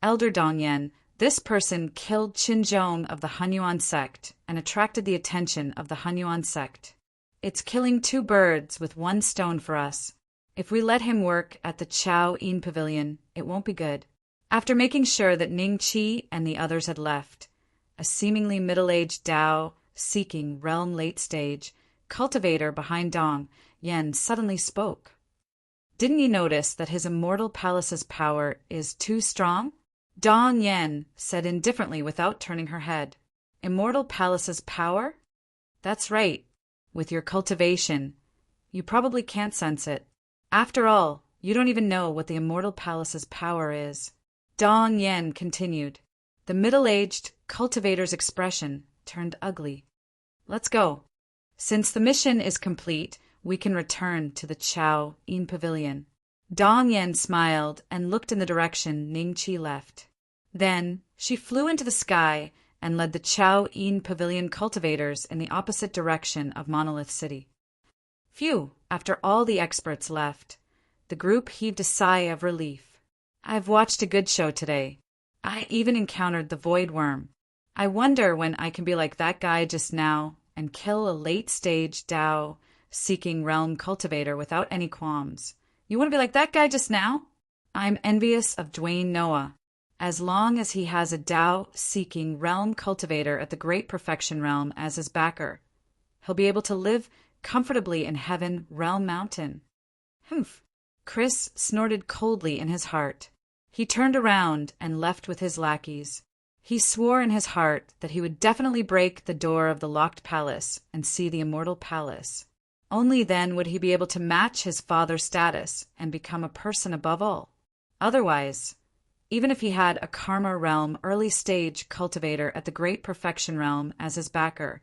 Elder Dong Yen, this person killed Qinzhong of the Hunyuan sect and attracted the attention of the Hunyuan sect. It's killing 2 birds with 1 stone for us. If we let him work at the Chao in Pavilion, it won't be good. After making sure that Ning Qi and the others had left, a seemingly middle-aged Tao-seeking realm late-stage cultivator behind Dong Yen suddenly spoke. Didn't you notice that his immortal palace's power is too strong? Dong Yen said indifferently without turning her head. Immortal palace's power? That's right. With your cultivation, you probably can't sense it. After all, you don't even know what the immortal palace's power is. Dong Yen continued. The middle-aged cultivator's expression turned ugly. Let's go. Since the mission is complete, we can return to the Chao in Pavilion. Dong Yen smiled and looked in the direction Ning Qi left. Then she flew into the sky and led the Chao in Pavilion cultivators in the opposite direction of Monolith City. Phew, after all the experts left, the group heaved a sigh of relief. I've watched a good show today. I even encountered the Void Worm. I wonder when I can be like that guy just now and kill a late-stage Tao-seeking realm cultivator without any qualms. You want to be like that guy just now? I'm envious of Dwayne Noah. As long as he has a Tao-seeking realm cultivator at the Great Perfection Realm as his backer, he'll be able to live comfortably in Heaven Realm Mountain. Humph! Chris snorted coldly in his heart. He turned around and left with his lackeys. He swore in his heart that he would definitely break the door of the locked palace and see the immortal palace. Only then would he be able to match his father's status and become a person above all. Otherwise, even if he had a Karma Realm early-stage cultivator at the Great Perfection Realm as his backer,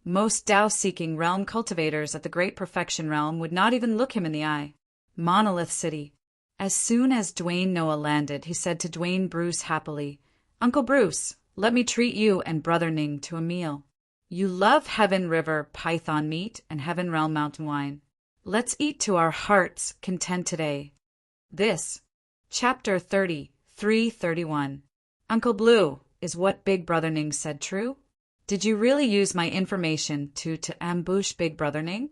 most Tao-seeking realm cultivators at the Great Perfection Realm would not even look him in the eye. Monolith City. As soon as Dwayne Noah landed, he said to Dwayne Bruce happily, "Uncle Bruce, let me treat you and Brother Ning to a meal. You love Heaven River python meat and Heaven Realm mountain wine. Let's eat to our heart's content today." This, Chapter 33:31. Uncle Blue, is what Big Brother Ning said true? Did you really use my information to ambush Big Brother Ning?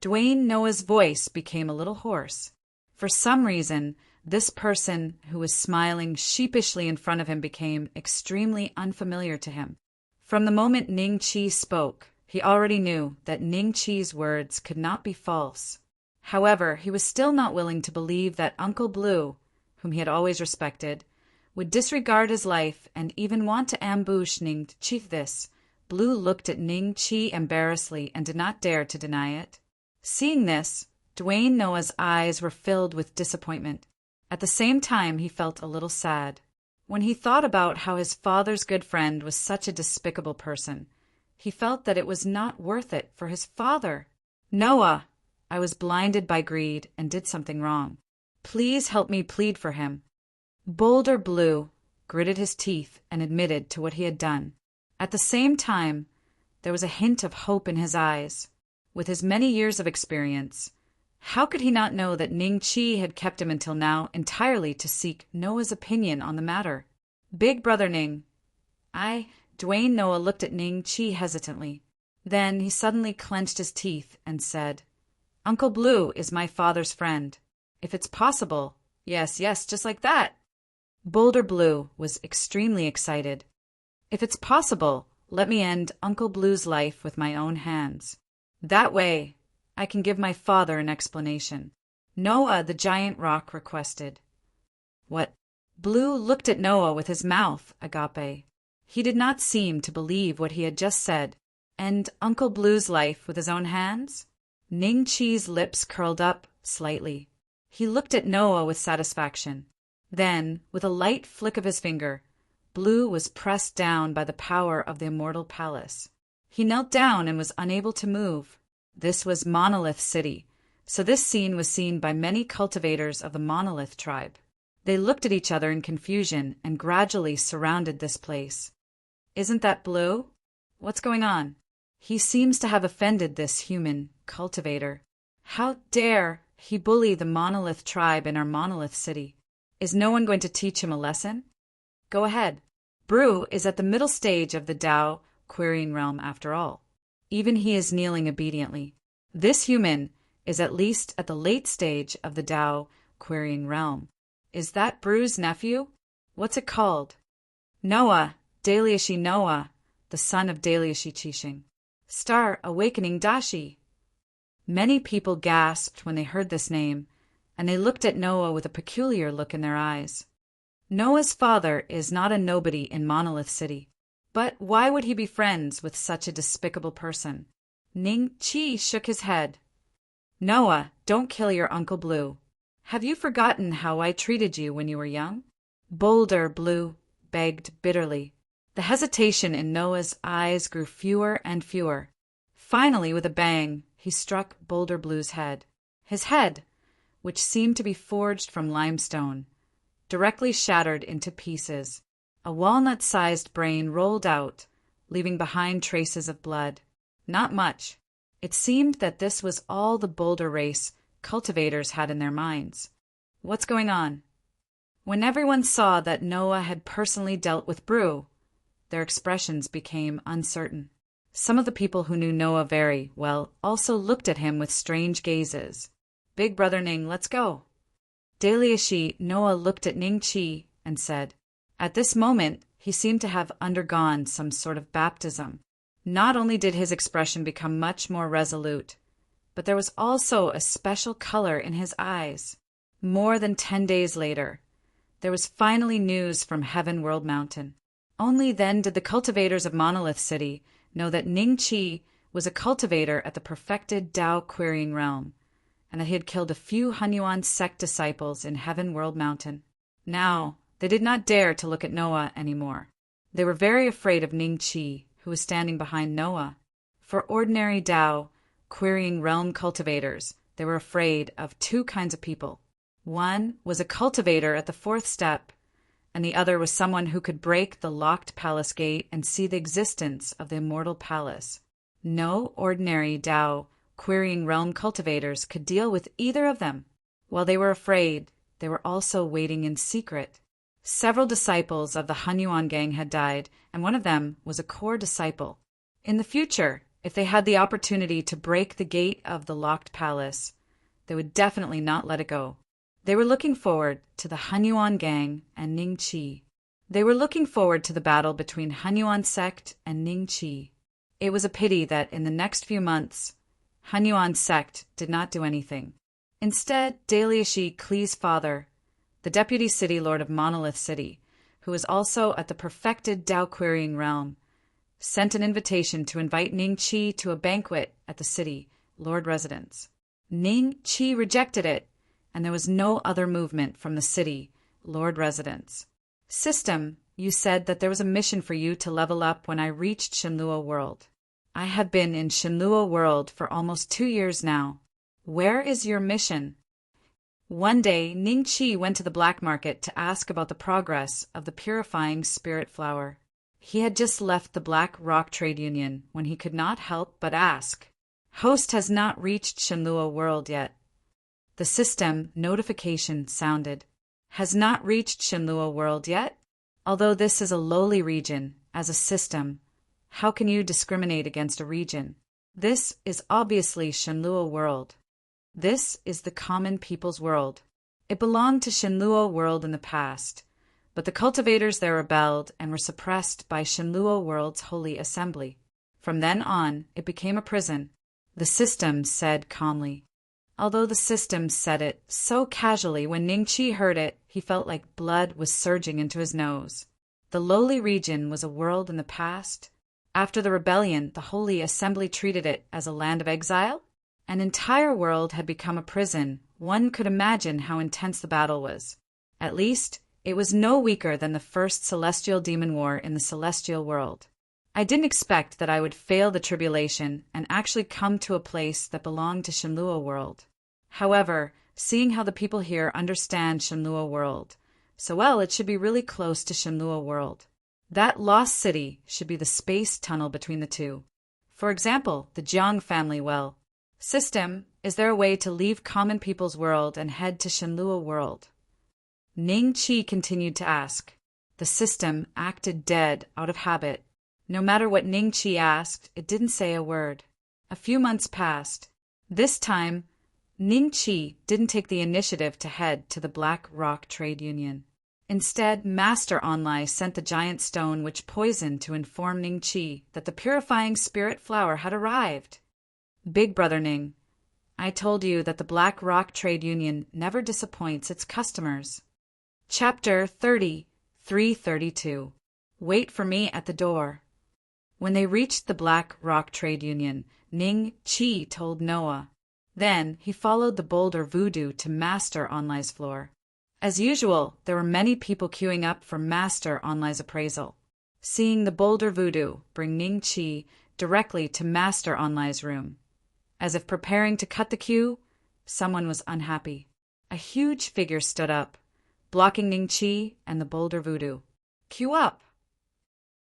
Dwayne Noah's voice became a little hoarse. For some reason, this person who was smiling sheepishly in front of him became extremely unfamiliar to him. From the moment Ning Chi spoke, he already knew that Ning Chi's words could not be false. However, he was still not willing to believe that Uncle Blue, whom he had always respected, would disregard his life and even want to ambush Ning Chi. This, Blue looked at Ning Chi embarrassedly and did not dare to deny it. Seeing this, Dwayne Noah's eyes were filled with disappointment. At the same time, he felt a little sad. When he thought about how his father's good friend was such a despicable person, he felt that it was not worth it for his father. "Noah, I was blinded by greed and did something wrong. Please help me plead for him." Boulder Blue gritted his teeth and admitted to what he had done. At the same time, there was a hint of hope in his eyes. With his many years of experience, how could he not know that Ning Chi had kept him until now entirely to seek Noah's opinion on the matter? "Big Brother Ning." Dwayne Noah looked at Ning Chi hesitantly. Then he suddenly clenched his teeth and said, "Uncle Blue is my father's friend. If it's possible." Yes, just like that. Boulder Blue was extremely excited. "If it's possible, let me end Uncle Blue's life with my own hands. That way, I can give my father an explanation." Noah the giant rock requested. "What?" Blue looked at Noah with his mouth agape. He did not seem to believe what he had just said. End Uncle Blue's life with his own hands? Ning Chi's lips curled up slightly. He looked at Noah with satisfaction. Then, with a light flick of his finger, Blue was pressed down by the power of the immortal palace. He knelt down and was unable to move. This was Monolith City, so this scene was seen by many cultivators of the Monolith tribe. They looked at each other in confusion and gradually surrounded this place. "Isn't that Blue? What's going on? He seems to have offended this human cultivator. How dare he bully the Monolith tribe in our Monolith City? Is no one going to teach him a lesson? Go ahead. Blue is at the middle stage of the Tao querying realm after all. Even he is kneeling obediently. This human is at least at the late stage of the Tao querying realm. Is that Bru's nephew? What's it called?" "Noah, Daliashi Noah, the son of Daliashi Chishing. Star Awakening Dashi." Many people gasped when they heard this name, and they looked at Noah with a peculiar look in their eyes. Noah's father is not a nobody in Monolith City, but why would he be friends with such a despicable person? Ning Chi shook his head. "Noah, don't kill your Uncle Blue. Have you forgotten how I treated you when you were young?" Boulder Blue begged bitterly. The hesitation in Noah's eyes grew fewer and fewer. Finally, with a bang, he struck Boulder Blue's head. His head, which seemed to be forged from limestone, directly shattered into pieces. A walnut-sized brain rolled out, leaving behind traces of blood. Not much. It seemed that this was all the Boulder race cultivators had in their minds. What's going on? When everyone saw that Noah had personally dealt with Bru, their expressions became uncertain. Some of the people who knew Noah very well also looked at him with strange gazes. "Big Brother Ning, let's go." Daliashi Noah looked at Ning Chi and said, at this moment, he seemed to have undergone some sort of baptism. Not only did his expression become much more resolute, but there was also a special color in his eyes. More than 10 days later, there was finally news from Heaven World Mountain. Only then did the cultivators of Monolith City know that Ning Chi was a cultivator at the perfected Tao querying realm, and that he had killed a few Hunyuan sect disciples in Heaven World Mountain. Now, they did not dare to look at Noah anymore. They were very afraid of Ning Chi, who was standing behind Noah. For ordinary Tao querying realm cultivators, they were afraid of two kinds of people. One was a cultivator at the fourth step, and the other was someone who could break the locked palace gate and see the existence of the immortal palace. No ordinary Tao querying realm cultivators could deal with either of them. While they were afraid, they were also waiting in secret. Several disciples of the Hunyuan gang had died, and one of them was a core disciple. In the future, if they had the opportunity to break the gate of the locked palace, they would definitely not let it go. They were looking forward to the Hunyuan gang and Ning Chi. They were looking forward to the battle between Hunyuan sect and Ning Chi. It was a pity that in the next few months, Hunyuan sect did not do anything. Instead, Daliashi Klee's father, the deputy city lord of Monolith City, who was also at the perfected Tao querying realm, sent an invitation to invite Ning Chi to a banquet at the city lord residence. Ning Chi rejected it, and there was no other movement from the city lord residence. System, you said that there was a mission for you to level up when I reached Shenlua World. I have been in Shenlua World for almost 2 years now. Where is your mission? One day, Ning Chi went to the black market to ask about the progress of the purifying spirit flower. He had just left the Black Rock Trade Union when he could not help but ask. Host has not reached Shenlua World yet. The system notification sounded. Has not reached Shenlua World yet? Although this is a lowly region, as a system, how can you discriminate against a region? This is obviously Shenlua World. This is the common people's world. It belonged to Shenlua World in the past, but the cultivators there rebelled and were suppressed by Shenlua World's holy assembly. From then on, it became a prison, the system said calmly. Although the system said it so casually, when Ning Chi heard it, he felt like blood was surging into his nose. The lowly region was a world in the past. After the rebellion, the holy assembly treated it as a land of exile. An entire world had become a prison. One could imagine how intense the battle was. At least, it was no weaker than the first celestial demon war in the celestial world. I didn't expect that I would fail the tribulation and actually come to a place that belonged to Shenlua World. However, seeing how the people here understand Shenlua World so well, it should be really close to Shenlua World. That lost city should be the space tunnel between the two. For example, the Jiang family well. System, is there a way to leave common people's world and head to Shenlua World? Ning Chi continued to ask. The system acted dead out of habit. No matter what Ning Chi asked, it didn't say a word. A few months passed. This time, Ning Chi didn't take the initiative to head to the Black Rock Trade Union. Instead, Master Onlai sent the giant stone which poisoned to inform Ning Chi that the purifying spirit flower had arrived. Big Brother Ning, I told you that the Black Rock Trade Union never disappoints its customers. Chapter 332. Wait for me at the door. When they reached the Black Rock Trade Union, Ning Chi told Noah. Then he followed the boulder voodoo to Master Onlai's floor. As usual, there were many people queuing up for Master Onlai's appraisal. Seeing the boulder voodoo bring Ning Chi directly to Master Onlai's room. As if preparing to cut the queue, someone was unhappy. A huge figure stood up, blocking Ning Chi and the boulder voodoo. Queue up!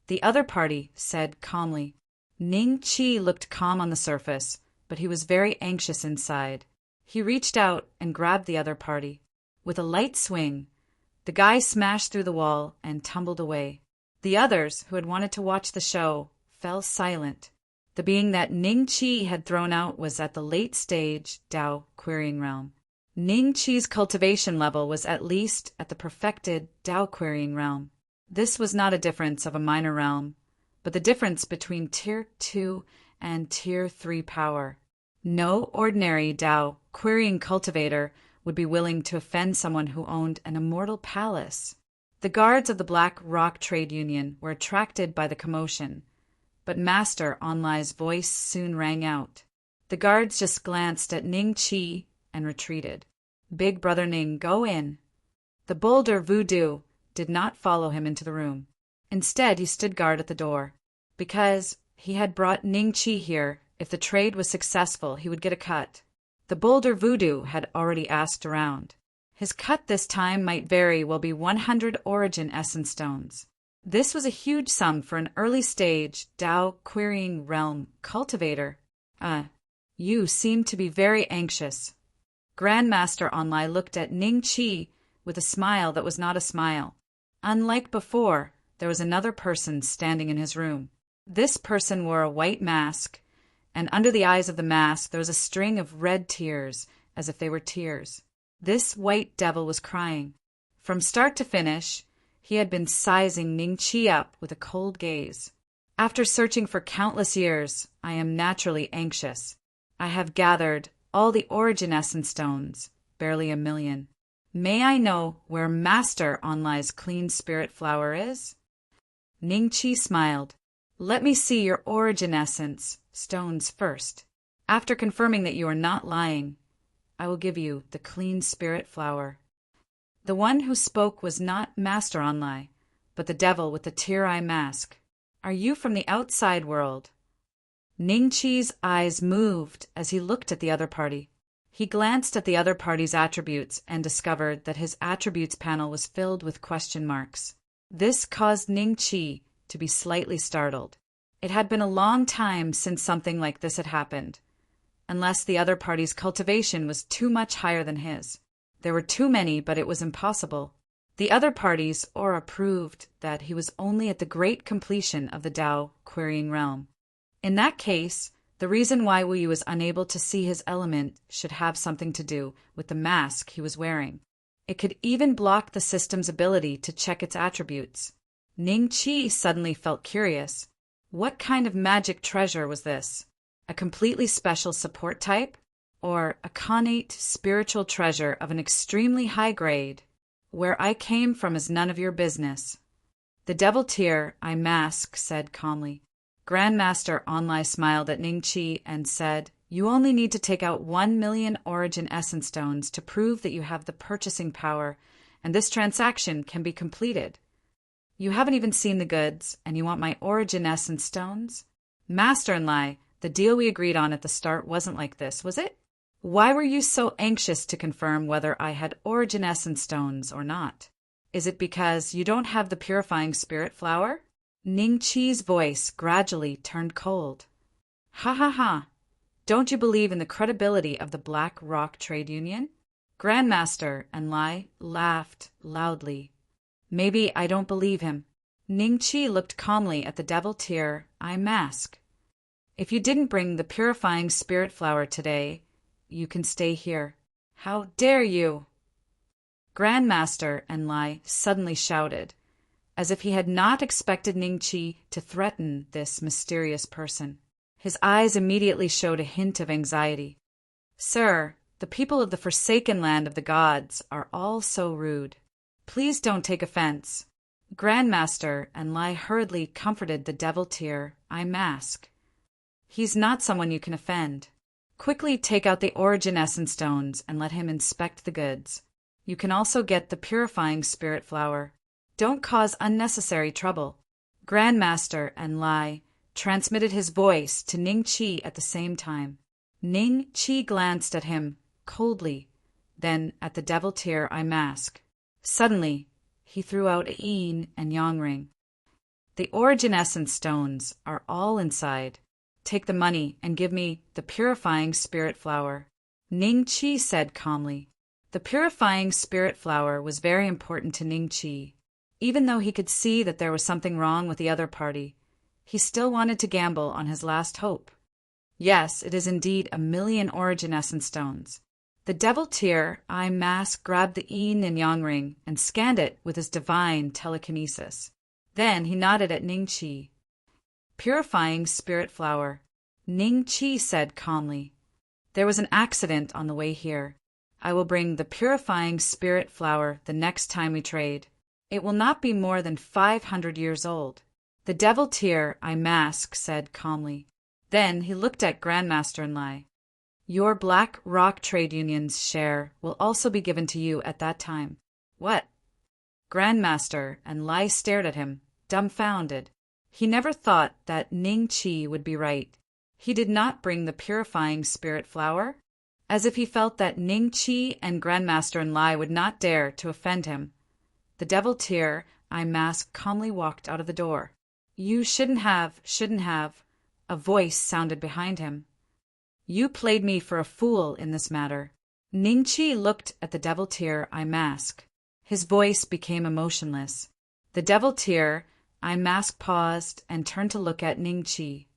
The other party said calmly. Ning Chi looked calm on the surface, but he was very anxious inside. He reached out and grabbed the other party. With a light swing, the guy smashed through the wall and tumbled away. The others, who had wanted to watch the show, fell silent. The being that Ning Chi had thrown out was at the late stage Tao querying realm. Ning Chi's cultivation level was at least at the perfected Tao querying realm. This was not a difference of a minor realm, but the difference between Tier 2 and Tier 3 power. No ordinary Tao querying cultivator would be willing to offend someone who owned an immortal palace. The guards of the Black Rock Trade Union were attracted by the commotion, but Master Onlai's voice soon rang out. The guards just glanced at Ning Chi and retreated. Big Brother Ning, go in. The boulder Voodoo did not follow him into the room. Instead, he stood guard at the door. Because he had brought Ning Chi here, if the trade was successful, he would get a cut. The boulder Voodoo had already asked around. His cut this time might very well be 100 origin essence stones. This was a huge sum for an early-stage Tao querying realm cultivator. You seem to be very anxious. Grandmaster Onlai looked at Ning Chi with a smile that was not a smile. Unlike before, there was another person standing in his room. This person wore a white mask, and under the eyes of the mask there was a string of red tears, as if they were tears. This white devil was crying. From start to finish, he had been sizing Ning Chi up with a cold gaze. After searching for countless years, I am naturally anxious. I have gathered all the origin essence stones, barely 1,000,000. May I know where Master Onlai's clean spirit flower is? Ning Chi smiled. Let me see your origin essence stones first. After confirming that you are not lying, I will give you the clean spirit flower. The one who spoke was not Master Onlai, but the devil with the tear-eye mask. Are you from the outside world? Ning Chi's eyes moved as he looked at the other party. He glanced at the other party's attributes and discovered that his attributes panel was filled with question marks. This caused Ning Chi to be slightly startled. It had been a long time since something like this had happened, unless the other party's cultivation was too much higher than his. There were too many, but it was impossible. The other party's aura proved that he was only at the great completion of the Tao querying realm. In that case, the reason why Wu Yu was unable to see his element should have something to do with the mask he was wearing. It could even block the system's ability to check its attributes. Ning Chi suddenly felt curious. What kind of magic treasure was this? A completely special support type? Or a connate spiritual treasure of an extremely high grade? Where I came from is none of your business. The devil tear I mask said calmly. Grandmaster Onlai smiled at Ning Chi and said, You only need to take out 1,000,000 origin essence stones to prove that you have the purchasing power, and this transaction can be completed. You haven't even seen the goods, and you want my origin essence stones? Master Onlai, the deal we agreed on at the start wasn't like this, was it? Why were you so anxious to confirm whether I had origin essence stones or not? Is it because you don't have the purifying spirit flower? Ning Chi's voice gradually turned cold. Ha ha ha! Don't you believe in the credibility of the Black Rock Trade Union? Grandmaster Onlai laughed loudly. Maybe I don't believe him. Ning Chi looked calmly at the devil tear eye mask. If you didn't bring the purifying spirit flower today, you can stay here. How dare you! Grandmaster Onlai suddenly shouted, as if he had not expected Ning Chi to threaten this mysterious person. His eyes immediately showed a hint of anxiety. Sir, the people of the forsaken land of the gods are all so rude. Please don't take offense. Grandmaster Onlai hurriedly comforted the devil tear eye mask. He's not someone you can offend. Quickly take out the origin essence stones and let him inspect the goods. You can also get the purifying spirit flower. Don't cause unnecessary trouble. Grandmaster Onlai transmitted his voice to Ning Chi at the same time. Ning Chi glanced at him coldly, then at the devil tear eye mask. Suddenly, he threw out a yin and yang ring. The origin essence stones are all inside. Take the money and give me the purifying spirit flower. Ning Chi said calmly. The purifying spirit flower was very important to Ning Chi. Even though he could see that there was something wrong with the other party, he still wanted to gamble on his last hope. Yes, it is indeed 1,000,000 origin essence stones. The devil tear eye mask grabbed the yin and yang ring and scanned it with his divine telekinesis. Then he nodded at Ning Chi. Purifying spirit flower, Ning Chi said calmly. There was an accident on the way here. I will bring the purifying spirit flower the next time we trade. It will not be more than 500 years old. The devil-tear I mask said calmly. Then he looked at Grandmaster and Lai. Your Black Rock Trade Union's share will also be given to you at that time. What? Grandmaster and Lai stared at him, dumbfounded. He never thought that Ning Chi would be right. He did not bring the purifying spirit flower? As if he felt that Ning Chi and Grandmaster and Lai would not dare to offend him. The devil-tear I mask calmly walked out of the door. You shouldn't have. A voice sounded behind him. You played me for a fool in this matter. Ning Chi looked at the devil-tear I mask. His voice became emotionless. The devil-tear I mask paused and turned to look at Ning Chi.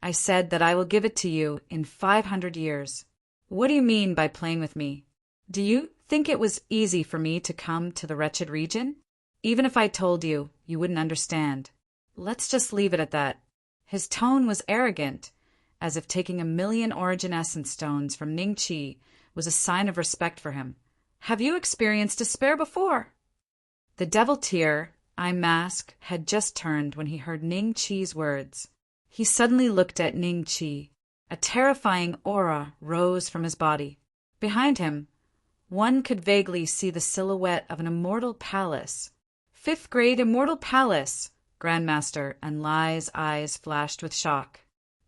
I said that I will give it to you in 500 years. What do you mean by playing with me? Do you think it was easy for me to come to the wretched region? Even if I told you, you wouldn't understand. Let's just leave it at that. His tone was arrogant, as if taking 1,000,000 origin essence stones from Ning Chi was a sign of respect for him. Have you experienced despair before? The devil-tear I mask had just turned when he heard Ning Chi's words. He suddenly looked at Ning Chi. A terrifying aura rose from his body. Behind him, one could vaguely see the silhouette of an immortal palace. 5th grade immortal palace! Grandmaster and Lai's eyes flashed with shock.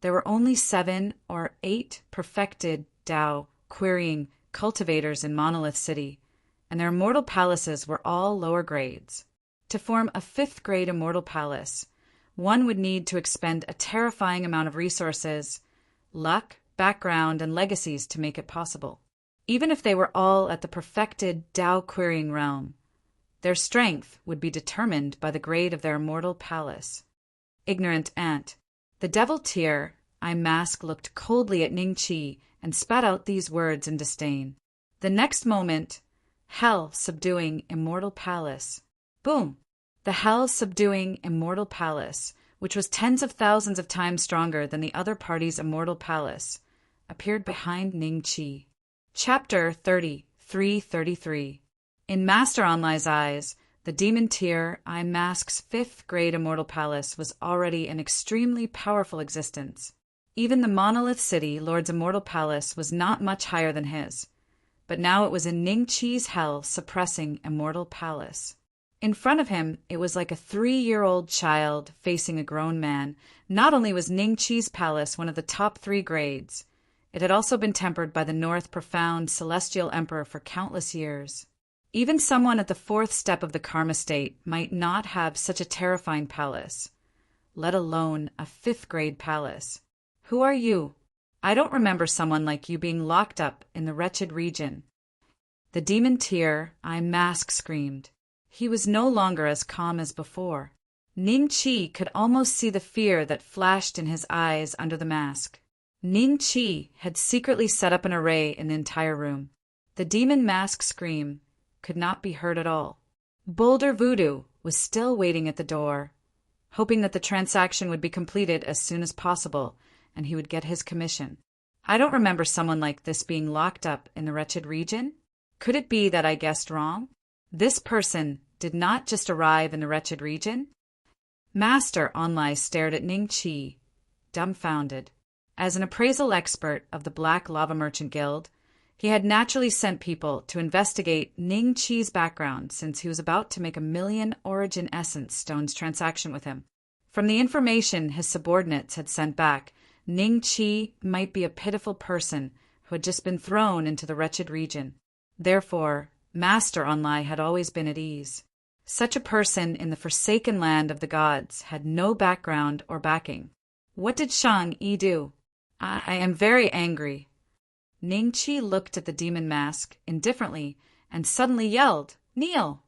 There were only 7 or 8 perfected Tao querying cultivators in Monolith City, and their immortal palaces were all lower grades. To form a 5th grade immortal palace, one would need to expend a terrifying amount of resources, luck, background, and legacies to make it possible. Even if they were all at the perfected Tao querying realm, their strength would be determined by the grade of their immortal palace. Ignorant ant. The devil-tear I mask looked coldly at Ning Chi and spat out these words in disdain. The next moment, hell subduing immortal palace. Boom! The hell subduing immortal palace, which was tens of thousands of times stronger than the other party's immortal palace, appeared behind Ning Chi. Chapter 33. In Master Onlai's eyes, the demon-tear I mask's 5th grade immortal palace was already an extremely powerful existence. Even the Monolith City Lord's immortal palace was not much higher than his, but now it was in Ning Chi's hell suppressing immortal palace. In front of him, it was like a 3-year-old child facing a grown man. Not only was Ning Chi's palace one of the top 3 grades, it had also been tempered by the North Profound Celestial Emperor for countless years. Even someone at the 4th step of the karma state might not have such a terrifying palace, let alone a 5th grade palace. Who are you? I don't remember someone like you being locked up in the wretched region. The demon-tear I mask screamed. He was no longer as calm as before. Ning Chi could almost see the fear that flashed in his eyes under the mask. Ning Chi had secretly set up an array in the entire room. The demon mask scream could not be heard at all. Boulder Voodoo was still waiting at the door, hoping that the transaction would be completed as soon as possible and he would get his commission. I don't remember someone like this being locked up in the wretched region. Could it be that I guessed wrong? This person did not just arrive in the wretched region? Master Onlai stared at Ning Chi, dumbfounded. As an appraisal expert of the Black Lava Merchant Guild, he had naturally sent people to investigate Ning Chi's background since he was about to make 1,000,000 origin essence stones transaction with him. From the information his subordinates had sent back, Ning Chi might be a pitiful person who had just been thrown into the wretched region. Therefore, Master Onlai had always been at ease. Such a person in the forsaken land of the gods had no background or backing. What did Shang Yi do? I am very angry. Ning Chi looked at the demon mask indifferently and suddenly yelled, "Kneel!"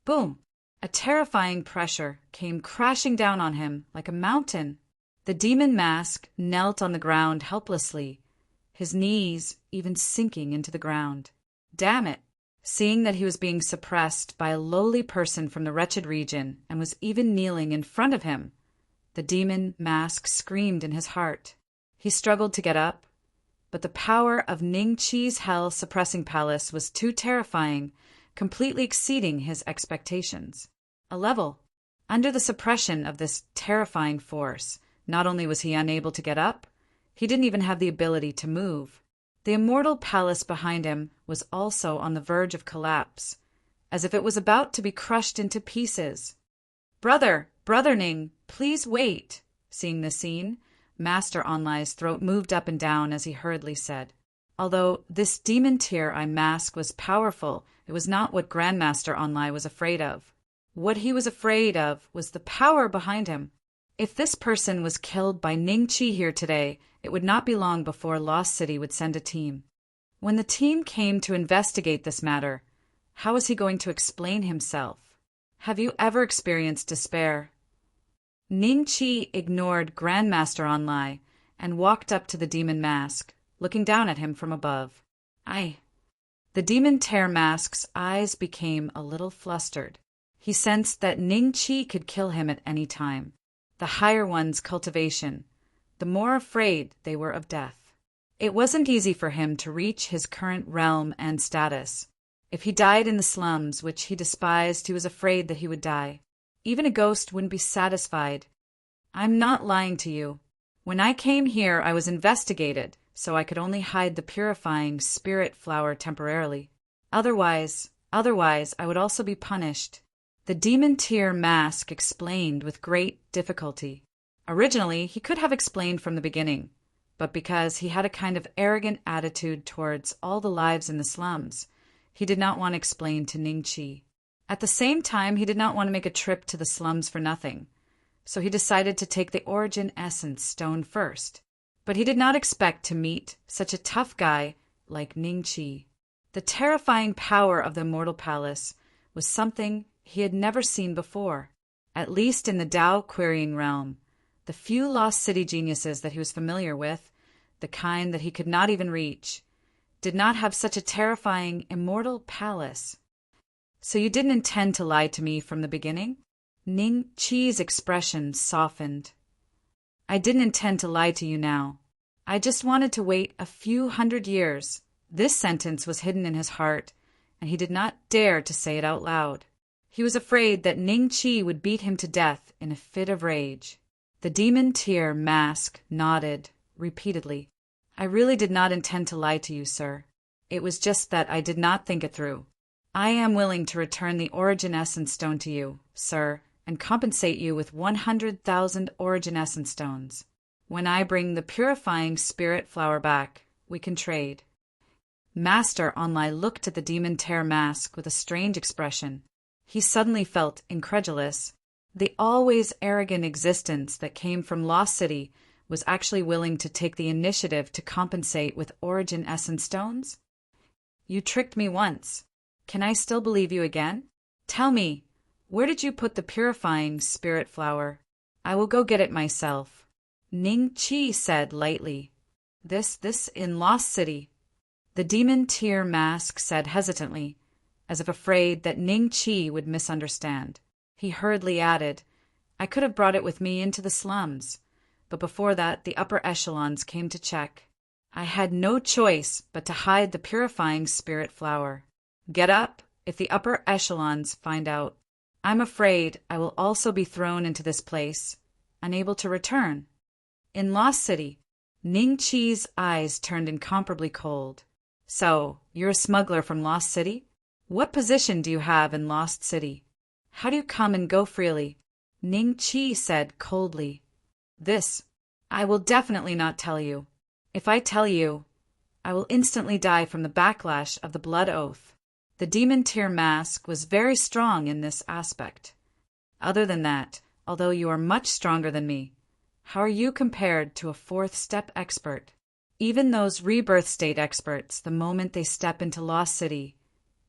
Boom! A terrifying pressure came crashing down on him like a mountain. The demon mask knelt on the ground helplessly, his knees even sinking into the ground. Damn it! Seeing that he was being suppressed by a lowly person from the wretched region and was even kneeling in front of him, the demon mask screamed in his heart. He struggled to get up, but the power of Ning Chi's hell-suppressing palace was too terrifying, completely exceeding his expectations. A level. Under the suppression of this terrifying force, not only was he unable to get up, he didn't even have the ability to move. The immortal palace behind him was also on the verge of collapse, as if it was about to be crushed into pieces. Brother Ning, please wait." Seeing the scene, Master Onlai's throat moved up and down as he hurriedly said, "Although this demon tier eye mask was powerful, it was not what Grandmaster Onlai was afraid of. What he was afraid of was the power behind him. If this person was killed by Ning Qi here today, it would not be long before Lost City would send a team. When the team came to investigate this matter, how was he going to explain himself? Have you ever experienced despair?" Ning Qi ignored Grandmaster Onlai and walked up to the demon mask, looking down at him from above. The demon tear mask's eyes became a little flustered. He sensed that Ning Qi could kill him at any time. The higher one's cultivation, the more afraid they were of death. It wasn't easy for him to reach his current realm and status. If he died in the slums, which he despised, he was afraid that he would die. Even a ghost wouldn't be satisfied. "I'm not lying to you. When I came here, I was investigated, so I could only hide the purifying spirit flower temporarily. Otherwise, I would also be punished." The demon tear mask explained with great difficulty. Originally, he could have explained from the beginning, but because he had a kind of arrogant attitude towards all the lives in the slums, he did not want to explain to Ning Qi. At the same time, he did not want to make a trip to the slums for nothing, so he decided to take the Origin Essence Stone first. But he did not expect to meet such a tough guy like Ning Qi. The terrifying power of the Immortal Palace was something he had never seen before. At least in the Dao querying realm, the few Lost City geniuses that he was familiar with, the kind that he could not even reach, did not have such a terrifying immortal palace. "So you didn't intend to lie to me from the beginning?" Ning Qi's expression softened. "I didn't intend to lie to you now. I just wanted to wait a few hundred years." This sentence was hidden in his heart, and he did not dare to say it out loud. He was afraid that Ning Qi would beat him to death in a fit of rage. The demon tear mask nodded repeatedly. "I really did not intend to lie to you, sir. It was just that I did not think it through. I am willing to return the Origin Essence Stone to you, sir, and compensate you with 100,000 Origin Essence Stones. When I bring the purifying spirit flower back, we can trade." Master Onlai looked at the demon tear mask with a strange expression. He suddenly felt incredulous. The always arrogant existence that came from Lost City was actually willing to take the initiative to compensate with Origin Essence Stones? "You tricked me once. Can I still believe you again? Tell me, where did you put the purifying spirit flower? I will go get it myself." Ning Qi said lightly. This in Lost City." The demon tear mask said hesitantly, as if afraid that Ning Qi would misunderstand. He hurriedly added, "I could have brought it with me into the slums, but before that the upper echelons came to check. I had no choice but to hide the purifying spirit flower. Get up if the upper echelons find out. I'm afraid I will also be thrown into this place, unable to return." In Lost City, Ning Qi's eyes turned incomparably cold. "So, you're a smuggler from Lost City? What position do you have in Lost City? How do you come and go freely?" Ning Qi said coldly. "This, I will definitely not tell you. If I tell you, I will instantly die from the backlash of the blood oath." The demon tear mask was very strong in this aspect. "Other than that, although you are much stronger than me, how are you compared to a fourth step expert? Even those rebirth state experts, the moment they step into Lost City,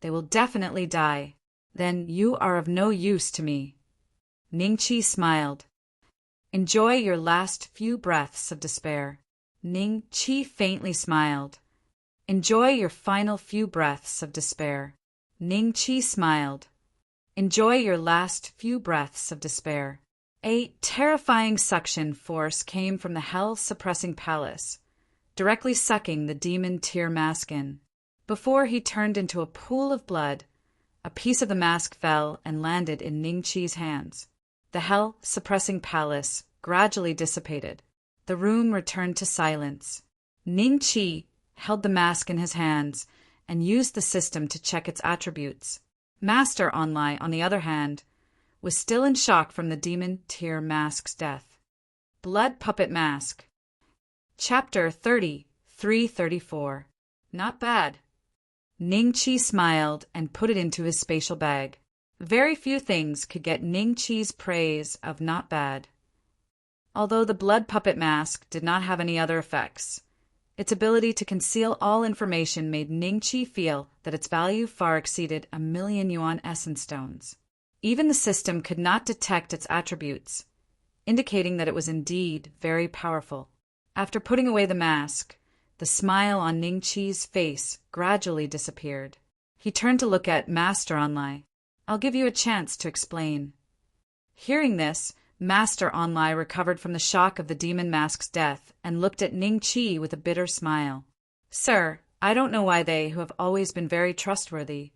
they will definitely die. Then you are of no use to me." Ning Qi smiled. "Enjoy your last few breaths of despair." Ning Qi faintly smiled. "Enjoy your final few breaths of despair." Ning Qi smiled. "Enjoy your last few breaths of despair." A terrifying suction force came from the hell-suppressing palace, directly sucking the demon tear mask in. Before he turned into a pool of blood, a piece of the mask fell and landed in Ning Qi's hands. The hell-suppressing palace gradually dissipated. The room returned to silence. Ning Qi held the mask in his hands and used the system to check its attributes. Master Onlai, on the other hand, was still in shock from the demon tier mask's death. Blood Puppet Mask. Chapter 3334. Not bad. Ning Qi smiled and put it into his spatial bag. Very few things could get Ning Qi's praise of not bad. Although the blood puppet mask did not have any other effects, its ability to conceal all information made Ning Qi feel that its value far exceeded 1,000,000 yuan essence stones. Even the system could not detect its attributes, indicating that it was indeed very powerful. After putting away the mask, the smile on Ning Qi's face gradually disappeared. He turned to look at Master Onlai. I'll give you a chance to explain. Hearing this, Master Onlai recovered from the shock of the demon mask's death and looked at Ning Qi with a bitter smile. Sir, I don't know why they, who have always been very trustworthy,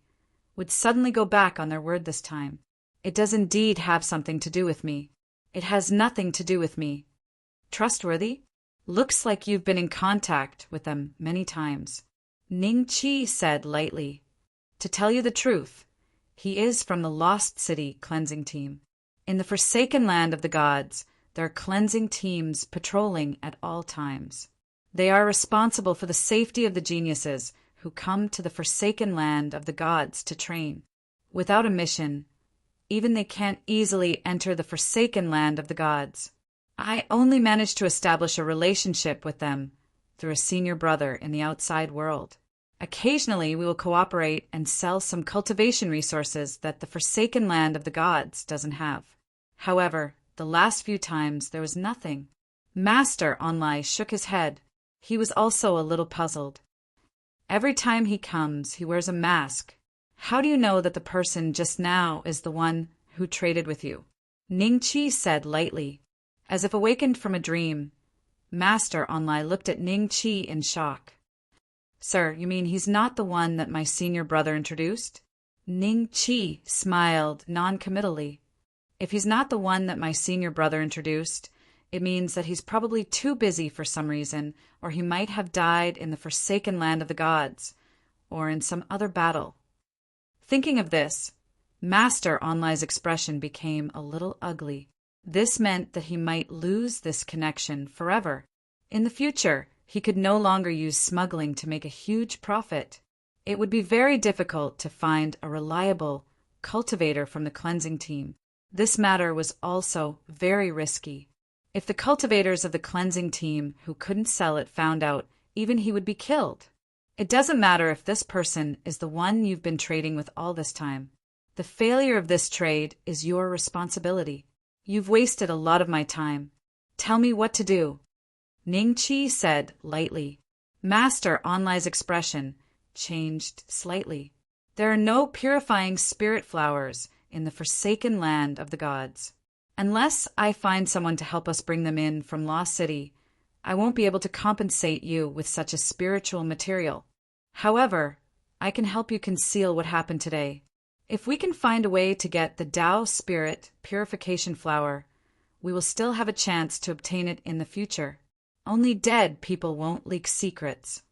would suddenly go back on their word this time. It does indeed have something to do with me. It has nothing to do with me. Trustworthy? Looks like you've been in contact with them many times. Ning Qi said lightly. To tell you the truth, he is from the Lost City cleansing team. In the Forsaken Land of the Gods, there are cleansing teams patrolling at all times. They are responsible for the safety of the geniuses who come to the Forsaken Land of the Gods to train. Without a mission, even they can't easily enter the Forsaken Land of the Gods. I only managed to establish a relationship with them through a senior brother in the outside world. Occasionally, we will cooperate and sell some cultivation resources that the Forsaken Land of the Gods doesn't have. However, the last few times there was nothing. Master Onlai shook his head. He was also a little puzzled. Every time he comes, he wears a mask. How do you know that the person just now is the one who traded with you? Ning Qi said lightly. As if awakened from a dream, Master Onlai looked at Ning Qi in shock. Sir, you mean he's not the one that my senior brother introduced? Ning Qi smiled non-committally. If he's not the one that my senior brother introduced, it means that he's probably too busy for some reason, or he might have died in the Forsaken Land of the Gods, or in some other battle. Thinking of this, Master Onlai's expression became a little ugly. This meant that he might lose this connection forever. In the future, he could no longer use smuggling to make a huge profit. It would be very difficult to find a reliable cultivator from the cleansing team. This matter was also very risky. If the cultivators of the cleansing team who couldn't sell it found out, even he would be killed. It doesn't matter if this person is the one you've been trading with all this time. The failure of this trade is your responsibility. You've wasted a lot of my time. Tell me what to do. Ning Qi said lightly. Master Onlai's expression changed slightly. There are no purifying spirit flowers in the Forsaken Land of the Gods. Unless I find someone to help us bring them in from Lost City, I won't be able to compensate you with such a spiritual material. However, I can help you conceal what happened today. If we can find a way to get the Tao Spirit Purification Flower, we will still have a chance to obtain it in the future. Only dead people won't leak secrets.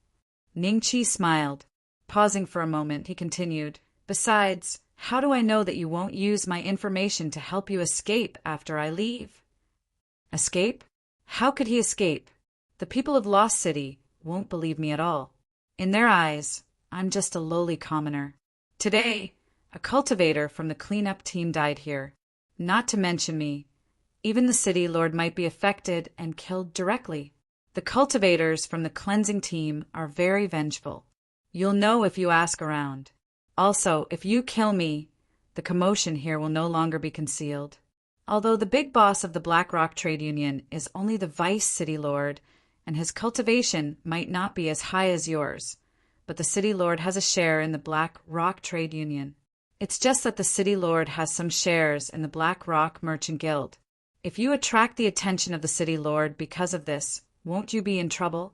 Ning Qi smiled. Pausing for a moment, he continued, Besides, how do I know that you won't use my information to help you escape after I leave? Escape? How could he escape? The people of Lost City won't believe me at all. In their eyes, I'm just a lowly commoner. Today, a cultivator from the cleanup team died here. Not to mention me, even the city lord might be affected and killed directly. The cultivators from the cleansing team are very vengeful. You'll know if you ask around. Also, if you kill me, the commotion here will no longer be concealed. Although the big boss of the Black Rock Trade Union is only the vice city lord, and his cultivation might not be as high as yours, but the city lord has a share in the Black Rock Trade Union. It's just that the city lord has some shares in the Black Rock Merchant Guild. If you attract the attention of the city lord because of this, won't you be in trouble?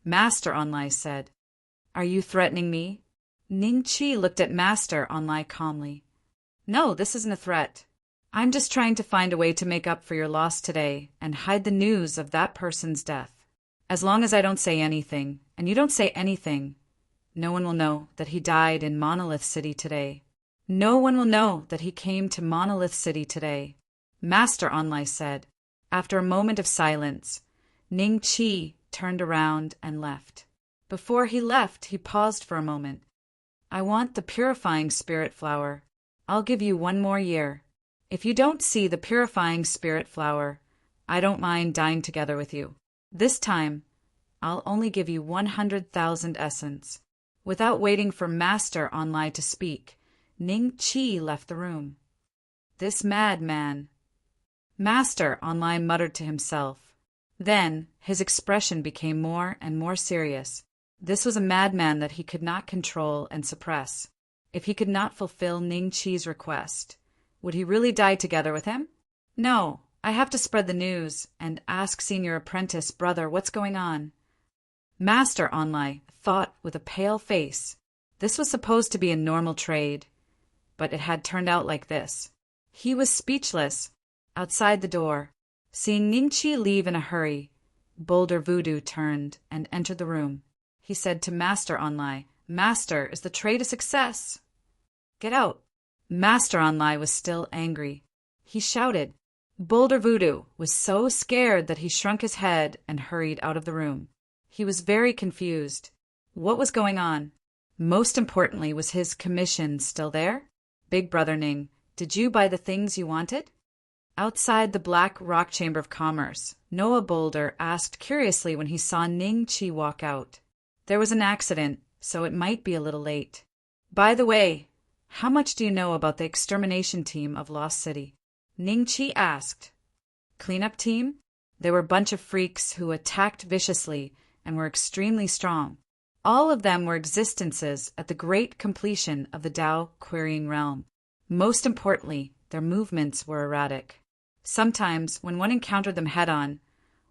Master Onlai said. Are you threatening me? Ning Qi looked at Master Onlai calmly. No, this isn't a threat. I'm just trying to find a way to make up for your loss today and hide the news of that person's death. As long as I don't say anything, and you don't say anything, no one will know that he died in Monolith City today. No one will know that he came to Monolith City today, Master Onlai said. After a moment of silence, Ning Chi turned around and left. Before he left, he paused for a moment. I want the purifying spirit flower. I'll give you 1 more year. If you don't see the purifying spirit flower, I don't mind dying together with you. This time, I'll only give you 100,000 essence. Without waiting for Master Onlai to speak, Ning Chi left the room. This madman. Master Onlai muttered to himself. Then his expression became more and more serious. This was a madman that he could not control and suppress. If he could not fulfill Ning Chi's request, would he really die together with him? No, I have to spread the news and ask Senior Apprentice Brother what's going on. Master Onlai thought with a pale face. This was supposed to be a normal trade, but it had turned out like this. He was speechless. Outside the door, seeing Ning Chi leave in a hurry, Boulder Voodoo turned and entered the room. He said to Master Onlai, Master, is the trade a success? Get out. Master Onlai was still angry. He shouted. Boulder Voodoo was so scared that he shrunk his head and hurried out of the room. He was very confused. What was going on? Most importantly, was his commission still there? Big Brother Ning, did you buy the things you wanted? Outside the Black Rock Chamber of Commerce, Noah Boulder asked curiously when he saw Ning Chi walk out. There was an accident, so it might be a little late. By the way, how much do you know about the extermination team of Lost City? Ning Chi asked. Cleanup team? They were a bunch of freaks who attacked viciously and were extremely strong. All of them were existences at the great completion of the Tao querying realm. Most importantly, their movements were erratic. Sometimes, when one encountered them head-on,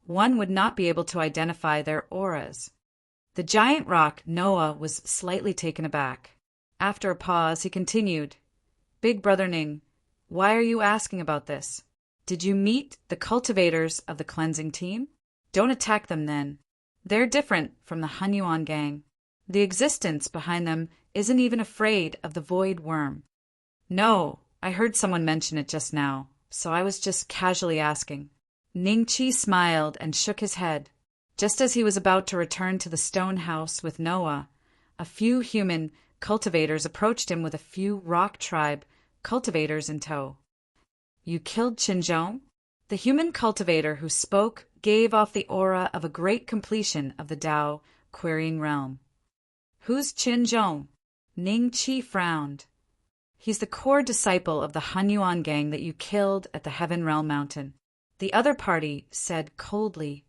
one would not be able to identify their auras. The giant rock Noah was slightly taken aback. After a pause, he continued, Big Brother Ning, why are you asking about this? Did you meet the cultivators of the cleansing team? Don't attack them then. They're different from the Hunyuan gang. The existence behind them isn't even afraid of the void worm. No, I heard someone mention it just now, so I was just casually asking. Ning Chi smiled and shook his head. Just as he was about to return to the stone house with Noah, a few human cultivators approached him with a few rock tribe cultivators in tow. You killed Qinzhou? The human cultivator who spoke gave off the aura of a great completion of the Tao querying realm. Who's Qinzhou? Ning Chi frowned. He's the core disciple of the Hunyuan gang that you killed at the Heaven Realm Mountain. The other party said coldly,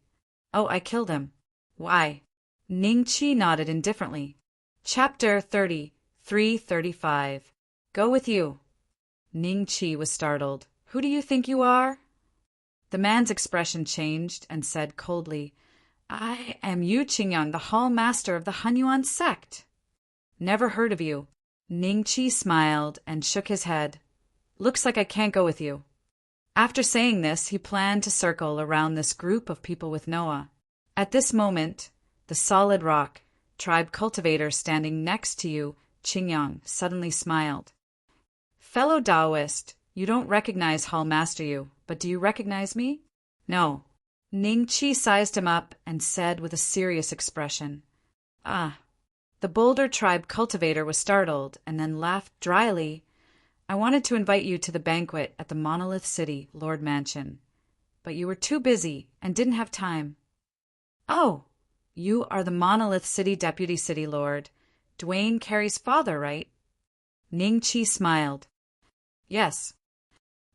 Oh, I killed him. Why? Ning Chi nodded indifferently. Chapter 3335. Go with you. Ning Chi was startled. Who do you think you are? The man's expression changed and said coldly, I am Yu Qingyang, the Hall Master of the Hunyuan sect. Never heard of you. Ning Chi smiled and shook his head. Looks like I can't go with you. After saying this, he planned to circle around this group of people with Noah. At this moment, the solid rock tribe cultivator standing next to Yu Qingyang suddenly smiled. Fellow Taoist, you don't recognize Hall Master Yu, but do you recognize me? No. Ning Chi sized him up and said with a serious expression, Ah. The Boulder tribe cultivator was startled and then laughed dryly. I wanted to invite you to the banquet at the Monolith City Lord Mansion, but you were too busy and didn't have time. Oh, you are the Monolith City Deputy City Lord, Dwayne Carey's father, right? Ning Chi smiled. Yes.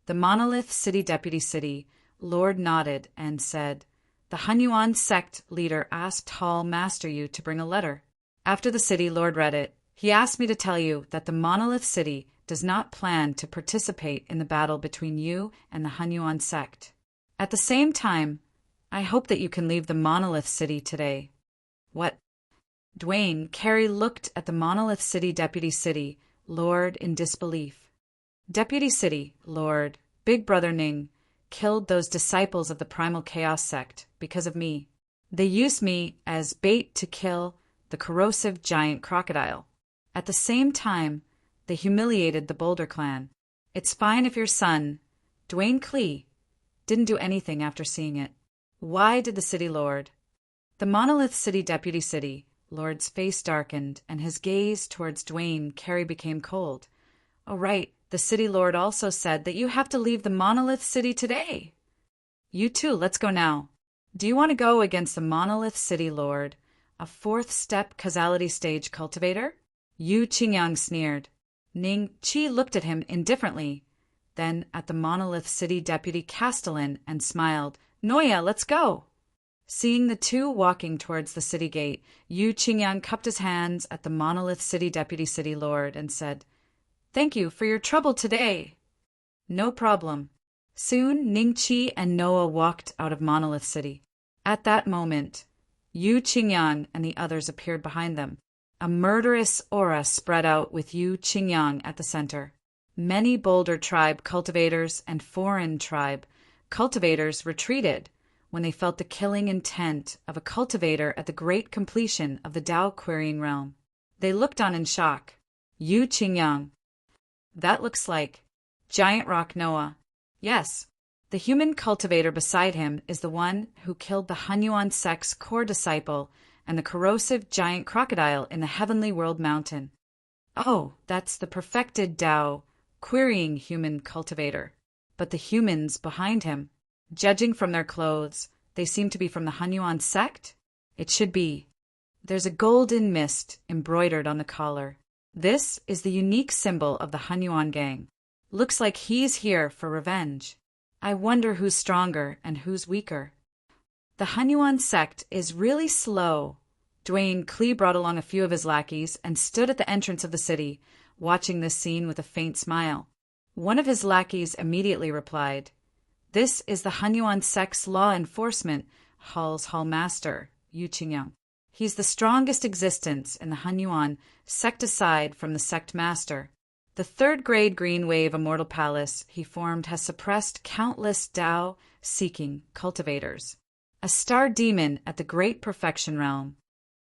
The Monolith City Deputy City Lord nodded and said, The Hunyuan sect leader asked Hall Master Yu to bring a letter. After the City Lord read it, he asked me to tell you that the Monolith City does not plan to participate in the battle between you and the Hunyuan sect. At the same time, I hope that you can leave the Monolith City today. What? Dwayne Carey looked at the Monolith City Deputy City Lord in disbelief. Deputy City Lord, Big Brother Ning, killed those disciples of the Primal Chaos sect because of me. They used me as bait to kill the corrosive giant crocodile. At the same time, they humiliated the Boulder clan. It's fine if your son, Dwayne Clee, didn't do anything after seeing it. Why did the city lord? The Monolith City Deputy City Lord's face darkened, and his gaze towards Dwayne Carey became cold. Oh, right, the city lord also said that you have to leave the Monolith City today. You too, let's go now. Do you want to go against the Monolith City Lord, a fourth-step causality stage cultivator? Yu Qingyang sneered. Ning Qi looked at him indifferently, then at the Monolith City Deputy Castellan and smiled. Noya, let's go! Seeing the two walking towards the city gate, Yu Qingyang cupped his hands at the Monolith City Deputy City Lord and said, "Thank you for your trouble today." No problem. Soon Ning Qi and Noah walked out of Monolith City. At that moment, Yu Qingyang and the others appeared behind them. A murderous aura spread out with Yu Qingyang at the center. Many Boulder tribe cultivators and foreign tribe cultivators retreated when they felt the killing intent of a cultivator at the great completion of the Tao querying realm. They looked on in shock. Yu Qingyang. That looks like Giant Rock Noah. Yes, the human cultivator beside him is the one who killed the Hunyuan sect's core disciple and the corrosive giant crocodile in the Heavenly World Mountain. Oh, that's the perfected Tao querying human cultivator. But the humans behind him, judging from their clothes, they seem to be from the Hunyuan sect? It should be. There's a golden mist embroidered on the collar. This is the unique symbol of the Hunyuan gang. Looks like he's here for revenge. I wonder who's stronger and who's weaker. The Hunyuan sect is really slow. Dwayne Clee brought along a few of his lackeys and stood at the entrance of the city, watching this scene with a faint smile. One of his lackeys immediately replied, "This is the Hunyuan sect's law enforcement hall's hallmaster, Yu Qingyang. He's the strongest existence in the Hunyuan sect aside from the sect master. The third-grade green wave immortal palace he formed has suppressed countless Tao-seeking cultivators. A star demon at the great perfection realm.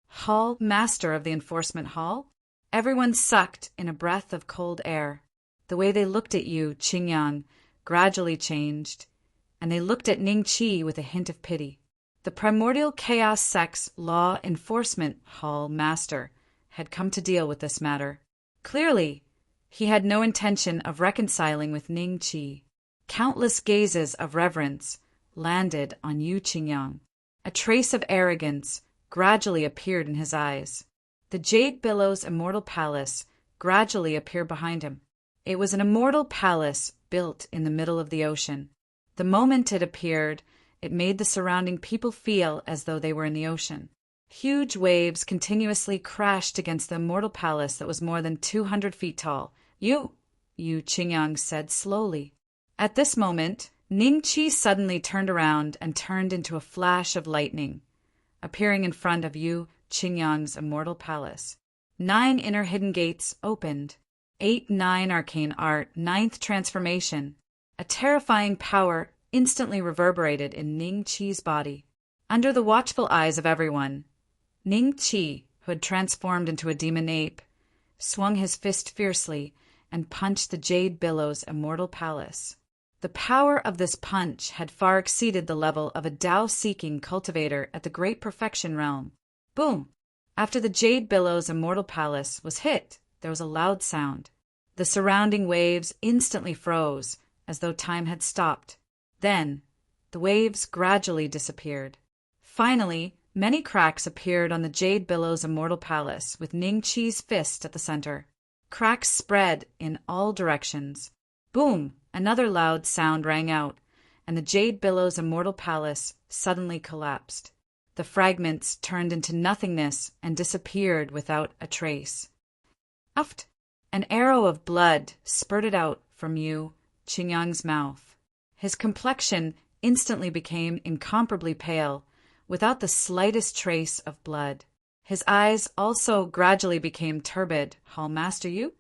Hall master of the enforcement hall?" Everyone sucked in a breath of cold air. The way they looked at Yu Qingyang gradually changed, and they looked at Ning Qi with a hint of pity. The primordial chaos sect's law enforcement hall master had come to deal with this matter. Clearly, he had no intention of reconciling with Ning Qi. Countless gazes of reverence landed on Yu Qingyang. A trace of arrogance gradually appeared in his eyes. The Jade Billow's immortal palace gradually appeared behind him. It was an immortal palace built in the middle of the ocean. The moment it appeared, it made the surrounding people feel as though they were in the ocean. Huge waves continuously crashed against the immortal palace that was more than 200 feet tall. Yu Qingyang said slowly. At this moment, Ning Qi suddenly turned around and turned into a flash of lightning, appearing in front of Yu Qingyang's immortal palace. 9 inner hidden gates opened. 8-9 arcane art, 9th transformation. A terrifying power instantly reverberated in Ning Qi's body. Under the watchful eyes of everyone, Ning Qi, who had transformed into a demon ape, swung his fist fiercely and punched the Jade Billow's immortal palace. The power of this punch had far exceeded the level of a Tao-seeking cultivator at the Great Perfection Realm. Boom! After the Jade Billow's immortal palace was hit, there was a loud sound. The surrounding waves instantly froze, as though time had stopped. Then, the waves gradually disappeared. Finally, many cracks appeared on the Jade Billow's immortal palace, with Ning Qi's fist at the center. Cracks spread in all directions. Boom! Another loud sound rang out, and the Jade Billow's immortal palace suddenly collapsed. The fragments turned into nothingness and disappeared without a trace. Uft! An arrow of blood spurted out from Yu Qingyang's mouth. His complexion instantly became incomparably pale, without the slightest trace of blood. His eyes also gradually became turbid. Hall Master Yu?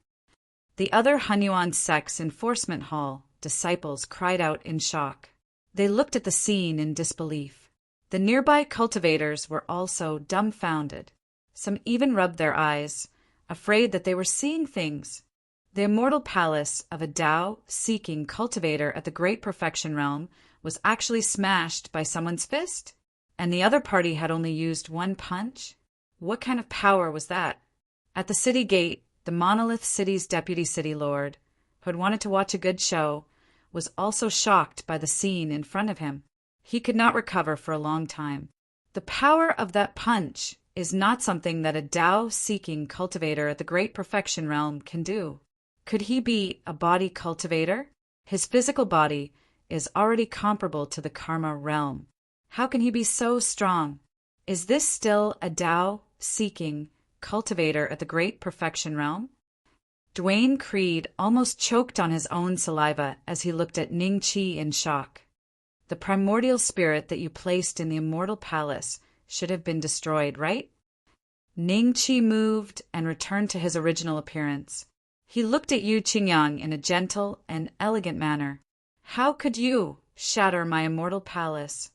The other Hunyuan sect's enforcement hall disciples cried out in shock. They looked at the scene in disbelief. The nearby cultivators were also dumbfounded. Some even rubbed their eyes, afraid that they were seeing things. The immortal palace of a Tao-seeking cultivator at the Great Perfection Realm was actually smashed by someone's fist? And the other party had only used one punch? What kind of power was that? At the city gate, the Monolith City's deputy city lord, who had wanted to watch a good show, was also shocked by the scene in front of him. He could not recover for a long time. The power of that punch is not something that a Tao-seeking cultivator at the Great Perfection Realm can do. Could he be a body cultivator? His physical body is already comparable to the Karma realm. How can he be so strong? Is this still a Tao-seeking cultivator at the Great Perfection Realm? Dwayne Creed almost choked on his own saliva as he looked at Ning Chi in shock. The primordial spirit that you placed in the immortal palace should have been destroyed, right? Ning Chi moved and returned to his original appearance. He looked at Yu Qingyang in a gentle and elegant manner. How could you shatter my immortal palace?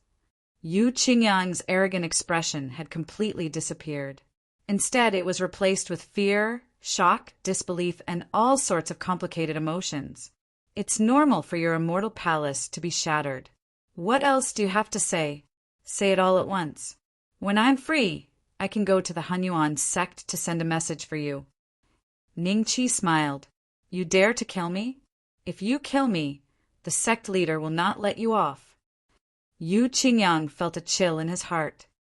Yu Qingyang's arrogant expression had completely disappeared. Instead, it was replaced with fear, shock, disbelief, and all sorts of complicated emotions. It's normal for your immortal palace to be shattered. What else do you have to say? Say it all at once. When I'm free, I can go to the Hunyuan sect to send a message for you. Ning Chi smiled. You dare to kill me? If you kill me, the sect leader will not let you off. Yu Qingyang felt a chill in his heart.